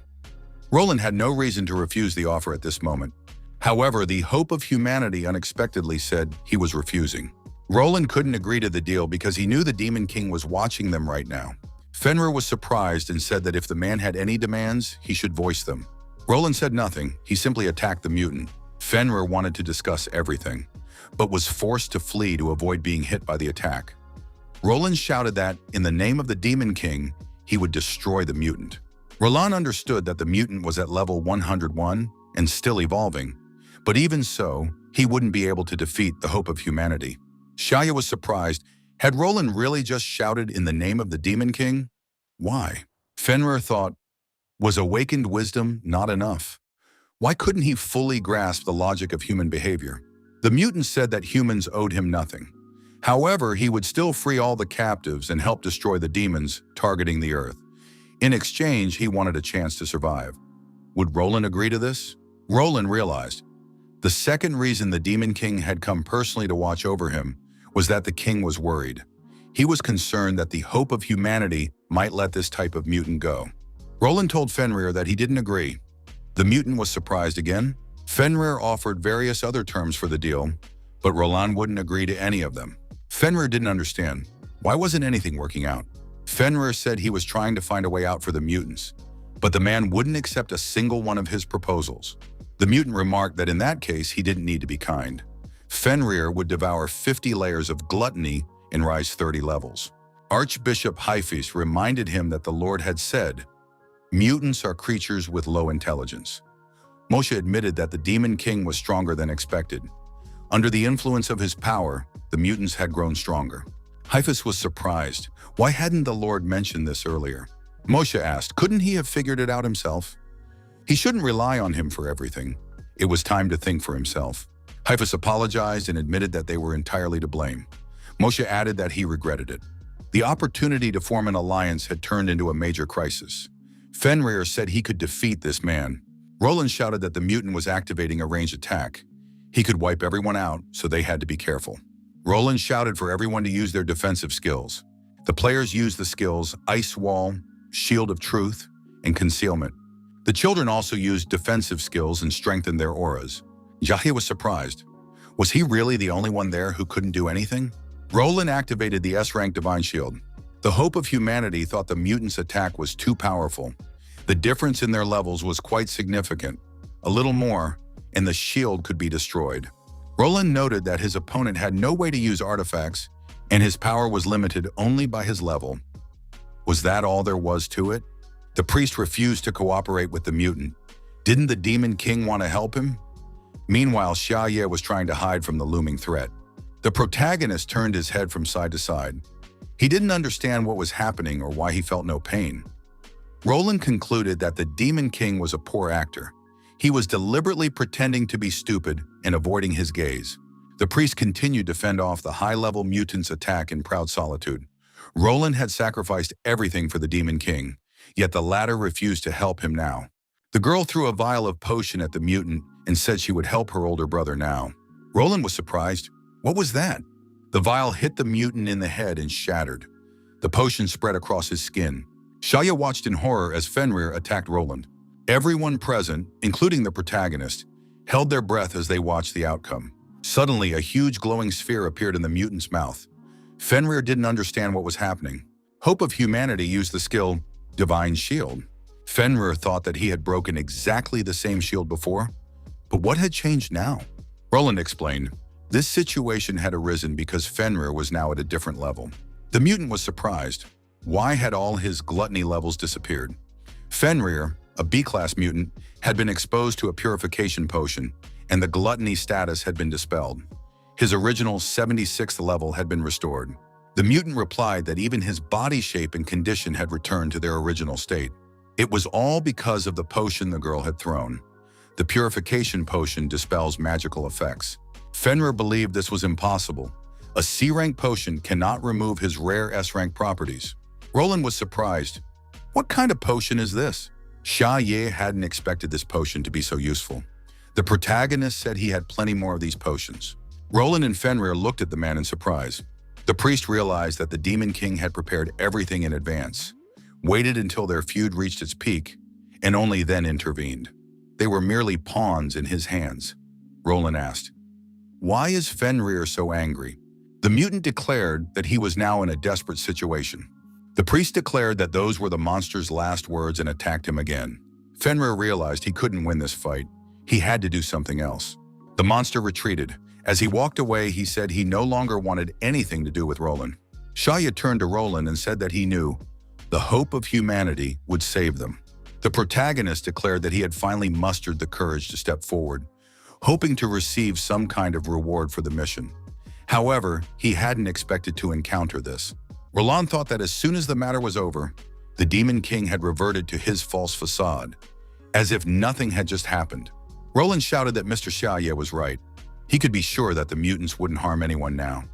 Roland had no reason to refuse the offer at this moment. However, the hope of humanity unexpectedly said he was refusing. Roland couldn't agree to the deal because he knew the Demon King was watching them right now. Fenrir was surprised and said that if the man had any demands, he should voice them. Roland said nothing. He simply attacked the mutant. Fenrir wanted to discuss everything, but was forced to flee to avoid being hit by the attack. Roland shouted that, in the name of the Demon King, he would destroy the mutant. Roland understood that the mutant was at level 101 and still evolving, but even so, he wouldn't be able to defeat the hope of humanity. Shaya was surprised. Had Roland really just shouted in the name of the Demon King? Why? Fenrir thought, was awakened wisdom not enough? Why couldn't he fully grasp the logic of human behavior? The mutant said that humans owed him nothing. However, he would still free all the captives and help destroy the demons targeting the Earth. In exchange, he wanted a chance to survive. Would Roland agree to this? Roland realized the second reason the Demon King had come personally to watch over him was that the king was worried. He was concerned that the hope of humanity might let this type of mutant go. Roland told Fenrir that he didn't agree. The mutant was surprised again. Fenrir offered various other terms for the deal, but Roland wouldn't agree to any of them. Fenrir didn't understand. Why wasn't anything working out? Fenrir said he was trying to find a way out for the mutants, but the man wouldn't accept a single one of his proposals. The mutant remarked that in that case, he didn't need to be kind. Fenrir would devour 50 layers of gluttony and rise 30 levels. Archbishop Hyphis reminded him that the Lord had said, "Mutants are creatures with low intelligence." Moshe admitted that the Demon King was stronger than expected. Under the influence of his power, the mutants had grown stronger. Hyphis was surprised. Why hadn't the Lord mentioned this earlier? Moshe asked, couldn't he have figured it out himself? He shouldn't rely on him for everything. It was time to think for himself. Hyphis apologized and admitted that they were entirely to blame. Moshe added that he regretted it. The opportunity to form an alliance had turned into a major crisis. Fenrir said he could defeat this man. Roland shouted that the mutant was activating a ranged attack. He could wipe everyone out, so they had to be careful. Roland shouted for everyone to use their defensive skills. The players used the skills Ice Wall, Shield of Truth, and Concealment. The children also used defensive skills and strengthened their auras. Jahi was surprised. Was he really the only one there who couldn't do anything? Roland activated the S-rank Divine Shield. The Hope of Humanity thought the mutants' attack was too powerful. The difference in their levels was quite significant. A little more, and the shield could be destroyed. Roland noted that his opponent had no way to use artifacts, and his power was limited only by his level. Was that all there was to it? The priest refused to cooperate with the mutant. Didn't the Demon King want to help him? Meanwhile, Xia was trying to hide from the looming threat. The protagonist turned his head from side to side. He didn't understand what was happening or why he felt no pain. Roland concluded that the Demon King was a poor actor. He was deliberately pretending to be stupid and avoiding his gaze. The priest continued to fend off the high-level mutant's attack in proud solitude. Roland had sacrificed everything for the Demon King, yet the latter refused to help him now. The girl threw a vial of potion at the mutant and said she would help her older brother now. Roland was surprised. What was that? The vial hit the mutant in the head and shattered. The potion spread across his skin. Xia watched in horror as Fenrir attacked Roland. Everyone present, including the protagonist, held their breath as they watched the outcome. Suddenly, a huge glowing sphere appeared in the mutant's mouth. Fenrir didn't understand what was happening. Hope of Humanity used the skill Divine Shield. Fenrir thought that he had broken exactly the same shield before. But what had changed now? Roland explained. This situation had arisen because Fenrir was now at a different level. The mutant was surprised. Why had all his gluttony levels disappeared? Fenrir, a B-class mutant, had been exposed to a purification potion, and the gluttony status had been dispelled. His original 76th level had been restored. The mutant replied that even his body shape and condition had returned to their original state. It was all because of the potion the girl had thrown. The purification potion dispels magical effects. Fenrir believed this was impossible. A C-rank potion cannot remove his rare S-rank properties. Roland was surprised. What kind of potion is this? Xia hadn't expected this potion to be so useful. The protagonist said he had plenty more of these potions. Roland and Fenrir looked at the man in surprise. The priest realized that the Demon King had prepared everything in advance, waited until their feud reached its peak, and only then intervened. They were merely pawns in his hands. Roland asked, "Why is Fenrir so angry?" The mutant declared that he was now in a desperate situation. The priest declared that those were the monster's last words and attacked him again. Fenrir realized he couldn't win this fight. He had to do something else. The monster retreated. As he walked away, he said he no longer wanted anything to do with Roland. Xia turned to Roland and said that he knew the hope of humanity would save them. The protagonist declared that he had finally mustered the courage to step forward, hoping to receive some kind of reward for the mission. However, he hadn't expected to encounter this. Roland thought that as soon as the matter was over, the Demon King had reverted to his false facade, as if nothing had just happened. Roland shouted that Mr. Xia was right. He could be sure that the mutants wouldn't harm anyone now.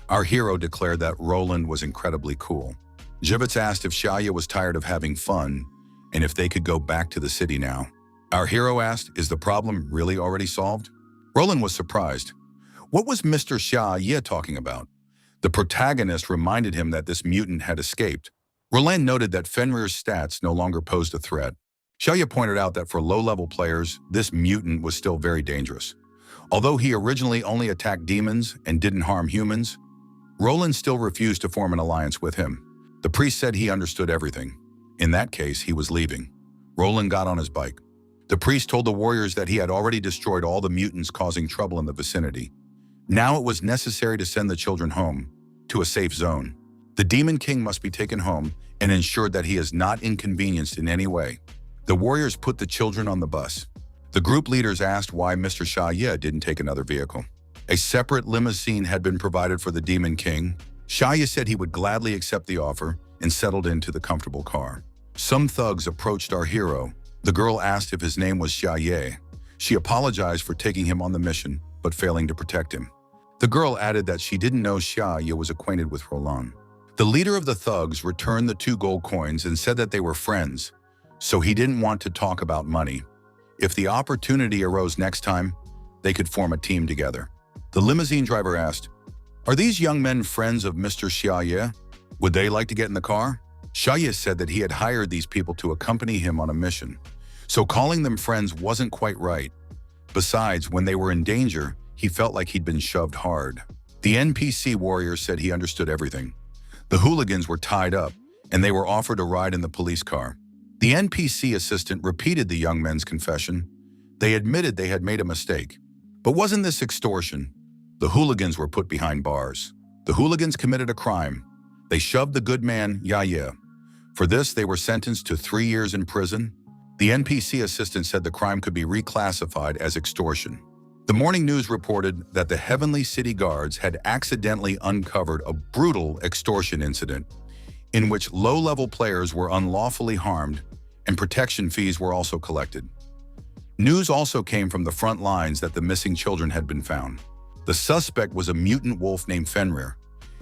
Our hero declared that Roland was incredibly cool. Jivitz asked if Xia was tired of having fun and if they could go back to the city now. Our hero asked, is the problem really already solved? Roland was surprised. What was Mr. Xia talking about? The protagonist reminded him that this mutant had escaped. Roland noted that Fenrir's stats no longer posed a threat. Xiaoye pointed out that for low-level players, this mutant was still very dangerous. Although he originally only attacked demons and didn't harm humans, Roland still refused to form an alliance with him. The priest said he understood everything. In that case, he was leaving. Roland got on his bike. The priest told the warriors that he had already destroyed all the mutants causing trouble in the vicinity. Now it was necessary to send the children home, to a safe zone. The Demon King must be taken home and ensured that he is not inconvenienced in any way. The warriors put the children on the bus. The group leaders asked why Mr. Xiaoye didn't take another vehicle. A separate limousine had been provided for the Demon King. Xiaoye said he would gladly accept the offer and settled into the comfortable car. Some thugs approached our hero. The girl asked if his name was Xiaoye. She apologized for taking him on the mission, but failing to protect him. The girl added that she didn't know Xiaoye was acquainted with Roland. The leader of the thugs returned the 2 gold coins and said that they were friends, so he didn't want to talk about money. If the opportunity arose next time, they could form a team together. The limousine driver asked, "Are these young men friends of Mr. Xiaoye? Would they like to get in the car?" Xiaoye said that he had hired these people to accompany him on a mission, so calling them friends wasn't quite right. Besides, when they were in danger, he felt like he'd been shoved hard. The NPC warrior said he understood everything. The hooligans were tied up, and they were offered a ride in the police car. The NPC assistant repeated the young men's confession. They admitted they had made a mistake. But wasn't this extortion? The hooligans were put behind bars. The hooligans committed a crime. They shoved the good man, Yaya. For this, they were sentenced to 3 years in prison. The NPC assistant said the crime could be reclassified as extortion. The morning news reported that the Heavenly City Guards had accidentally uncovered a brutal extortion incident in which low-level players were unlawfully harmed and protection fees were also collected. News also came from the front lines that the missing children had been found. The suspect was a mutant wolf named Fenrir.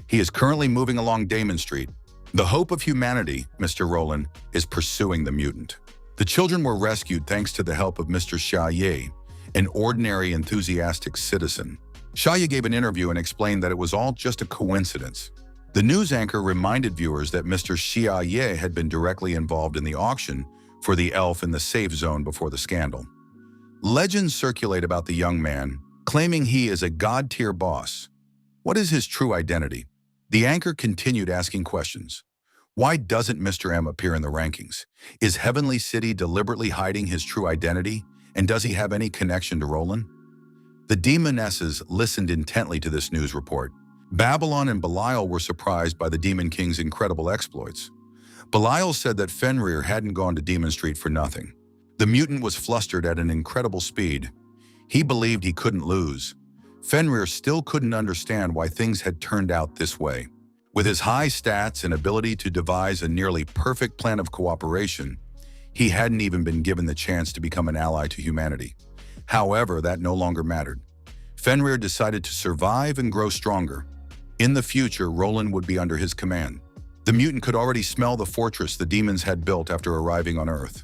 He is currently moving along Damon Street. The hope of humanity, Mr. Roland, is pursuing the mutant. The children were rescued thanks to the help of Mr. Xiaoye, an ordinary, enthusiastic citizen. Xiaoye gave an interview and explained that it was all just a coincidence. The news anchor reminded viewers that Mr. Xiaoye had been directly involved in the auction for the elf in the safe zone before the scandal. Legends circulate about the young man, claiming he is a god-tier boss. What is his true identity? The anchor continued asking questions. Why doesn't Mr. M appear in the rankings? Is Heavenly City deliberately hiding his true identity? And does he have any connection to Roland? The demonesses listened intently to this news report. Babylon and Belial were surprised by the Demon King's incredible exploits. Belial said that Fenrir hadn't gone to Demon Street for nothing. The mutant was flustered at an incredible speed. He believed he couldn't lose. Fenrir still couldn't understand why things had turned out this way. With his high stats and ability to devise a nearly perfect plan of cooperation, he hadn't even been given the chance to become an ally to humanity. However, that no longer mattered. Fenrir decided to survive and grow stronger. In the future, Roland would be under his command. The mutant could already smell the fortress the demons had built after arriving on Earth.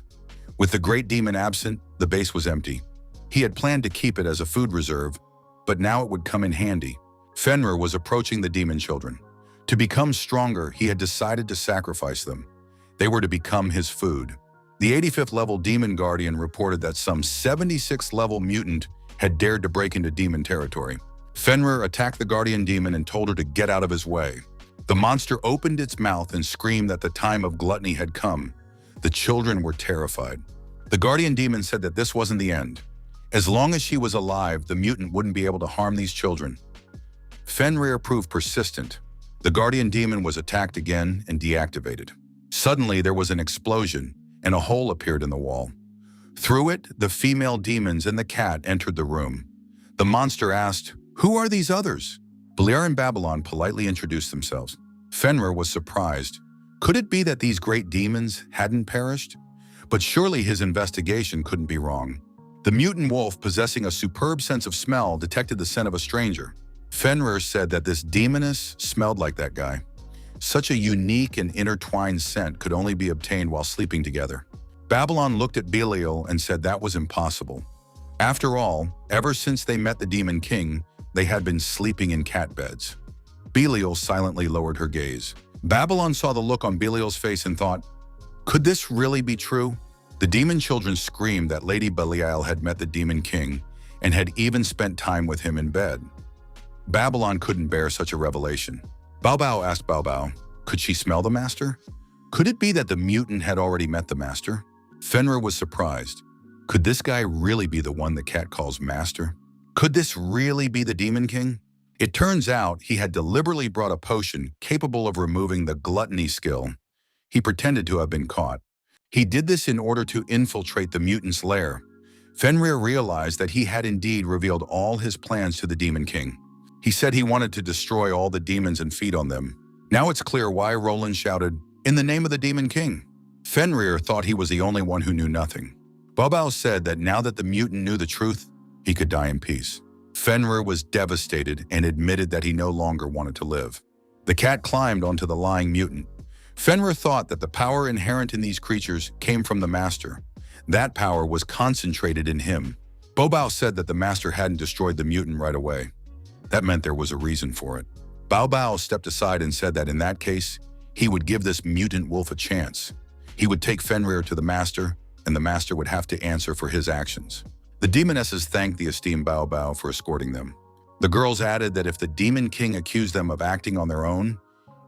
With the great demon absent, the base was empty. He had planned to keep it as a food reserve, but now it would come in handy. Fenrir was approaching the demon children. To become stronger, he had decided to sacrifice them. They were to become his food. The 85th level Demon Guardian reported that some 76th level mutant had dared to break into demon territory. Fenrir attacked the Guardian Demon and told her to get out of his way. The monster opened its mouth and screamed that the time of gluttony had come. The children were terrified. The Guardian Demon said that this wasn't the end. As long as she was alive, the mutant wouldn't be able to harm these children. Fenrir proved persistent. The Guardian Demon was attacked again and deactivated. Suddenly, there was an explosion, and a hole appeared in the wall. Through it, the female demons and the cat entered the room. The monster asked, "Who are these others?" Belial and Babylon politely introduced themselves. Fenrir was surprised. Could it be that these great demons hadn't perished? But surely his investigation couldn't be wrong. The mutant wolf, possessing a superb sense of smell, detected the scent of a stranger. Fenrir said that this demoness smelled like that guy. Such a unique and intertwined scent could only be obtained while sleeping together. Babylon looked at Belial and said that was impossible. After all, ever since they met the Demon King, they had been sleeping in cat beds. Belial silently lowered her gaze. Babylon saw the look on Belial's face and thought, could this really be true? The demon children screamed that Lady Belial had met the Demon King and had even spent time with him in bed. Babylon couldn't bear such a revelation. Bao Bao asked Bao Bao, could she smell the master? Could it be that the mutant had already met the master? Fenrir was surprised. Could this guy really be the one the cat calls master? Could this really be the Demon King? It turns out he had deliberately brought a potion capable of removing the gluttony skill. He pretended to have been caught. He did this in order to infiltrate the mutant's lair. Fenrir realized that he had indeed revealed all his plans to the Demon King. He said he wanted to destroy all the demons and feed on them. Now it's clear why Roland shouted, in the name of the Demon King. Fenrir thought he was the only one who knew nothing. Bao Bao said that now that the mutant knew the truth, he could die in peace. Fenrir was devastated and admitted that he no longer wanted to live. The cat climbed onto the lying mutant. Fenrir thought that the power inherent in these creatures came from the master. That power was concentrated in him. Bao Bao said that the master hadn't destroyed the mutant right away. That meant there was a reason for it. Bao Bao stepped aside and said that in that case, he would give this mutant wolf a chance. He would take Fenrir to the master, and the master would have to answer for his actions. The demonesses thanked the esteemed Bao Bao for escorting them. The girls added that if the Demon King accused them of acting on their own,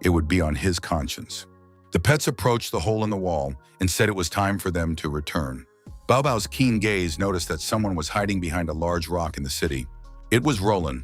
it would be on his conscience. The pets approached the hole in the wall and said it was time for them to return. Bao Bao's keen gaze noticed that someone was hiding behind a large rock in the city. It was Roland.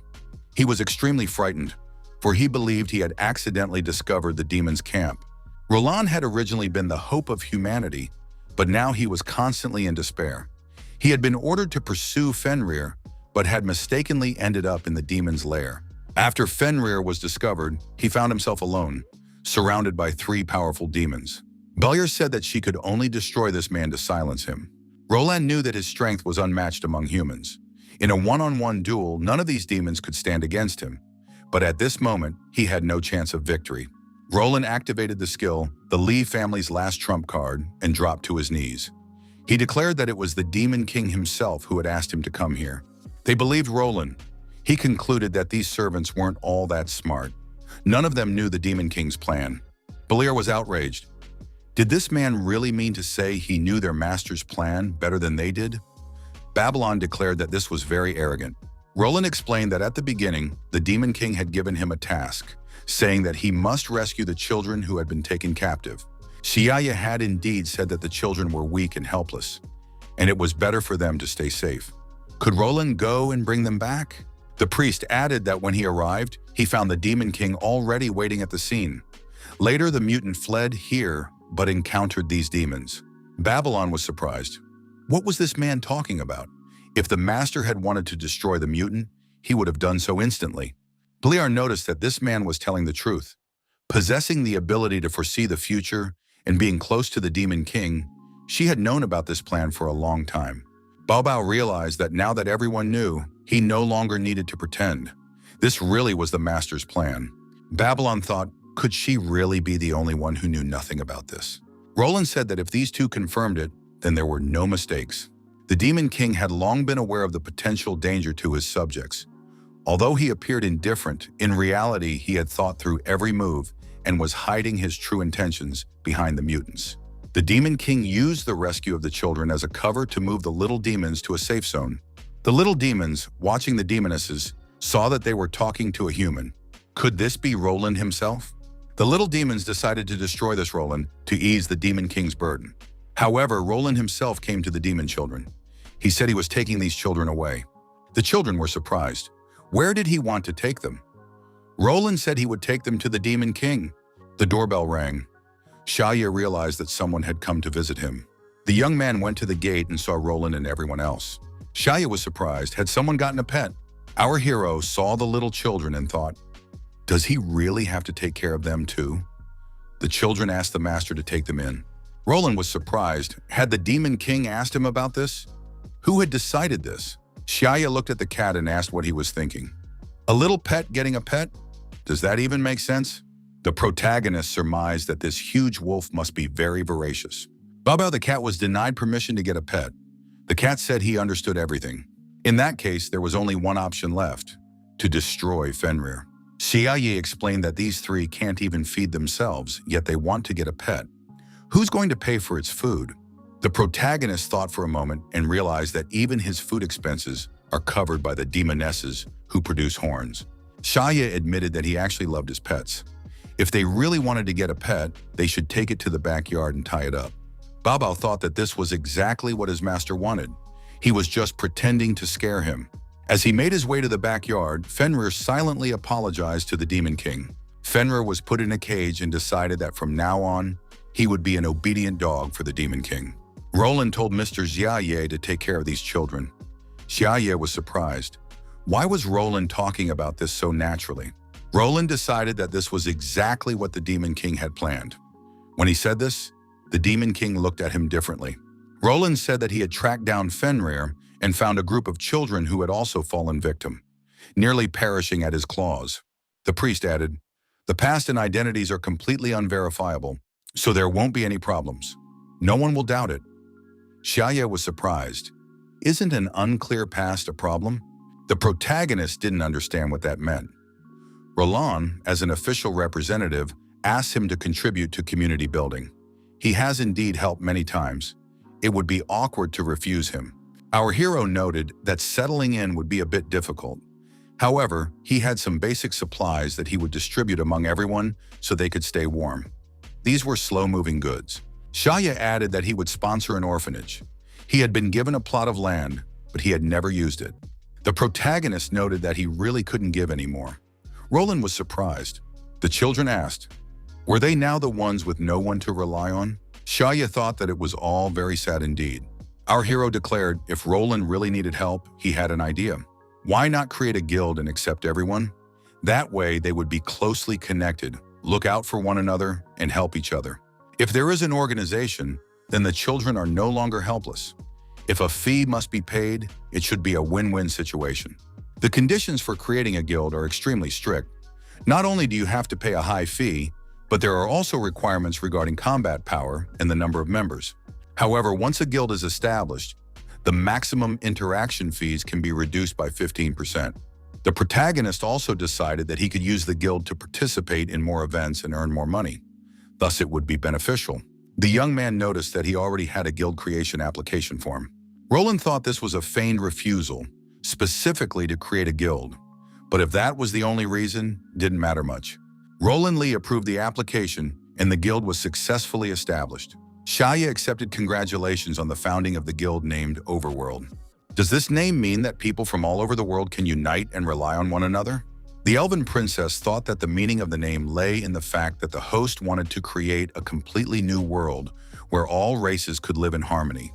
He was extremely frightened, for he believed he had accidentally discovered the demon's camp. Roland had originally been the hope of humanity, but now he was constantly in despair. He had been ordered to pursue Fenrir, but had mistakenly ended up in the demon's lair. After Fenrir was discovered, he found himself alone, surrounded by 3 powerful demons. Belial said that she could only destroy this man to silence him. Roland knew that his strength was unmatched among humans. In a one-on-one duel, none of these demons could stand against him. But at this moment, he had no chance of victory. Roland activated the skill, the Lee family's last trump card, and dropped to his knees. He declared that it was the Demon King himself who had asked him to come here. They believed Roland. He concluded that these servants weren't all that smart. None of them knew the Demon King's plan. Belial was outraged. Did this man really mean to say he knew their master's plan better than they did? Babylon declared that this was very arrogant. Roland explained that at the beginning, the Demon King had given him a task, saying that he must rescue the children who had been taken captive. Xiaya had indeed said that the children were weak and helpless, and it was better for them to stay safe. Could Roland go and bring them back? The priest added that when he arrived, he found the Demon King already waiting at the scene. Later, the mutant fled here, but encountered these demons. Babylon was surprised. What was this man talking about? If the master had wanted to destroy the mutant, he would have done so instantly. Belial noticed that this man was telling the truth. Possessing the ability to foresee the future and being close to the Demon King, she had known about this plan for a long time. Bao Bao realized that now that everyone knew, he no longer needed to pretend. This really was the master's plan. Babylon thought, could she really be the only one who knew nothing about this? Roland said that if these two confirmed it, then there were no mistakes. The Demon King had long been aware of the potential danger to his subjects. Although he appeared indifferent, in reality he had thought through every move and was hiding his true intentions behind the mutants. The Demon King used the rescue of the children as a cover to move the little demons to a safe zone. The little demons, watching the demonesses, saw that they were talking to a human. Could this be Roland himself? The little demons decided to destroy this Roland to ease the Demon King's burden. However, Roland himself came to the demon children. He said he was taking these children away. The children were surprised. Where did he want to take them? Roland said he would take them to the Demon King. The doorbell rang. Xiaya realized that someone had come to visit him. The young man went to the gate and saw Roland and everyone else. Xiaya was surprised. Had someone gotten a pet? Our hero saw the little children and thought, does he really have to take care of them too? The children asked the master to take them in. Roland was surprised. Had the Demon King asked him about this? Who had decided this? Xiaya looked at the cat and asked what he was thinking. A little pet getting a pet? Does that even make sense? The protagonist surmised that this huge wolf must be very voracious. Bao Bao the cat was denied permission to get a pet. The cat said he understood everything. In that case, there was only one option left: to destroy Fenrir. Xiaoye explained that these three can't even feed themselves, yet they want to get a pet. Who's going to pay for its food? The protagonist thought for a moment and realized that even his food expenses are covered by the demonesses who produce horns. Xiaoye admitted that he actually loved his pets. If they really wanted to get a pet, they should take it to the backyard and tie it up. Babao thought that this was exactly what his master wanted. He was just pretending to scare him. As he made his way to the backyard, Fenrir silently apologized to the Demon King. Fenrir was put in a cage and decided that from now on, he would be an obedient dog for the Demon King. Roland told Mr. Xiaoye to take care of these children. Xiaoye was surprised. Why was Roland talking about this so naturally? Roland decided that this was exactly what the Demon King had planned. When he said this, the Demon King looked at him differently. Roland said that he had tracked down Fenrir and found a group of children who had also fallen victim, nearly perishing at his claws. The priest added, "The past and identities are completely unverifiable, so there won't be any problems. No one will doubt it." Xiaoye was surprised. Isn't an unclear past a problem? The protagonist didn't understand what that meant. Roland, as an official representative, asked him to contribute to community building. He has indeed helped many times. It would be awkward to refuse him. Our hero noted that settling in would be a bit difficult. However, he had some basic supplies that he would distribute among everyone so they could stay warm. These were slow-moving goods. Xiaoye added that he would sponsor an orphanage. He had been given a plot of land, but he had never used it. The protagonist noted that he really couldn't give any more. Roland was surprised. The children asked, were they now the ones with no one to rely on? Xiaoye thought that it was all very sad indeed. Our hero declared if Roland really needed help, he had an idea. Why not create a guild and accept everyone? That way they would be closely connected, look out for one another, and help each other. If there is an organization, then the children are no longer helpless. If a fee must be paid, it should be a win-win situation. The conditions for creating a guild are extremely strict. Not only do you have to pay a high fee, but there are also requirements regarding combat power and the number of members. However, once a guild is established, the maximum interaction fees can be reduced by 15%. The protagonist also decided that he could use the guild to participate in more events and earn more money. Thus, it would be beneficial. The young man noticed that he already had a guild creation application form. Roland thought this was a feigned refusal, specifically to create a guild. But if that was the only reason, it didn't matter much. Roland Lee approved the application, and the guild was successfully established. Xiaoye accepted congratulations on the founding of the guild named Overworld. Does this name mean that people from all over the world can unite and rely on one another? The elven princess thought that the meaning of the name lay in the fact that the host wanted to create a completely new world where all races could live in harmony.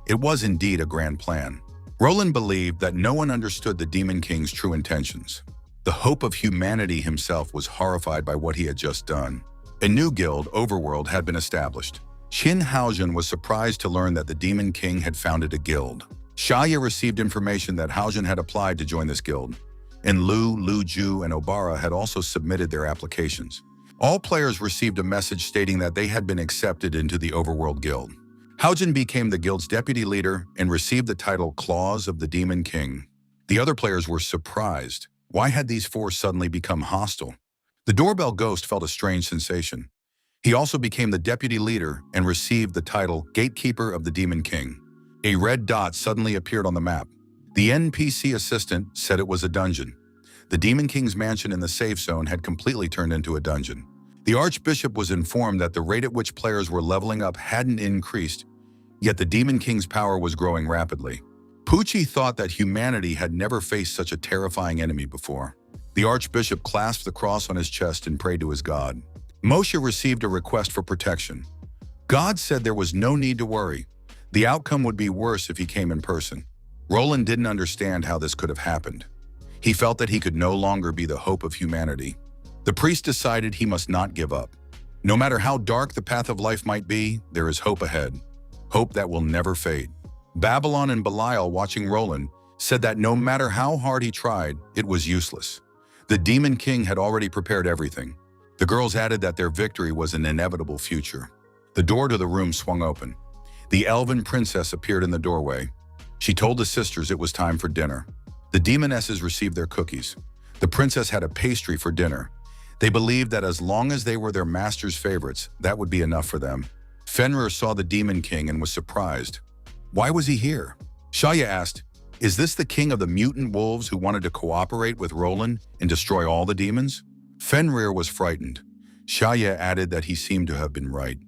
It was indeed a grand plan. Roland believed that no one understood the Demon King's true intentions. The hope of humanity himself was horrified by what he had just done. A new guild, Overworld, had been established. Qin Haojun was surprised to learn that the Demon King had founded a guild. Xiaoye received information that Haojun had applied to join this guild, and Lu Ju, and Obara had also submitted their applications. All players received a message stating that they had been accepted into the Overworld Guild. Haojun became the guild's deputy leader and received the title Claws of the Demon King. The other players were surprised. Why had these four suddenly become hostile? The doorbell ghost felt a strange sensation. He also became the deputy leader and received the title Gatekeeper of the Demon King. A red dot suddenly appeared on the map. The NPC assistant said it was a dungeon. The Demon King's mansion in the safe zone had completely turned into a dungeon. The Archbishop was informed that the rate at which players were leveling up hadn't increased, yet the Demon King's power was growing rapidly. Pucci thought that humanity had never faced such a terrifying enemy before. The Archbishop clasped the cross on his chest and prayed to his god. Moshe received a request for protection. God said there was no need to worry. The outcome would be worse if he came in person. Roland didn't understand how this could have happened. He felt that he could no longer be the hope of humanity. The priest decided he must not give up. No matter how dark the path of life might be, there is hope ahead. Hope that will never fade. Babylon and Belial, watching Roland, said that no matter how hard he tried, it was useless. The Demon King had already prepared everything. The girls added that their victory was an inevitable future. The door to the room swung open. The elven princess appeared in the doorway. She told the sisters it was time for dinner. The demonesses received their cookies. The princess had a pastry for dinner. They believed that as long as they were their master's favorites, that would be enough for them. Fenrir saw the Demon King and was surprised. Why was he here? Shaya asked, is this the king of the mutant wolves who wanted to cooperate with Roland and destroy all the demons? Fenrir was frightened. Shaya added that he seemed to have been right.